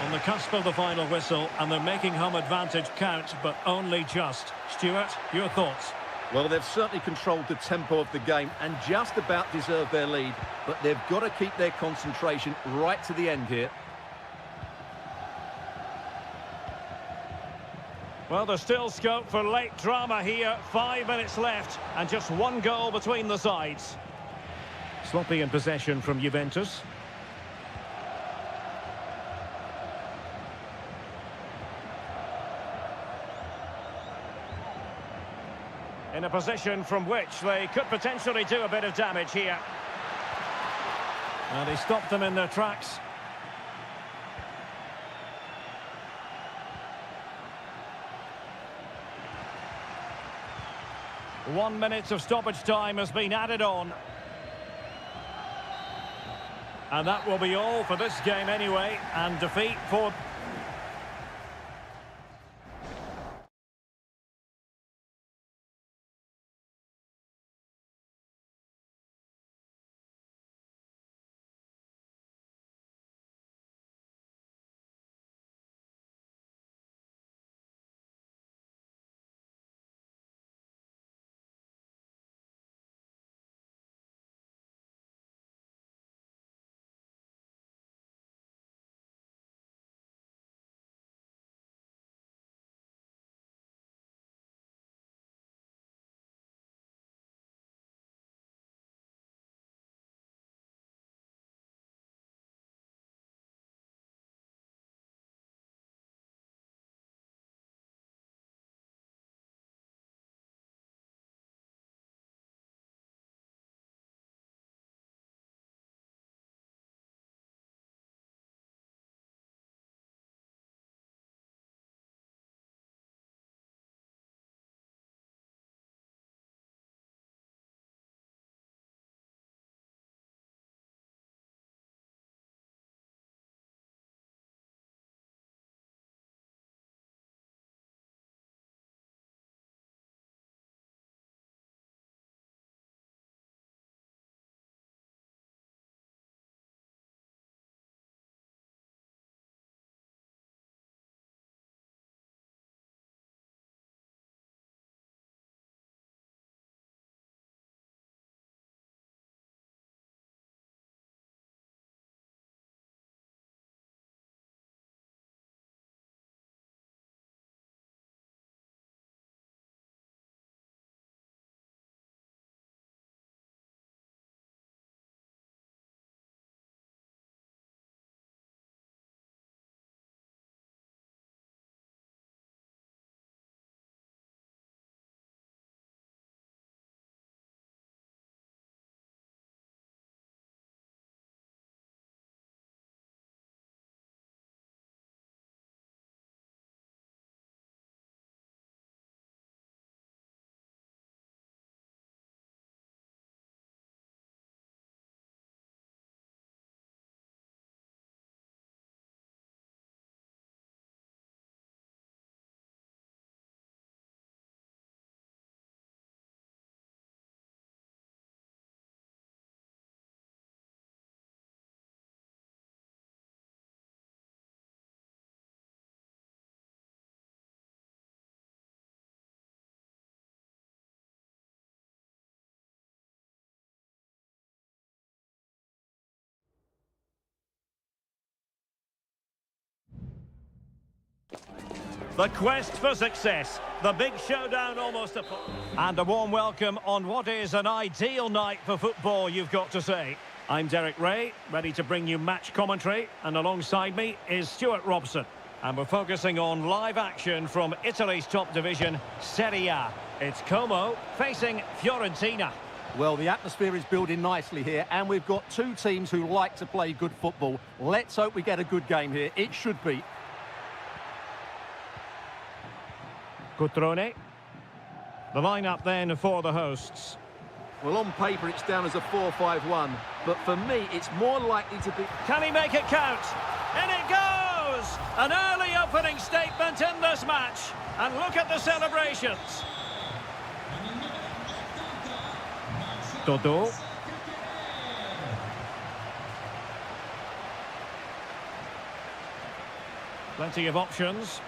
On the cusp of the final whistle, and they're making home advantage count, but only just. Stuart, your thoughts? Well, they've certainly controlled the tempo of the game and just about deserved their lead, but they've got to keep their concentration right to the end here. Well, there's still scope for late drama here. 5 minutes left, and just one goal between the sides. Sloppy in possession from Juventus. in a position from which they could potentially do a bit of damage here. And he stopped them in their tracks. One minute of stoppage time has been added on. And that will be all for this game anyway, and defeat for... The quest for success, the big showdown almost upon... And a warm welcome on what is an ideal night for football, you've got to say. I'm Derek Ray, ready to bring you match commentary, and alongside me is Stuart Robson. And we're focusing on live action from Italy's top division, Seria. It's Como facing Fiorentina. Well, the atmosphere is building nicely here, and we've got two teams who like to play good football. Let's hope we get a good game here. It should be. Cutrone. The lineup then for the hosts. Well, on paper, it's down as a 4-5-1, but for me, it's more likely to be... Can he make it count? In it goes! An early opening statement in this match. And look at the celebrations. Dodo. Plenty of options.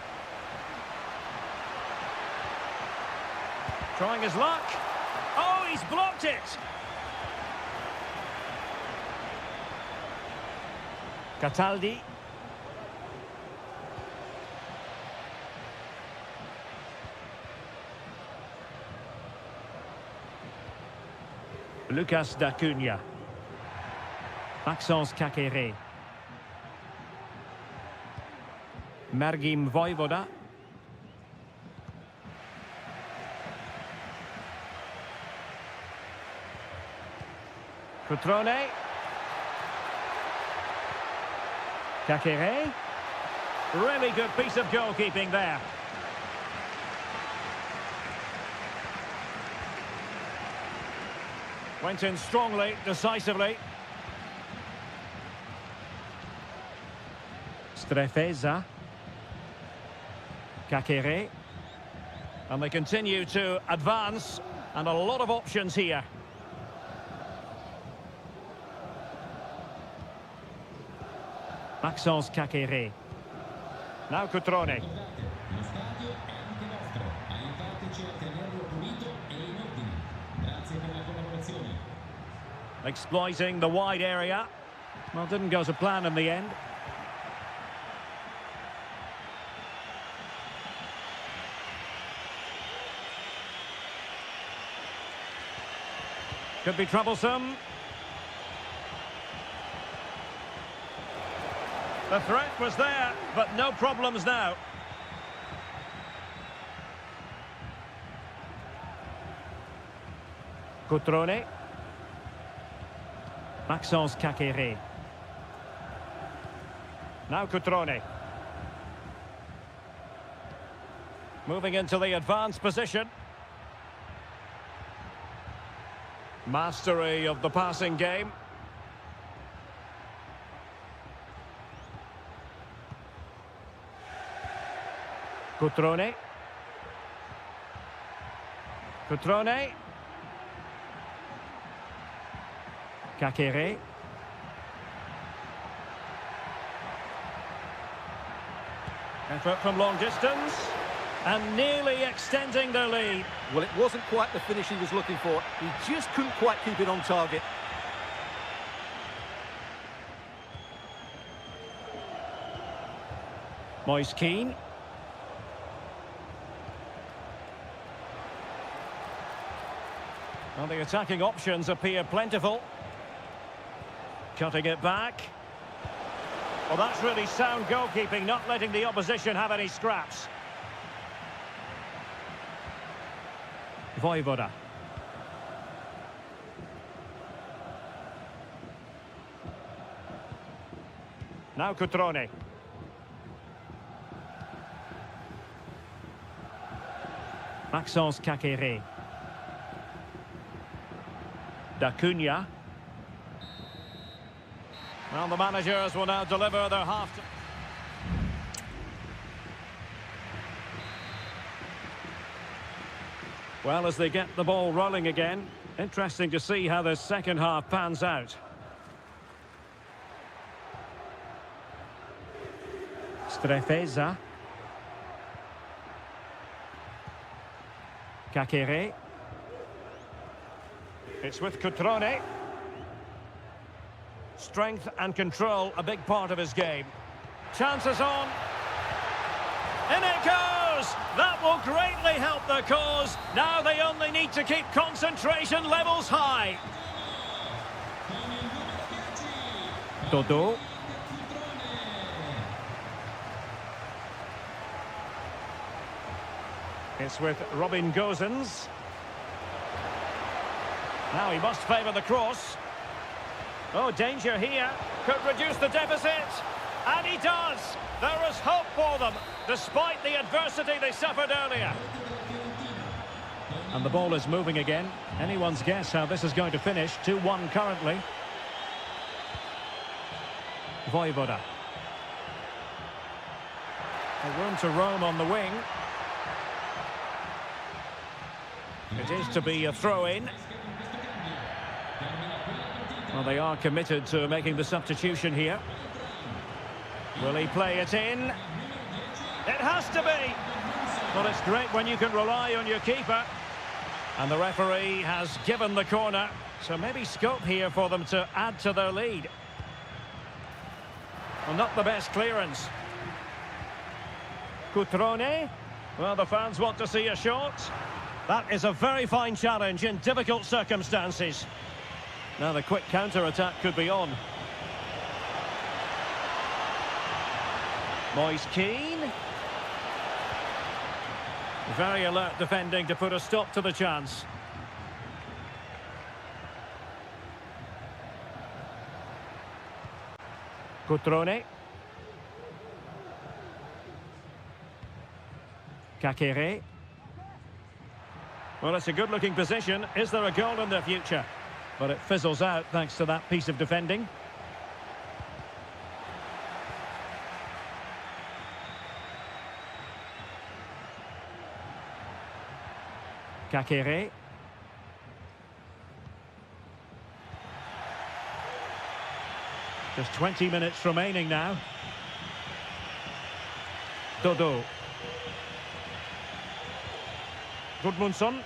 Trying his luck. Oh, he's blocked it. Cataldi. Lucas D'Acunha. Maxence Kakere. Mergim Voivoda. Cutrone. Kakere. Really good piece of goalkeeping there. Went in strongly, decisively. Strefeza. Kakere. And they continue to advance, and a lot of options here. Maxence Kakere. Now Cutrone. Lo stadio è anche vostro. Aiutateci a tenerlo pulito e in ordine. Grazie per la collaborazione. Exploiting the wide area. Well, didn't go to plan in the end. Could be troublesome. The threat was there, but no problems now. Cutrone. Maxence Kakere. Now Cutrone. Moving into the advanced position. Mastery of the passing game. Cutrone. Cutrone. Kakere. Effort from long distance. And nearly extending their lead. Well, it wasn't quite the finish he was looking for. He just couldn't quite keep it on target. Moise Keane. Well, the attacking options appear plentiful. Cutting it back. Well, that's really sound goalkeeping, not letting the opposition have any scraps. Voivoda. Now Cutrone. Maxence Kakere. D'Acunha. Well, the managers will now deliver their half. Well, as they get the ball rolling again, interesting to see how the second half pans out. Strefeza. Kakere. It's with Cutrone. Strength and control, a big part of his game. Chances on. In it goes! That will greatly help their cause. Now they only need to keep concentration levels high. Dodo. It's with Robin Gosens. Now he must favour the cross. Oh, danger here. Could reduce the deficit. And he does. There is hope for them, despite the adversity they suffered earlier. And the ball is moving again. Anyone's guess how this is going to finish. 2-1 currently. Voivoda. A room to roam on the wing. It is to be a throw-in. Well, they are committed to making the substitution here. Will he play it in? It has to be! Well, it's great when you can rely on your keeper. And the referee has given the corner, so maybe scope here for them to add to their lead. Well, not the best clearance. Cutrone. Well, the fans want to see a shot. That is a very fine challenge in difficult circumstances. Now the quick counter-attack could be on. Moise Keane. Very alert defending to put a stop to the chance. Cutrone. Kakere. Well, it's a good-looking position. Is there a goal in the future? But it fizzles out thanks to that piece of defending. Kakere. Just 20 minutes remaining now. Dodo. Gudmundsson.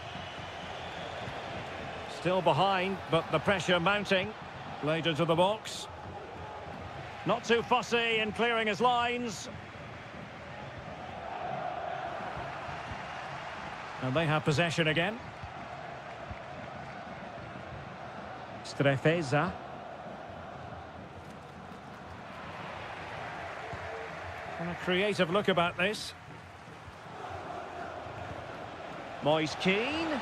Still behind, but the pressure mounting. Played into the box. Not too fussy in clearing his lines. And they have possession again. Strefeza. And a creative look about this. Moise Keane.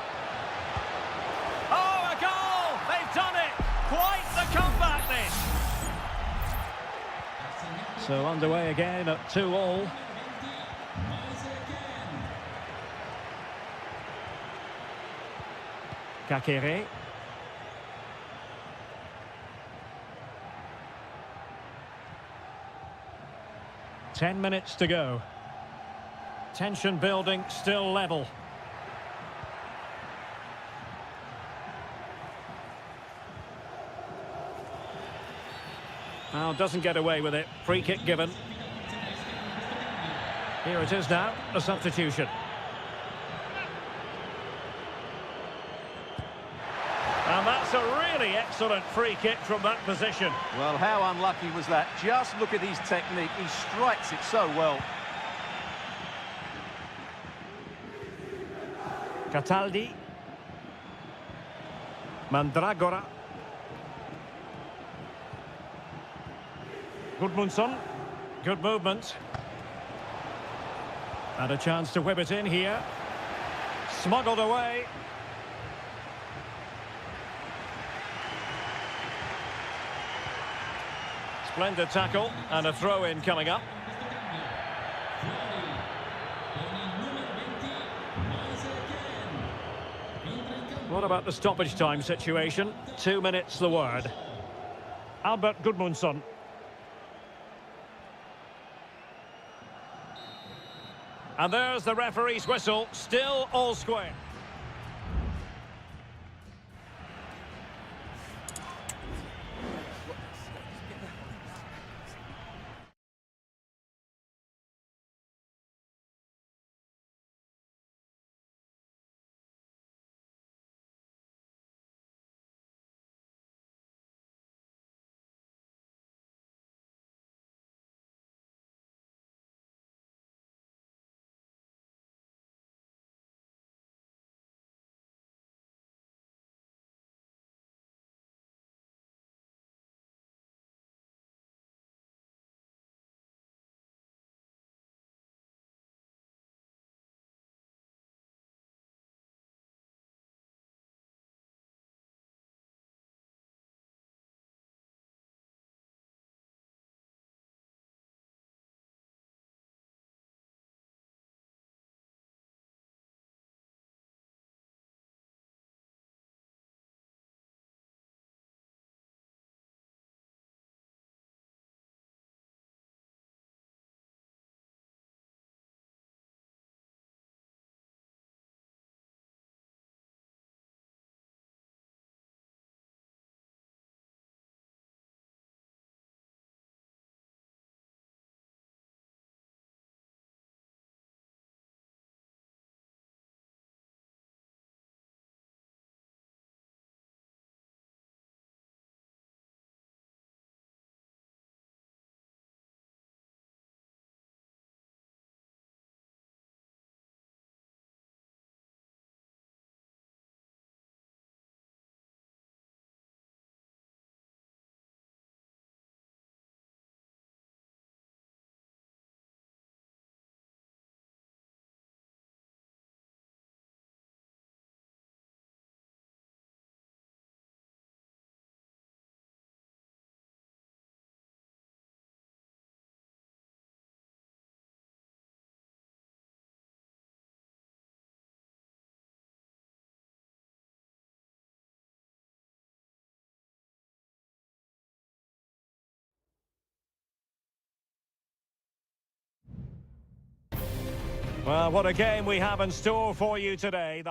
Oh, a goal! They've done it! Quite the comeback, this! So underway again at 2-2. Kakere. Ten minutes to go. Tension building, still level. Well, doesn't get away with it. Free kick given. Here it is now, a substitution. And that's a really excellent free kick from that position. Well, how unlucky was that? Just look at his technique. He strikes it so well. Cataldi. Mandragora. Gudmundsson. Good movement. And a chance to whip it in here. Smuggled away. Splendid tackle and a throw-in coming up. What about the stoppage time situation? 2 minutes the word. Albert Gudmundsson. And there's the referee's whistle, still all square. Well, what a game we have in store for you today.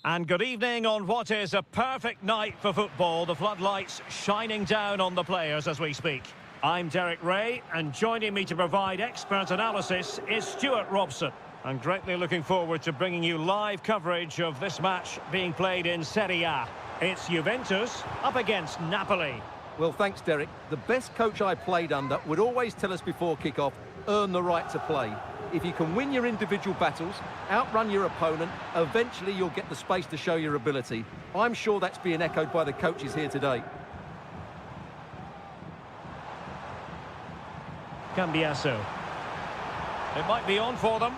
And good evening on what is a perfect night for football. The floodlights shining down on the players as we speak. I'm Derek Ray, and joining me to provide expert analysis is Stuart Robson. I'm greatly looking forward to bringing you live coverage of this match being played in Seria. It's Juventus up against Napoli. Well, thanks, Derek. The best coach I played under would always tell us before kick-off, earn the right to play. If you can win your individual battles, outrun your opponent, eventually you'll get the space to show your ability. I'm sure that's being echoed by the coaches here today. Cambiasso. It might be on for them.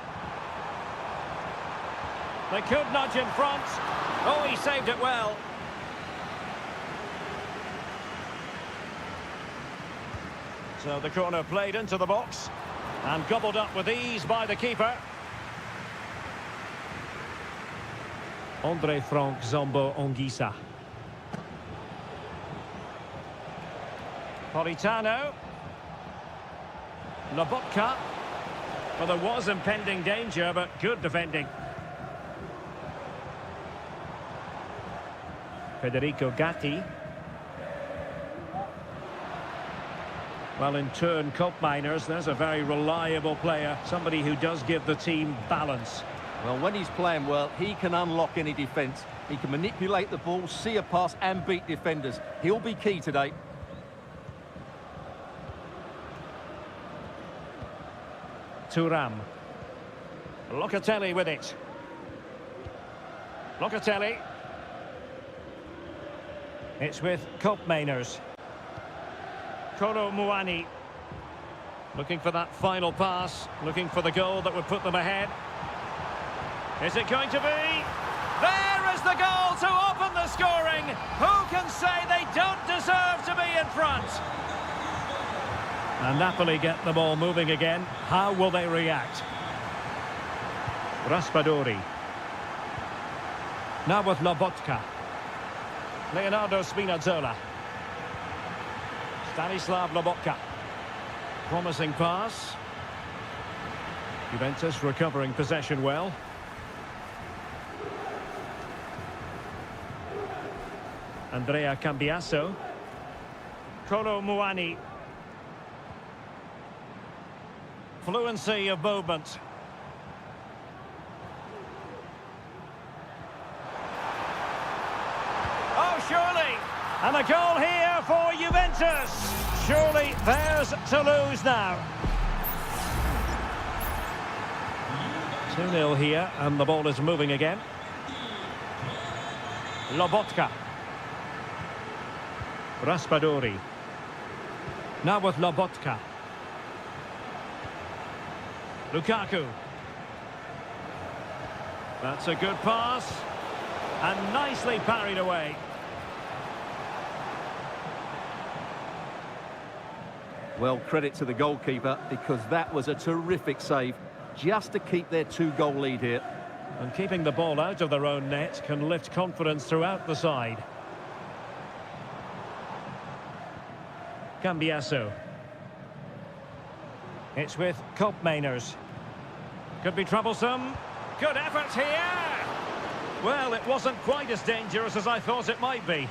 They could nudge in front. Oh, he saved it well. So the corner played into the box and gobbled up with ease by the keeper. Andre Frank Zombo Ongisa. Politano. Lobotka. Well, there was impending danger, but good defending. Federico Gatti. Well, in turn, Cope Miners, there's a very reliable player, somebody who does give the team balance. Well, when he's playing well, he can unlock any defence. He can manipulate the ball, see a pass and beat defenders. He'll be key today. Thuram. Locatelli with it. Locatelli. It's with Cope Miners. Kolo Muani looking for that final pass, looking for the goal that would put them ahead. Is it going to be? There is the goal to open the scoring. Who can say they don't deserve to be in front? And Napoli get the ball moving again. How will they react? Raspadori. Now with Lobotka. Leonardo Spinazzola. Stanislav Lobotka. Promising pass. Juventus recovering possession well. Andrea Cambiasso. Kolo Muani. Fluency of movement. Oh, surely! And a goal here for Juventus. Surely theirs to lose now. 2-0 here, and the ball is moving again. Lobotka. Raspadori. Now with Lobotka. Lukaku. That's a good pass. And nicely parried away. Well, credit to the goalkeeper, because that was a terrific save, just to keep their 2-goal lead here. And keeping the ball out of their own net can lift confidence throughout the side. Cambiasso. It's with Cope Miners. Could be troublesome. Good effort here. Well, it wasn't quite as dangerous as I thought it might be.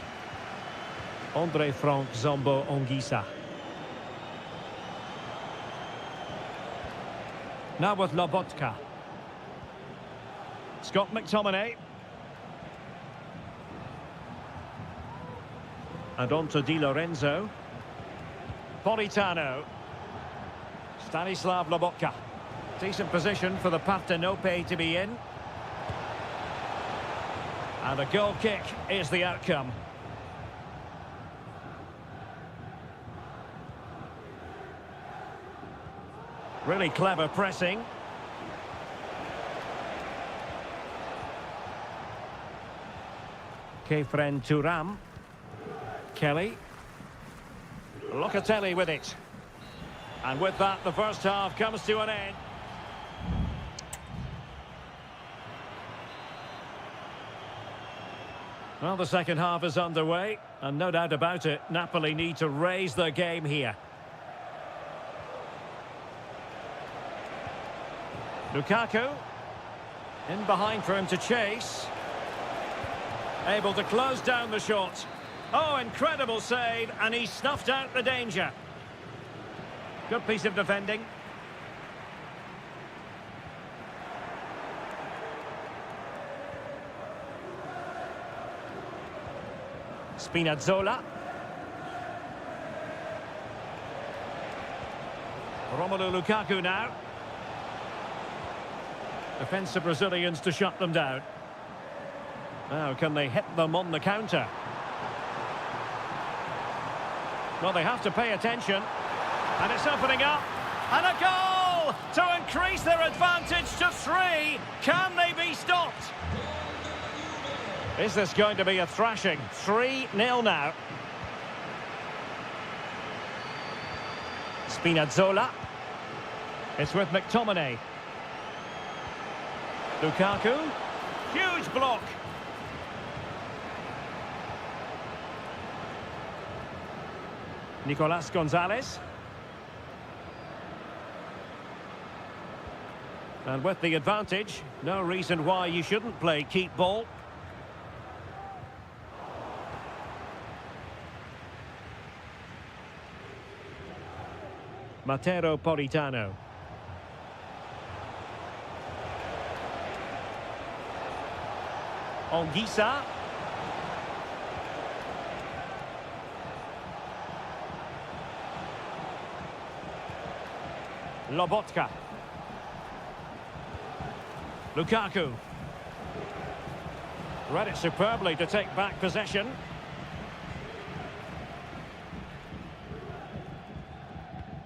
Andre Frank Zombo Ongisa. Now with Lobotka. Scott McTominay. And on to Di Lorenzo. Politano. Stanislav Lobotka. Decent position for the Partenope to be in. And a goal kick is the outcome. Really clever pressing. Kefren Thuram. Kelly. Locatelli with it. And with that, the first half comes to an end. Well, the second half is underway, and no doubt about it, Napoli need to raise their game here. Lukaku. In behind for him to chase. Able to close down the shot. Oh, incredible save, and he snuffed out the danger. Good piece of defending. Spinazzola. Romelu Lukaku now. Defensive Brazilians to shut them down. Now, can they hit them on the counter? Well, they have to pay attention. And it's opening up. And a goal to increase their advantage to 3. Can they be stopped? Is this going to be a thrashing? 3-0 now. Spinazzola. It's with McTominay. Lukaku. Huge block. Nicolas Gonzalez. And with the advantage, no reason why you shouldn't play keep ball. Matero Politano. Onguisa. Lobotka. Lukaku. Read it superbly to take back possession.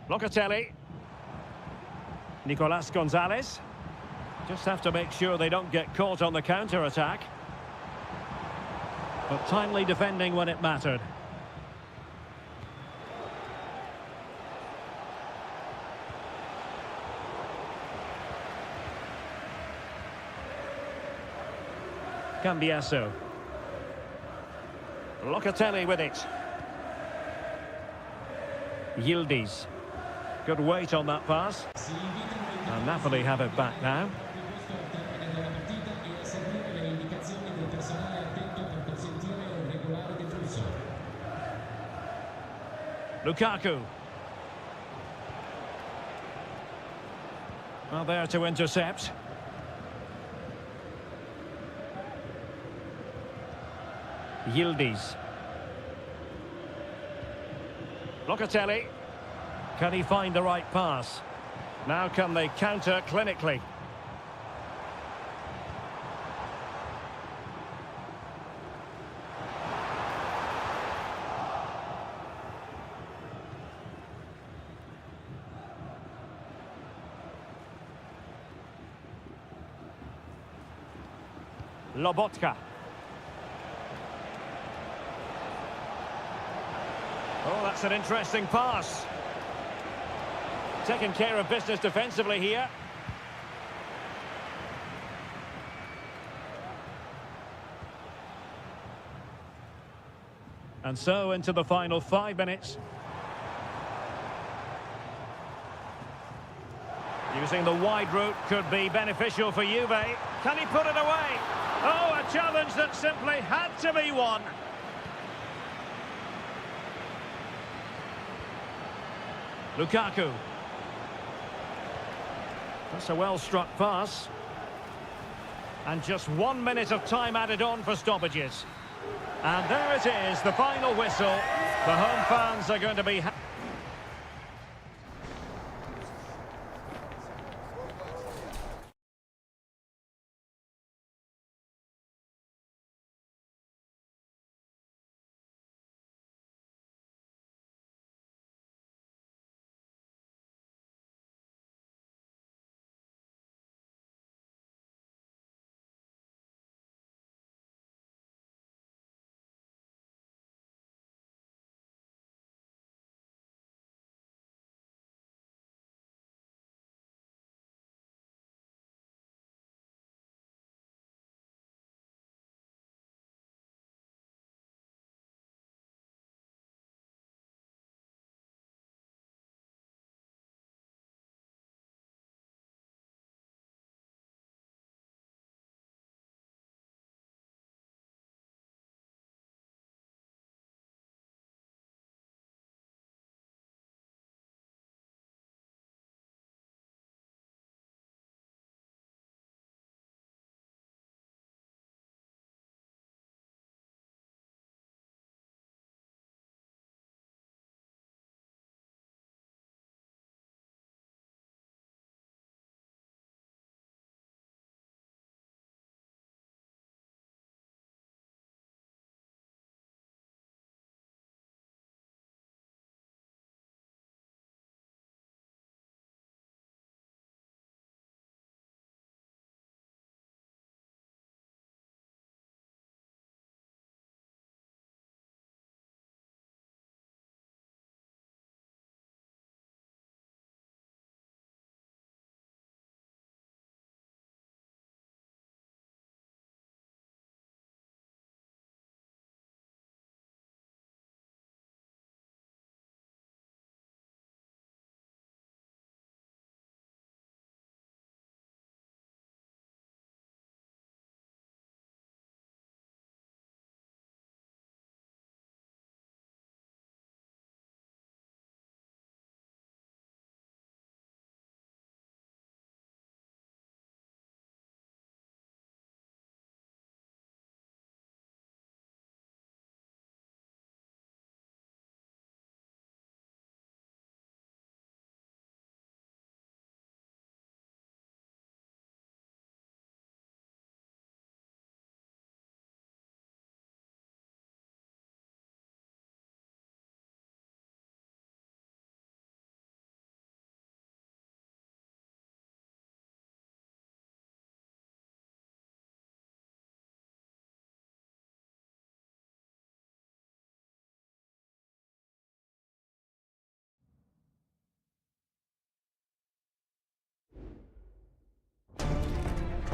Locatelli. Nicolas Gonzalez. Just have to make sure they don't get caught on the counter-attack. But timely defending when it mattered. Cambiasso. Locatelli with it. Yildiz. Good weight on that pass. And Napoli have it back now. Lukaku. Well, there to intercept. Yildiz. Locatelli. Can he find the right pass? Now can they counter clinically? Lobotka. Oh, that's an interesting pass. Taking care of business defensively here. And so into the final 5 minutes. Using the wide route could be beneficial for Juve. Can he put it away? Oh, a challenge that simply had to be won. Lukaku. That's a well-struck pass. And just 1 minute of time added on for stoppages. And there it is, the final whistle. The home fans are going to be happy.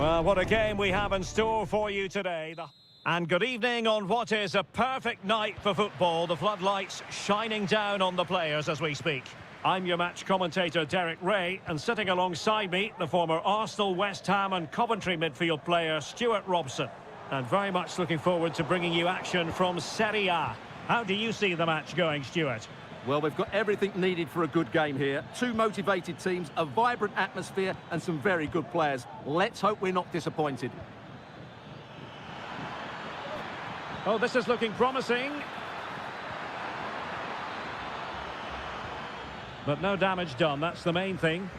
Well, what a game we have in store for you today. And good evening on what is a perfect night for football. The floodlights shining down on the players as we speak. I'm your match commentator, Derek Ray, and sitting alongside me, the former Arsenal, West Ham and Coventry midfield player, Stuart Robson. And very much looking forward to bringing you action from Seria. How do you see the match going, Stuart? Well, we've got everything needed for a good game here. Two motivated teams, a vibrant atmosphere and some very good players. Let's hope we're not disappointed. Oh, this is looking promising. But no damage done, that's the main thing.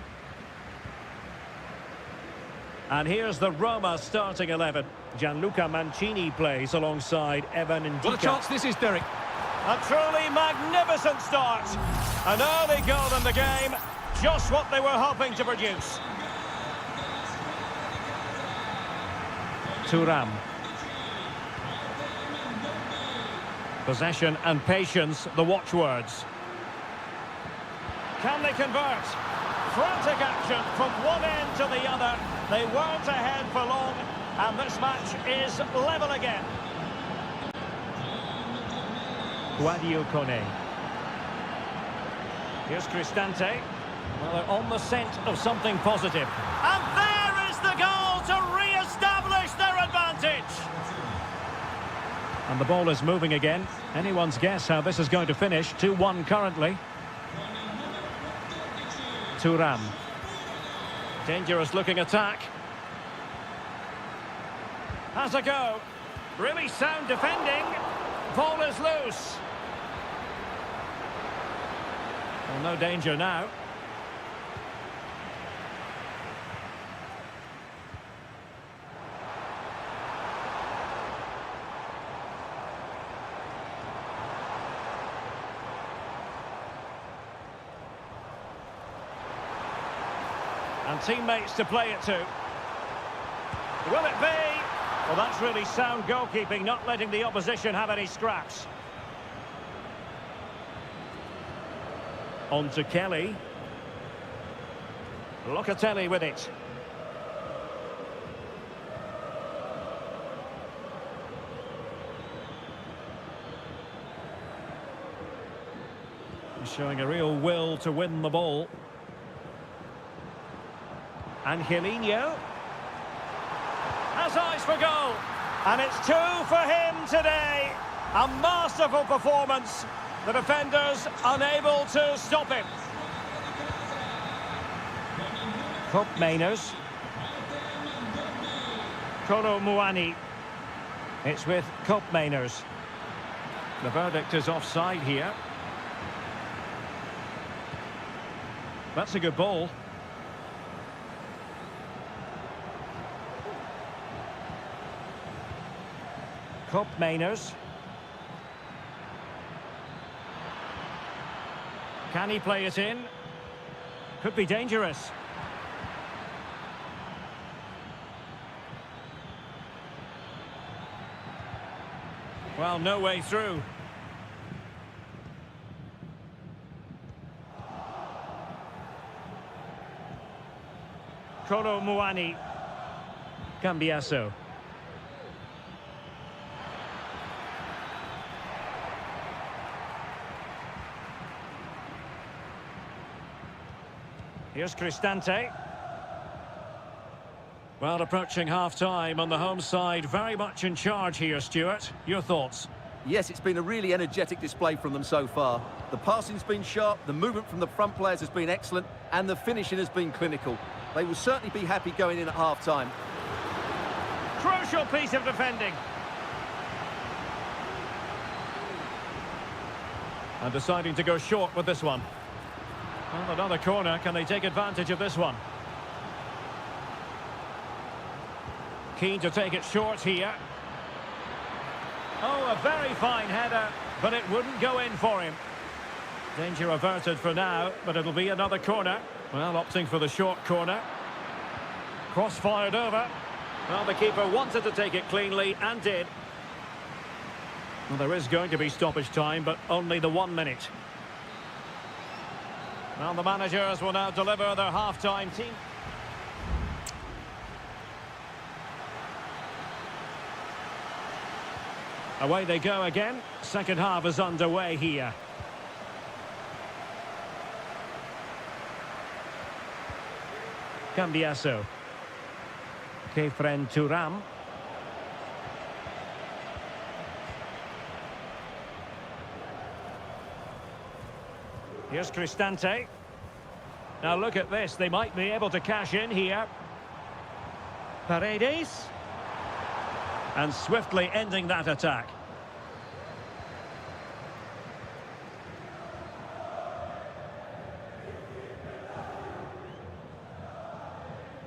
And here's the Roma starting 11. Gianluca Mancini plays alongside Evan Ndika. What a chance this is, Derek. A truly magnificent start. An early goal in the game. Just what they were hoping to produce. Thuram. Possession and patience, the watchwords. Can they convert? Frantic action from one end to the other. They weren't ahead for long, and this match is level again. Guadio Kone. Here's Cristante. Well, they're on the scent of something positive. And there is the goal to re-establish their advantage. And the ball is moving again. Anyone's guess how this is going to finish. 2-1 currently. Thuram. Dangerous looking attack. Has a go. Really sound defending. Ball is loose. Well, no danger now. And teammates to play it to. Will it be? Well, that's really sound goalkeeping, not letting the opposition have any scraps. On to Kelly. Locatelli with it. He's showing a real will to win the ball. Angelino has eyes for goal, and it's 2 for him today. A masterful performance. The defenders unable to stop him. Cup Mainers. Kolo Muani. It's with Cup Mainers. The verdict is offside here. That's a good ball. Cup Mainers. Can he play it in? Could be dangerous. Well, no way through. Kolo Muani. Cambiaso. Here's Cristante. Well, approaching half-time on the home side, very much in charge here, Stuart. Your thoughts? Yes, it's been a really energetic display from them so far. The passing's been sharp, the movement from the front players has been excellent, and the finishing has been clinical. They will certainly be happy going in at half-time. Crucial piece of defending. And deciding to go short with this one. Well, another corner. Can they take advantage of this one? Keen to take it short here. Oh, a very fine header, but it wouldn't go in for him. Danger averted for now, but it'll be another corner. Well, opting for the short corner. Cross fired over. Well, the keeper wanted to take it cleanly and did. Well, there is going to be stoppage time, but only the 1 minute. Well, the managers will now deliver their half-time team. Away they go again. Second half is underway here. Cambiaso. Kefren Turam. Here's Cristante. Now look at this. They might be able to cash in here. Paredes. And swiftly ending that attack.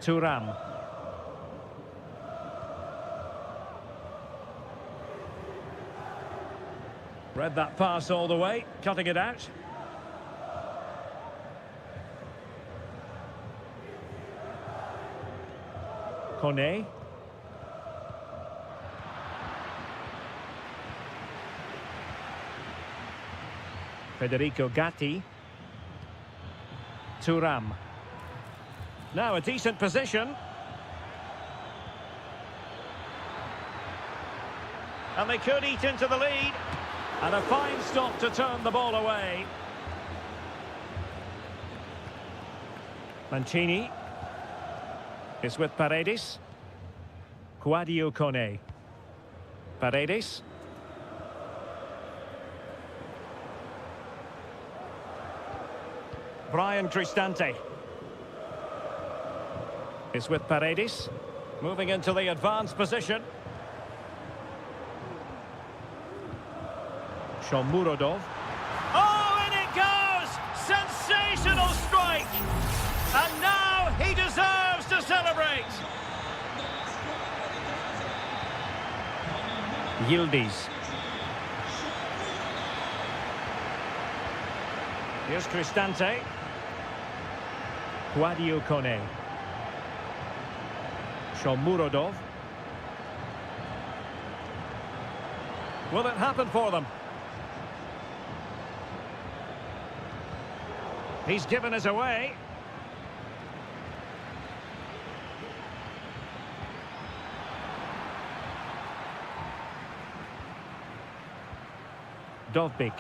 Turam. Read that pass all the way, cutting it out. Kone. Federico Gatti. Turam. Now a decent position. And they could eat into the lead. And a fine stop to turn the ball away. Mancini is with Paredes. Quadio Kone. Paredes. Brian Cristante is with Paredes. Moving into the advanced position. Shomurodov. Oh, and it goes! Sensational strike! And now he deserves to celebrate! Yildiz. Here's Cristante. Quadio Kone. Shomurodov. Will it happen for them? He's given us away. Dovbik.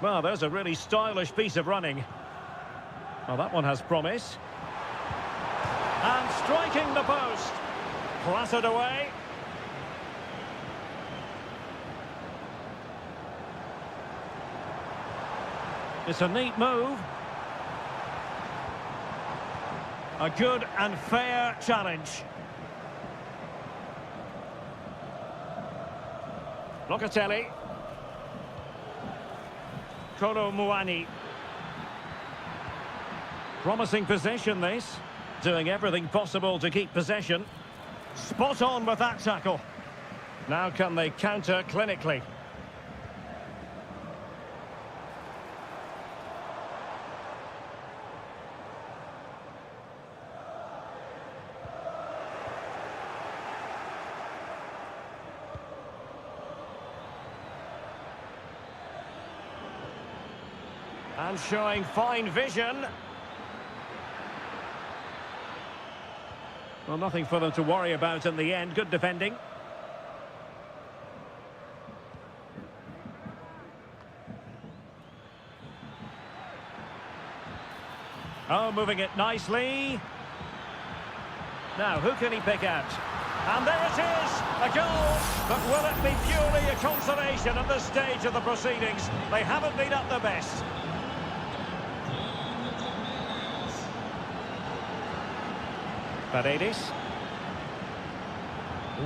Well, there's a really stylish piece of running. Well, that one has promise. And striking the post. Clattered away. It's a neat move. A good and fair challenge. Locatelli. Kolo Muani. Promising possession this. Doing everything possible to keep possession. Spot on with that tackle. Now can they counter clinically? And showing fine vision. Well, nothing for them to worry about in the end. Good defending. Oh, moving it nicely. Now, who can he pick out? And there it is, a goal. But will it be purely a consolation at this stage of the proceedings? They haven't been at their best. Paredes.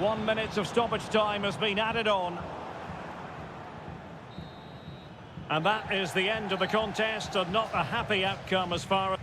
1 minute of stoppage time has been added on. And that is the end of the contest, and not a happy outcome as far as...